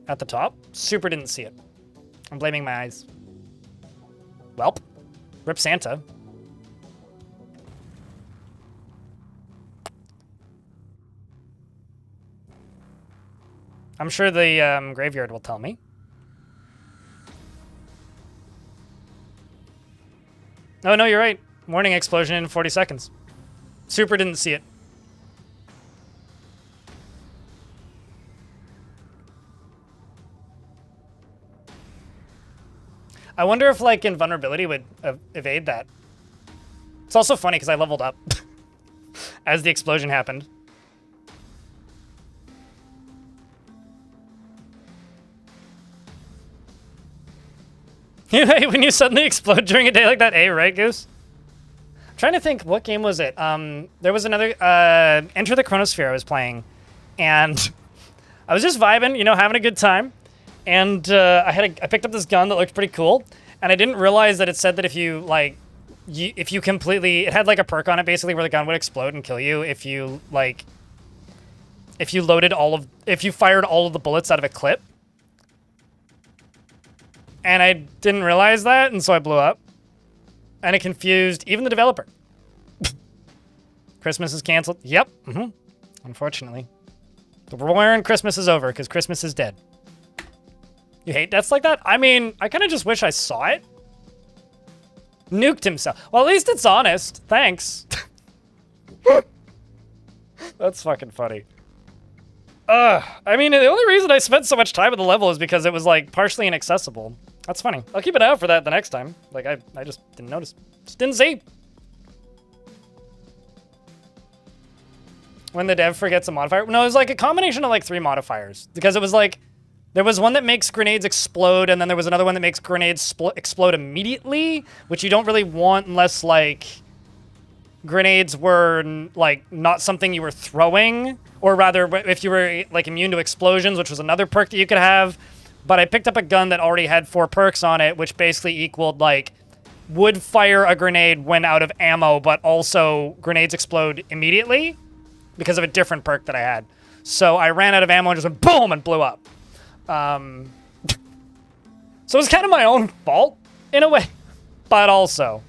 At the top? Super didn't see it. I'm blaming my eyes. Welp. Rip Santa. I'm sure the graveyard will tell me. Oh, no, you're right. Warning explosion in 40 seconds. Super didn't see it. I wonder if, like, invulnerability would evade that. It's also funny because I leveled up as the explosion happened. When you suddenly explode during a day like that, right, Goose? I'm trying to think, what game was it? There was another, Enter the Chronosphere I was playing, and I was just vibing, you know, having a good time, and I picked up this gun that looked pretty cool, and I didn't realize that it said that if you, like, if you completely, it had like a perk on it basically where the gun would explode and kill you if you, like, if you fired all of the bullets out of a clip. And I didn't realize that, and so I blew up. And it confused even the developer. Christmas is canceled. Yep. Unfortunately. The roaring Christmas is over, because Christmas is dead. You hate deaths like that? I mean, I kind of just wish I saw it. Nuked himself. Well, at least it's honest. Thanks. That's fucking funny. I mean, the only reason I spent so much time at the level is because it was, like, partially inaccessible. That's funny. I'll keep an eye out for that the next time. Like, I just didn't notice. Just didn't see. When the dev forgets a modifier. No, it was, like, a combination of, like, 3 modifiers. Because it was, like, there was one that makes grenades explode, and then there was another one that makes grenades explode immediately, which you don't really want unless, like, grenades were, like, not something you were throwing. Or rather, if you were, like, immune to explosions, which was another perk that you could have. But I picked up a gun that already had 4 perks on it, which basically equaled, like, would fire a grenade when out of ammo, but also grenades explode immediately because of a different perk that I had. So I ran out of ammo and just went boom and blew up. So it was kind of my own fault, in a way. But also,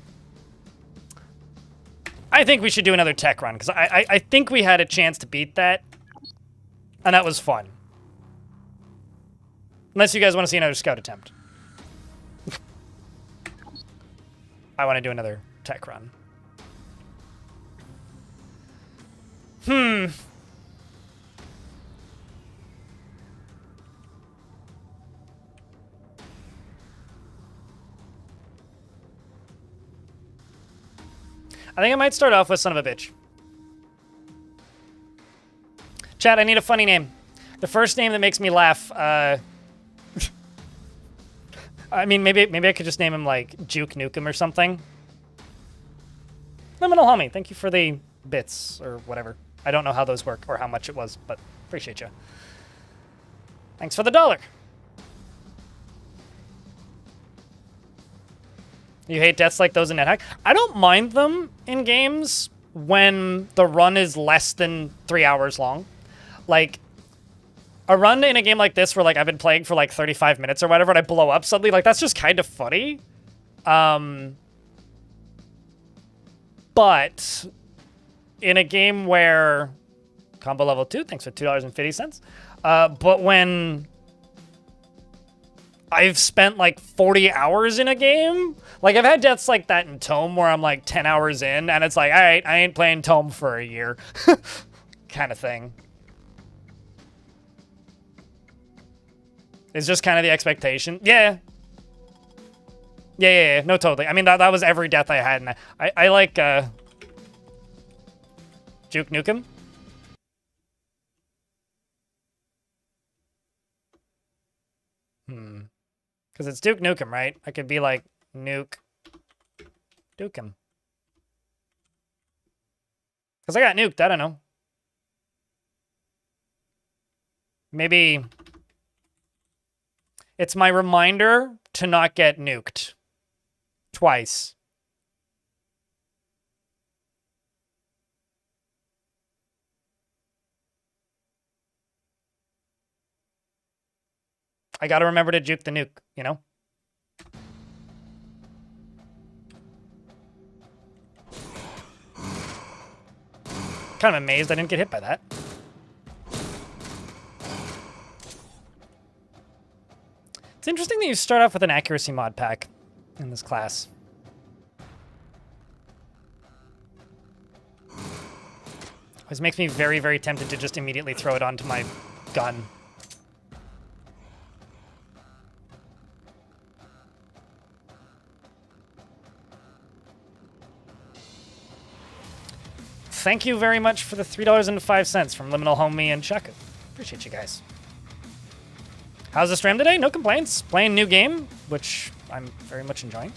I think we should do another tech run, because I think we had a chance to beat that, and that was fun. Unless you guys want to see another scout attempt. I want to do another tech run. I think I might start off with Son of a Bitch. Chat, I need a funny name. The first name that makes me laugh, I mean, maybe I could just name him, like, Juke Nukem or something. Liminal Homie, thank you for the bits, or whatever. I don't know how those work, or how much it was, but appreciate you. Thanks for the $1. You hate deaths like those in NetHack? I don't mind them in games when the run is less than 3 hours long. Like, a run in a game like this where, like, I've been playing for, like, 35 minutes or whatever, and I blow up suddenly, like, that's just kind of funny. But in a game where... Combo level 2, thanks for $2.50. But when I've spent, like, 40 hours in a game... Like, I've had deaths like that in Tome where I'm, like, 10 hours in, and it's like, alright, I ain't playing Tome for a year. Kind of thing. It's just kind of the expectation. Yeah. Yeah. No, totally. I mean, that was every death I had. And I like, Juke Nukem. Because it's Duke Nukem, right? I could be like, Nuke Dukem. Because I got nuked. I don't know. Maybe... It's my reminder to not get nuked. Twice. I gotta remember to juke the nuke, you know? Kind of amazed I didn't get hit by that. It's interesting that you start off with an accuracy mod pack in this class. This makes me very, very tempted to just immediately throw it onto my gun. Thank you very much for the $3.05 from Liminal Homie and Chuck. Appreciate you guys. How's the stream today? No complaints. Playing new game, which I'm very much enjoying.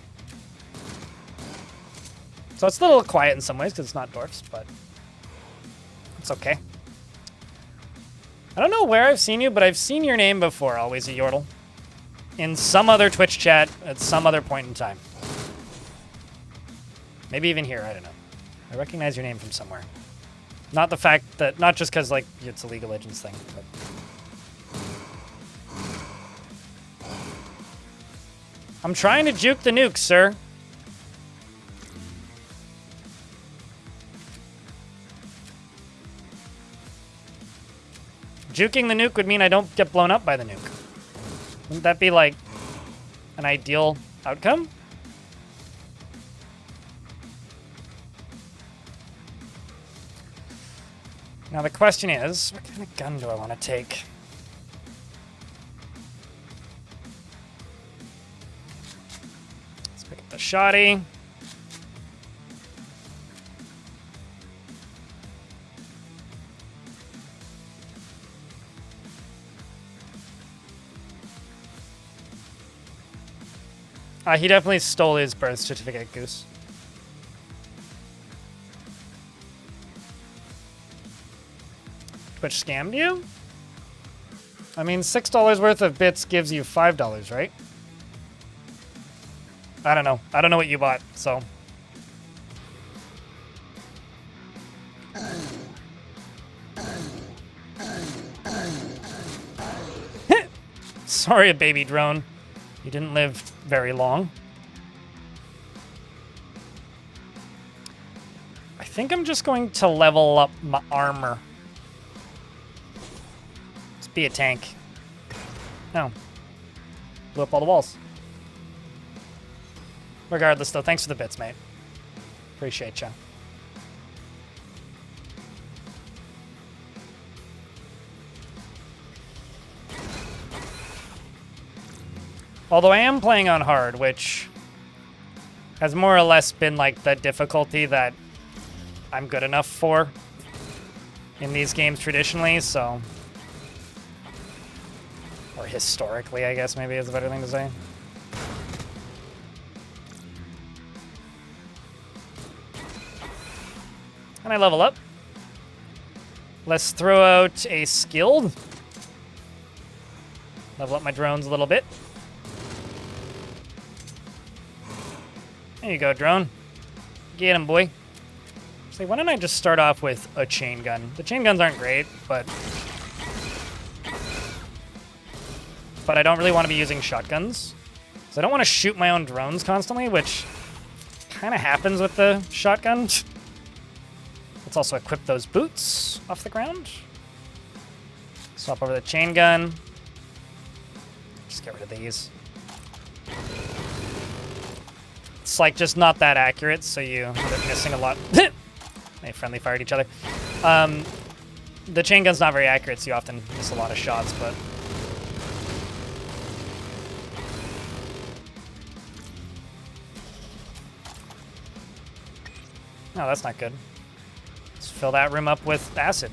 So it's a little quiet in some ways because it's not dwarfs, but it's okay. I don't know where I've seen you, but I've seen your name before, Always a Yordle. In some other Twitch chat at some other point in time. Maybe even here, I don't know. I recognize your name from somewhere. Not the fact that, not just because, like, it's a League of Legends thing, but... I'm trying to juke the nuke, sir. Juking the nuke would mean I don't get blown up by the nuke. Wouldn't that be, like, an ideal outcome? Now the question is, what kind of gun do I want to take? Let's pick up the shotty. He definitely stole his birth certificate, Goose. Twitch scammed you? I mean, $6 worth of bits gives you $5, right? I don't know. I don't know what you bought, so. Sorry, baby drone. You didn't live very long. I think I'm just going to level up my armor. Let's be a tank. No. Blew up all the walls. Regardless, though, thanks for the bits, mate. Appreciate ya. Although I am playing on hard, which has more or less been like the difficulty that I'm good enough for in these games traditionally, so... Or historically, I guess maybe is a better thing to say. And I level up. Let's throw out a skilled. Level up my drones a little bit. There you go, drone. Get him, boy. So why don't I just start off with a chain gun? The chain guns aren't great, but I don't really want to be using shotguns. So I don't want to shoot my own drones constantly, which kind of happens with the shotgun. Let's also equip those boots off the ground. Swap over the chain gun. Just get rid of these. It's like just not that accurate, so you end up missing a lot. They friendly fired each other. The chain gun's not very accurate, so you often miss a lot of shots, but... No, that's not good. Let's fill that room up with acid.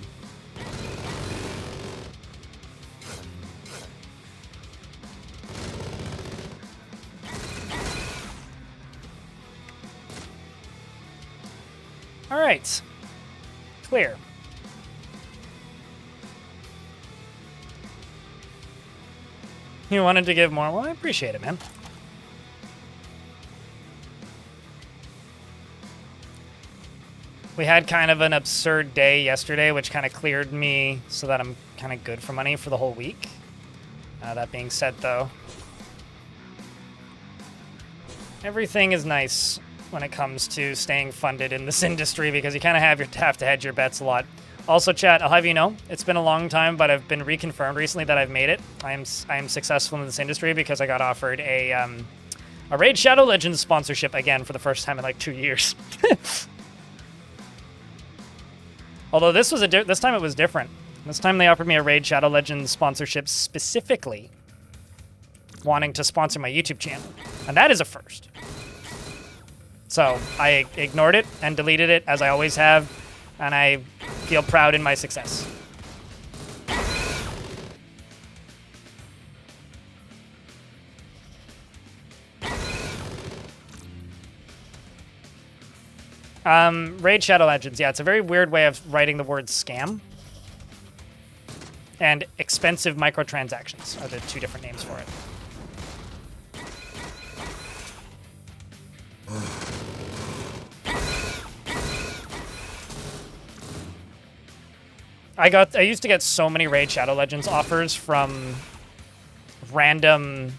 All right, clear. You wanted to give more? Well, I appreciate it, man. We had kind of an absurd day yesterday, which kind of cleared me so that I'm kind of good for money for the whole week. That being said, though, everything is nice when it comes to staying funded in this industry because you kind of have to hedge your bets a lot. Also, chat, I'll have you know, it's been a long time, but I've been reconfirmed recently that I've made it. I am successful in this industry because I got offered a Raid Shadow Legends sponsorship again for the first time in like 2 years. Although this time it was different. This time they offered me a Raid Shadow Legends sponsorship specifically wanting to sponsor my YouTube channel. And that is a first. So I ignored it and deleted it as I always have, and I feel proud in my success. Raid Shadow Legends, yeah, it's a very weird way of writing the word scam. And expensive microtransactions are the two different names for it. I used to get so many Raid Shadow Legends offers from random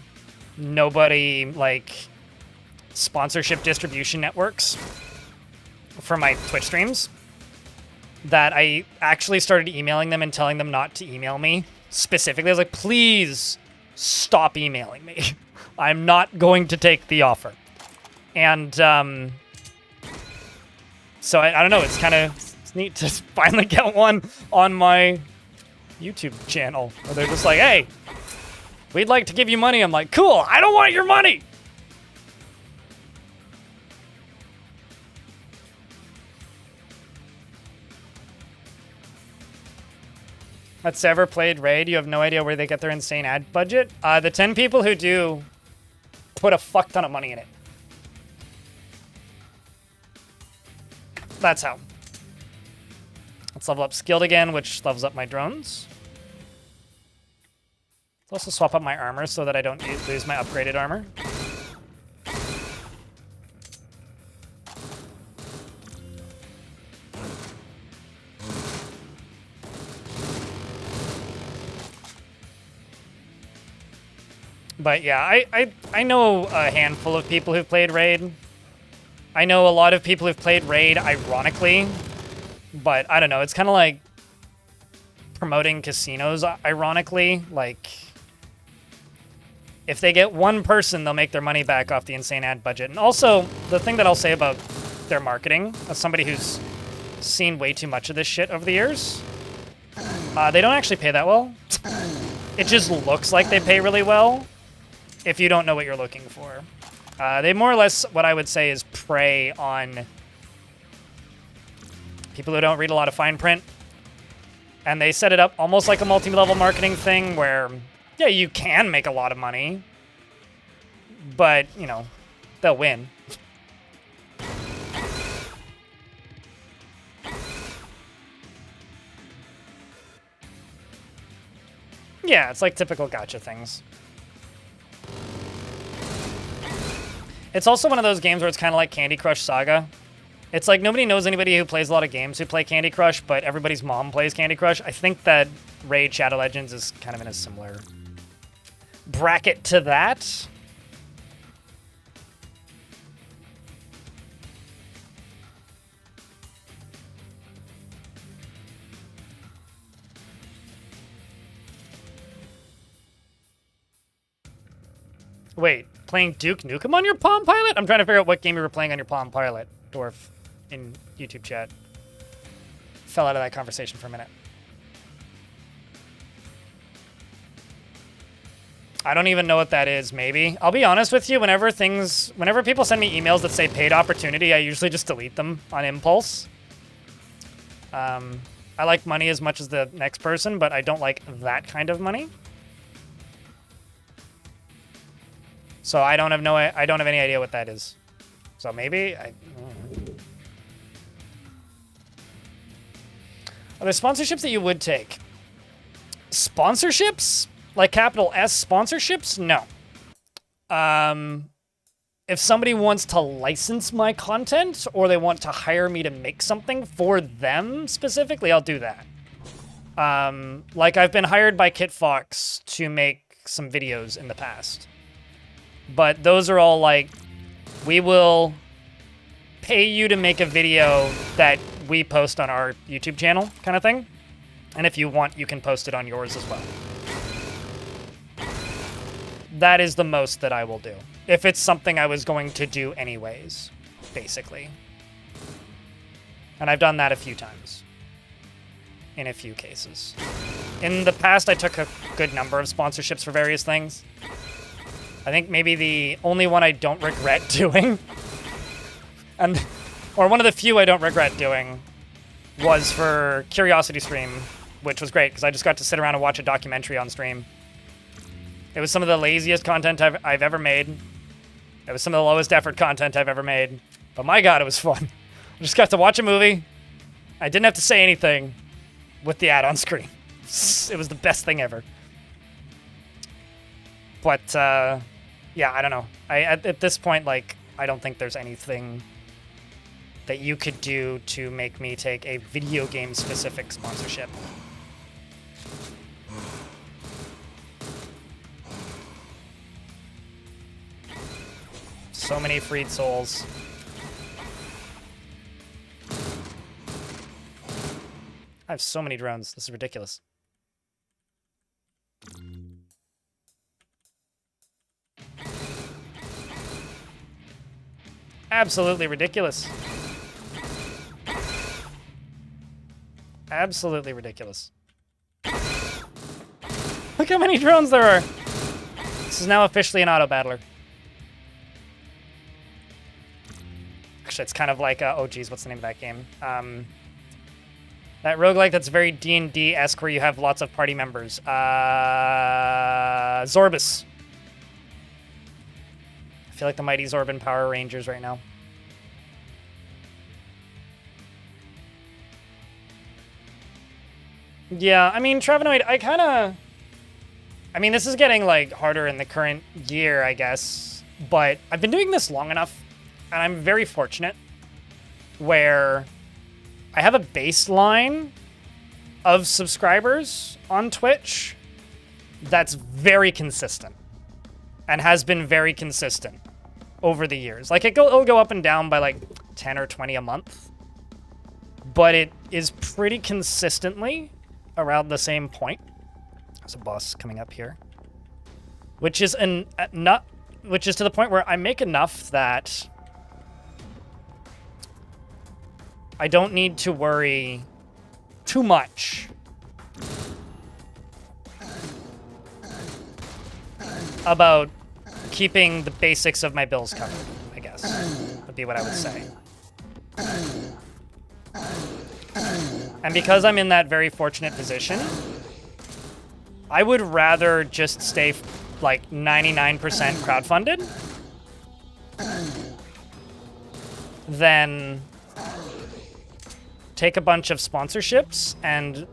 nobody like sponsorship distribution networks for my Twitch streams that I actually started emailing them and telling them not to email me specifically. I was like, please stop emailing me. I'm not going to take the offer. And so I don't know, it's kind of neat to finally get one on my YouTube channel where they're just like, hey, we'd like to give you money. I'm like, cool, I don't want your money. That's ever played Raid? You have no idea where they get their insane ad budget? The 10 people who do put a fuck ton of money in it. That's how. Let's level up Skilled again, which levels up my drones. Let's also swap up my armor so that I don't lose my upgraded armor. But yeah, I know a handful of people who've played Raid. I know a lot of people who've played Raid ironically, but I don't know, it's kind of like promoting casinos ironically. Like, if they get one person, they'll make their money back off the insane ad budget. And also, the thing that I'll say about their marketing, as somebody who's seen way too much of this shit over the years, they don't actually pay that well. It just looks like they pay really well if you don't know what you're looking for. They more or less, what I would say, is prey on people who don't read a lot of fine print. And they set it up almost like a multi-level marketing thing where, yeah, you can make a lot of money, but, you know, they'll win. Yeah, it's like typical gacha things. It's also one of those games where it's kind of like Candy Crush Saga. It's like nobody knows anybody who plays a lot of games who play Candy Crush, but everybody's mom plays Candy Crush. I think that Raid Shadow Legends is kind of in a similar bracket to that. Wait, playing Duke Nukem on your Palm Pilot? I'm trying to figure out what game you were playing on your Palm Pilot, Dwarf, in YouTube chat. Fell out of that conversation for a minute. I don't even know what that is, maybe. I'll be honest with you, whenever people send me emails that say paid opportunity, I usually just delete them on impulse. I like money as much as the next person, but I don't like that kind of money. So I don't have any idea what that is. So maybe are there sponsorships that you would take? Sponsorships? Like capital S sponsorships? No. If somebody wants to license my content or they want to hire me to make something for them specifically, I'll do that. Like I've been hired by Kit Fox to make some videos in the past. But those are all like, we will pay you to make a video that we post on our YouTube channel kind of thing. And if you want, you can post it on yours as well. That is the most that I will do. If it's something I was going to do anyways, basically. And I've done that a few times. In a few cases. In the past, I took a good number of sponsorships for various things. I think maybe the only one I don't regret doing, or one of the few I don't regret doing, was for Curiosity Stream, which was great because I just got to sit around and watch a documentary on stream. It was some of the laziest content I've ever made. It was some of the lowest effort content I've ever made. But my god, it was fun. I just got to watch a movie. I didn't have to say anything with the ad on screen. It was the best thing ever. But, yeah, I don't know. At this point, like, I don't think there's anything that you could do to make me take a video game specific sponsorship. So many freed souls. I have so many drones. This is ridiculous. Absolutely ridiculous. Absolutely ridiculous. Look how many drones there are. This is now officially an auto battler. Actually, it's kind of like, oh geez, what's the name of that game? That roguelike that's very D&D-esque where you have lots of party members. Zorbus. I feel like the Mighty Zorban Power Rangers right now. Yeah, I mean, Travanoid, I mean, this is getting, like, harder in the current year, I guess. But I've been doing this long enough, and I'm very fortunate, where I have a baseline of subscribers on Twitch that's very consistent and has been very consistent over the years. Like, it'll go up and down by like 10 or 20 a month, but it is pretty consistently around the same point. There's a boss coming up here, which is to the point where I make enough that I don't need to worry too much about keeping the basics of my bills covered, I guess, would be what I would say. And because I'm in that very fortunate position, I would rather just stay like 99% crowdfunded than take a bunch of sponsorships and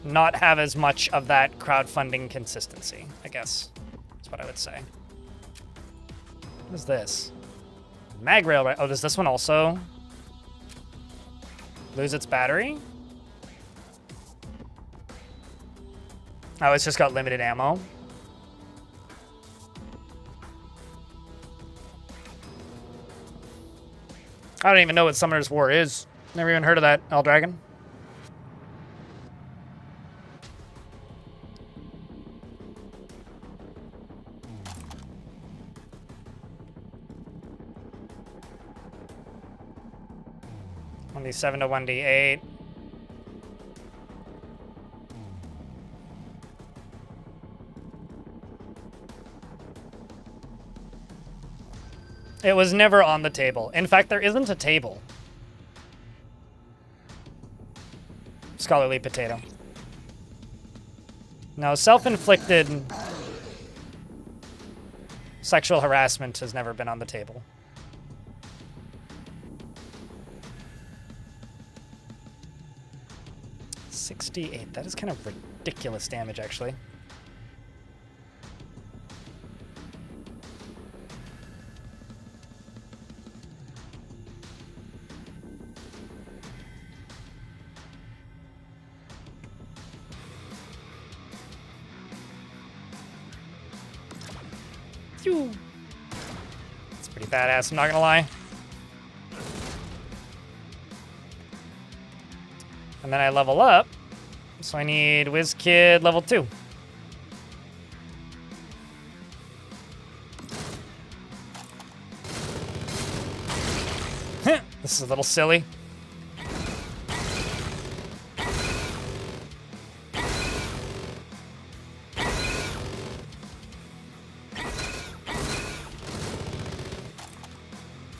not have as much of that crowdfunding consistency, I guess. That's what I would say. What is this? Mag rail, right? Oh, does this one also lose its battery? Oh, it's just got limited ammo. I don't even know what Summoner's War is. Never even heard of that, Eldragon. One D7 to 1D8. It was never on the table. In fact, there isn't a table. Scholarly potato. No, self-inflicted sexual harassment has never been on the table. $68. That is kind of ridiculous damage, actually. It's pretty badass, I'm not gonna lie. And then I level up, so I need WizKid level 2. This is a little silly.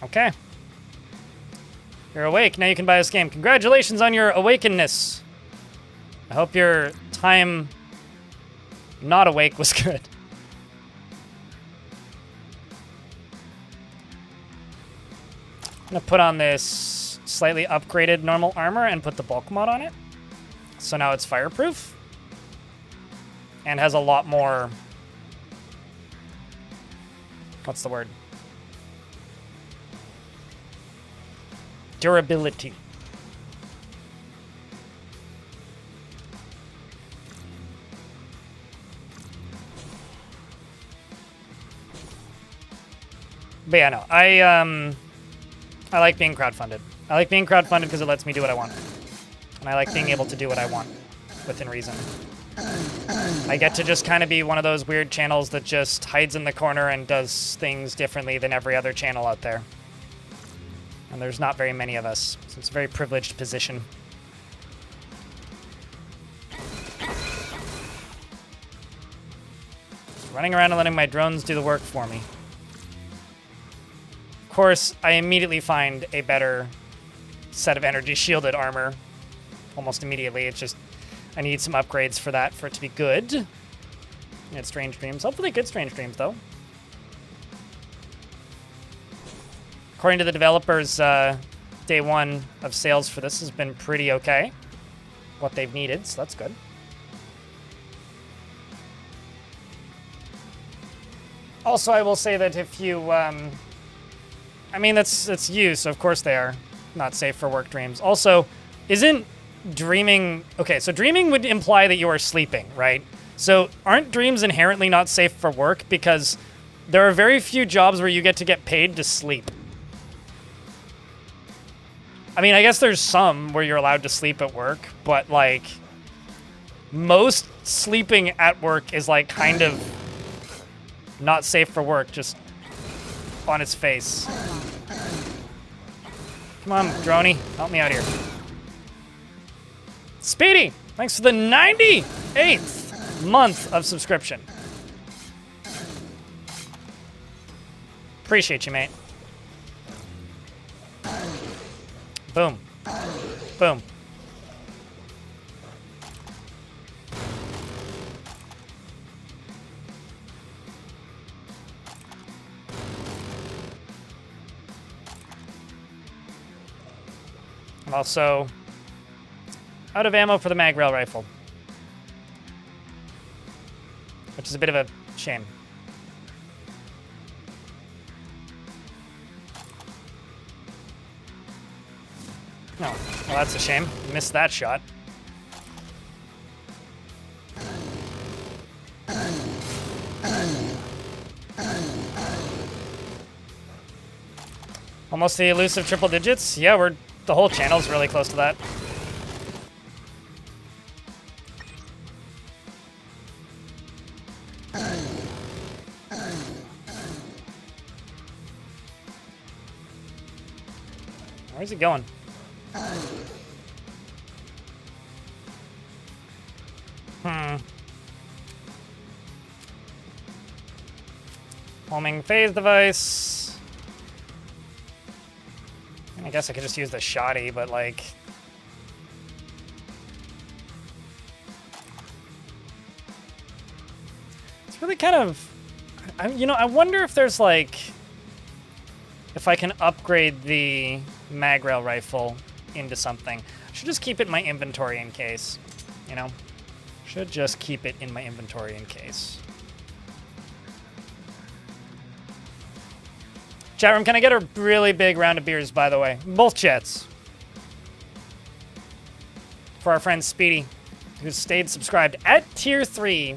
Okay. You're awake. Now you can buy this game. Congratulations on your awakenness. I hope your time not awake was good. I'm gonna put on this slightly upgraded normal armor and put the bulk mod on it. So now it's fireproof. And has a lot more... What's the word? Durability. But yeah, no, I like being crowdfunded. I like being crowdfunded because it lets me do what I want. And I like being able to do what I want within reason. I get to just kind of be one of those weird channels that just hides in the corner and does things differently than every other channel out there. And there's not very many of us, so it's a very privileged position. Just running around and letting my drones do the work for me. Of course, I immediately find a better set of energy shielded armor. Almost immediately. It's just, I need some upgrades for that for it to be good. And Strange Dreams. Hopefully good Strange Dreams, though. According to the developers, day one of sales for this has been pretty okay. What they've needed, so that's good. Also, I will say that if you, I mean, that's you, so of course they are not safe for work dreams. Also, isn't dreaming... Okay, so dreaming would imply that you are sleeping, right? So aren't dreams inherently not safe for work? Because there are very few jobs where you get paid to sleep. I mean, I guess there's some where you're allowed to sleep at work, but, like, most sleeping at work is, like, kind of not safe for work, just on its face. Come on, Droney, help me out here. Speedy, thanks for the 98th month of subscription. Appreciate you, mate. Boom. Boom. I'm also out of ammo for the mag rail rifle, which is a bit of a shame. No. Well, that's a shame. Missed that shot. Almost the elusive triple digits. Yeah, the whole channel's really close to that. Where's he going? Homing phase device. I guess I could just use the shoddy, but like... It's really kind of... I wonder if there's like... If I can upgrade the mag rail rifle into something. I should just keep it in my inventory in case, you know? Should just keep it in my inventory in case. Chat room, can I get a really big round of beers, by the way? Both chats. For our friend Speedy, who stayed subscribed at tier 3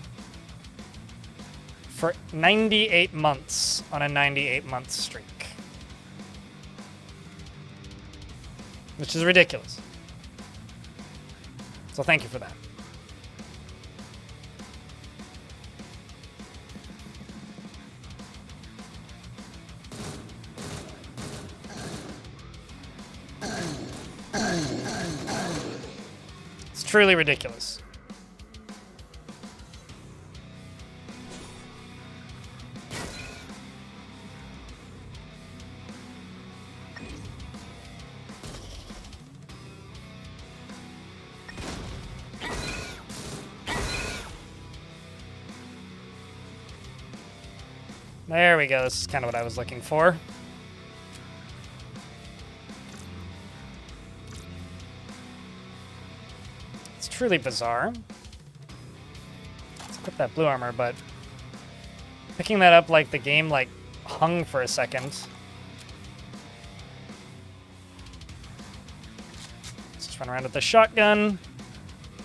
for 98 months on a 98-month streak. Which is ridiculous. So thank you for that. It's truly ridiculous. There we go. This is kind of what I was looking for. It's truly bizarre. Let's equip that blue armor, but picking that up like the game like hung for a second. Let's just run around with the shotgun.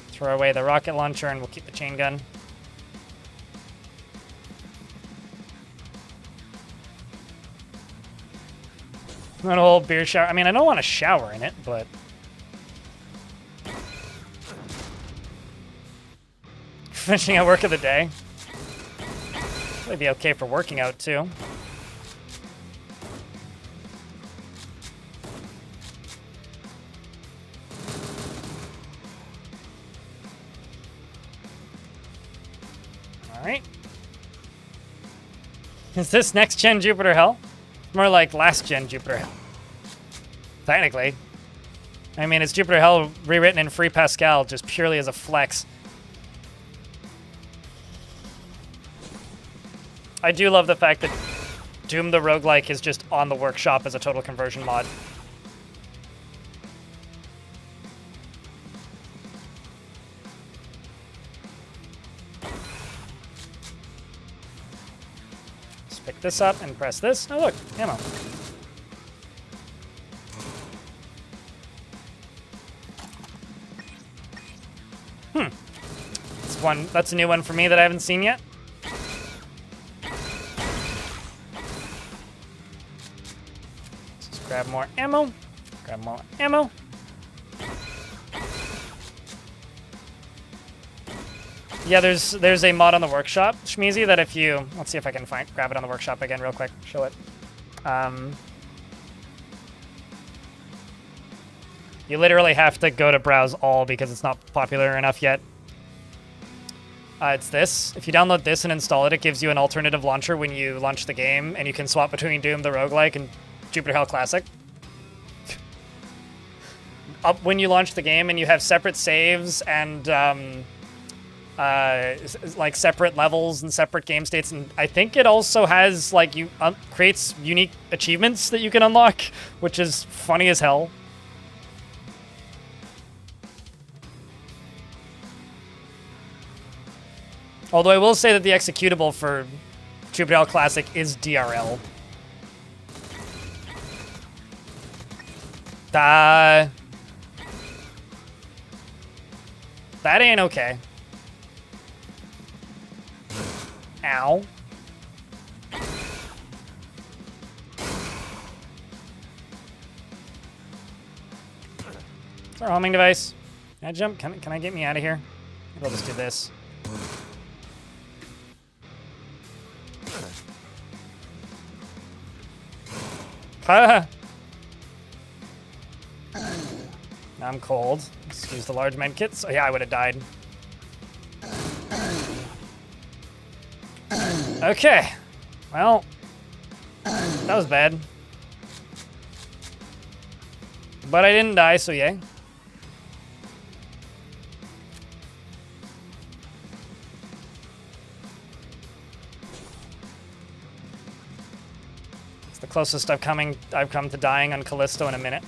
Throw away the rocket launcher and we'll keep the chain gun. Not a whole beer shower. I mean, I don't want to shower in it, but... Finishing out work of the day. Probably be okay for working out, too. Alright. Is this next-gen Jupiter Hell? More like last-gen Jupiter Hell. Technically. I mean, it's Jupiter Hell rewritten in Free Pascal just purely as a flex. I do love the fact that Doom the Roguelike is just on the workshop as a total conversion mod. Just pick this up and press this. Oh look, ammo. That's a new one for me that I haven't seen yet. Just grab more ammo. Grab more ammo. Yeah, there's a mod on the workshop, Shmeezy, that if you... Let's see if I can grab it on the workshop again real quick. Show it. You literally have to go to browse all because it's not popular enough yet. It's this. If you download this and install it, it gives you an alternative launcher when you launch the game, and you can swap between Doom the Roguelike and Jupiter Hell Classic. Up when you launch the game, and you have separate saves and like separate levels and separate game states, and I think it also has like creates unique achievements that you can unlock, which is funny as hell. Although I will say that the executable for Jupiter Hell Classic is DRL. That ain't okay. Ow. It's our homing device. Can I jump? Can I get me out of here? Maybe I'll just do this. Now I'm cold. Let's use the large med kits. Oh yeah, I would have died. Okay. Well, that was bad. But I didn't die, so yay. It's the closest I've come to dying on Callisto in a minute.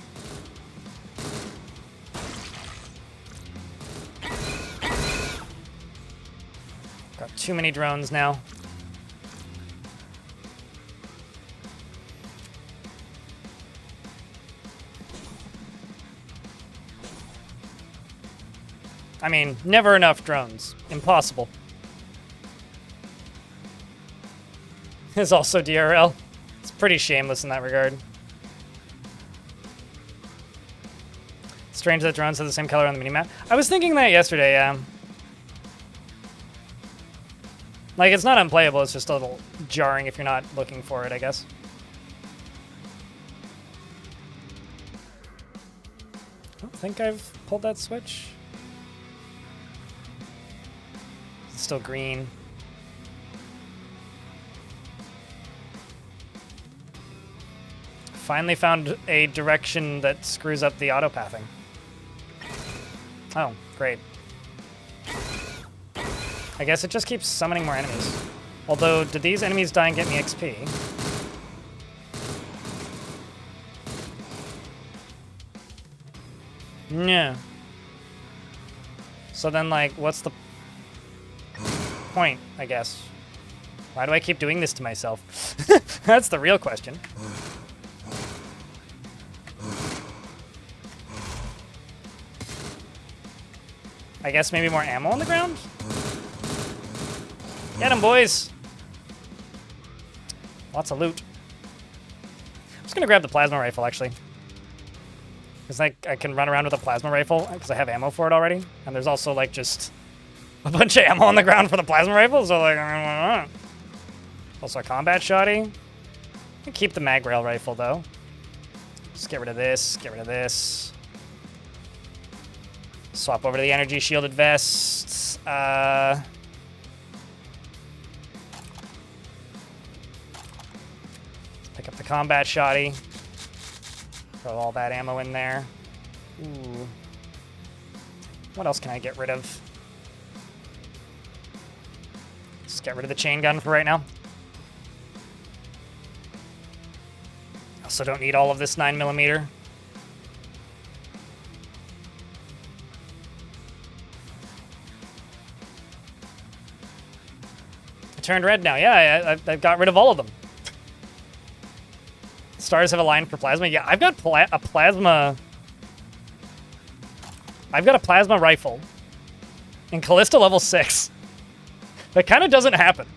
Got too many drones now. I mean, never enough drones. Impossible. is also DRL. It's pretty shameless in that regard. Strange that drones have the same color on the minimap. I was thinking that yesterday, yeah. Like, it's not unplayable, it's just a little jarring if you're not looking for it, I guess. I don't think I've pulled that switch. It's still green. Finally found a direction that screws up the auto-pathing. Oh, great. I guess it just keeps summoning more enemies. Although, did these enemies die and get me XP? No. So then, like, what's the point, I guess? Why do I keep doing this to myself? That's the real question. I guess maybe more ammo on the ground? Get him, boys! Lots of loot. I'm just gonna grab the plasma rifle, actually. Because I can run around with a plasma rifle, because I have ammo for it already. And there's also, like, just a bunch of ammo on the ground for the plasma rifle, so, like, also a combat shotty. Keep the mag rail rifle, though. Just get rid of this, get rid of this. Swap over to the energy shielded vests. Pick up the combat shotty. Throw all that ammo in there. Ooh. What else can I get rid of? Just get rid of the chain gun for right now. Also don't need all of this 9mm. Turned red now. Yeah, I got rid of all of them. Stars have a line for plasma. Yeah, I've got a plasma. I've got a plasma rifle in Callista level 6. That kind of doesn't happen.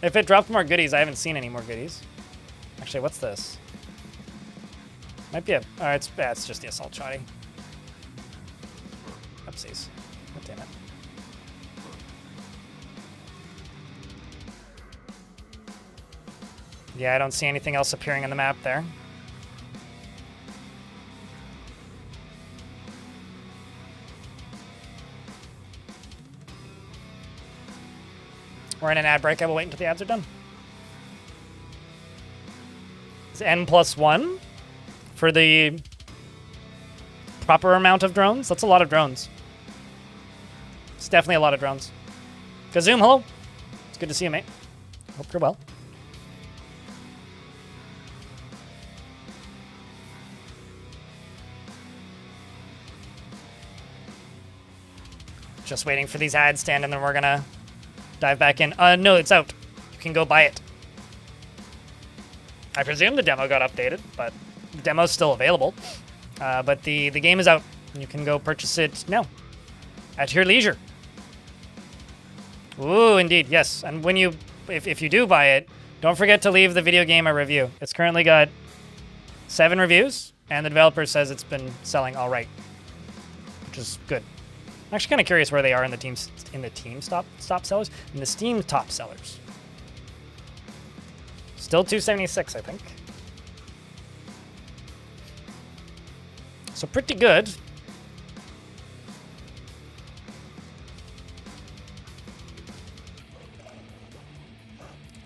If it dropped more goodies, I haven't seen any more goodies. Actually, what's this? Might be a. Oh, it's just the assault shotty. Oopsies. God damn it. Yeah, I don't see anything else appearing on the map there. We're in an ad break. I will wait until the ads are done. It's N+1 for the proper amount of drones. That's a lot of drones. It's definitely a lot of drones. Kazoom, hello. It's good to see you, mate. Hope you're well. Just waiting for these ads to end, and then we're gonna dive back in. No, it's out. You can go buy it. I presume the demo got updated, but the demo's still available. But the game is out. You can go purchase it now at your leisure. Ooh, indeed, yes. And when you, if you do buy it, don't forget to leave the video game a review. It's currently got 7 reviews, and the developer says it's been selling all right, which is good. I'm actually kind of curious where they are in the Steam top sellers. In the Steam top sellers. Still 276, I think. So pretty good.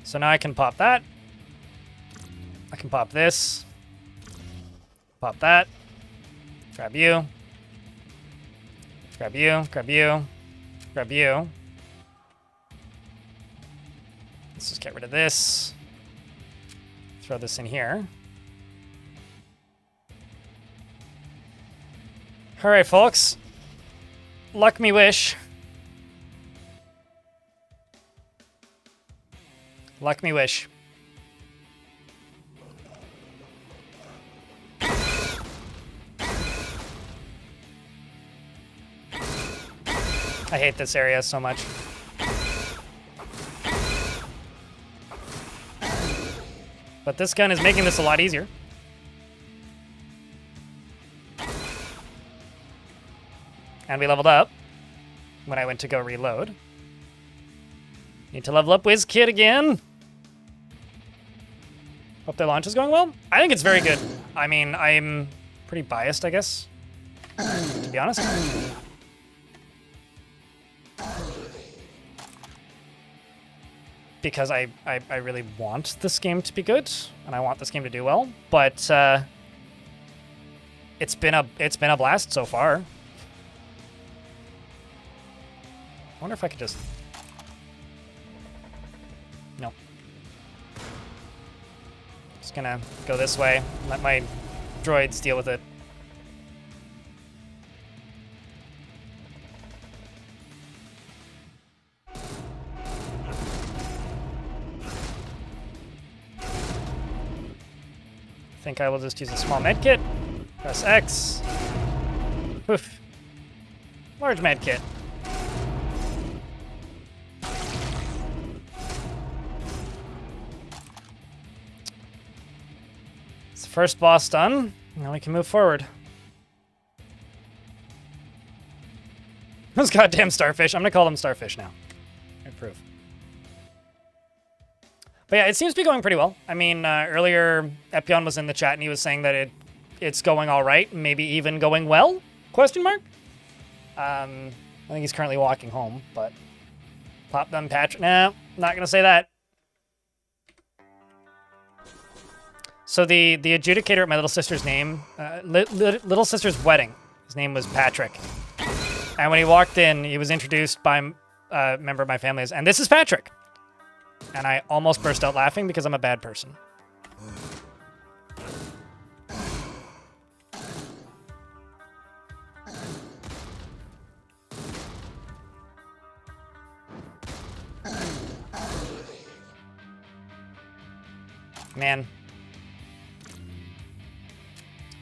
So now I can pop that. I can pop this. Pop that. Grab you. Grab you, grab you, grab you. Let's just get rid of this. Throw this in here. All right, folks. Luck me wish. Luck me wish. I hate this area so much. But this gun is making this a lot easier. And we leveled up when I went to go reload. Need to level up WizKid again. Hope their launch is going well. I think it's very good. I mean, I'm pretty biased, I guess, to be honest. Because I really want this game to be good, and I want this game to do well. But it's been a blast so far. I wonder if I could just... No. Just gonna go this way, let my droids deal with it. I think I will just use a small medkit. Press X. Oof. Large medkit. It's the first boss done. Now we can move forward. Those goddamn starfish. I'm gonna call them starfish now. I approve. But yeah, it seems to be going pretty well. I mean, earlier Epion was in the chat and he was saying that it's going all right, maybe even going well? Question mark? I think he's currently walking home, but pop them Patrick. Nah, not gonna say that. So the adjudicator at my little sister's name, little sister's wedding, his name was Patrick. And when he walked in, he was introduced by a member of my family as, and this is Patrick. And I almost burst out laughing because I'm a bad person. Man.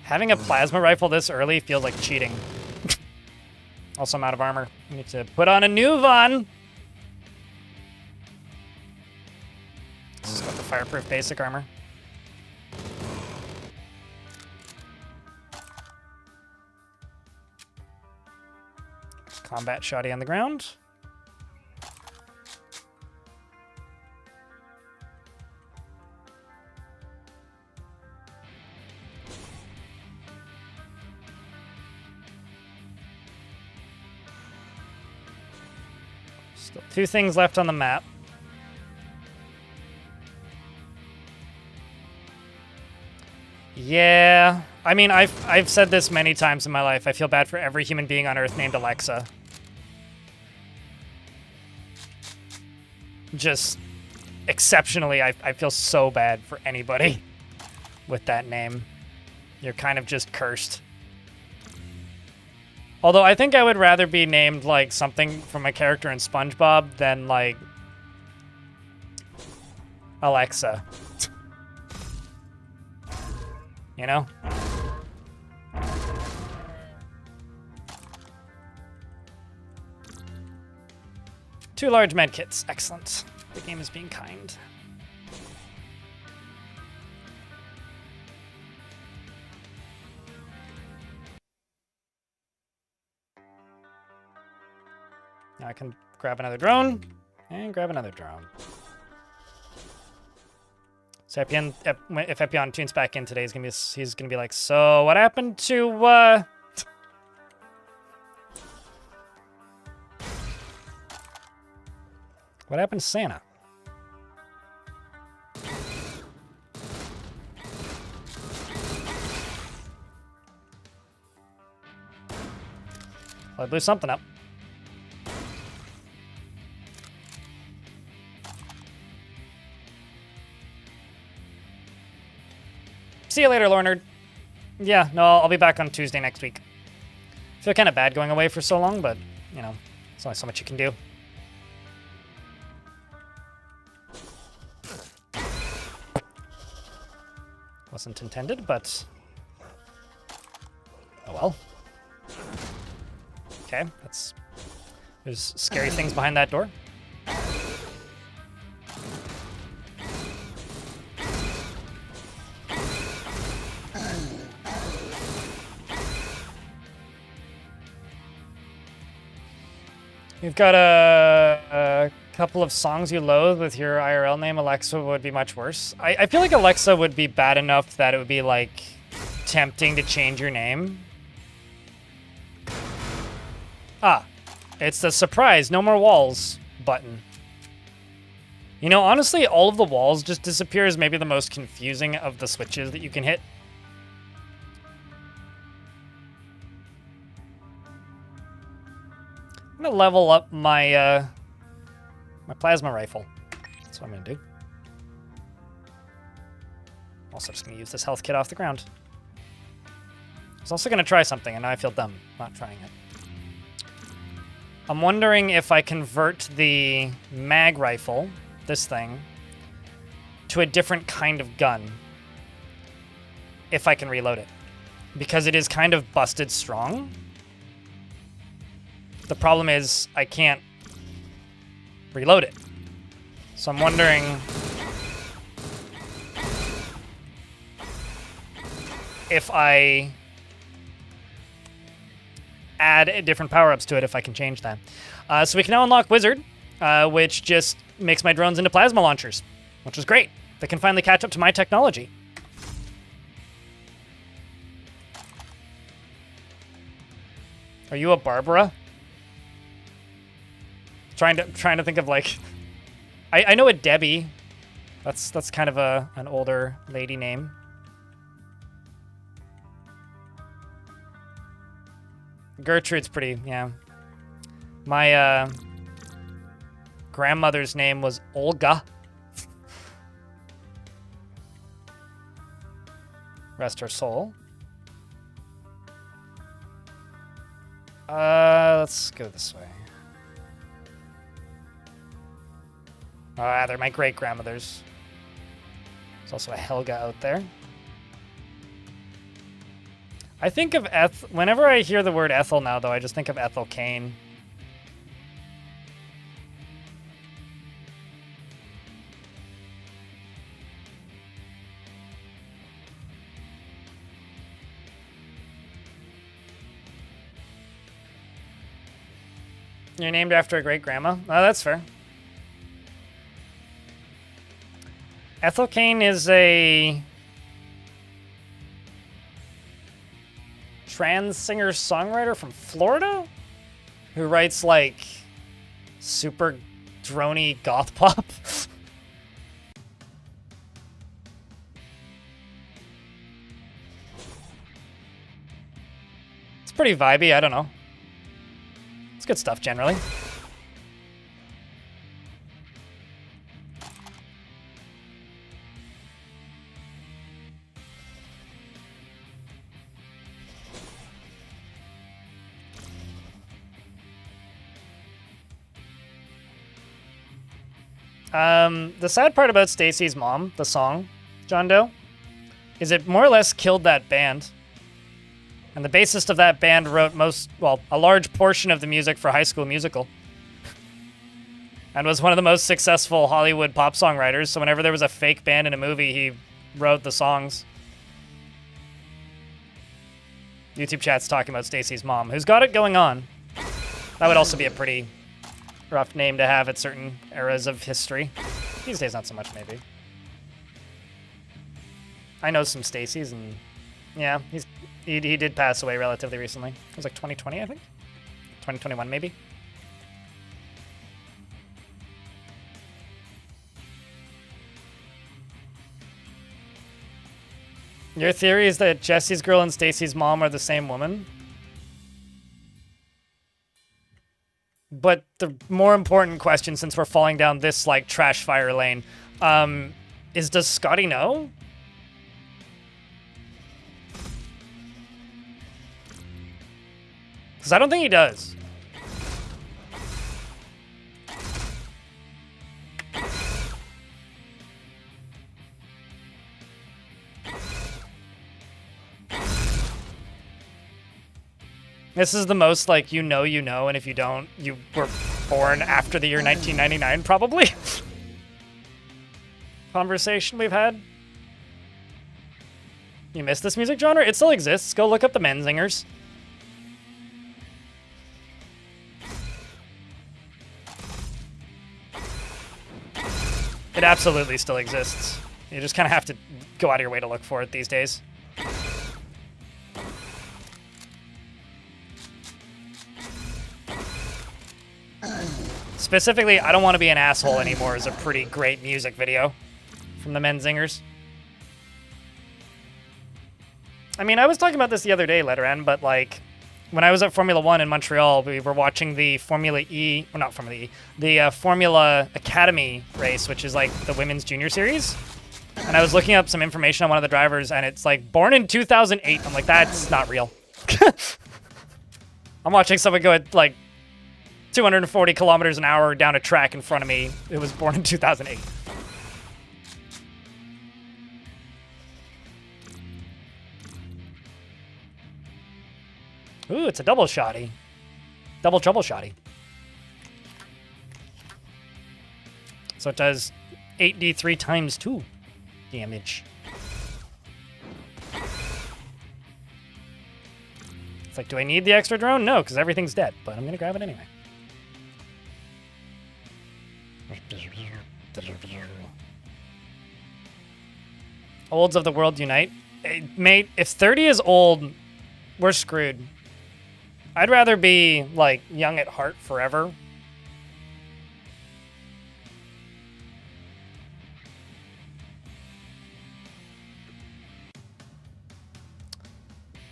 Having a plasma rifle this early feels like cheating. Also, I'm out of armor. I need to put on a new Von. This has got the fireproof basic armor. Combat shoddy on the ground. Still 2 things left on the map. Yeah, I mean, I've said this many times in my life. I feel bad for every human being on Earth named Alexa. Just exceptionally, I feel so bad for anybody with that name. You're kind of just cursed. Although I think I would rather be named like something from a character in SpongeBob than like Alexa. You know? Two large medkits. Excellent. The game is being kind. Now I can grab another drone and grab another drone. So Epion, if Epion tunes back in today, he's gonna be like, so what happened to what happened to Santa? Well, I blew something up. See you later, Lornard. Yeah, no, I'll be back on Tuesday next week. I feel kind of bad going away for so long, but, you know, there's only so much you can do. Wasn't intended, but... oh well. Okay, that's There's scary things behind that door. You've got a couple of songs you loathe with your IRL name. Alexa would be much worse. I feel like Alexa would be bad enough that it would be like tempting to change your name. Ah, it's the surprise, no more walls button. You know, honestly, all of the walls just disappear is maybe the most confusing of the switches that you can hit. I'm gonna level up my my plasma rifle. That's what I'm gonna do. Also just gonna use this health kit off the ground. I was also gonna try something, and now I feel dumb not trying it. I'm wondering if I convert the mag rifle, this thing, to a different kind of gun. If I can reload it. Because it is kind of busted strong. The problem is I can't reload it. So I'm wondering if I add different power-ups to it, if I can change that. So we can now unlock Wizard, which just makes my drones into plasma launchers, which is great. They can finally catch up to my technology. Are you a Barbara? Trying to think of like, I know a Debbie. That's kind of an older lady name. Gertrude's pretty, yeah. My grandmother's name was Olga. Rest her soul. Let's go this way. They're my great-grandmothers. There's also a Helga out there. I think of whenever I hear the word Ethel now, though, I just think of Ethel Cain. You're named after a great-grandma? Oh, that's fair. Ethel Cain is a trans singer-songwriter from Florida who writes, like, super droney goth pop. It's pretty vibey, I don't know. It's good stuff, generally. The sad part about Stacy's Mom, the song, John Doe, is it more or less killed that band. And the bassist of that band wrote a large portion of the music for High School Musical. And was one of the most successful Hollywood pop songwriters, so whenever there was a fake band in a movie, he wrote the songs. YouTube chat's talking about Stacy's Mom, who's got it going on. That would also be a pretty rough name to have at certain eras of history. These days, not so much, maybe. I know some Stacys, and yeah, he did pass away relatively recently. It was like 2020, I think? 2021, maybe? Your theory is that Jesse's girl and Stacy's mom are the same woman? But the more important question, since we're falling down this, like, trash fire lane, is does Scotty know? Because I don't think he does. This is the most, like, you know, and if you don't, you were born after the year 1999, probably. Conversation we've had. You missed this music genre? It still exists. Go look up the Menzingers. It absolutely still exists. You just kind of have to go out of your way to look for it these days. Specifically, I Don't Want to Be an Asshole Anymore is a pretty great music video from the Menzingers. I mean, I was talking about this the other day, Letteran, but like, when I was at Formula 1 in Montreal, we were watching the Formula E, or not Formula E, the Formula Academy race, which is like the women's junior series. And I was looking up some information on one of the drivers, and it's like, born in 2008. I'm like, that's not real. I'm watching someone go at like 240 kilometers an hour down a track in front of me. It was born in 2008. Ooh, it's a double shotty. Double trouble shotty. So it does 8d3 times 2 damage. It's like, do I need the extra drone? No, because everything's dead, but I'm going to grab it anyway. Olds of the world unite. Hey, mate, if 30 is old, we're screwed. I'd rather be, like, young at heart forever.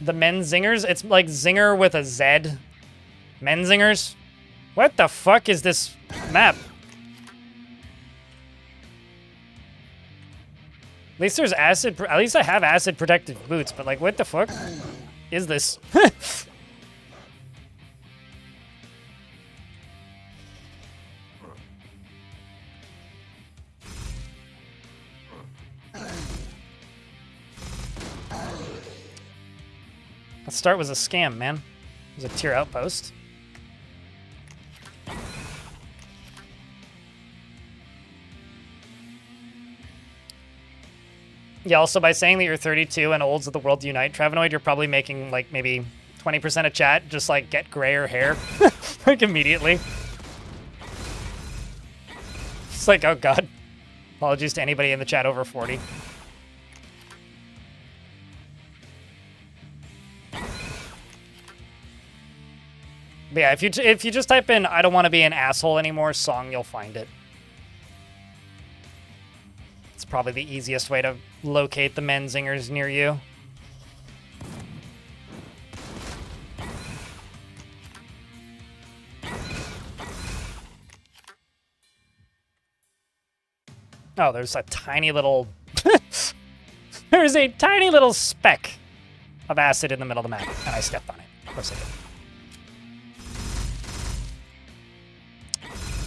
The Menzingers? It's like Zinger with a Z. Menzingers? What the fuck is this map? At least there's acid. At least I have acid protected boots, but like, what the fuck is this? The start was a scam, man. It was a tier outpost. Yeah, also by saying that you're 32 and olds of the world unite, Travenoid, you're probably making like maybe 20% of chat just like get grayer hair. Like immediately. It's like, oh god. Apologies to anybody in the chat over 40. But yeah, if you just type in "I don't want to be an asshole anymore" song, you'll find it. It's probably the easiest way to locate the Menzingers near you. Oh, there's a tiny little... There's a tiny little speck of acid in the middle of the map, and I stepped on it. Of course I did.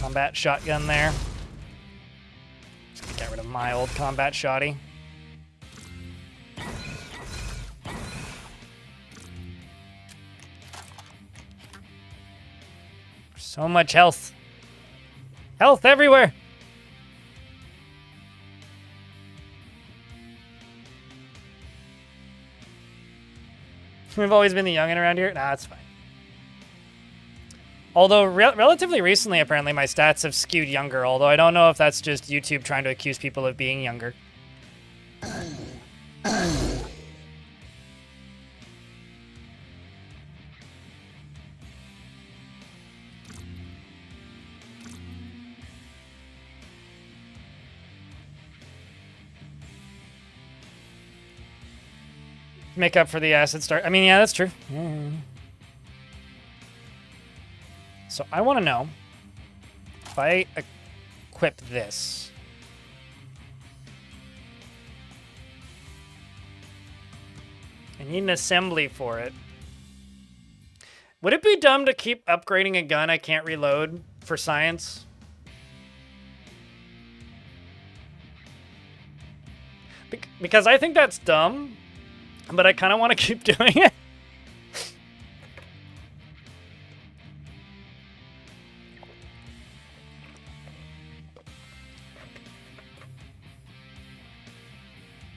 Combat shotgun there. Just gonna get rid of my old combat shotty. So much health. Health everywhere! We've always been the youngin' around here? Nah, it's fine. Although, relatively recently, apparently, my stats have skewed younger, although I don't know if that's just YouTube trying to accuse people of being younger. Make up for the acid start. I mean, yeah, that's true. So I want to know if I equip this. I need an assembly for it. Would it be dumb to keep upgrading a gun I can't reload for science? Because I think that's dumb, but I kind of want to keep doing it.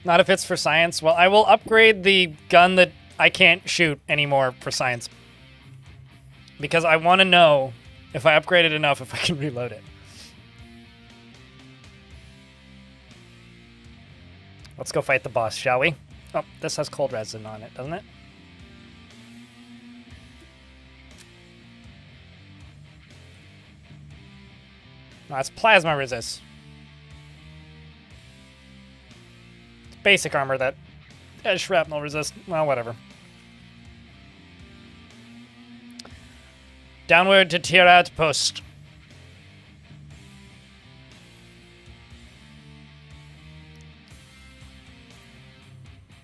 Not if it's for science. Well, I will upgrade the gun that I can't shoot anymore for science. Because I want to know if I upgrade it enough if I can reload it. Let's go fight the boss, shall we? Oh, this has cold resin on it, doesn't it? No, it's plasma resist. It's basic armor that has shrapnel resist. Well, whatever. Downward to Tirat Post.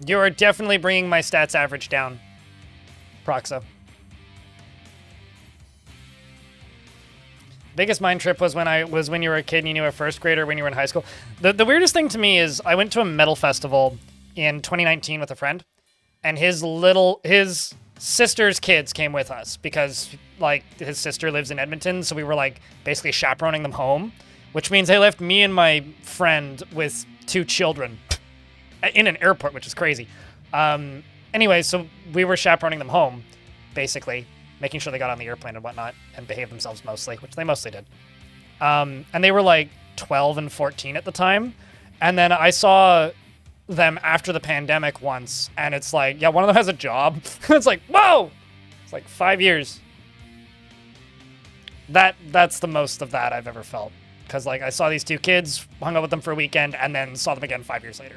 You are definitely bringing my stats average down, Proxa. Biggest mind trip was when you were a kid and you knew a first grader when you were in high school. The weirdest thing to me is I went to a metal festival in 2019 with a friend, and his sister's kids came with us because like his sister lives in Edmonton, so we were like basically chaperoning them home, which means they left me and my friend with 2 children in an airport, which is crazy. Anyway, so we were chaperoning them home, basically, making sure they got on the airplane and whatnot and behaved themselves mostly, which they mostly did. And they were like 12 and 14 at the time. And then I saw them after the pandemic once, and it's like, yeah, one of them has a job. It's like, whoa! It's like 5 years. That's the most of that I've ever felt. Because like I saw these 2 kids, hung out with them for a weekend, and then saw them again 5 years later.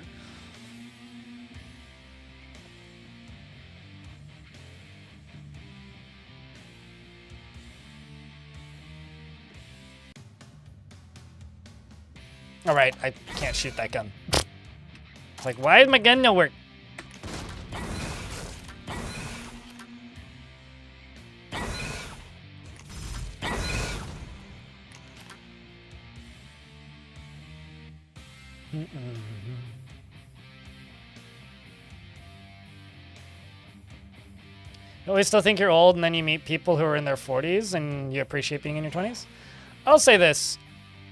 All right, I can't shoot that gun. It's like, why did my gun not work? You always still think you're old, and then you meet people who are in their 40s, and you appreciate being in your 20s? I'll say this.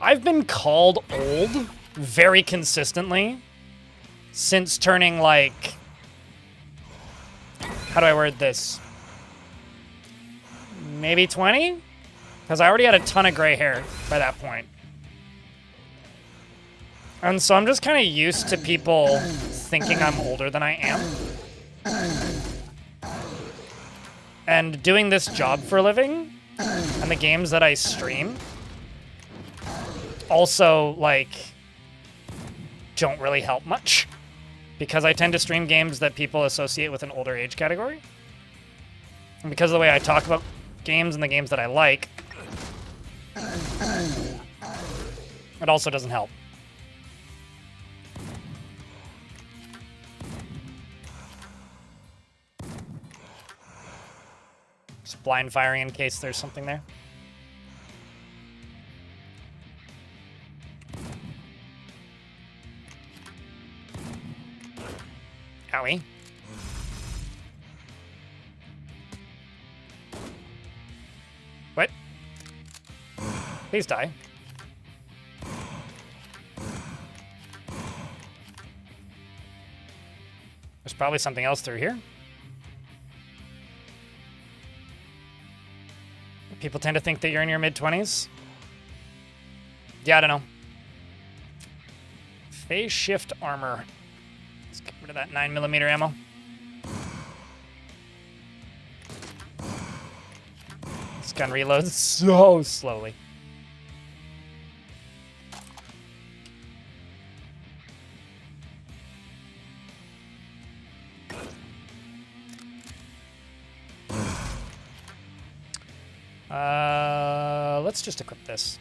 I've been called old very consistently since turning, like, how do I word this? Maybe 20? Because I already had a ton of gray hair by that point. And so I'm just kind of used to people thinking I'm older than I am. And doing this job for a living, and the games that I stream, also, like, don't really help much. Because I tend to stream games that people associate with an older age category. And because of the way I talk about games and the games that I like, it also doesn't help. Just blind firing in case there's something there. Owie. What? Please die. There's probably something else through here. People tend to think that you're in your mid-20s. Yeah, I don't know. Phase shift armor. Let's get rid of that 9mm ammo. This gun reloads so slowly. Let's just equip this.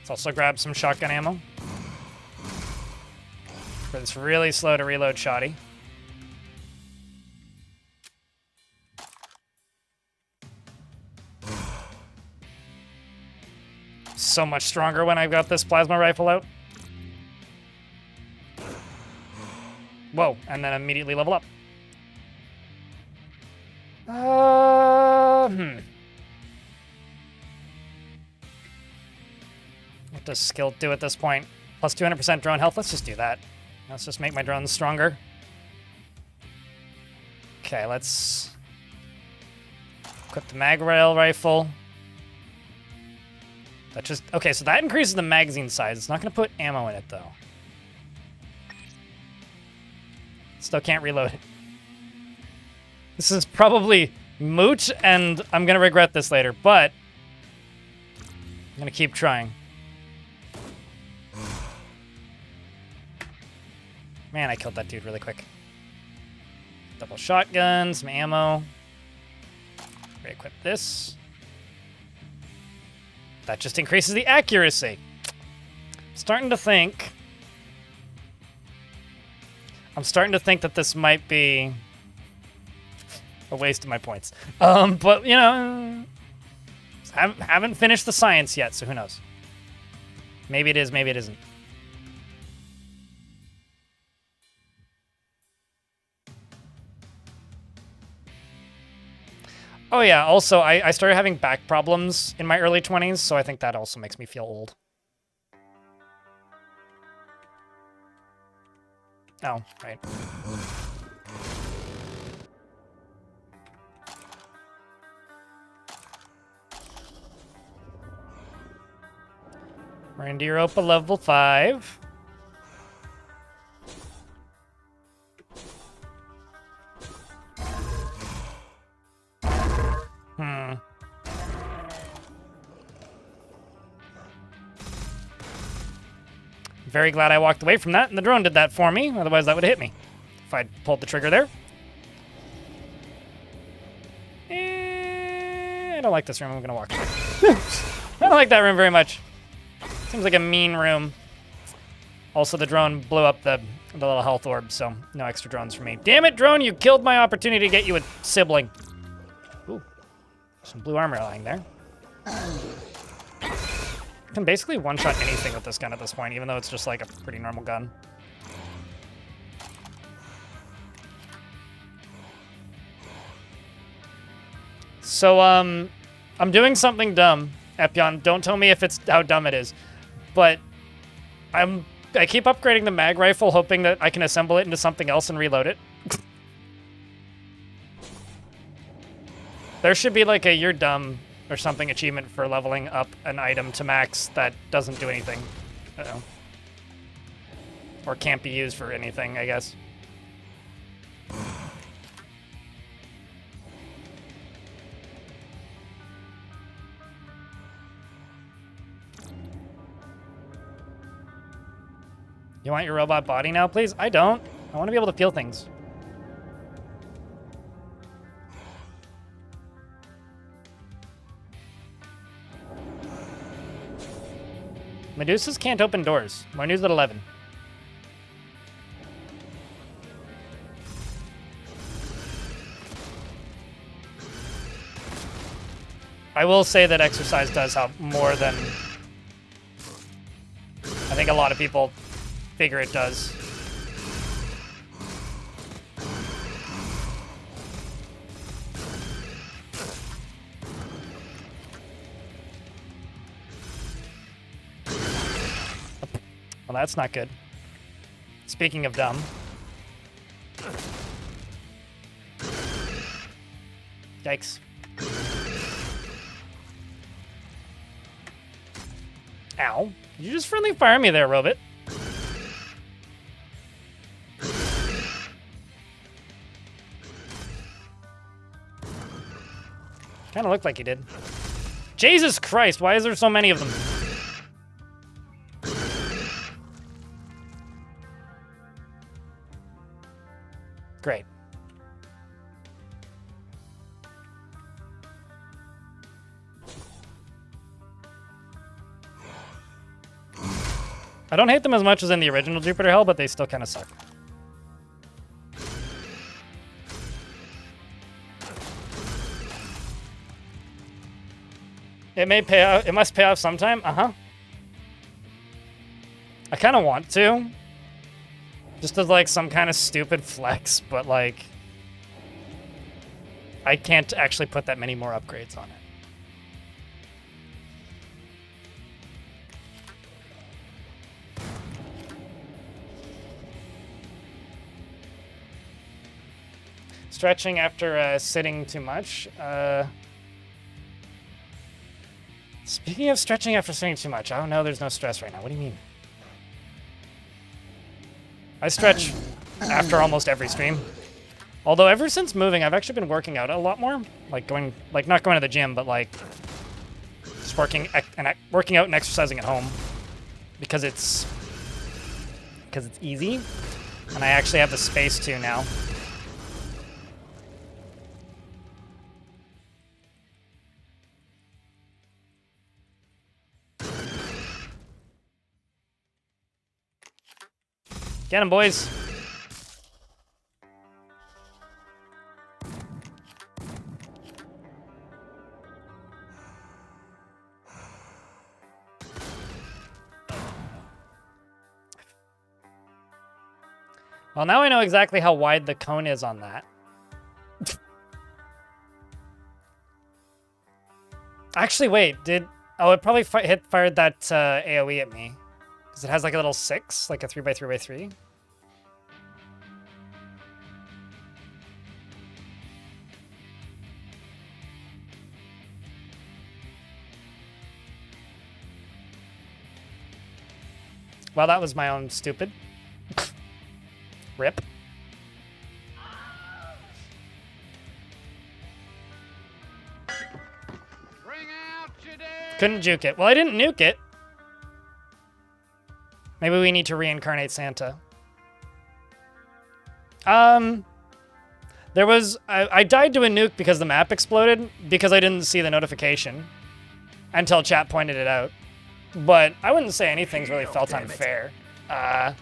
Let's also grab some shotgun ammo. But it's really slow to reload shoddy. So much stronger when I've got this plasma rifle out. Whoa, and then immediately level up. What does skill do at this point? Plus 200% drone health. Let's just do that. Let's just make my drones stronger. Okay, let's equip the mag rail rifle. That just okay. So that increases the magazine size. It's not going to put ammo in it though. Still can't reload it. This is probably moot, and I'm going to regret this later, but I'm going to keep trying. Man, I killed that dude really quick. Double shotgun, some ammo. Re-equip this. That just increases the accuracy. I'm starting to think that this might be a waste of my points. But, you know, haven't finished the science yet, so who knows? Maybe it is, maybe it isn't. Oh yeah, also, I started having back problems in my early 20s, so I think that also makes me feel old. Oh, right. We're into Europa level 5. Very glad I walked away from that, and the drone did that for me. Otherwise, that would have hit me if I'd pulled the trigger there. I don't like this room. I'm going to walk away. I don't like that room very much. Seems like a mean room. Also, the drone blew up the little health orb, so no extra drones for me. Damn it, drone! You killed my opportunity to get you a sibling. Ooh, some blue armor lying there. I can basically one-shot anything with this gun at this point, even though it's just like a pretty normal gun. So, I'm doing something dumb, Epion. Don't tell me if it's how dumb it is. But I keep upgrading the mag rifle, hoping that I can assemble it into something else and reload it. There should be like a "you're dumb" or something achievement for leveling up an item to max that doesn't do anything. Uh-oh. Or can't be used for anything, I guess. You want your robot body now, please? I don't. I want to be able to feel things. Medusas can't open doors. More news at 11. I will say that exercise does help more than I think a lot of people figure it does. Well, that's not good. Speaking of dumb. Yikes. Ow. Did you just friendly fire me there, Robot? Kind of looked like he did. Jesus Christ, why is there so many of them? Great. I don't hate them as much as in the original Jupiter Hell, but they still kind of suck. It may pay off. It must pay off sometime. Uh-huh. I kind of want to. Just as like some kind of stupid flex, but like I can't actually put that many more upgrades on it. Stretching after sitting too much. Speaking of stretching after sitting too much, I don't know, there's no stress right now. What do you mean? I stretch after almost every stream. Although ever since moving, I've actually been working out a lot more. Like not going to the gym, but like just working out and exercising at home because it's easy, and I actually have the space to now. Get him, boys. Well, now I know exactly how wide the cone is on that. Actually, wait, oh, it probably fired that AoE at me. Because it has like a little 6, like a 3x3x3. Well, that was my own stupid. Rip. Bring out your dead. Couldn't juke it. Well, I didn't nuke it. Maybe we need to reincarnate Santa. There was... I died to a nuke because the map exploded, because I didn't see the notification until chat pointed it out. But I wouldn't say anything's really felt unfair. Yeah,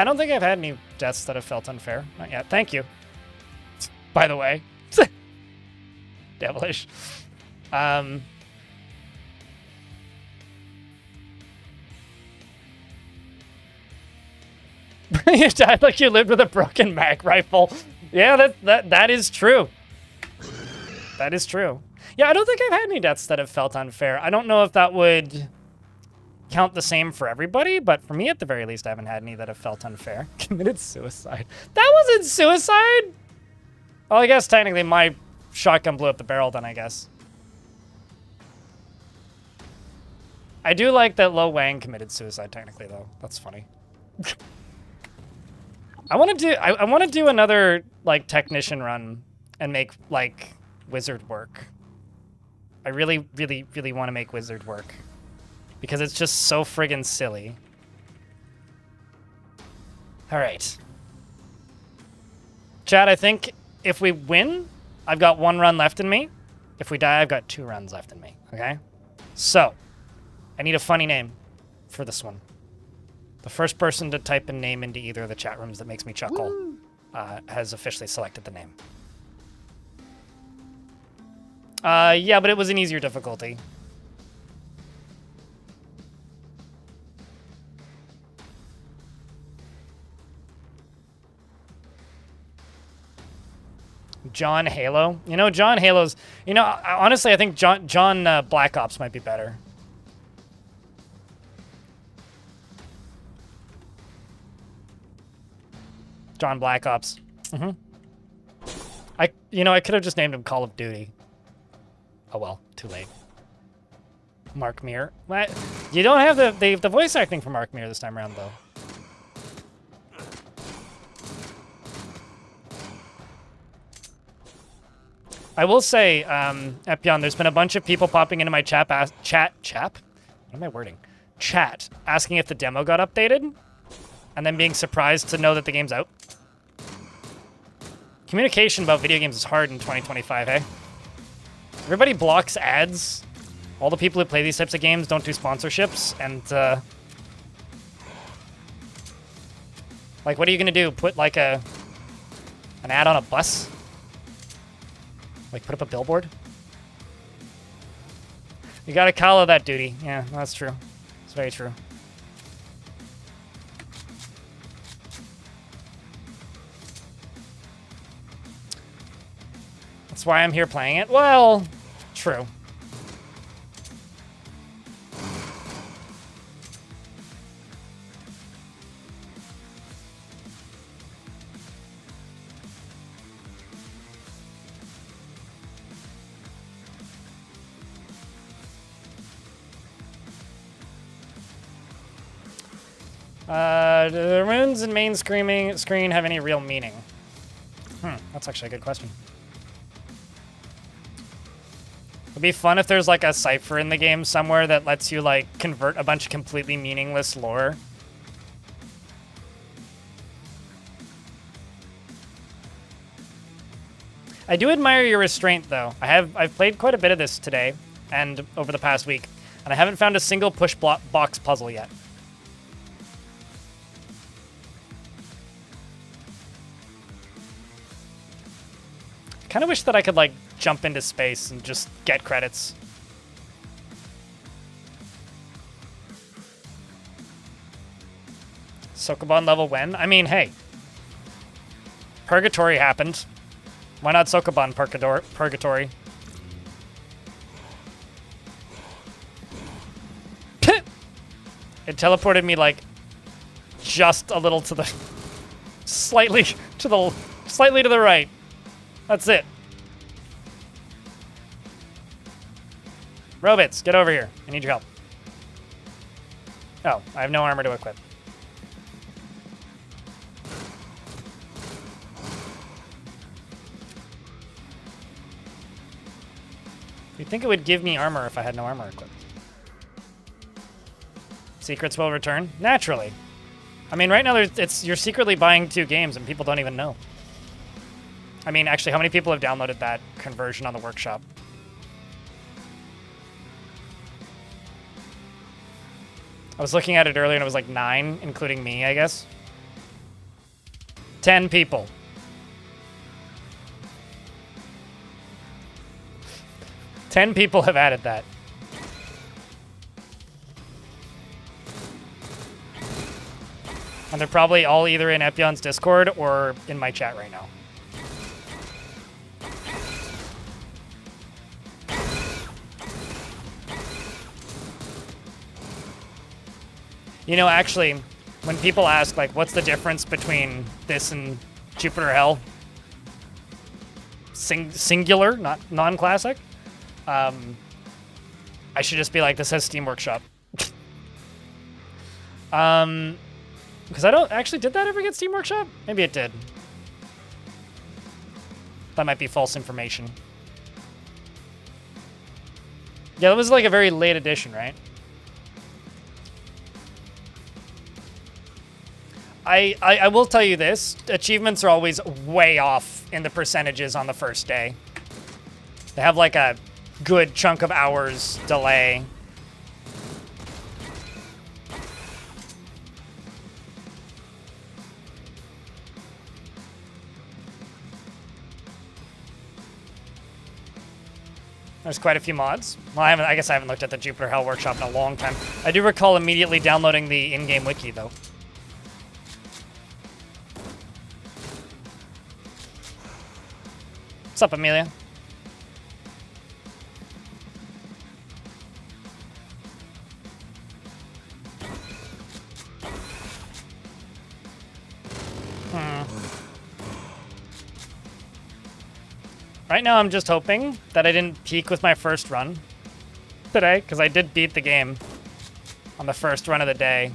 I don't think I've had any deaths that have felt unfair. Not yet. Thank you. By the way. Devilish. You died like you lived with a broken mag rifle. Yeah, that is true. That is true. Yeah, I don't think I've had any deaths that have felt unfair. I don't know if that would count the same for everybody, but for me, at the very least, I haven't had any that have felt unfair. Committed suicide. That wasn't suicide! Well, I guess technically my shotgun blew up the barrel then, I guess. I do like that Lo Wang committed suicide technically, though. That's funny. I want to do another like technician run and make like wizard work. I really, really, really want to make wizard work because it's just so friggin' silly. All right, Chad. I think if we win, I've got 1 run left in me. If we die, I've got 2 runs left in me. Okay, so I need a funny name for this one. The first person to type a name into either of the chat rooms that makes me chuckle has officially selected the name. Yeah, but it was an easier difficulty. John Halo. You know, John Halo's... You know, honestly, I think John Black Ops might be better. John Black Ops. I could have just named him Call of Duty. Oh well, too late. Mark Meer. What? You don't have the voice acting for Mark Meer this time around, though. I will say, Epion, there's been a bunch of people popping into my chat. What am I wording? Chat, asking if the demo got updated, and then being surprised to know that the game's out. Communication about video games is hard in 2025, hey? Everybody blocks ads. All the people who play these types of games don't do sponsorships, and, like, what are you gonna do? Put, like, an ad on a bus? Like, put up a billboard? You gotta follow that duty. Yeah, that's true. It's very true. That's why I'm here playing it. Well, true. Do the runes in main screen have any real meaning? That's actually a good question. It'd be fun if there's like a cipher in the game somewhere that lets you like convert a bunch of completely meaningless lore. I do admire your restraint though. I've played quite a bit of this today and over the past week, and I haven't found a single push box puzzle yet. Kind of wish that I could like jump into space and just get credits. Sokoban level when? I mean, hey. Purgatory happened. Why not Sokoban Purgatory? It teleported me like just a little to the slightly to the right. That's it. Robots, get over here. I need your help. Oh, I have no armor to equip. You'd think it would give me armor if I had no armor equipped. Secrets will return? Naturally. I mean, right now you're secretly buying 2 games and people don't even know. I mean, actually, how many people have downloaded that conversion on the workshop? I was looking at it earlier and it was like 9, including me, I guess. 10 people. Ten people have added that. And they're probably all either in Epion's Discord or in my chat right now. You know, actually, when people ask, like, what's the difference between this and Jupiter Hell? Singular, not non-classic. I should just be like, this has Steam Workshop. Because I don't actually, did that ever get Steam Workshop? Maybe it did. That might be false information. Yeah, that was like a very late edition, right? I will tell you this, achievements are always way off in the percentages on the first day. They have like a good chunk of hours delay. There's quite a few mods. Well, I guess I haven't looked at the Jupiter Hell Workshop in a long time. I do recall immediately downloading the in-game wiki, though. What's up, Amelia? Right now, I'm just hoping that I didn't peak with my first run today, because I did beat the game on the first run of the day.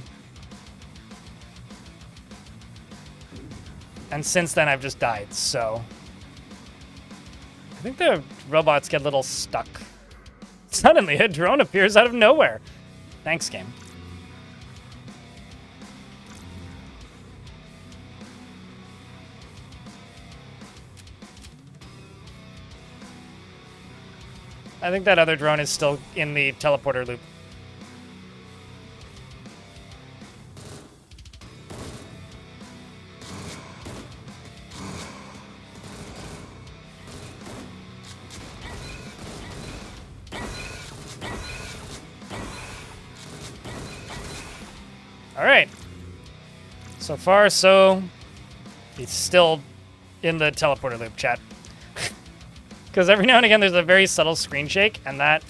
And since then, I've just died, so... I think the robots get a little stuck. Suddenly, a drone appears out of nowhere. Thanks, game. I think that other drone is still in the teleporter loop. All right. So far, so he's still in the teleporter loop, chat. Because every now and again there's a very subtle screen shake, and that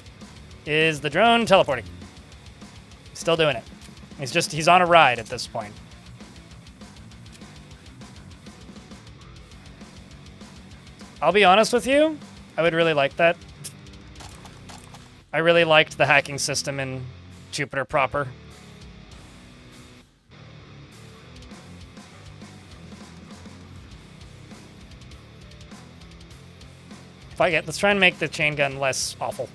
is the drone teleporting. Still doing it. He's on a ride at this point. I'll be honest with you, I would really like that. I really liked the hacking system in Jupiter proper. Let's try and make the chain gun less awful.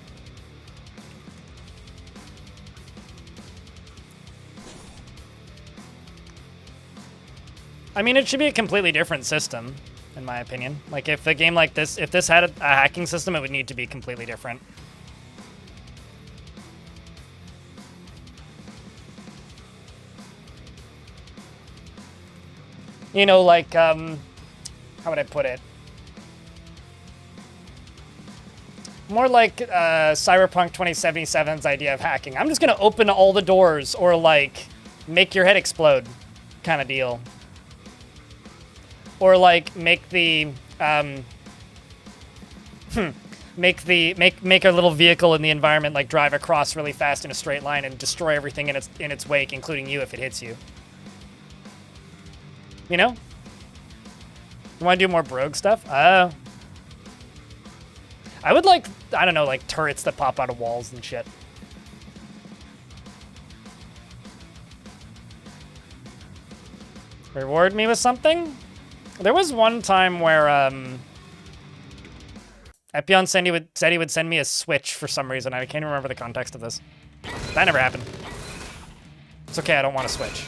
I mean, it should be a completely different system, in my opinion. Like, if a game like this, if this had a hacking system, it would need to be completely different. You know, like, how would I put it? More like Cyberpunk 2077's idea of hacking. I'm just gonna open all the doors, or like make your head explode kind of deal. Or like make the make a little vehicle in the environment like drive across really fast in a straight line and destroy everything in its wake, including you if it hits you. You know? You want to do more Brogue stuff? I would like, I don't know, like turrets that pop out of walls and shit. Reward me with something? There was one time where Epion said he would send me a Switch for some reason. I can't remember the context of this. That never happened. It's okay, I don't want a Switch.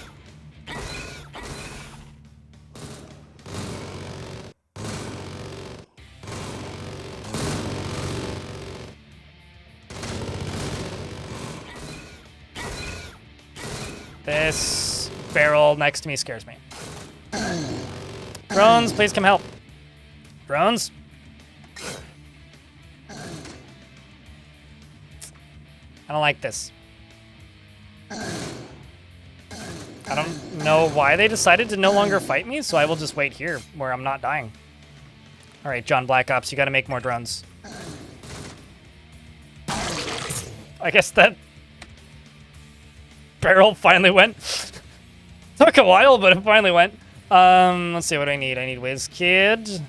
This barrel next to me scares me. Drones, please come help. Drones? I don't like this. I don't know why they decided to no longer fight me, so I will just wait here where I'm not dying. All right, John Black Ops, you gotta make more drones. I guess that barrel finally went. Took a while, but it finally went. Let's see what I need. I need WizKid.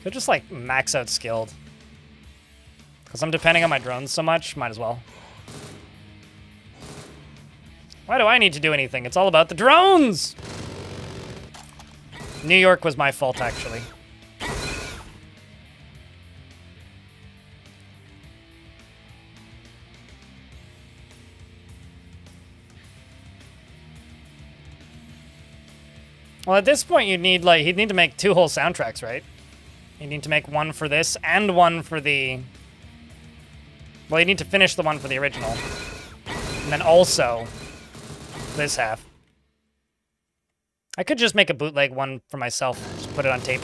Could just like max out skilled. Because I'm depending on my drones so much, might as well. Why do I need to do anything? It's all about the drones! New York was my fault, actually. Well, at this point, you'd need to make 2 whole soundtracks, right? You need to make one for this and one for the... Well, you need to finish the one for the original. And then also this half. I could just make a bootleg one for myself. Just put it on tape.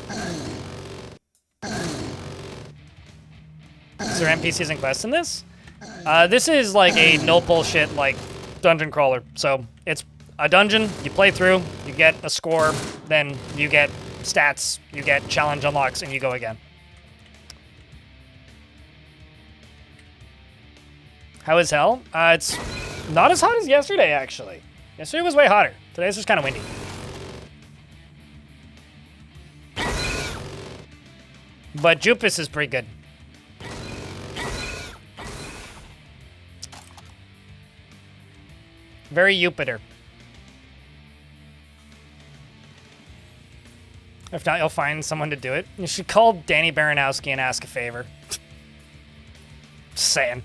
Is there NPCs and quests in this? This is like a no bullshit like dungeon crawler. So it's a dungeon, you play through, you get a score, then you get stats, you get challenge unlocks, and you go again. How is hell? It's not as hot as yesterday, actually. Yesterday was way hotter. Today's just kind of windy. But Jupus is pretty good. Very Jupiter. If not, you'll find someone to do it. You should call Danny Baranowski and ask a favor. Just saying.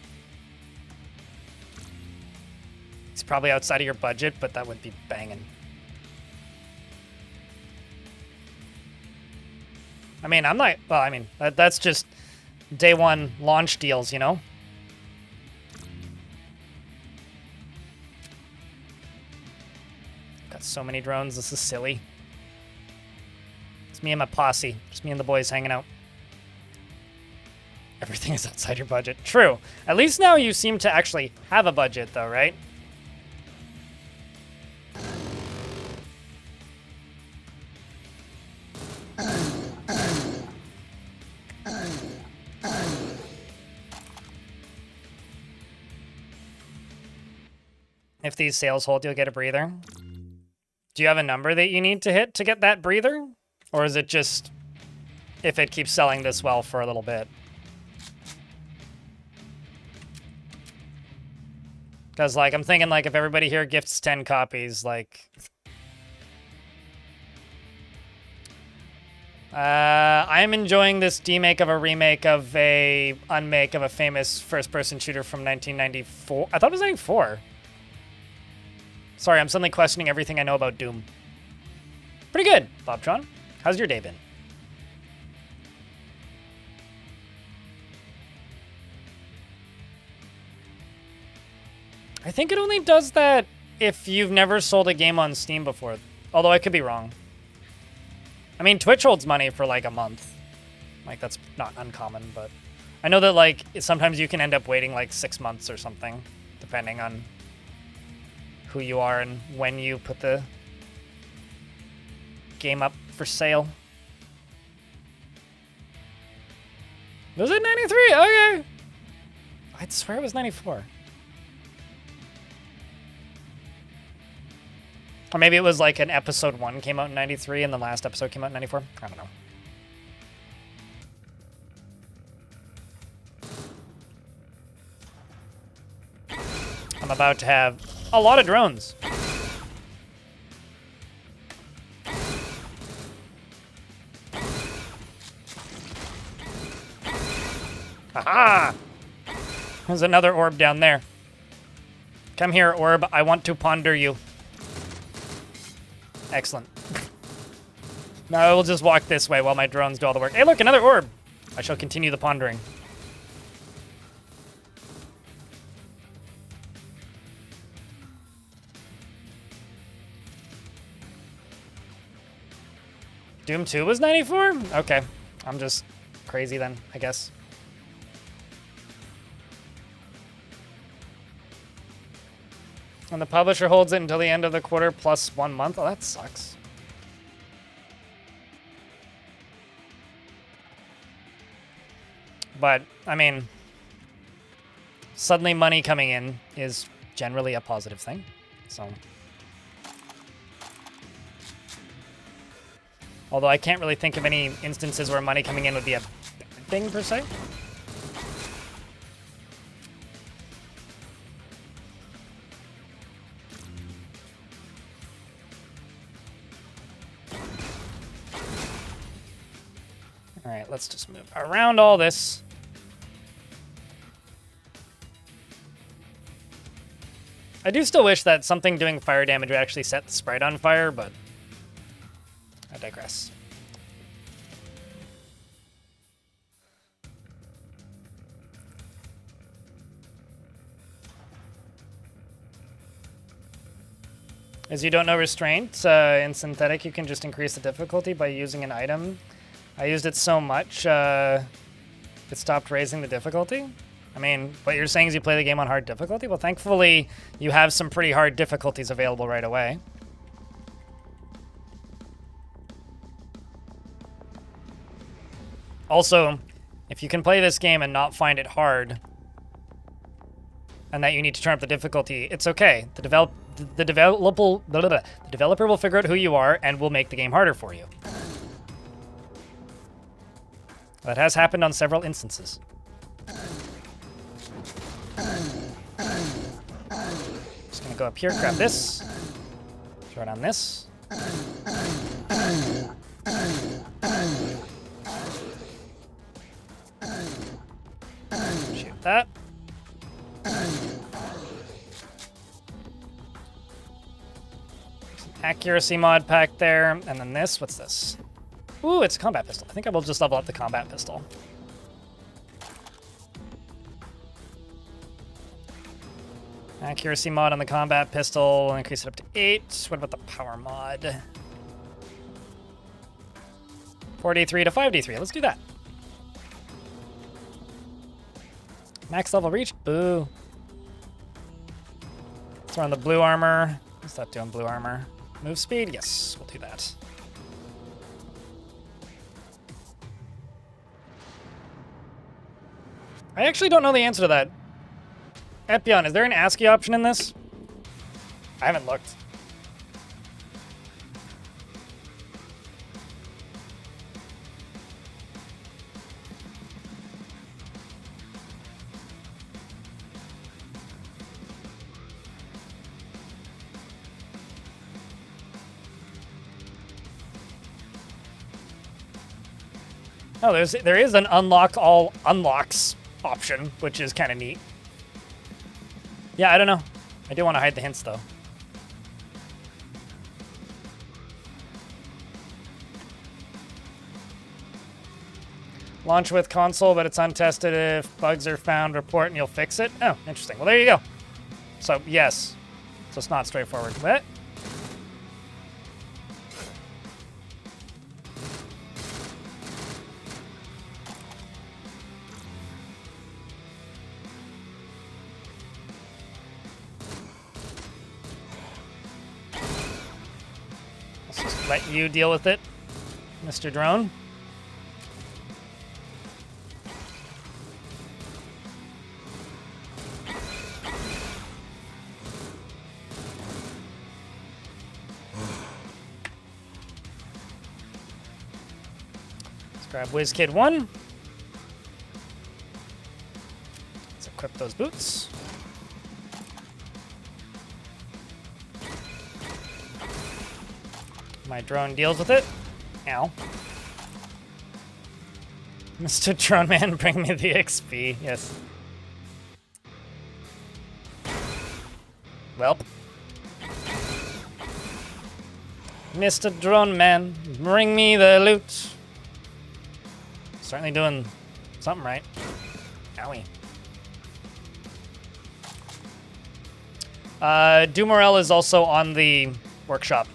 It's probably outside of your budget, but that would be banging. I mean, I'm not... Well, I mean, that's just day one launch deals, you know? Got so many drones, this is silly. It's me and my posse. Just me and the boys hanging out. Everything is outside your budget. True. At least now you seem to actually have a budget, though, right? If these sales hold, you'll get a breather. Do you have a number that you need to hit to get that breather? Or is it just if it keeps selling this well for a little bit? Because, like, I'm thinking, like, if everybody here gifts 10 copies, like... I'm enjoying this demake of a remake of a unmake of a famous first-person shooter from 1994. I thought it was 94. Sorry, I'm suddenly questioning everything I know about Doom. Pretty good, Bobtron. How's your day been? I think it only does that if you've never sold a game on Steam before. Although I could be wrong. I mean, Twitch holds money for like a month. Like, that's not uncommon, but... I know that, like, sometimes you can end up waiting like 6 months or something, depending on who you are and when you put the game up for sale. Was it 93? Okay. I'd swear it was 94. Or maybe it was like an episode 1 came out in 93 and the last episode came out in 94. I don't know. I'm about to have a lot of drones. Aha! There's another orb down there. Come here, orb. I want to ponder you. Excellent. Now we'll just walk this way while my drones do all the work. Hey, look, another orb. I shall continue the pondering. Doom 2 was 94? Okay. I'm just crazy then, I guess. And the publisher holds it until the end of the quarter plus 1 month. Oh, that sucks. But, I mean, suddenly money coming in is generally a positive thing. So, although I can't really think of any instances where money coming in would be a bad thing, per se. All right, let's just move around all this. I do still wish that something doing fire damage would actually set the sprite on fire, but I digress. As you don't know restraint, in synthetic you can just increase the difficulty by using an item. I used it so much, it stopped raising the difficulty. I mean, what you're saying is you play the game on hard difficulty? Well, thankfully, you have some pretty hard difficulties available right away. Also, if you can play this game and not find it hard, and that you need to turn up the difficulty, it's okay. The developer will figure out who you are and will make the game harder for you. That has happened on several instances. Just gonna go up here, grab this, throw it on this. Shoot that. Accuracy mod pack there, and then this, what's this? Ooh, it's a combat pistol. I think I will just level up the combat pistol. Accuracy mod on the combat pistol, will increase it up to 8. What about the power mod? 4d3 to 5d3, let's do that. Max level reach, boo. Throw on the blue armor. What's that doing, blue armor? Move speed, yes, we'll do that. I actually don't know the answer to that. Epion, is there an ASCII option in this? I haven't looked. Oh, there is an unlock all unlocks option, which is kind of neat. Yeah, I don't know. I do want to hide the hints, though. Launch with console, but it's untested. If bugs are found, report and you'll fix it. Oh, interesting. Well, there you go. So, yes. So it's not straightforward. What? Let's just let you deal with it, Mr. Drone. Grab WizKid 1. Let's equip those boots. My drone deals with it. Ow. Mr. Drone Man, bring me the XP. Yes. Welp. Mr. Drone Man, bring me the loot. Certainly doing something right. Owie. DoomRL is also on the workshop.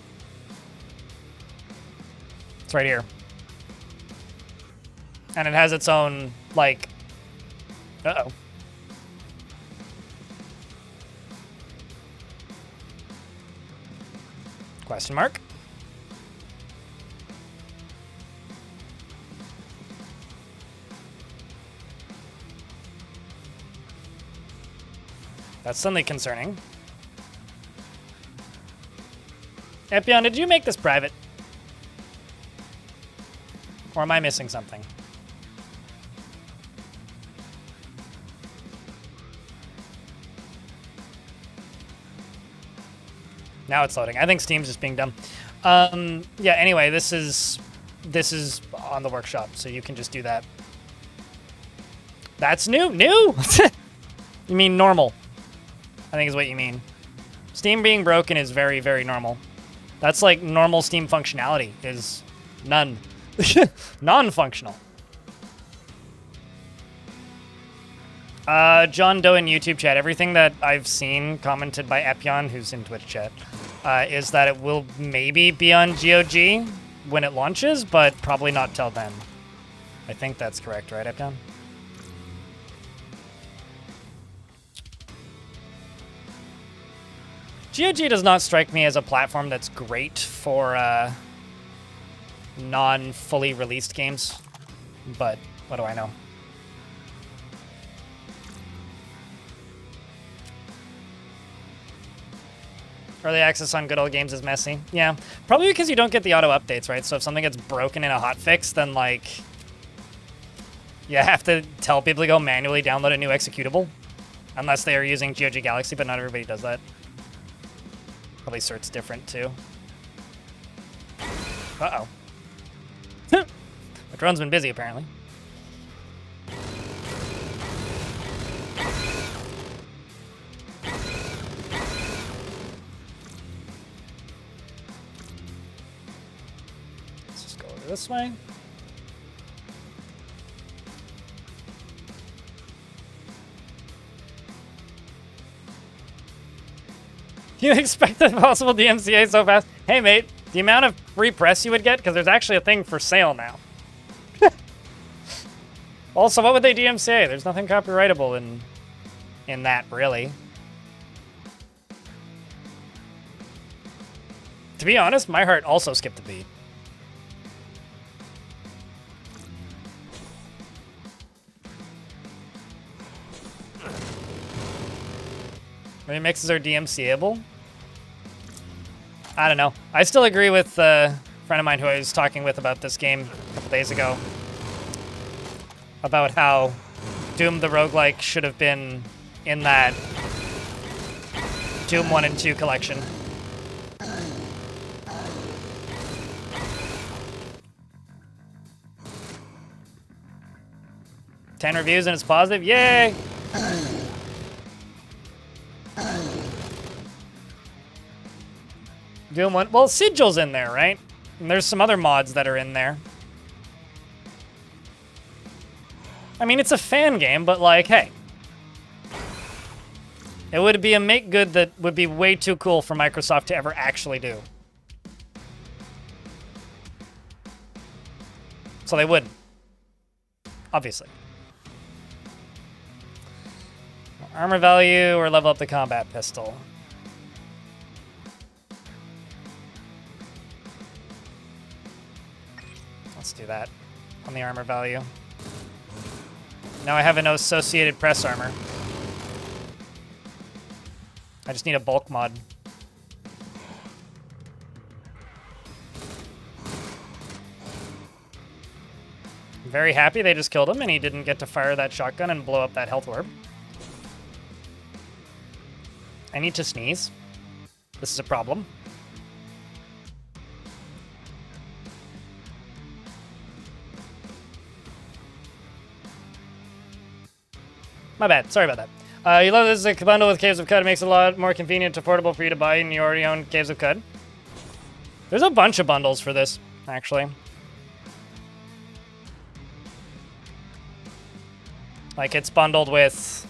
It's right here. And it has its own, like... Uh-oh. Question mark? That's suddenly concerning. Epion, did you make this private? Or am I missing something? Now it's loading. I think Steam's just being dumb. Yeah, anyway, this is on the workshop, so you can just do that. That's new? New? You mean normal? I think is what you mean. Steam being broken is very, very normal. That's like normal Steam functionality is none. Non-functional. John Doe in YouTube chat, everything that I've seen commented by Epion, who's in Twitch chat, is that it will maybe be on GOG when it launches, but probably not till then. I think that's correct, right, Epion? GOG does not strike me as a platform that's great for non-fully released games, but what do I know? Early access on good old games is messy. Yeah, probably because you don't get the auto updates, right? So if something gets broken in a hotfix, then like you have to tell people to go manually download a new executable, unless they are using GOG Galaxy, but not everybody does that. Probably cert's different too. Uh-oh. The drone's been busy apparently. Let's just go over this way. You expect the possible DMCA so fast? Hey, mate, the amount of free press you would get, because there's actually a thing for sale now. Also, what would they DMCA? There's nothing copyrightable in that, really. To be honest, my heart also skipped a beat. Remixes are DMCable? I don't know. I still agree with a friend of mine who I was talking with about this game a couple days ago. About how Doom the roguelike should have been in that Doom 1 and 2 collection. Ten reviews and it's positive. Yay! Doom 1. Well, Sigil's in there, right? And there's some other mods that are in there. I mean, it's a fan game, but like, hey. It would be a make good that would be way too cool for Microsoft to ever actually do. So they wouldn't. Obviously. Armor value or level up the combat pistol. Let's do that on the armor value. Now I have an associated press armor. I just need a bulk mod. I'm very happy they just killed him and he didn't get to fire that shotgun and blow up that health orb. I need to sneeze. This is a problem. My bad. Sorry about that. You love this is a bundle with Caves of Cud. It makes it a lot more convenient and affordable for you to buy, and you already own Caves of Cud. There's a bunch of bundles for this, actually. Like, it's bundled with...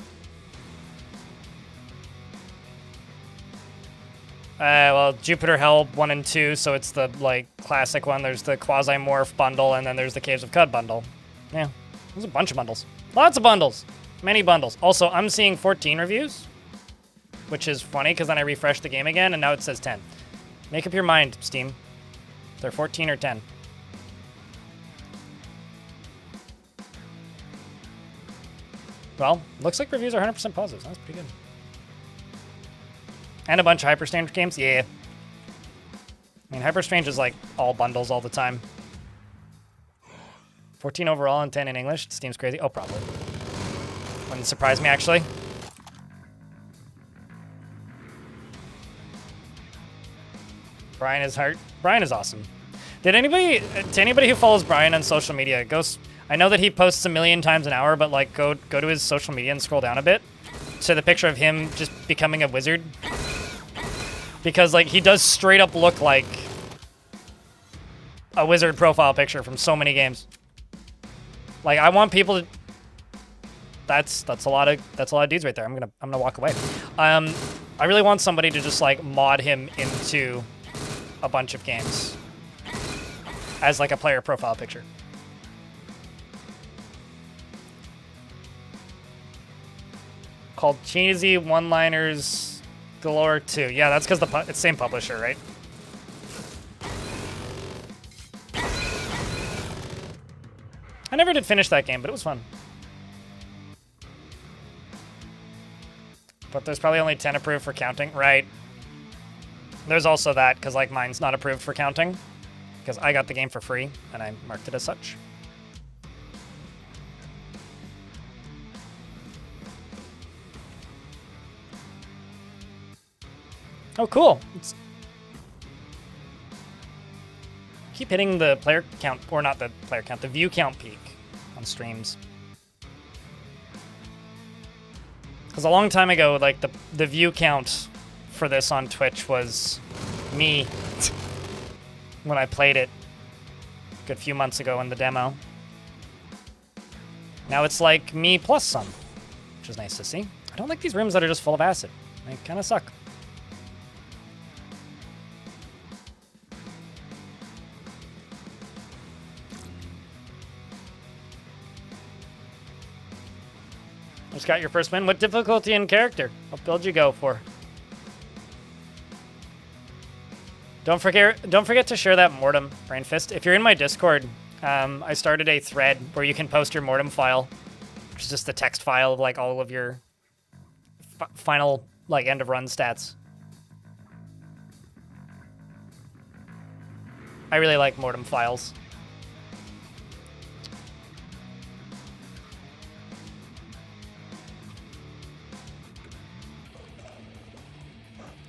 well, Jupiter Hell 1 and 2, so it's the, like, classic one. There's the Quasi-Morph bundle, and then there's the Caves of Cud bundle. Yeah, there's a bunch of bundles. Lots of bundles. Many bundles. Also, I'm seeing 14 reviews, which is funny, because then I refreshed the game again, and now it says 10. Make up your mind, Steam. If they're 14 or 10. Well, looks like reviews are 100% positive. So that's pretty good. And a bunch of Hyperstrange games? Yeah. I mean, Hyperstrange is like all bundles all the time. 14 overall and 10 in English. Steam's crazy. Oh, probably. Wouldn't surprise me, actually. Brian is hard. Brian is awesome. To anybody who follows Brian on social media, I know that he posts a million times an hour, but like go to his social media and scroll down a bit to the picture of him just becoming a wizard. Because like he does straight up look like a wizard profile picture from so many games. Like I want people to that's a lot of dudes right there. I'm gonna walk away. I really want somebody to just like mod him into a bunch of games as like a player profile picture. Called Cheesy One-Liners Galore 2. Yeah, that's because it's the same publisher, right? I never did finish that game, but it was fun. But there's probably only 10 approved for counting. Right. There's also that, because like mine's not approved for counting. Because I got the game for free, and I marked it as such. Oh, cool. Keep hitting the player count, or not the player count, the view count peak on streams. Because a long time ago, like the view count for this on Twitch was me when I played it a good few months ago in the demo. Now it's like me plus some, which is nice to see. I don't like these rooms that are just full of acid. They kind of suck. Just got your first win. What difficulty and character? What build you go for? Don't forget to share that Mortem, Brainfist. If you're in my Discord, I started a thread where you can post your Mortem file, which is just the text file of like all of your final like end of run stats. I really like Mortem files.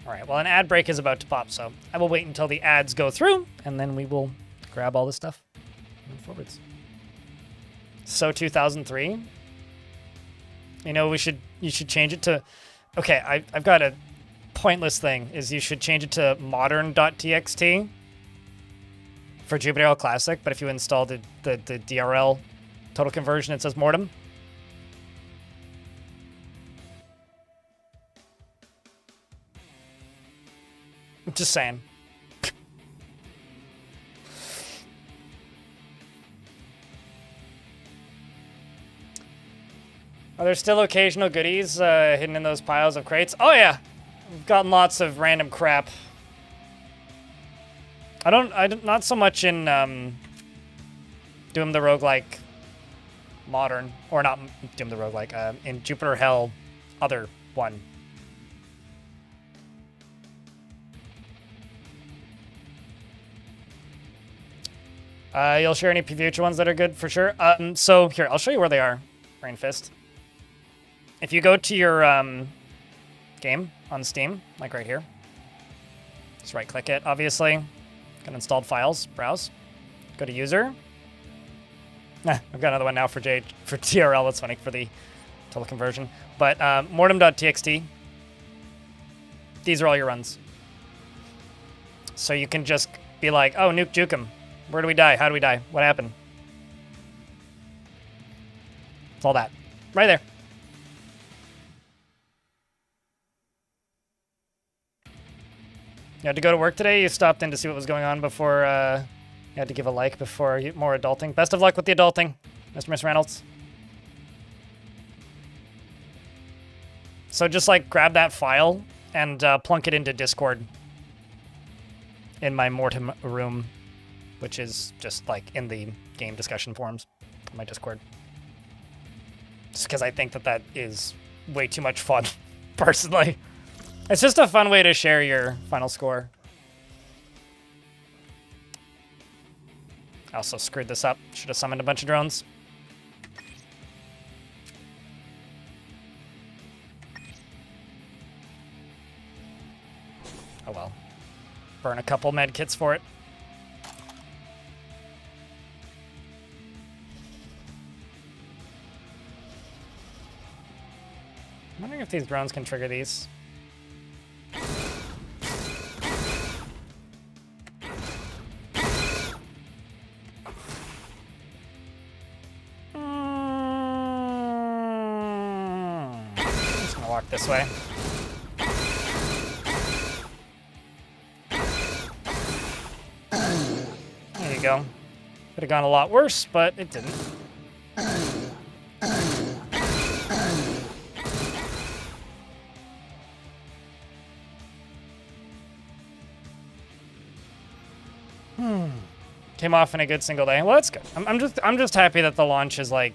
All right, well, an ad break is about to pop, so I will wait until the ads go through, and then we will grab all this stuff and move forwards. So 2003. You know, you should change it to... Okay, I've got a pointless thing, is you should change it to modern.txt for DoomRL Classic, but if you install the DRL total conversion, it says Mortem. Just saying. Are there still occasional goodies hidden in those piles of crates? Oh yeah, we've gotten lots of random crap. Not so much in Doom the Roguelike Modern, or not Doom the Roguelike, in DoomRL other one. You'll share any future ones that are good for sure. So here, I'll show you where they are, Brain Fist. If you go to your game on Steam, like right here, just right-click it, obviously. Got installed files, browse, go to user. I've got another one now for TRL. That's funny for the total conversion. But mortem.txt. These are all your runs. So you can just be like, oh, nuke juke him. Where do we die? How do we die? What happened? It's all that. Right there. You had to go to work today? You stopped in to see what was going on before you had to give a like before more adulting. Best of luck with the adulting, Mr. Miss Reynolds. So just like grab that file and plunk it into Discord in my Mortem room, which is just like in the game discussion forums on my Discord. Just because I think that is way too much fun, personally. It's just a fun way to share your final score. I also screwed this up. Should have summoned a bunch of drones. Oh well. Burn a couple med kits for it. I'm wondering if these drones can trigger these. This way. There you go. Could have gone a lot worse, but it didn't. Came off in a good single day. Well, that's good. I'm just happy that the launch is like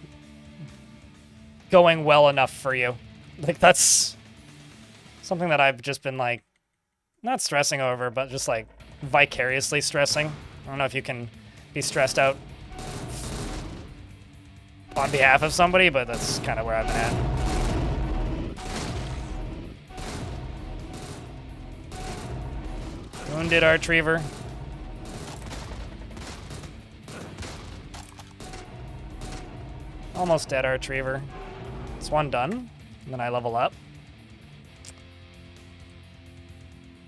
going well enough for you. Like, that's something that I've just been, like, not stressing over, but just, like, vicariously stressing. I don't know if you can be stressed out on behalf of somebody, but that's kind of where I've been at. Wounded Archreaver. Almost dead Archreaver. It's one done. And then I level up.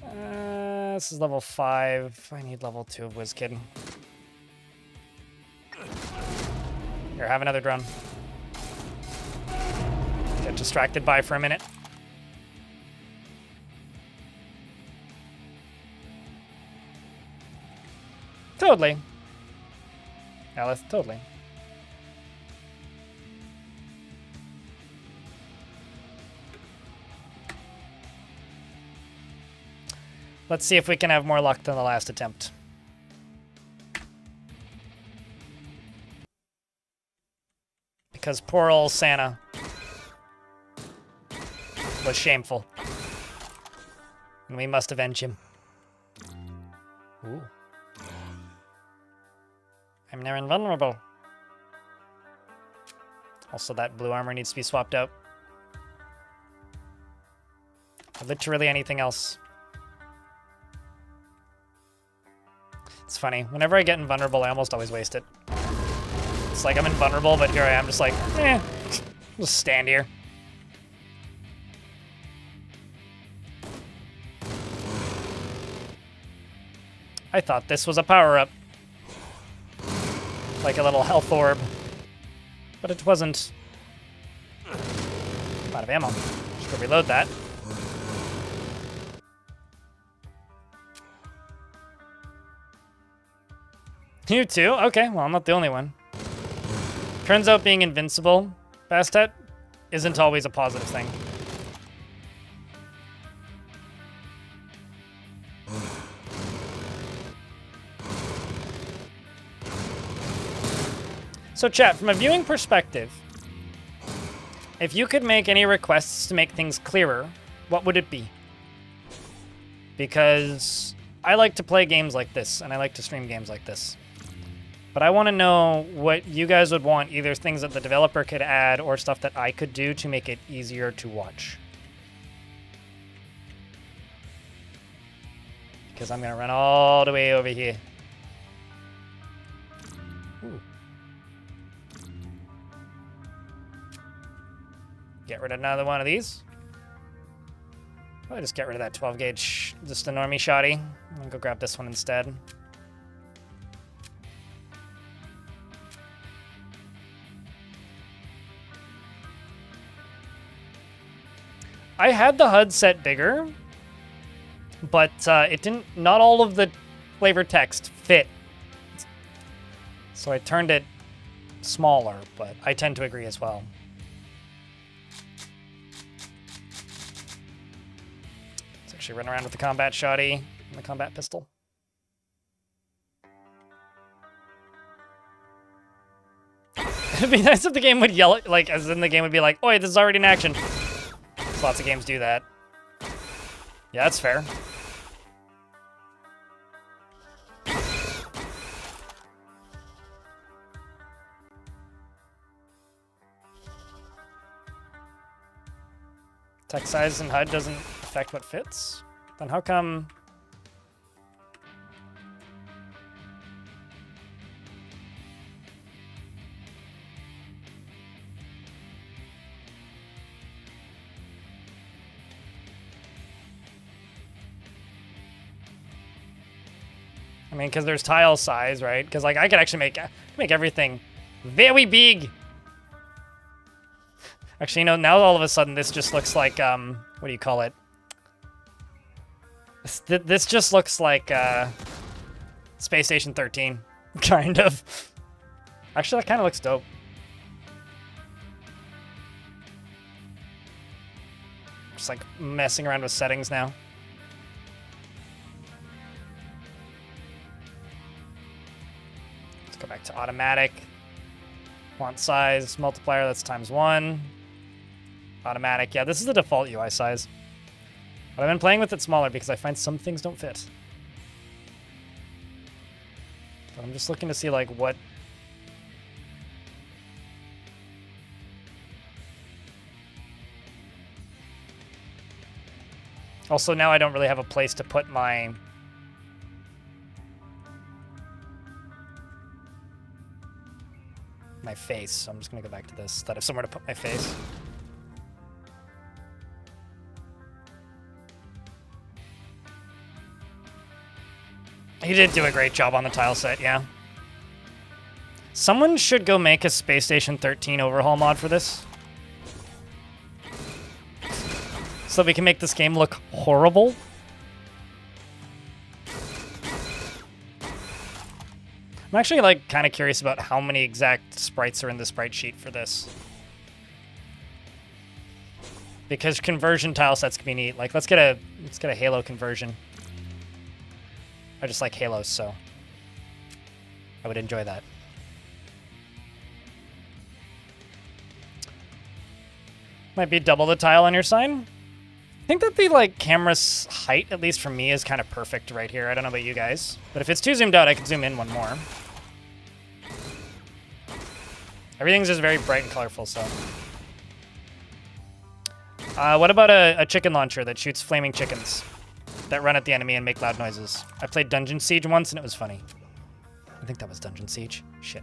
This is level 5. I need level 2 of WizKid. Here, have another drone. Get distracted by for a minute. Totally. Alice, totally. Let's see if we can have more luck than the last attempt. Because poor old Santa was shameful. And we must avenge him. Ooh. I'm now invulnerable. Also, that blue armor needs to be swapped out. Literally anything else. It's funny. Whenever I get invulnerable, I almost always waste it. It's like I'm invulnerable, but here I am just like, just stand here. I thought this was a power-up. Like a little health orb. But it wasn't. I'm out of ammo. Just go reload that. You too? Okay, well, I'm not the only one. Turns out being invincible, Bastet, isn't always a positive thing. So chat, from a viewing perspective, if you could make any requests to make things clearer, what would it be? Because I like to play games like this, and I like to stream games like this. But I want to know what you guys would want, either things that the developer could add or stuff that I could do to make it easier to watch. Because I'm going to run all the way over here. Ooh. Get rid of another one of these. Probably just get rid of that 12 gauge, just a normie shotty. And go grab this one instead. I had the HUD set bigger, but it didn't, not all of the flavor text fit. So I turned it smaller, but I tend to agree as well. Let's actually run around with the combat shotty and the combat pistol. It'd be nice if the game would yell, like, as in the game would be like, "Oi, this is already in action." Lots of games do that. Yeah, that's fair. Text size and HUD doesn't affect what fits? Then how come... I mean, because there's tile size, right? Because like I could actually make everything very big. Actually, you know, now all of a sudden this just looks like what do you call it? This just looks like Space Station 13, kind of. Actually, that kind of looks dope. Just like messing around with settings now. Go back to automatic. Font size, multiplier, that's ×1. Automatic, yeah, this is the default UI size. But I've been playing with it smaller because I find some things don't fit. But I'm just looking to see like what... Also, now I don't really have a place to put my... face, so I'm just gonna go back to this. That I have somewhere to put my face. He did do a great job on the tile set, yeah. Someone should go make a Space Station 13 overhaul mod for this. So that we can make this game look horrible. I'm actually like kind of curious about how many exact sprites are in the sprite sheet for this. Because conversion tile sets can be neat. Like let's get a Halo conversion. I just like Halos, so I would enjoy that. Might be double the tile on your sign. I think that the like camera's height, at least for me, is kind of perfect right here. I don't know about you guys, but if it's too zoomed out, I could zoom in one more. Everything's just very bright and colorful, so. What about a chicken launcher that shoots flaming chickens that run at the enemy and make loud noises? I played Dungeon Siege once and it was funny. I think that was Dungeon Siege. Shit.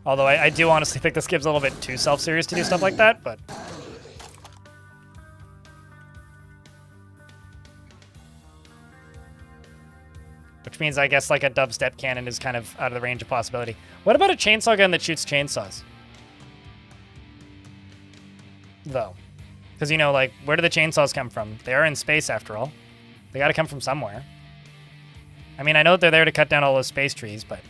Although I do honestly think this game's a little bit too self-serious to do stuff like that, but... Which means I guess like a dubstep cannon is kind of out of the range of possibility. What about a chainsaw gun that shoots chainsaws? Though. Because, you know, like, where do the chainsaws come from? They are in space, after all. They gotta come from somewhere. I mean, I know that they're there to cut down all those space trees, but...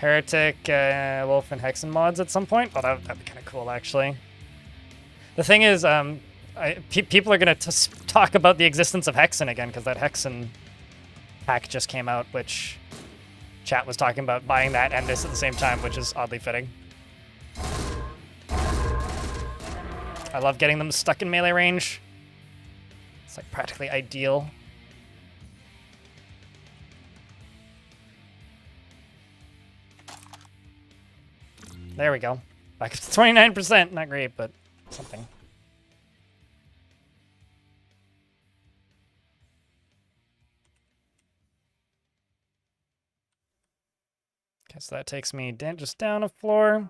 Heretic, Wolf, and Hexen mods at some point? Oh, that'd be kind of cool, actually. The thing is, people are going to talk about the existence of Hexen again, because that Hexen pack just came out, which chat was talking about buying that and this at the same time, which is oddly fitting. I love getting them stuck in melee range. It's like practically ideal. There we go. Back up to 29%. Not great, but something. Okay, so that takes me just down a floor.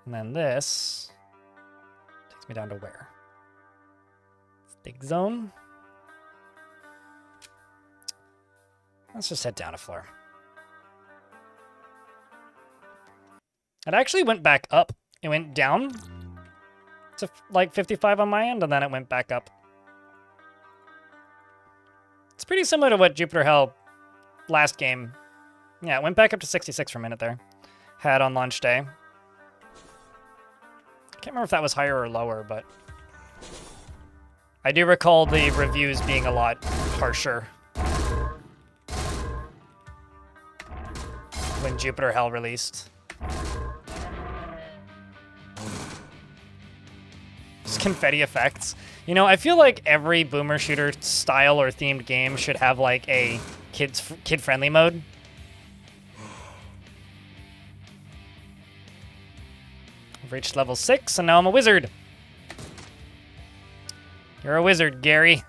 And then this takes me down to where? Dig zone. Let's just head down a floor. It actually went back up. It went down to like 55 on my end, and then it went back up. It's pretty similar to what Jupiter Hell last game. Yeah, it went back up to 66 for a minute there. Had on launch day. I can't remember if that was higher or lower, but I do recall the reviews being a lot harsher when Jupiter Hell released. Just confetti effects. You know, I feel like every boomer shooter style or themed game should have like a kid-friendly mode. I've reached level 6 and now I'm a wizard. You're a wizard, Gary.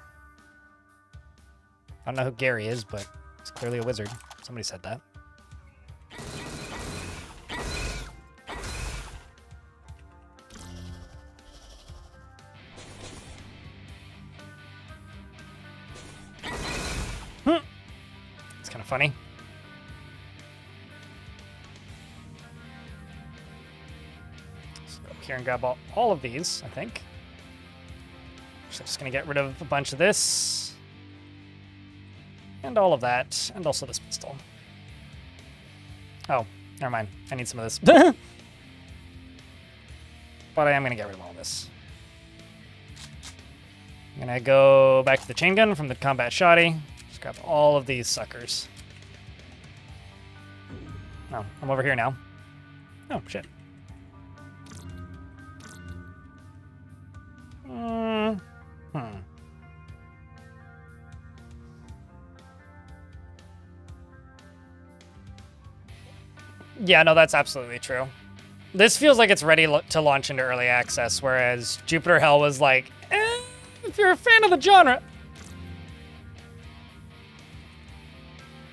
I don't know who Gary is, but he's clearly a wizard. Somebody said that. It's kind of funny. Let's go up here and grab all of these, I think. So I'm just going to get rid of a bunch of this. And all of that. And also this pistol. Oh, never mind. I need some of this. But I am going to get rid of all this. I'm going to go back to the chain gun from the combat shoddy. Just grab all of these suckers. Oh, I'm over here now. Oh, shit. Yeah, no, that's absolutely true. This feels like it's ready to launch into early access, whereas Jupiter Hell was like, if you're a fan of the genre.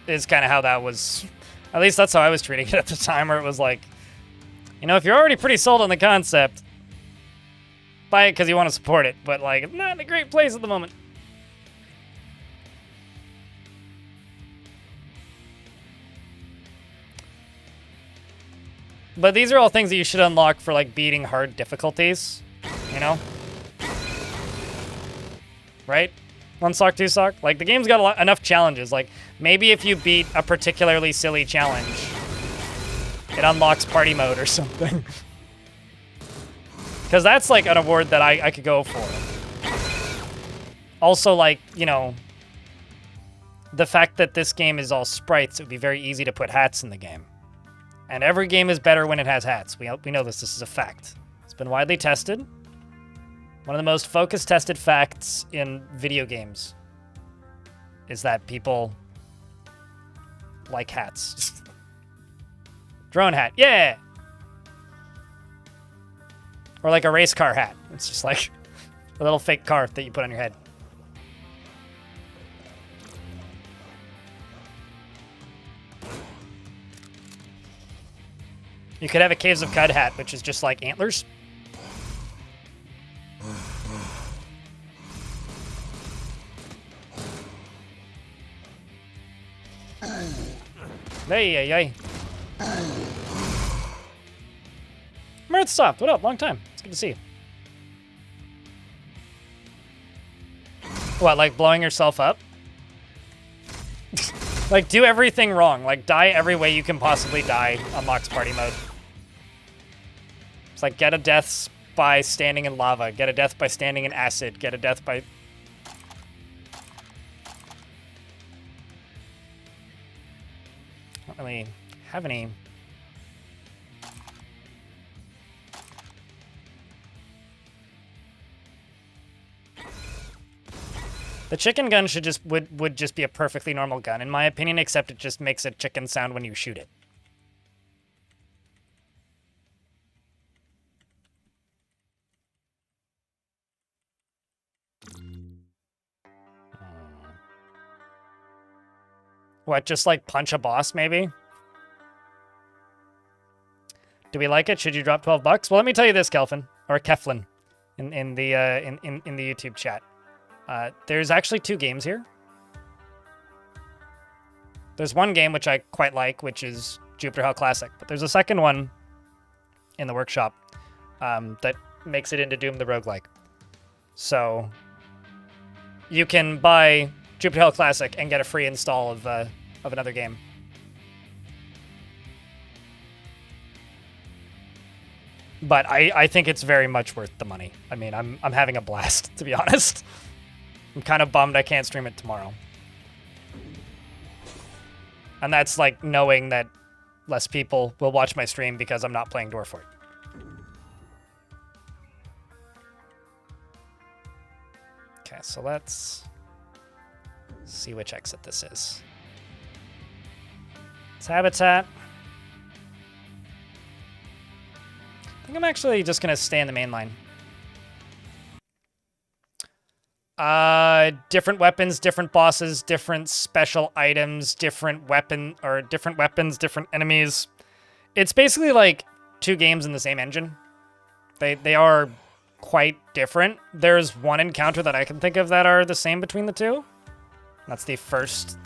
Is kind of how that was. At least that's how I was treating it at the time, where it was like, you know, if you're already pretty sold on the concept, buy it because you want to support it, but like, it's not in a great place at the moment. But these are all things that you should unlock for like beating hard difficulties, you know? Right? One sock, two sock. Like the game's got enough challenges. Like maybe if you beat a particularly silly challenge, it unlocks party mode or something. Because that's like an award that I could go for. Also, like, you know, the fact that this game is all sprites, it would be very easy to put hats in the game. And every game is better when it has hats. We know this. This is a fact. It's been widely tested. One of the most focus tested facts in video games is that people like hats. Drone hat, yeah! Or like a race car hat. It's just like a little fake car that you put on your head. You could have a Caves of Cud hat, which is just like antlers. Hey. Mirthsoft, what up? Long time. It's good to see you. What, like blowing yourself up? Like, do everything wrong. Like, die every way you can possibly die. Unlocks party mode. It's like, get a death by standing in lava. Get a death by standing in acid. Get a death by... Don't really have any... The chicken gun should just would just be a perfectly normal gun, in my opinion, except it just makes a chicken sound when you shoot it. What, just like punch a boss, maybe? Do we like it? Should you drop 12 bucks? Well, let me tell you this, Kelvin, or Keflin, in the YouTube chat. There's actually 2 games here. There's one game which I quite like, which is Jupiter Hell Classic, but there's a second one in the workshop that makes it into Doom the Roguelike. So you can buy Jupiter Hell Classic and get a free install of another game. But I think it's very much worth the money. I mean, I'm having a blast, to be honest. I'm kind of bummed I can't stream it tomorrow. And that's like knowing that less people will watch my stream because I'm not playing Dwarfort. Okay, so let's see which exit this is. It's Habitat. I think I'm actually just going to stay in the main line. Different weapons, different bosses, different special items, different weapons, different enemies. It's basically like 2 games in the same engine. They are quite different. There's one encounter that I can think of that are the same between the 2. That's the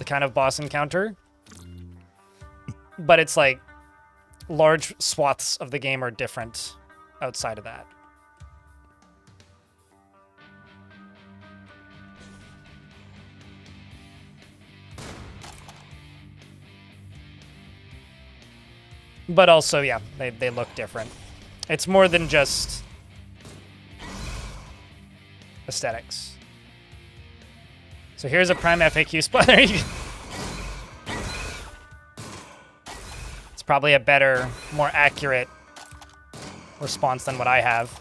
kind of boss encounter. But it's like large swaths of the game are different outside of that. But also, yeah, they look different. It's more than just aesthetics. So here's a Prime FAQ spot. It's probably a better, more accurate response than what I have.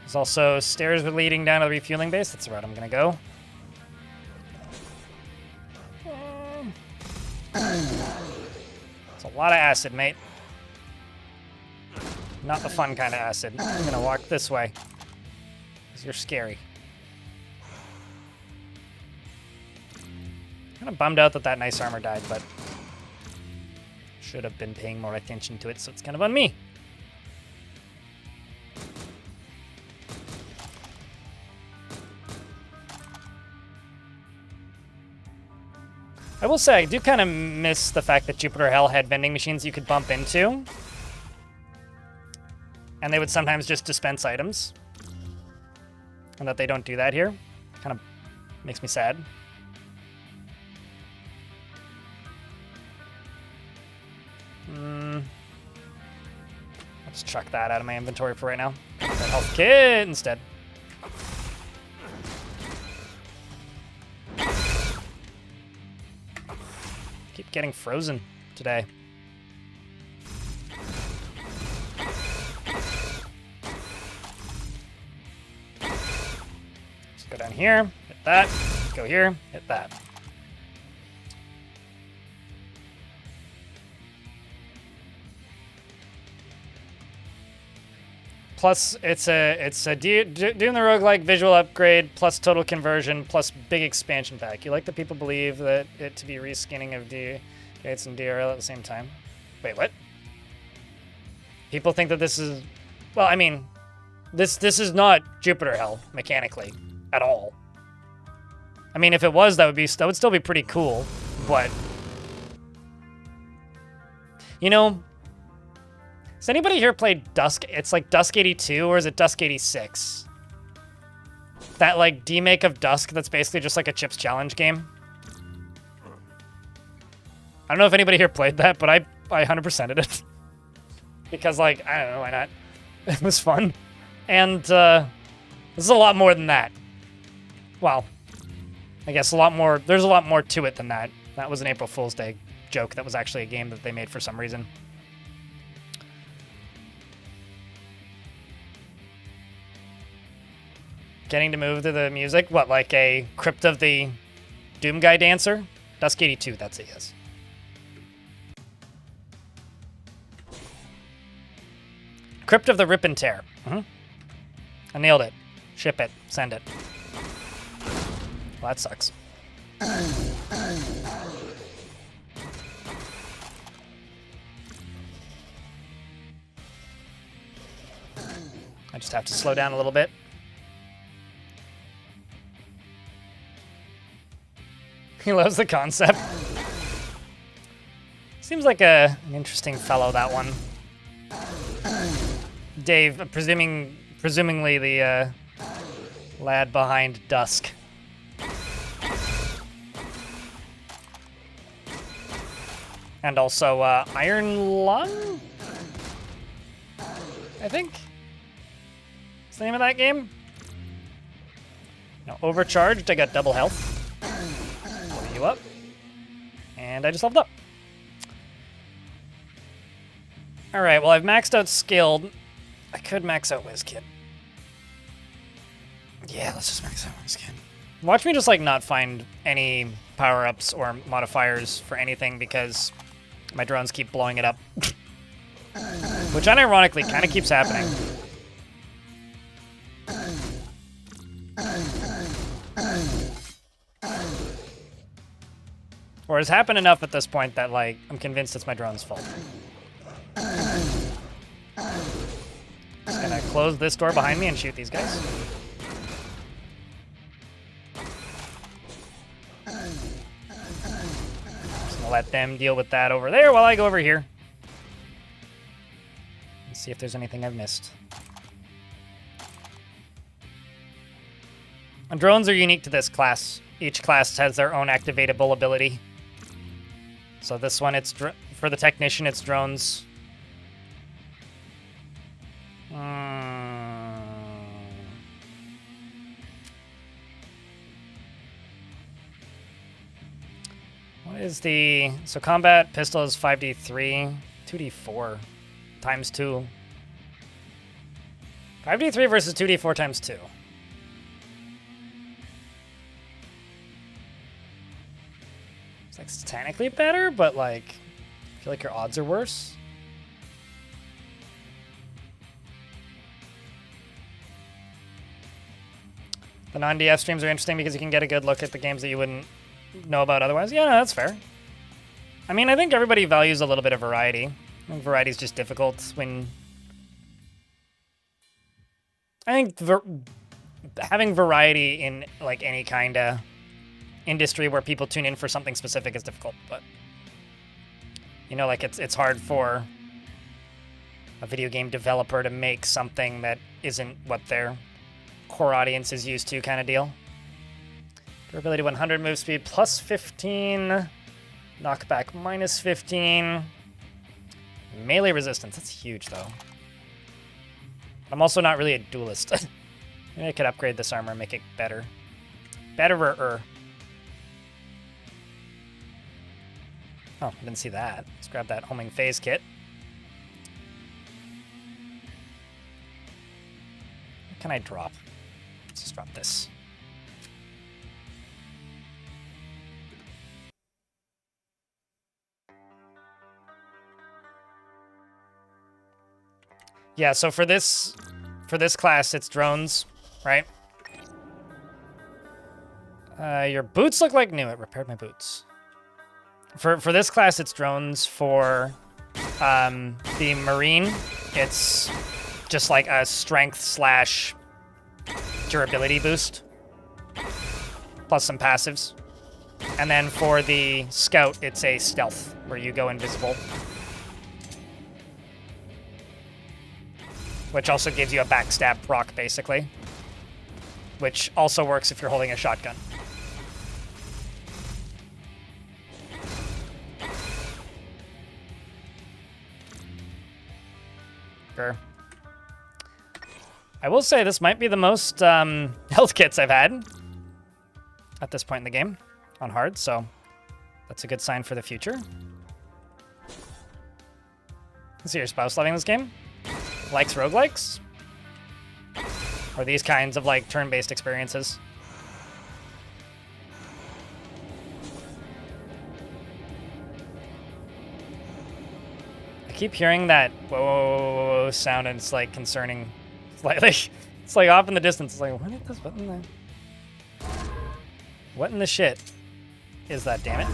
There's also stairs leading down to the refueling base. That's the route I'm gonna go. It's a lot of acid, mate. Not the fun kind of acid. I'm gonna walk this way, because you're scary. Kind of bummed out that that nice armor died, but should have been paying more attention to it, so it's kind of on me. I will say, I do kind of miss the fact that Jupiter Hell had vending machines you could bump into. And they would sometimes just dispense items. And that they don't do that here. Kind of makes me sad. Just chuck that out of my inventory for right now. That health kit instead. Keep getting frozen today. Just go down here, hit that. Go here, hit that. Plus, it's a doing the roguelike visual upgrade, plus total conversion, plus big expansion pack. You like that people believe that it to be reskinning of D8s and DRL at the same time. Wait, what? People think that this is... Well, I mean, this is not Jupiter Hell, mechanically, at all. I mean, if it was, that would still be pretty cool, but... You know... Has anybody here played Dusk? It's like Dusk 82, or is it Dusk 86? That like demake of Dusk that's basically just like a Chips Challenge game. I don't know if anybody here played that, but I 100%'d it. Because like, I don't know, why not? It was fun. And this is a lot more than that. Well, I guess a lot more, there's a lot more to it than that. That was an April Fool's Day joke that was actually a game that they made for some reason. Getting to move to the music? What, like a Crypt of the Doom Guy dancer? Dusk 82, that's it, yes. Crypt of the Rip and Tear. I nailed it. Ship it. Send it. Well, that sucks. I just have to slow down a little bit. He loves the concept. Seems like an interesting fellow, that one. Dave, presumably the lad behind Dusk. And also Iron Lung? I think? What's the name of that game? No, Overcharged, I got double health. Up, and I just leveled up. All right, well, I've maxed out Skilled. I could max out WizKid. Yeah, let's just max out WizKid. Watch me just like not find any power-ups or modifiers for anything because my drones keep blowing it up. Which unironically kind of keeps happening. Or has happened enough at this point that, like, I'm convinced it's my drone's fault. Just gonna close this door behind me and shoot these guys. Just gonna let them deal with that over there while I go over here. Let's see if there's anything I've missed. And drones are unique to this class. Each class has their own activatable ability. So this one, it's for the technician, it's drones. What is the... So combat pistol is 5d3, 2d4 times 2. 5d3 versus 2d4 times 2. It's technically better, but like, I feel like your odds are worse. The non-DF streams are interesting because you can get a good look at the games that you wouldn't know about otherwise. Yeah, no, that's fair. I mean, I think everybody values a little bit of variety. I think variety is just difficult when... I think having variety in like any kind of industry where people tune in for something specific is difficult, but you know, like it's hard for a video game developer to make something that isn't what their core audience is used to, kind of deal. Durability 100, move speed plus 15, knockback minus 15, melee resistance, that's huge though. I'm also not really a duelist. Maybe I could upgrade this armor and make it better. Betterer. Oh, I didn't see that. Let's grab that homing phase kit. What can I drop? Let's just drop this. Yeah, so for this class, it's drones, right? Your boots look like new. It repaired my boots. For this class, it's drones. For the Marine, it's just like a strength / durability boost, plus some passives. And then for the Scout, it's a stealth, where you go invisible. Which also gives you a backstab proc, basically. Which also works if you're holding a shotgun. Sure. I will say this might be the most health kits I've had at this point in the game on hard, so that's a good sign for the future. Is your spouse loving this game? Likes roguelikes? Or these kinds of like turn-based experiences? I keep hearing that whoa sound, and it's like concerning slightly. It's like off in the distance. It's like, what is this? What in the shit is that, damn it?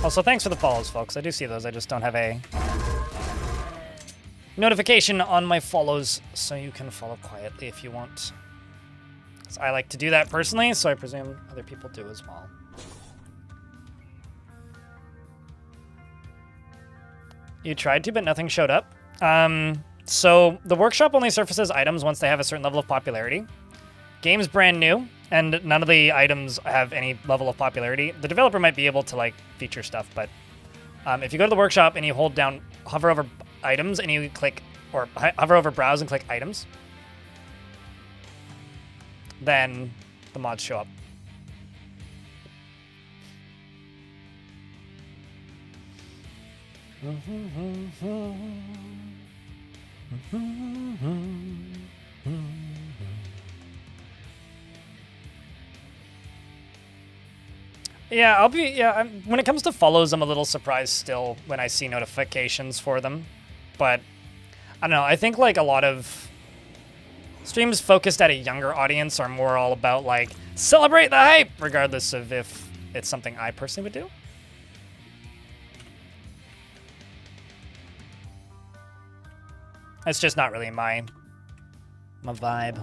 Also, thanks for the follows, folks. I do see those. I just don't have a notification on my follows, so you can follow quietly if you want. So I like to do that personally, so I presume other people do as well. You tried to, but nothing showed up. So the workshop only surfaces items once they have a certain level of popularity. Game's brand new, and none of the items have any level of popularity. The developer might be able to like feature stuff, but if you go to the workshop and you hold down, hover over items, and you click, or hover over browse and click items, then the mods show up. Yeah, when it comes to follows, I'm a little surprised still when I see notifications for them. But I don't know, I think like a lot of streams focused at a younger audience are more all about like celebrate the hype, regardless of if it's something I personally would do. It's just not really my vibe.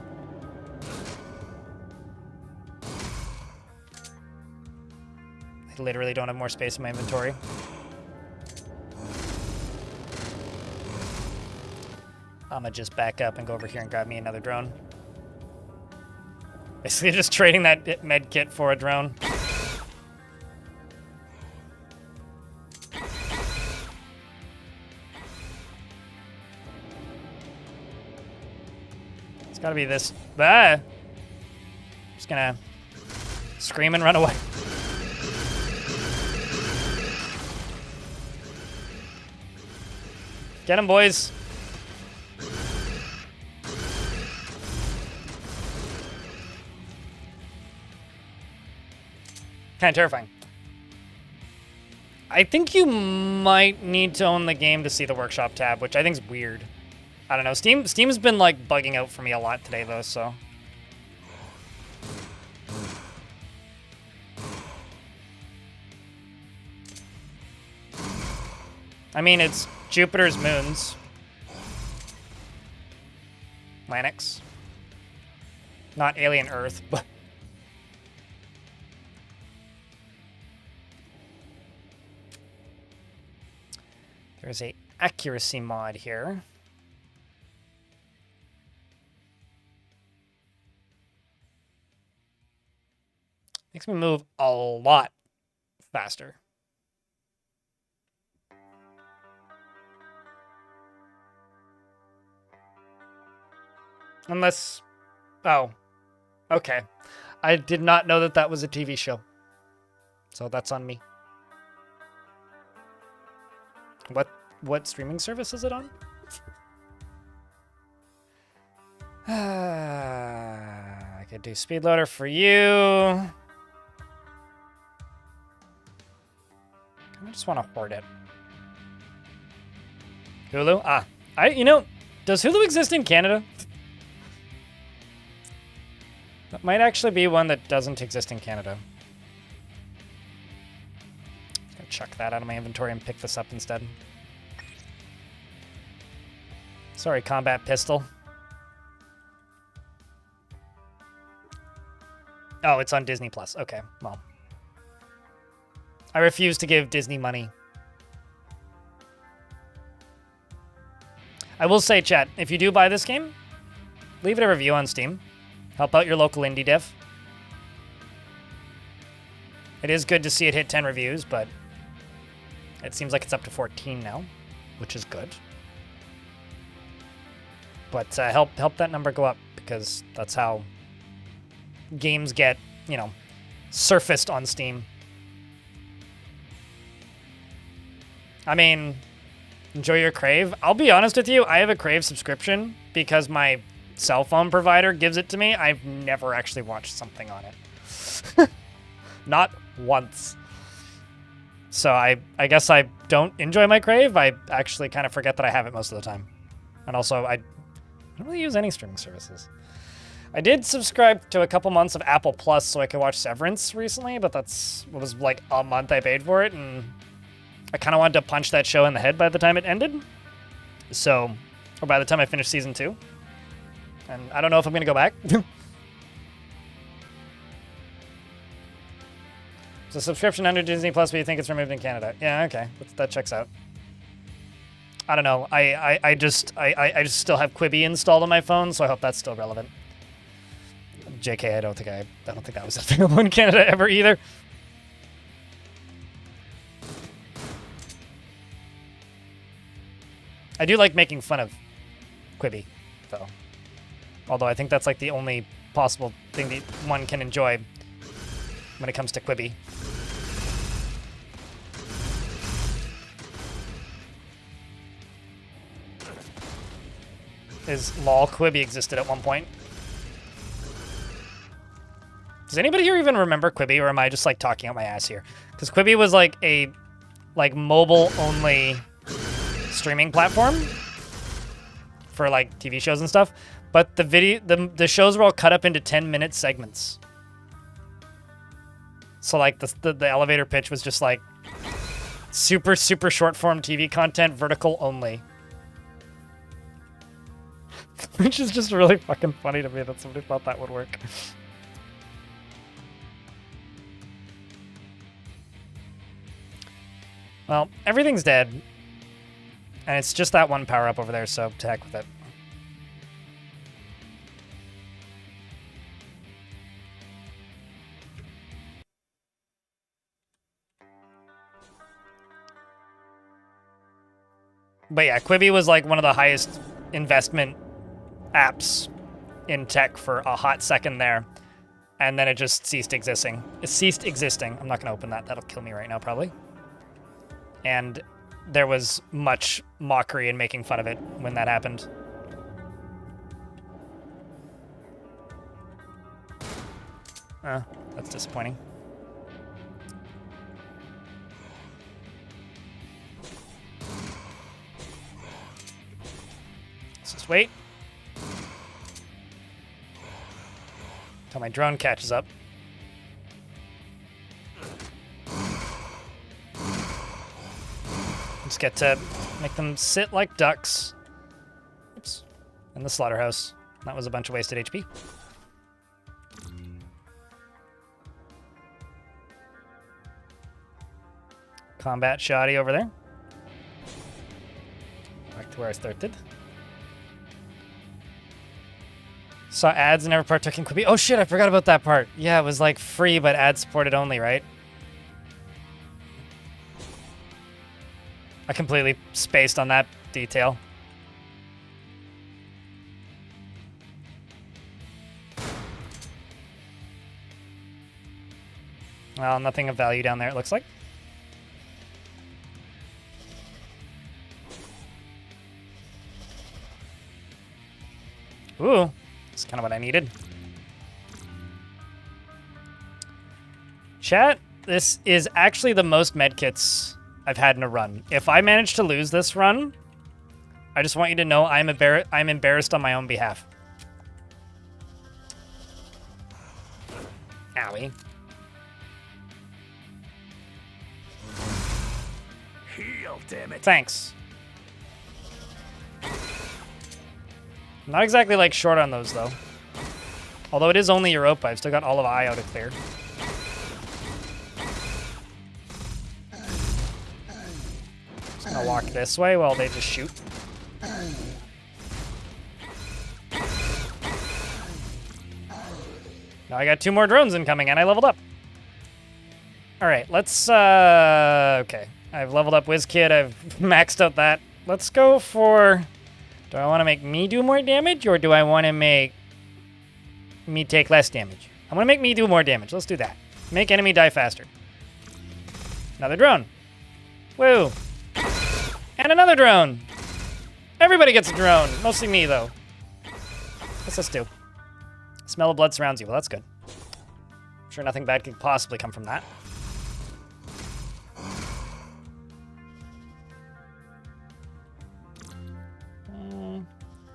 I literally don't have more space in my inventory. I'ma just back up and go over here and grab me another drone. Basically just trading that med kit for a drone. It's gotta be this. Ah! Just gonna scream and run away. Get him, boys. Kind of terrifying. I think you might need to own the game to see the workshop tab, which I think is weird. I don't know. Steam's been like bugging out for me a lot today though, so. I mean, it's Jupiter's moons. Lanix. Not alien Earth, but... There's a accuracy mod here. Makes me move a lot faster. Unless... Oh. Okay. I did not know that that was a TV show. So that's on me. What streaming service is it on? I could do speed loader for you. I just want to hoard it. Hulu? Ah. Does Hulu exist in Canada? That might actually be one that doesn't exist in Canada. I'm gonna chuck that out of my inventory and pick this up instead. Sorry, combat pistol. Oh, it's on Disney Plus. Okay, well. I refuse to give Disney money. I will say, chat, if you do buy this game, leave it a review on Steam. Help out your local indie dev. It is good to see it hit 10 reviews, but it seems like it's up to 14 now, which is good. But help that number go up, because that's how games get, surfaced on Steam. I mean, enjoy your Crave. I'll be honest with you, I have a Crave subscription because my cell phone provider gives it to me. I've never actually watched something on it. Not once. So I guess I don't enjoy my Crave. I actually kind of forget that I have it most of the time. And also, I don't really use any streaming services. I did subscribe to a couple months of Apple Plus so I could watch Severance recently, but it was like a month I paid for it, and I kind of wanted to punch that show in the head by the time it ended. So, or by the time I finished season 2. And I don't know if I'm going to go back. It's a subscription under Disney Plus, but you think it's removed in Canada. Yeah, okay. That checks out. I don't know. I just still have Quibi installed on my phone, so I hope that's still relevant. JK, I don't think that was available in Canada ever either. I do like making fun of Quibi, though. Although I think that's like the only possible thing that one can enjoy when it comes to Quibi. Is lol Quibi existed at one point. Does anybody here even remember Quibi, or am I just like talking out my ass here? Because Quibi was like a mobile only streaming platform for like TV shows and stuff, but the shows were all cut up into 10-minute segments. So like the elevator pitch was just like super short form TV content, vertical only. Which is just really fucking funny to me that somebody thought that would work. Well, everything's dead. And it's just that one power-up over there, so to heck with it. But yeah, Quibi was like one of the highest investment apps in tech for a hot second there. And then it just ceased existing. It ceased existing. I'm not going to open that. That'll kill me right now, probably. And there was much mockery and making fun of it when that happened. That's disappointing. Let's just wait. Until my drone catches up. Just get to make them sit like ducks. Oops. In the slaughterhouse. That was a bunch of wasted HP. Combat shoddy over there. Back to where I started. Saw ads and never partook in Quibi. Oh shit, I forgot about that part. Yeah, it was like free, but ad supported only, right? I completely spaced on that detail. Well, nothing of value down there, it looks like. Ooh, that's kind of what I needed. Chat, this is actually the most medkits I've had in a run. If I manage to lose this run, I just want you to know I'm embarrassed on my own behalf. Owie. Heal, damn it. Thanks. Not exactly like short on those though. Although it is only Europa, I've still got all of IO to clear. Just gonna walk this way while they just shoot. Now I got 2 more drones incoming and I leveled up. Alright, let's okay. I've leveled up WizKid, I've maxed out that. Let's go for... Do I want to make me do more damage, or do I want to make me take less damage? I want to make me do more damage. Let's do that. Make enemy die faster. Another drone. Woo. And another drone. Everybody gets a drone. Mostly me, though. What's this do? Smell of blood surrounds you. Well, that's good. I'm sure nothing bad could possibly come from that.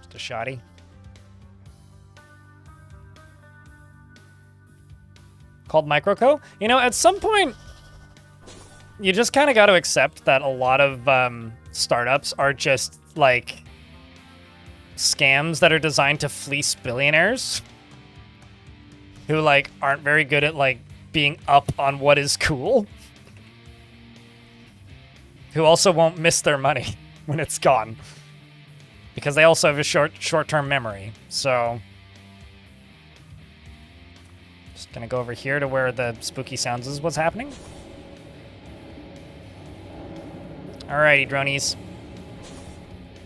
Just a shoddy. Called Microco? You know, at some point, you just kind of got to accept that a lot of startups are just, like, scams that are designed to fleece billionaires who, like, aren't very good at, like, being up on what is cool. Who also won't miss their money when it's gone. Because they also have a short-term memory, so... Just gonna go over here to where the spooky sounds is what's happening. Alrighty, dronies.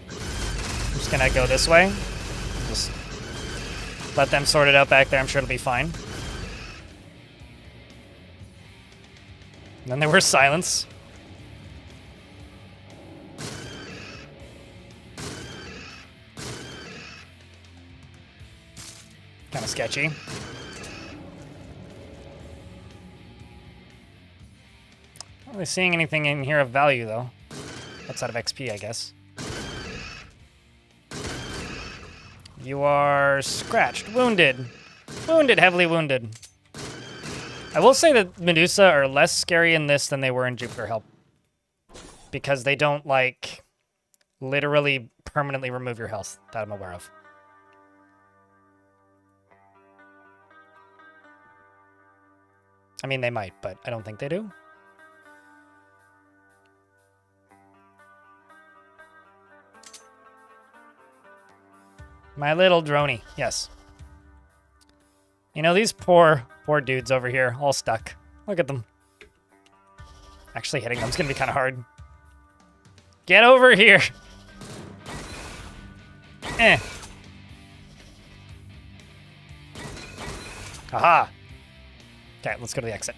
I'm just gonna go this way. Just let them sort it out back there, I'm sure it'll be fine. And then there was silence. Kind of sketchy. Not really seeing anything in here of value, though. Outside of XP, I guess. You are scratched. Wounded. Wounded, heavily wounded. I will say that Medusa are less scary in this than they were in Jupiter Help. Because they don't, like, literally permanently remove your health, that I'm aware of. I mean, they might, but I don't think they do. My little droney, yes. You know, these poor dudes over here, all stuck. Look at them. Actually hitting them's gonna be kind of hard. Get over here! Eh. Aha! Okay, let's go to the exit.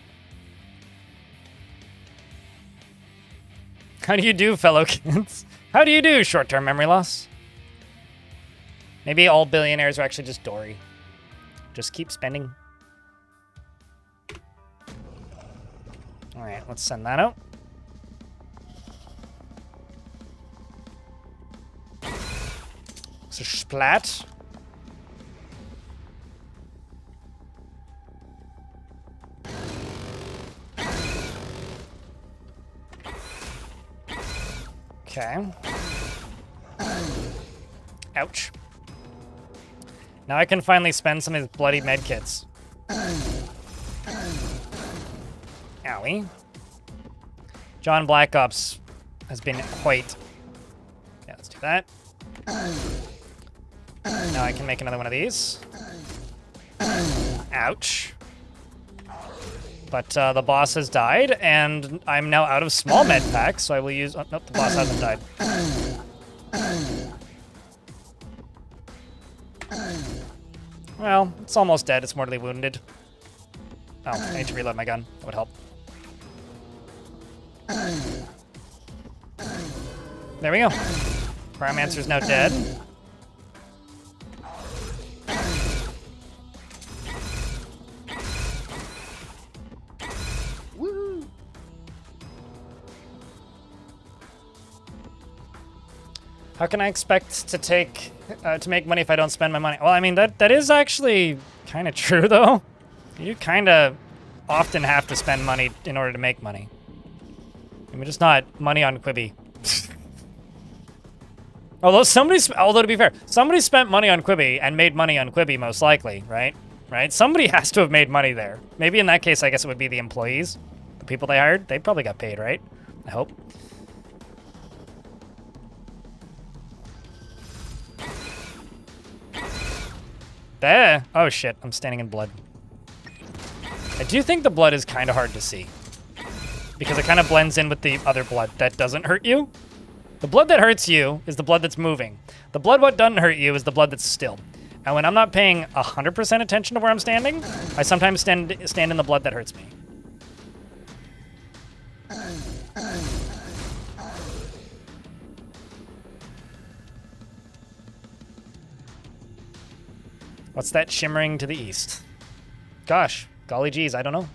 How do you do, fellow kids? How do you do, short-term memory loss? Maybe all billionaires are actually just Dory. Just keep spending. Alright, let's send that out. So splat. Okay. Ouch. Now I can finally spend some of these bloody medkits. Owie. John Black Ops has been quite... Yeah, let's do that. Now I can make another one of these. Ouch. But the boss has died, and I'm now out of small med packs, so I will use... Oh, nope, the boss hasn't died. Well, it's almost dead. It's mortally wounded. Oh, I need to reload my gun. That would help. There we go. Pyromancer's now dead. Woo! How can I expect to make money if I don't spend my money? Well, I mean, that is actually kind of true, though. You kind of often have to spend money in order to make money. I mean, just not money on Quibi. Although to be fair, somebody spent money on Quibi and made money on Quibi, most likely, right? Right? Somebody has to have made money there. Maybe in that case, I guess it would be the employees, the people they hired. They probably got paid, right? I hope. There. Oh shit! I'm standing in blood. I do think the blood is kind of hard to see because it kind of blends in with the other blood that doesn't hurt you. The blood that hurts you is the blood that's moving. The blood what doesn't hurt you is the blood that's still. And when I'm not paying 100% attention to where I'm standing, I sometimes stand in the blood that hurts me. What's that shimmering to the east? Gosh, golly geez, I don't know.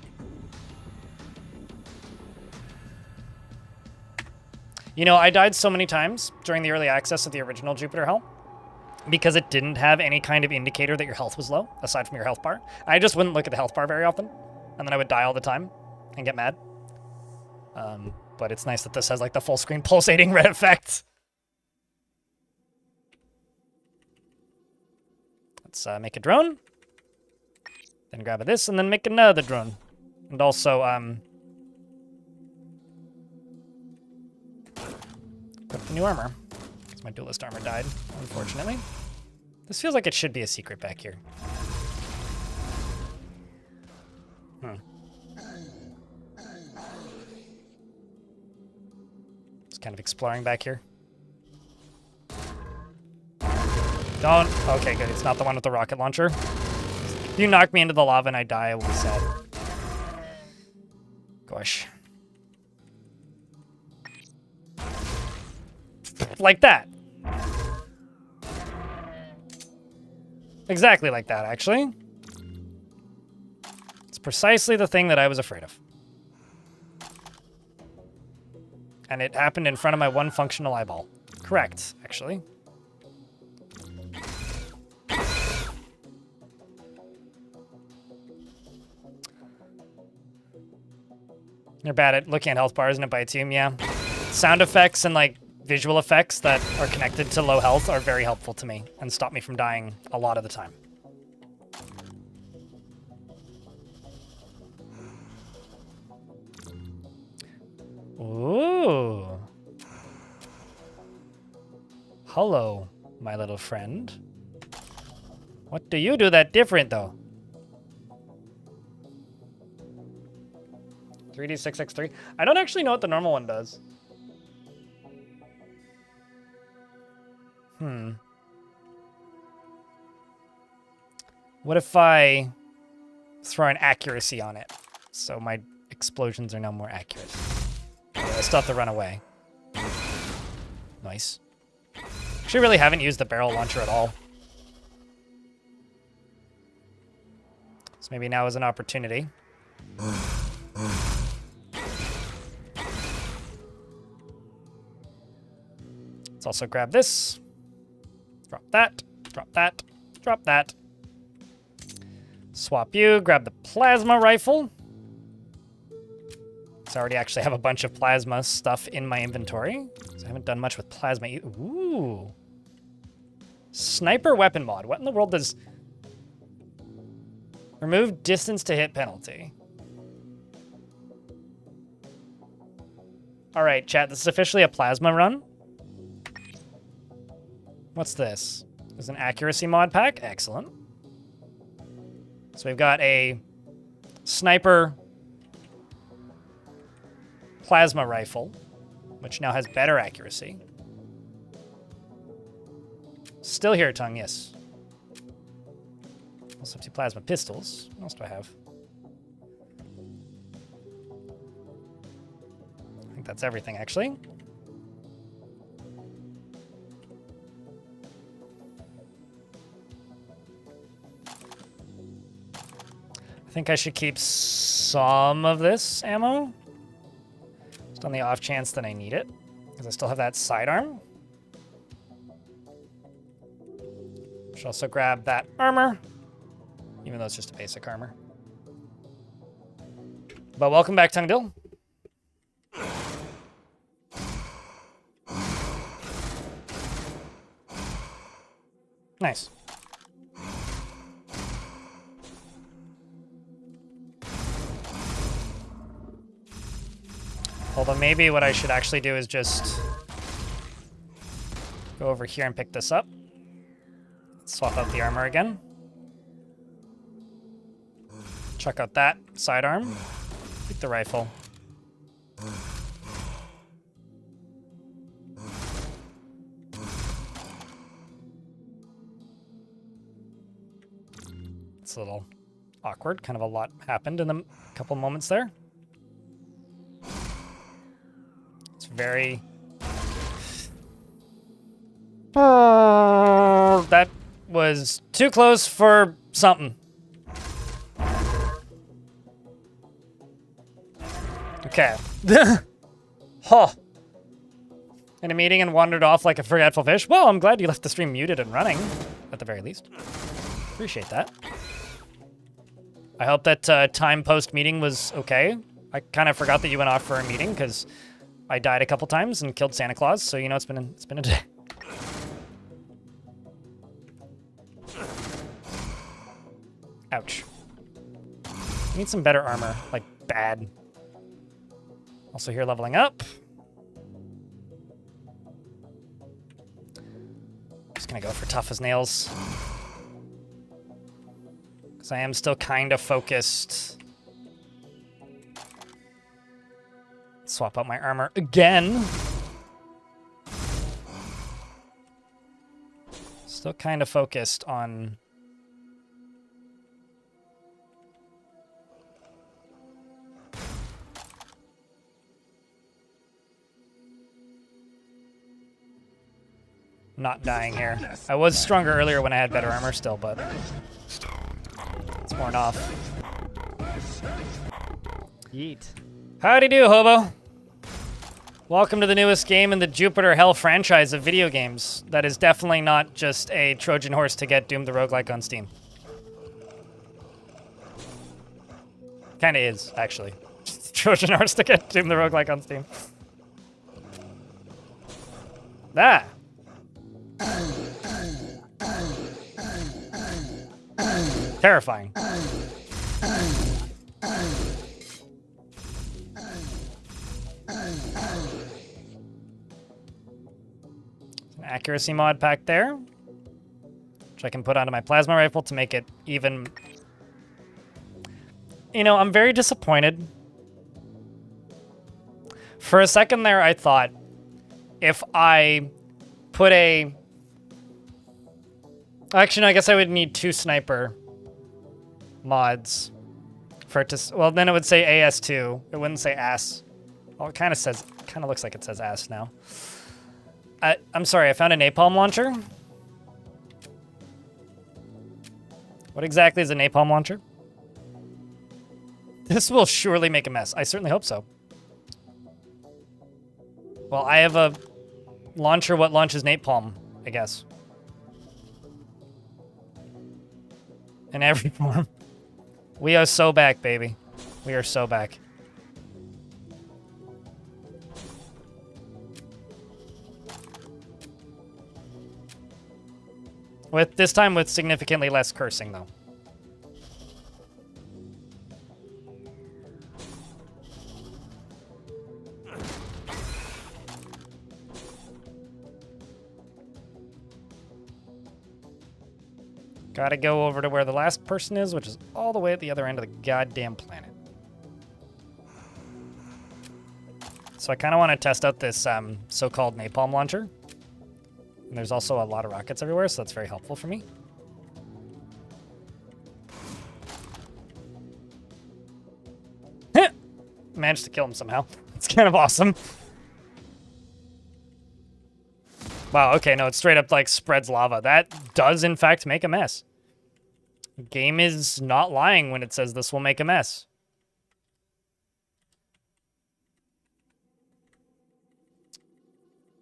You know, I died so many times during the early access of the original Jupiter Hell because it didn't have any kind of indicator that your health was low, aside from your health bar. I just wouldn't look at the health bar very often, and then I would die all the time and get mad. But it's nice that this has like the full screen pulsating red effect. Let's make a drone, then grab this, and then make another drone. And also, equip the new armor, because my duelist armor died, unfortunately. This feels like it should be a secret back here. Just kind of exploring back here. Don't. Okay, good. It's not the one with the rocket launcher. If you knock me into the lava and I die, I will be sad. Gosh. Like that. Exactly like that, actually. It's precisely the thing that I was afraid of. And it happened in front of my one functional eyeball. Correct, actually. You're bad at looking at health bars and it bites you, yeah. Sound effects and like visual effects that are connected to low health are very helpful to me and stop me from dying a lot of the time. Ooh. Hello, my little friend. What do you do that different though? 3D6x3. I don't actually know what the normal one does. What if I throw an accuracy on it? So my explosions are now more accurate. I still have to run away. Nice. Actually really haven't used the barrel launcher at all. So maybe now is an opportunity. Let's also grab this. Drop that. Drop that. Drop that. Swap you. Grab the plasma rifle. So I already actually have a bunch of plasma stuff in my inventory. So I haven't done much with plasma either. Ooh. Sniper weapon mod. What in the world does... Remove distance to hit penalty. All right, chat. This is officially a plasma run. What's this? There's an accuracy mod pack. Excellent. So we've got a sniper plasma rifle, which now has better accuracy. Still here, tongue, yes. Also have two plasma pistols. What else do I have? that's everything, actually. I think I should keep some of this ammo. Just on the off chance that I need it. Because I still have that sidearm. Should also grab that armor. Even though it's just a basic armor. But welcome back, Tungdil. Nice. Although maybe what I should actually do is just go over here and pick this up. Swap out the armor again. Check out that sidearm. Take the rifle. It's a little awkward. Kind of a lot happened in the couple moments there. It's very... that was too close for something. Okay. Huh. In a meeting and wandered off like a forgetful fish. Well, I'm glad you left the stream muted and running, at the very least. Appreciate that. I hope that time post-meeting was okay. I kind of forgot that you went off for a meeting because I died a couple times and killed Santa Claus, so you know it's been a day. Ouch. I need some better armor, like bad. Also here leveling up. Just gonna go for tough as nails. Because I am still kind of focused. Swap out my armor again. Still kind of focused on... not dying here. I was stronger earlier when I had better armor still, but it's worn off. Yeet. Howdy do, hobo. Welcome to the newest game in the Jupiter Hell franchise of video games. That is definitely not just a Trojan horse to get Doom the Roguelike on Steam. Kinda is, actually. Just a Trojan horse to get Doom the Roguelike on Steam. Ah! Terrifying. An accuracy mod pack there, which I can put onto my plasma rifle to make it even... You know, I'm very disappointed. For a second there, I thought if I put a... Actually, no, I guess I would need 2 sniper mods for it to... Well, then it would say AS2. It wouldn't say AS. Well, it kind of says... kind of looks like it says AS now. I'm sorry, I found a napalm launcher. What exactly is a napalm launcher? This will surely make a mess. I certainly hope so. Well, I have a launcher what launches napalm, I guess. In every form. We are so back, baby. We are so back. With this time with significantly less cursing, though. Gotta go over to where the last person is, which is all the way at the other end of the goddamn planet. So I kind of want to test out this so-called napalm launcher. And there's also a lot of rockets everywhere, so that's very helpful for me. Managed to kill him somehow. It's kind of awesome. Wow, okay, no, it straight up like spreads lava. That does in fact make a mess. Game is not lying when it says this will make a mess.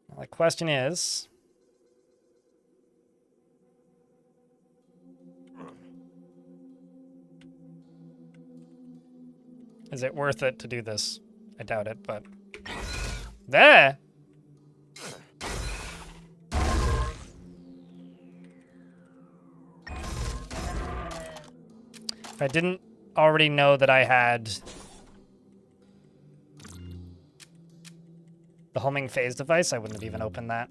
Well, the question is, is it worth it to do this? I doubt it, but there. If I didn't already know that I had the homing phase device, I wouldn't have even opened that.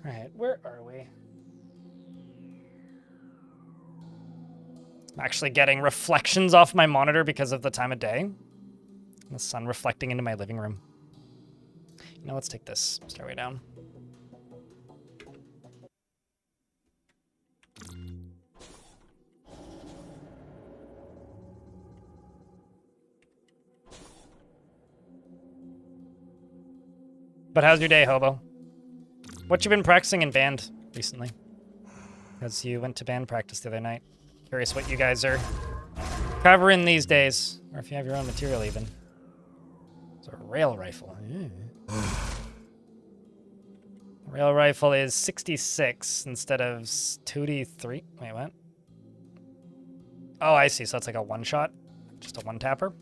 All right, where are we? I'm actually getting reflections off my monitor because of the time of day. The sun reflecting into my living room. You know, let's take this stairway down. But how's your day, Hobo? What you been practicing in band recently? Because you went to band practice the other night. Curious what you guys are covering these days, or if you have your own material even. It's a rail rifle. Rail rifle is 66 instead of 2d3. Wait, what? Oh, I see. So it's like a one-shot, just a one-tapper.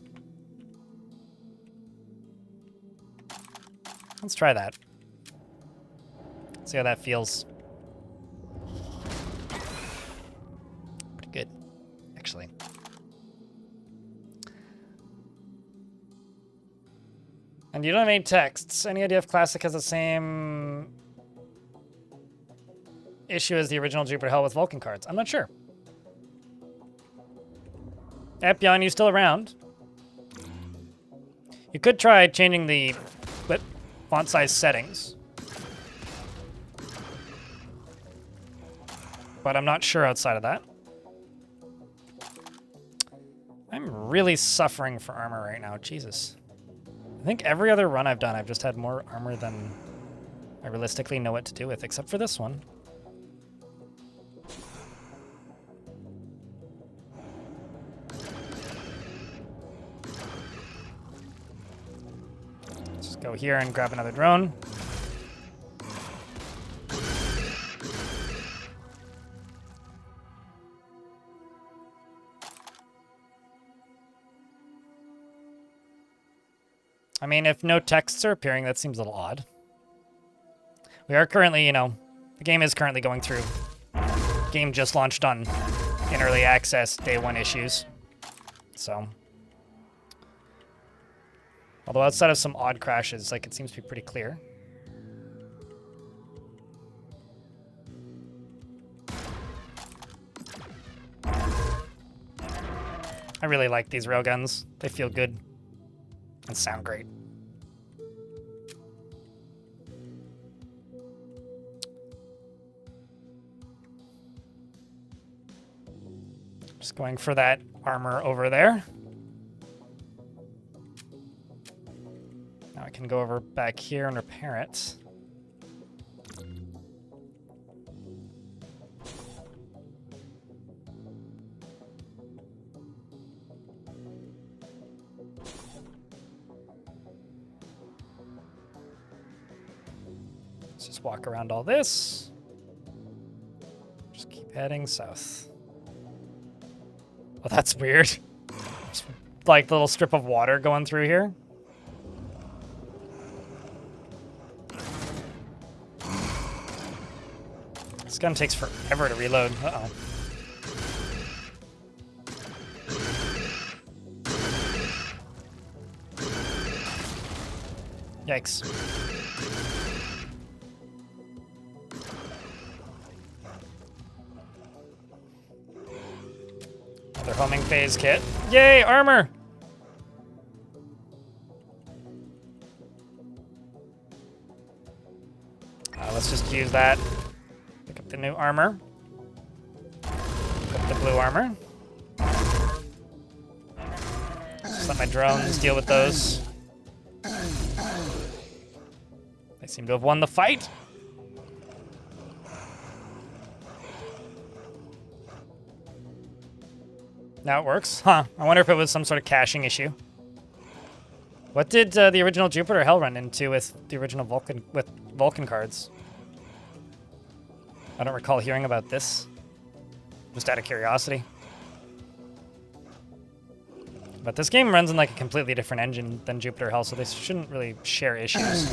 Let's try that. See how that feels. Pretty good, actually. And you don't have any texts. Any idea if Classic has the same issue as the original Jupiter Hell with Vulcan cards? I'm not sure. Epion, you still around? You could try changing the font size settings. But I'm not sure outside of that. I'm really suffering for armor right now. Jesus. I think every other run I've done, I've just had more armor than I realistically know what to do with, except for this one. Just go here and grab another drone. I mean, if no texts are appearing, that seems a little odd. We are currently, you know, the game is currently going through. Game just launched on in early access, day one issues. So, although outside of some odd crashes, like, it seems to be pretty clear. I really like these railguns. They feel good and sound great. Just going for that armor over there. Now I can go over back here and repair it. Let's just walk around all this. Just keep heading south. Oh, that's weird. Just like the little strip of water going through here. This gun takes forever to reload. Uh-oh. Yikes. Another homing phase kit. Yay, armor! Let's just use that. Pick up the new armor. Pick up the blue armor. Just let my drones deal with those. They seem to have won the fight. Now it works. Huh. I wonder if it was some sort of caching issue. What did the original Jupiter Hell run into with the original Vulcan cards? I don't recall hearing about this. Just out of curiosity. But this game runs in like a completely different engine than Jupiter Hell, so they shouldn't really share issues.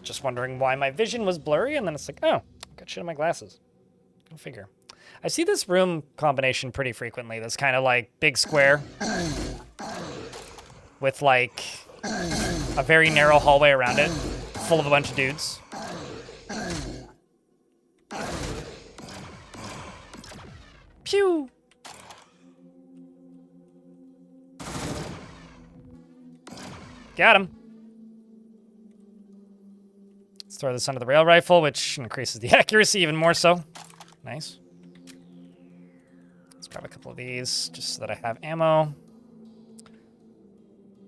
Just wondering why my vision was blurry, and then it's like, oh, I've got shit in my glasses. Go figure. I see this room combination pretty frequently. This kind of like big square with like a very narrow hallway around it, full of a bunch of dudes. Pew! Got him. Let's throw this under the rail rifle, which increases the accuracy even more so. Nice. Let's grab a couple of these just so that I have ammo.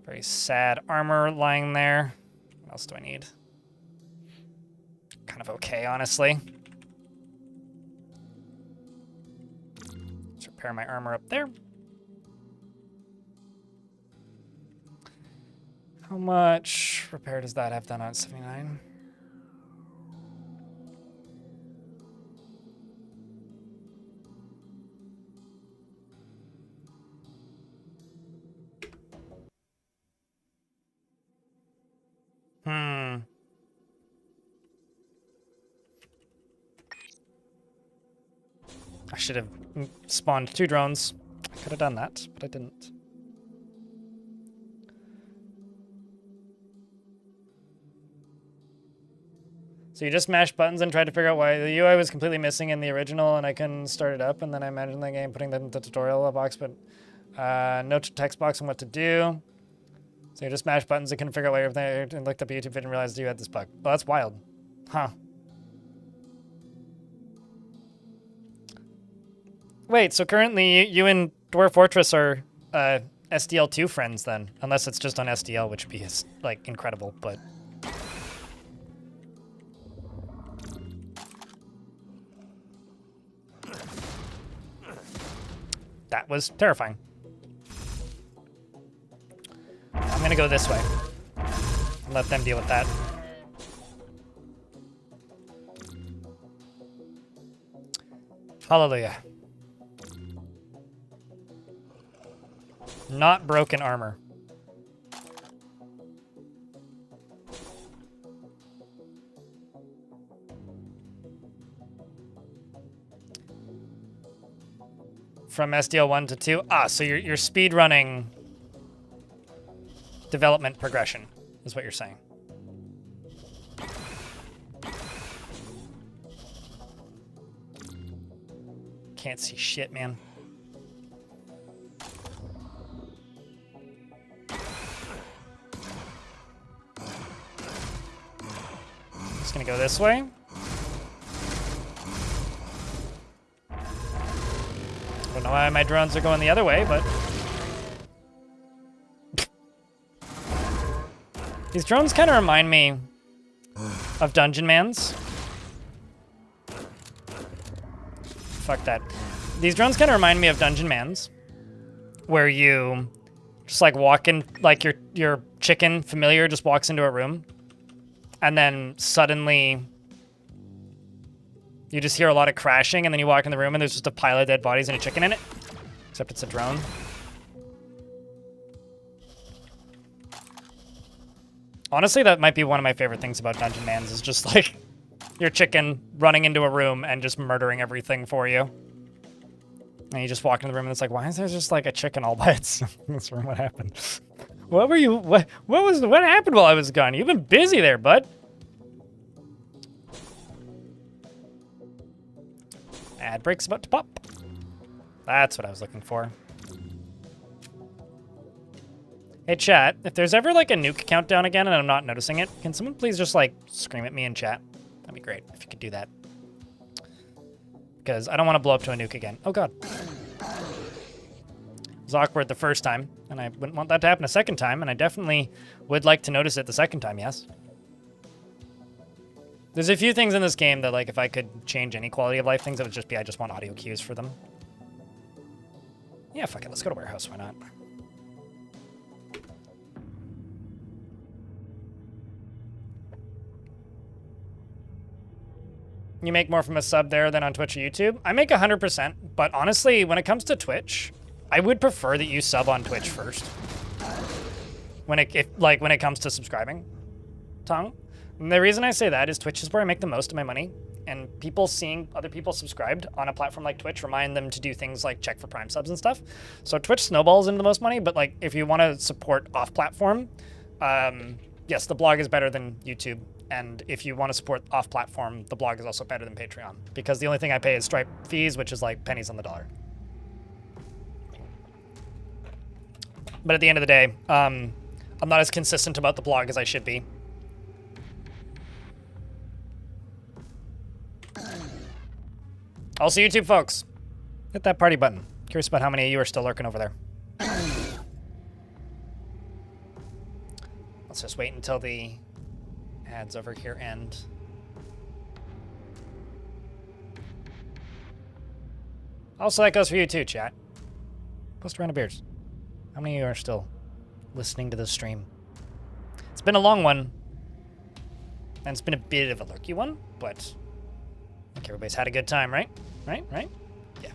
Very sad armor lying there. What else do I need? Kind of okay, honestly. Let's repair my armor up there. How much repair does that have done on 79? I should have spawned 2 drones. I could have done that, but I didn't. So you just mashed buttons and tried to figure out why the UI was completely missing in the original, and I couldn't start it up, and then I imagined the game putting that in the tutorial box, but no text box on what to do. So you just mashed buttons and couldn't figure out why everything, and looked up a YouTube video and realized you had this bug. Well, that's wild. Huh. Wait, so currently you and Dwarf Fortress are SDL2 friends then, unless it's just on SDL, which would be like incredible, but that was terrifying. I'm gonna go this way and let them deal with that. Hallelujah. Not broken armor. From SDL 1 to 2? Ah, so you're speed running development progression, is what you're saying. Can't see shit, man. Just gonna go this way. Don't know why my drones are going the other way, but these drones kind of remind me of Dungeon Mans. Fuck that. These drones kind of remind me of Dungeon Mans, where you just like walk in, like your chicken familiar just walks into a room, and then suddenly you just hear a lot of crashing, and then you walk in the room and there's just a pile of dead bodies and a chicken in it. Except it's a drone. Honestly, that might be one of my favorite things about Dungeon Mans, is just like your chicken running into a room and just murdering everything for you. And you just walk into the room and it's like, why is there just like a chicken all by itself in this room? What happened? What were you, what happened while I was gone? You've been busy there, bud. Ad break's about to pop. That's what I was looking for. Hey chat, if there's ever like a nuke countdown again and I'm not noticing it, can someone please just like scream at me in chat? That'd be great if you could do that. because I don't want to blow up to a nuke again. Oh, God. It was awkward the first time, and I wouldn't want that to happen a second time, and I definitely would like to notice it the second time, yes. There's a few things in this game that, like, if I could change any quality of life things, it would just be I just want audio cues for them. Yeah, fuck it. Let's go to warehouse. Why not? You make more from a sub there than on Twitch or YouTube? I make 100%, but honestly, when it comes to Twitch, I would prefer that you sub on Twitch first. When it comes to subscribing. Tongue. And the reason I say that is Twitch is where I make the most of my money, and people seeing other people subscribed on a platform like Twitch remind them to do things like check for Prime subs and stuff. So Twitch snowballs into the most money, but like if you want to support off-platform, yes, the blog is better than YouTube. And if you want to support off-platform, the blog is also better than Patreon, because the only thing I pay is Stripe fees, which is like pennies on the dollar. But at the end of the day, I'm not as consistent about the blog as I should be. Also, YouTube folks, hit that party button. Curious about how many of you are still lurking over there. Let's just wait until the ads over here end. Also, that goes for you too, chat. Post around of beers. How many of you are still listening to this stream? It's been a long one, and it's been a bit of a lurky one, but I think everybody's had a good time, right? Right? Yeah.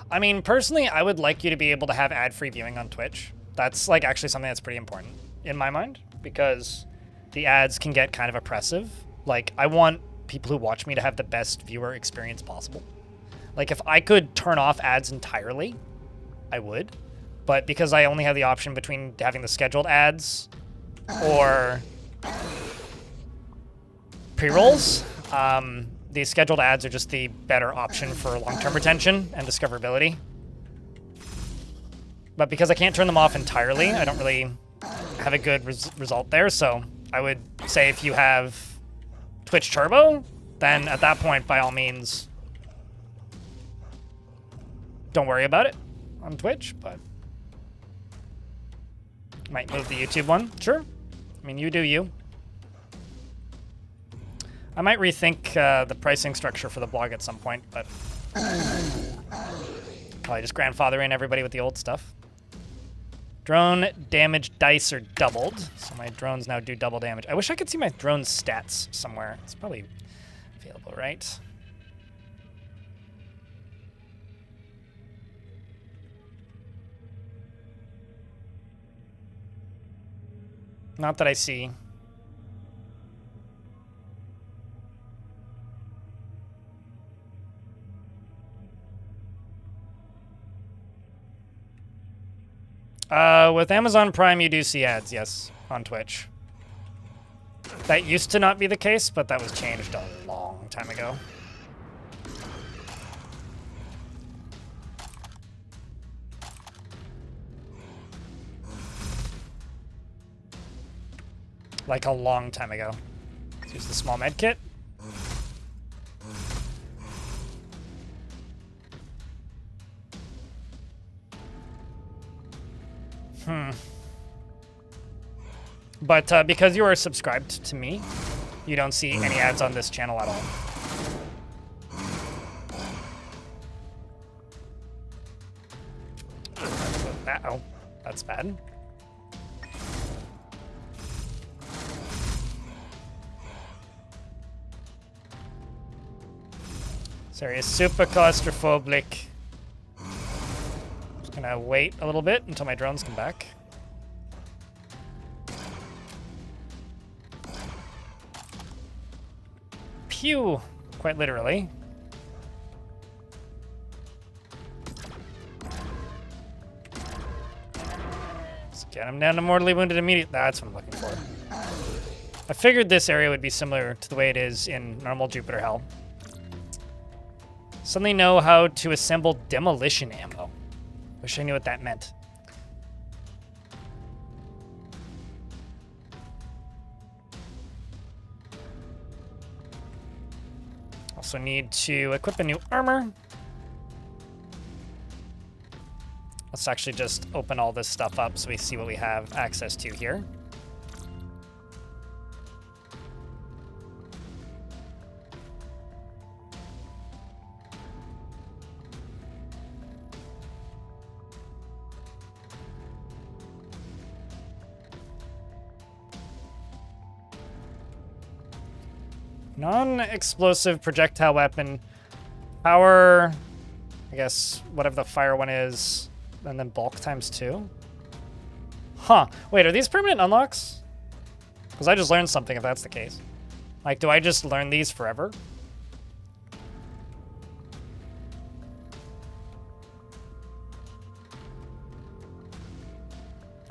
I mean, personally, I would like you to be able to have ad-free viewing on Twitch. That's like actually something that's pretty important in my mind, because the ads can get kind of oppressive. Like, I want people who watch me to have the best viewer experience possible. Like, if I could turn off ads entirely, I would. But because I only have the option between having the scheduled ads or pre-rolls, the scheduled ads are just the better option for long-term retention and discoverability. But because I can't turn them off entirely, I don't really have a good result there. So I would say if you have Twitch Turbo, then at that point, by all means, don't worry about it on Twitch, but might move the YouTube one. Sure. I mean, you do you. I might rethink the pricing structure for the blog at some point, but probably just grandfather in everybody with the old stuff. Drone damage dice are doubled, so my drones now do double damage. I wish I could see my drone stats somewhere. It's probably available, right? Not that I see. With Amazon Prime, you do see ads, yes, on Twitch. That used to not be the case, but that was changed a long time ago. Like a long time ago. Let's use the small med kit. But because you are subscribed to me, you don't see any ads on this channel at all. Oh, that's bad. Sorry, super claustrophobic. Just gonna wait a little bit until my drones come back. Pew! Quite literally. Let's get him down to mortally wounded immediately. That's what I'm looking for. I figured this area would be similar to the way it is in normal Jupiter Hell. Suddenly know how to assemble demolition ammo. Wish I knew what that meant. Also need to equip a new armor. Let's actually just open all this stuff up so we see what we have access to here. Non-explosive projectile weapon. Power, I guess, whatever the fire one is. And then bulk times 2. Huh. Wait, are these permanent unlocks? Because I just learned something if that's the case. Like, do I just learn these forever?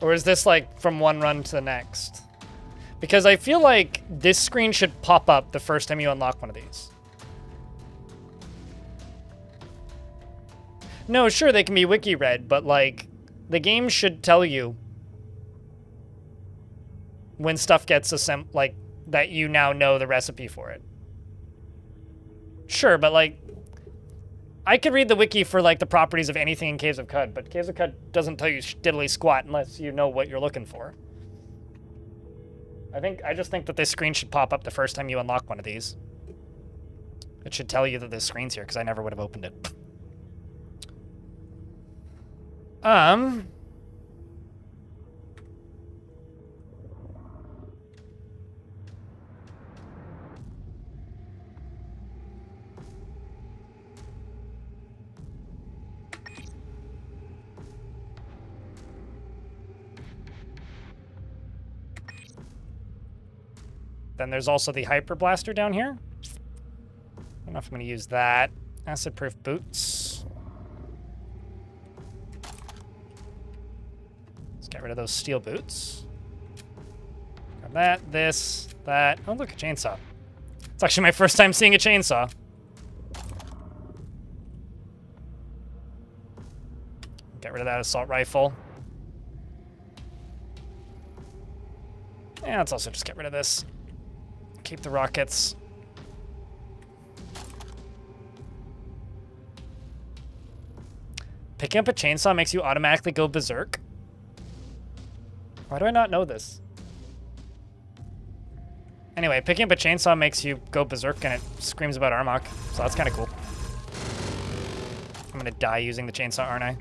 Or is this like from one run to the next? Because I feel like this screen should pop up the first time you unlock one of these. No, sure, they can be wiki read, but like, the game should tell you when stuff gets assembled, like, that you now know the recipe for it. Sure, but like, I could read the wiki for like the properties of anything in Caves of Cud, but Caves of Cud doesn't tell you diddly squat unless you know what you're looking for. I just think that this screen should pop up the first time you unlock one of these. It should tell you that this screen's here, because I never would have opened it. Then there's also the Hyper Blaster down here. I don't know if I'm going to use that. Acid-proof boots. Let's get rid of those steel boots. Grab that, this, that. Oh, look, a chainsaw. It's actually my first time seeing a chainsaw. Get rid of that assault rifle. And let's also just get rid of this. Keep the rockets. Picking up a chainsaw makes you automatically go berserk. Why do I not know this? Anyway, picking up a chainsaw makes you go berserk and it screams about Armok, so that's kind of cool. I'm gonna die using the chainsaw, aren't I?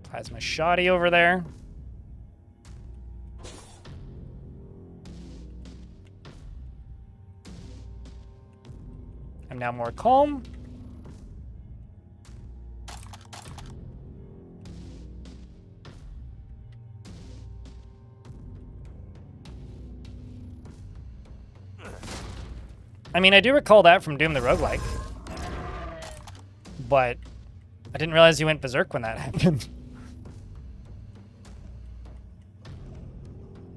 Plasma shoddy over there. I'm now more calm. I mean, I do recall that from Doom the Roguelike. But I didn't realize you went berserk when that happened.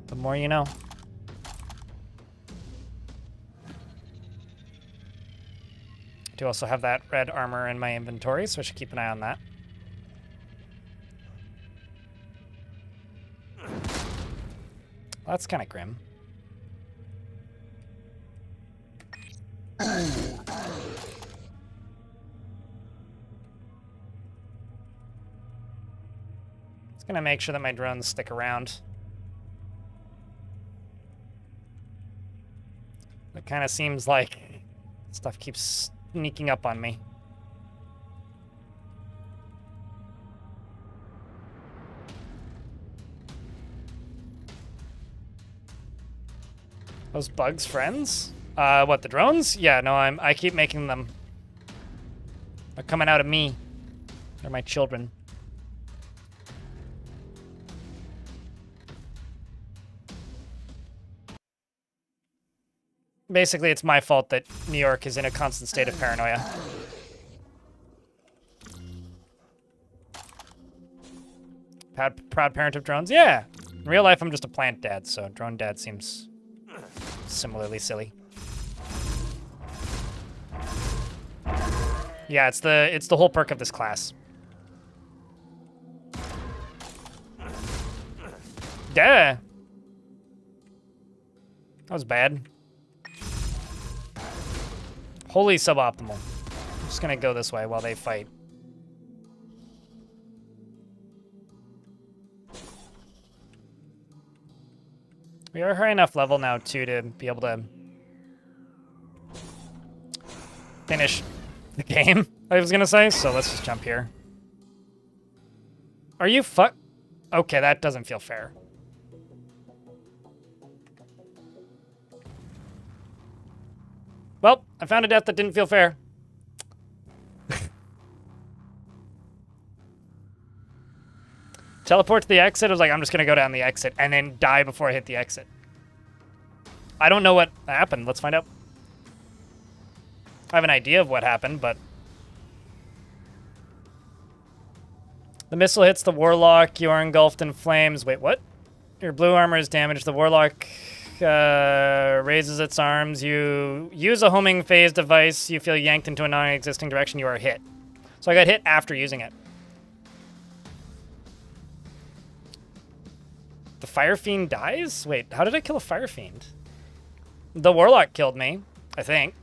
The more you know. I do also have that red armor in my inventory, so I should keep an eye on that. That's kind of grim. It's gonna make sure that my drones stick around. It kind of seems like stuff keeps sneaking up on me. Those bugs friends? What, the drones? Yeah, no, I keep making them. They're coming out of me. They're my children. Basically, it's my fault that New York is in a constant state of paranoia. Proud parent of drones? Yeah. In real life, I'm just a plant dad, so drone dad seems similarly silly. Yeah, it's the whole perk of this class. Yeah. That was bad. Wholly suboptimal. I'm just gonna go this way while they fight. We are high enough level now, too, to be able to finish the game, I was gonna say, so let's just jump here. Are you Okay, that doesn't feel fair. Well, I found a death that didn't feel fair. Teleport to the exit. I was like, I'm just gonna go down the exit and then die before I hit the exit. I don't know what happened. Let's find out. I have an idea of what happened, but... The missile hits the Warlock. You are engulfed in flames. Wait, what? Your blue armor is damaged. The Warlock raises its arms. You use a homing phase device. You feel yanked into a non-existing direction. You are hit. So I got hit after using it. The Fire Fiend dies? Wait, how did I kill a Fire Fiend? The Warlock killed me, I think.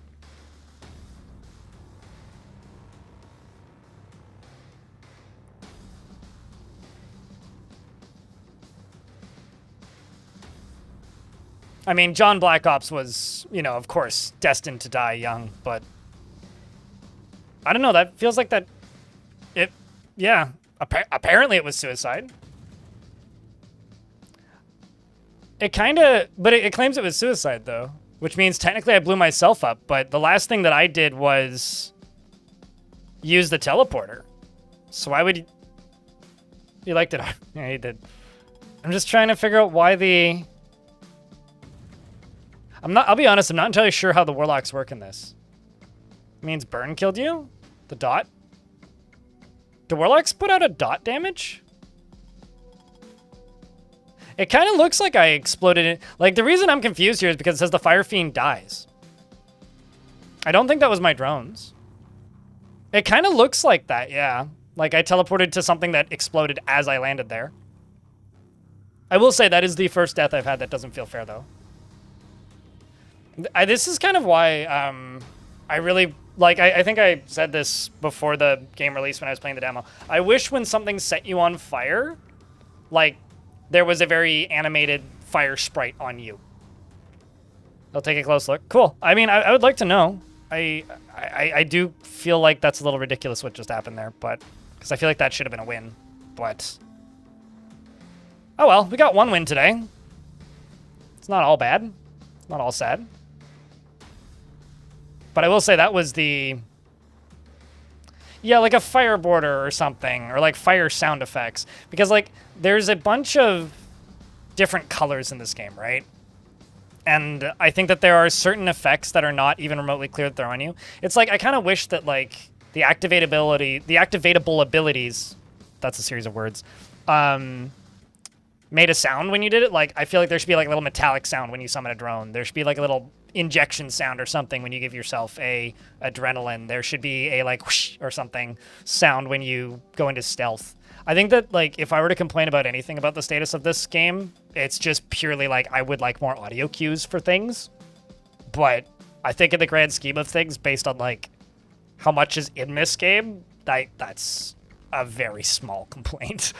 I mean, John Black Ops was, you know, of course, destined to die young, but... I don't know, that feels like that... Yeah, apparently it was suicide. It kinda... But it claims it was suicide, though. Which means technically I blew myself up, but the last thing that I did was... use the teleporter. So why would you... You liked it? Yeah, you did. I'm just trying to figure out why the... I'll be honest, I'm not entirely sure how the Warlocks work in this. It means Burn killed you? The dot? Do Warlocks put out a dot damage? It kind of looks like I exploded it. Like, the reason I'm confused here is because it says the Fire Fiend dies. I don't think that was my drones. It kind of looks like that, yeah. Like, I teleported to something that exploded as I landed there. I will say that is the first death I've had that doesn't feel fair, though. This is kind of why I really, like, I think I said this before the game release when I was playing the demo. I wish when something set you on fire, like, there was a very animated fire sprite on you. I'll take a close look. Cool. I mean, I would like to know. I do feel like that's a little ridiculous what just happened there, but, because I feel like that should have been a win, but. Oh well, we got one win today. It's not all bad. It's not all sad. But I will say that was the... Yeah, like a fire border or something, or like fire sound effects. Because, like, there's a bunch of different colors in this game, right? And I think that there are certain effects that are not even remotely clear that they're on you. It's like, I kind of wish that, like, the activatable abilities, that's a series of words, made a sound when you did it. Like, I feel like there should be, like, a little metallic sound when you summon a drone. There should be, like, a little injection sound or something when you give yourself a adrenaline. There should be a, like, whoosh or something sound when you go into stealth. I think that, like, if I were to complain about anything about the status of this game, it's just purely, like, I would like more audio cues for things. But I think in the grand scheme of things, based on, like, how much is in this game, that's a very small complaint.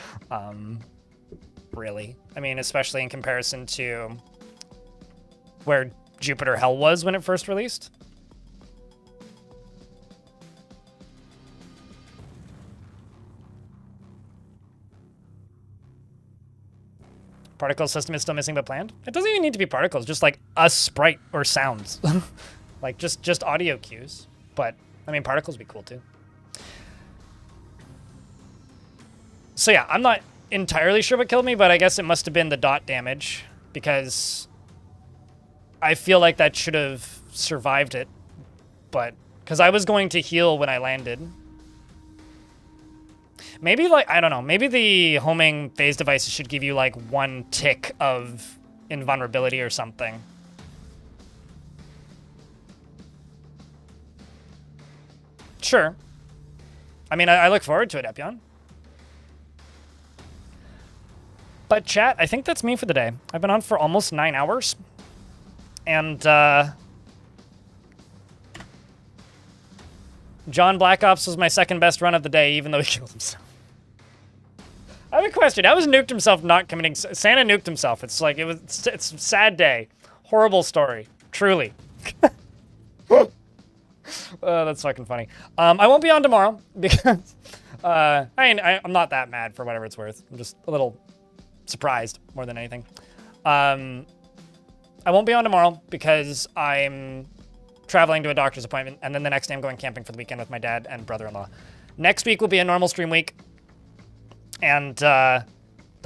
Really. I mean, especially in comparison to where Jupiter Hell was when it first released. Particle system is still missing but planned. It doesn't even need to be particles, just like a sprite or sounds. Like just audio cues. But I mean, particles would be cool too. So yeah, I'm not entirely sure what killed me, but I guess it must have been the dot damage, because I feel like that should have survived it, but because I was going to heal when I landed. Maybe, like, I don't know, maybe the homing phase devices should give you like one tick of invulnerability or something. Sure. I mean, I look forward to it, Epion. But chat, I think that's me for the day. I've been on for almost 9 hours. And, John Black Ops was my second best run of the day, even though he killed himself. I have a question. How was Nuked himself not committing... Santa nuked himself. It's like, it's a sad day. Horrible story. Truly. That's fucking funny. I won't be on tomorrow because I'm not that mad for whatever it's worth. I'm just a little surprised more than anything. I won't be on tomorrow because I'm traveling to a doctor's appointment, and then the next day I'm going camping for the weekend with my dad and brother-in-law. Next week will be a normal stream week, and the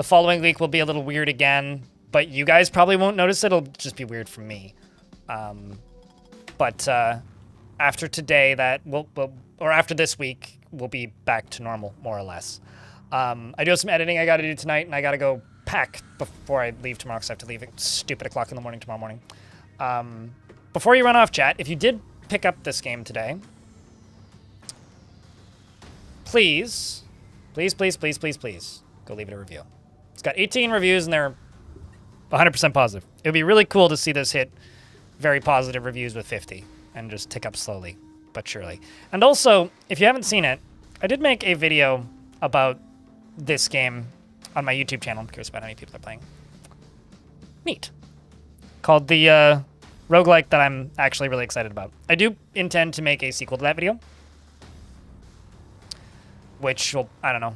following week will be a little weird again, but you guys probably won't notice it. It'll just be weird for me. But after today, or after this week, we'll be back to normal, more or less. I do have some editing I got to do tonight, and I got to go pack before I leave tomorrow, because I have to leave at stupid o'clock in the morning tomorrow morning. Before you run off, chat, if you did pick up this game today, please, please, please, please, please, please, go leave it a review. It's got 18 reviews, and they're 100% positive. It would be really cool to see this hit very positive reviews with 50 and just tick up slowly but surely. And also, if you haven't seen it, I did make a video about this game on my YouTube channel. I'm curious about how many people are playing. Neat. Called the roguelike that I'm actually really excited about. I do intend to make a sequel to that video, which will, I don't know,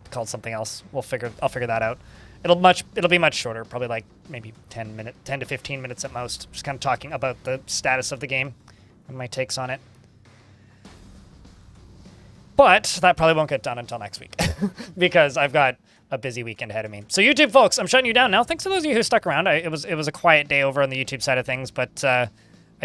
called something else. I'll figure that out. It'll be much shorter, probably like maybe 10 to 15 minutes at most. Just kind of talking about the status of the game and my takes on it. But that probably won't get done until next week because I've got a busy weekend ahead of me. So YouTube folks, I'm shutting you down now. Thanks to those of you who stuck around. It was a quiet day over on the YouTube side of things, but I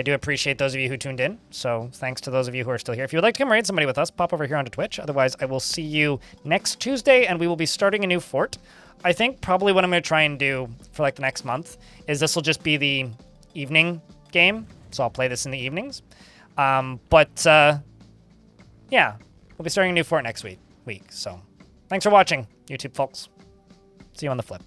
do appreciate those of you who tuned in. So thanks to those of you who are still here. If you would like to come raid somebody with us, pop over here onto Twitch. Otherwise, I will see you next Tuesday, and we will be starting a new fort. I think probably what I'm going to try and do for like the next month is this will just be the evening game. So I'll play this in the evenings. Yeah, we'll be starting a new fort next week. So thanks for watching, YouTube folks. See you on the flip.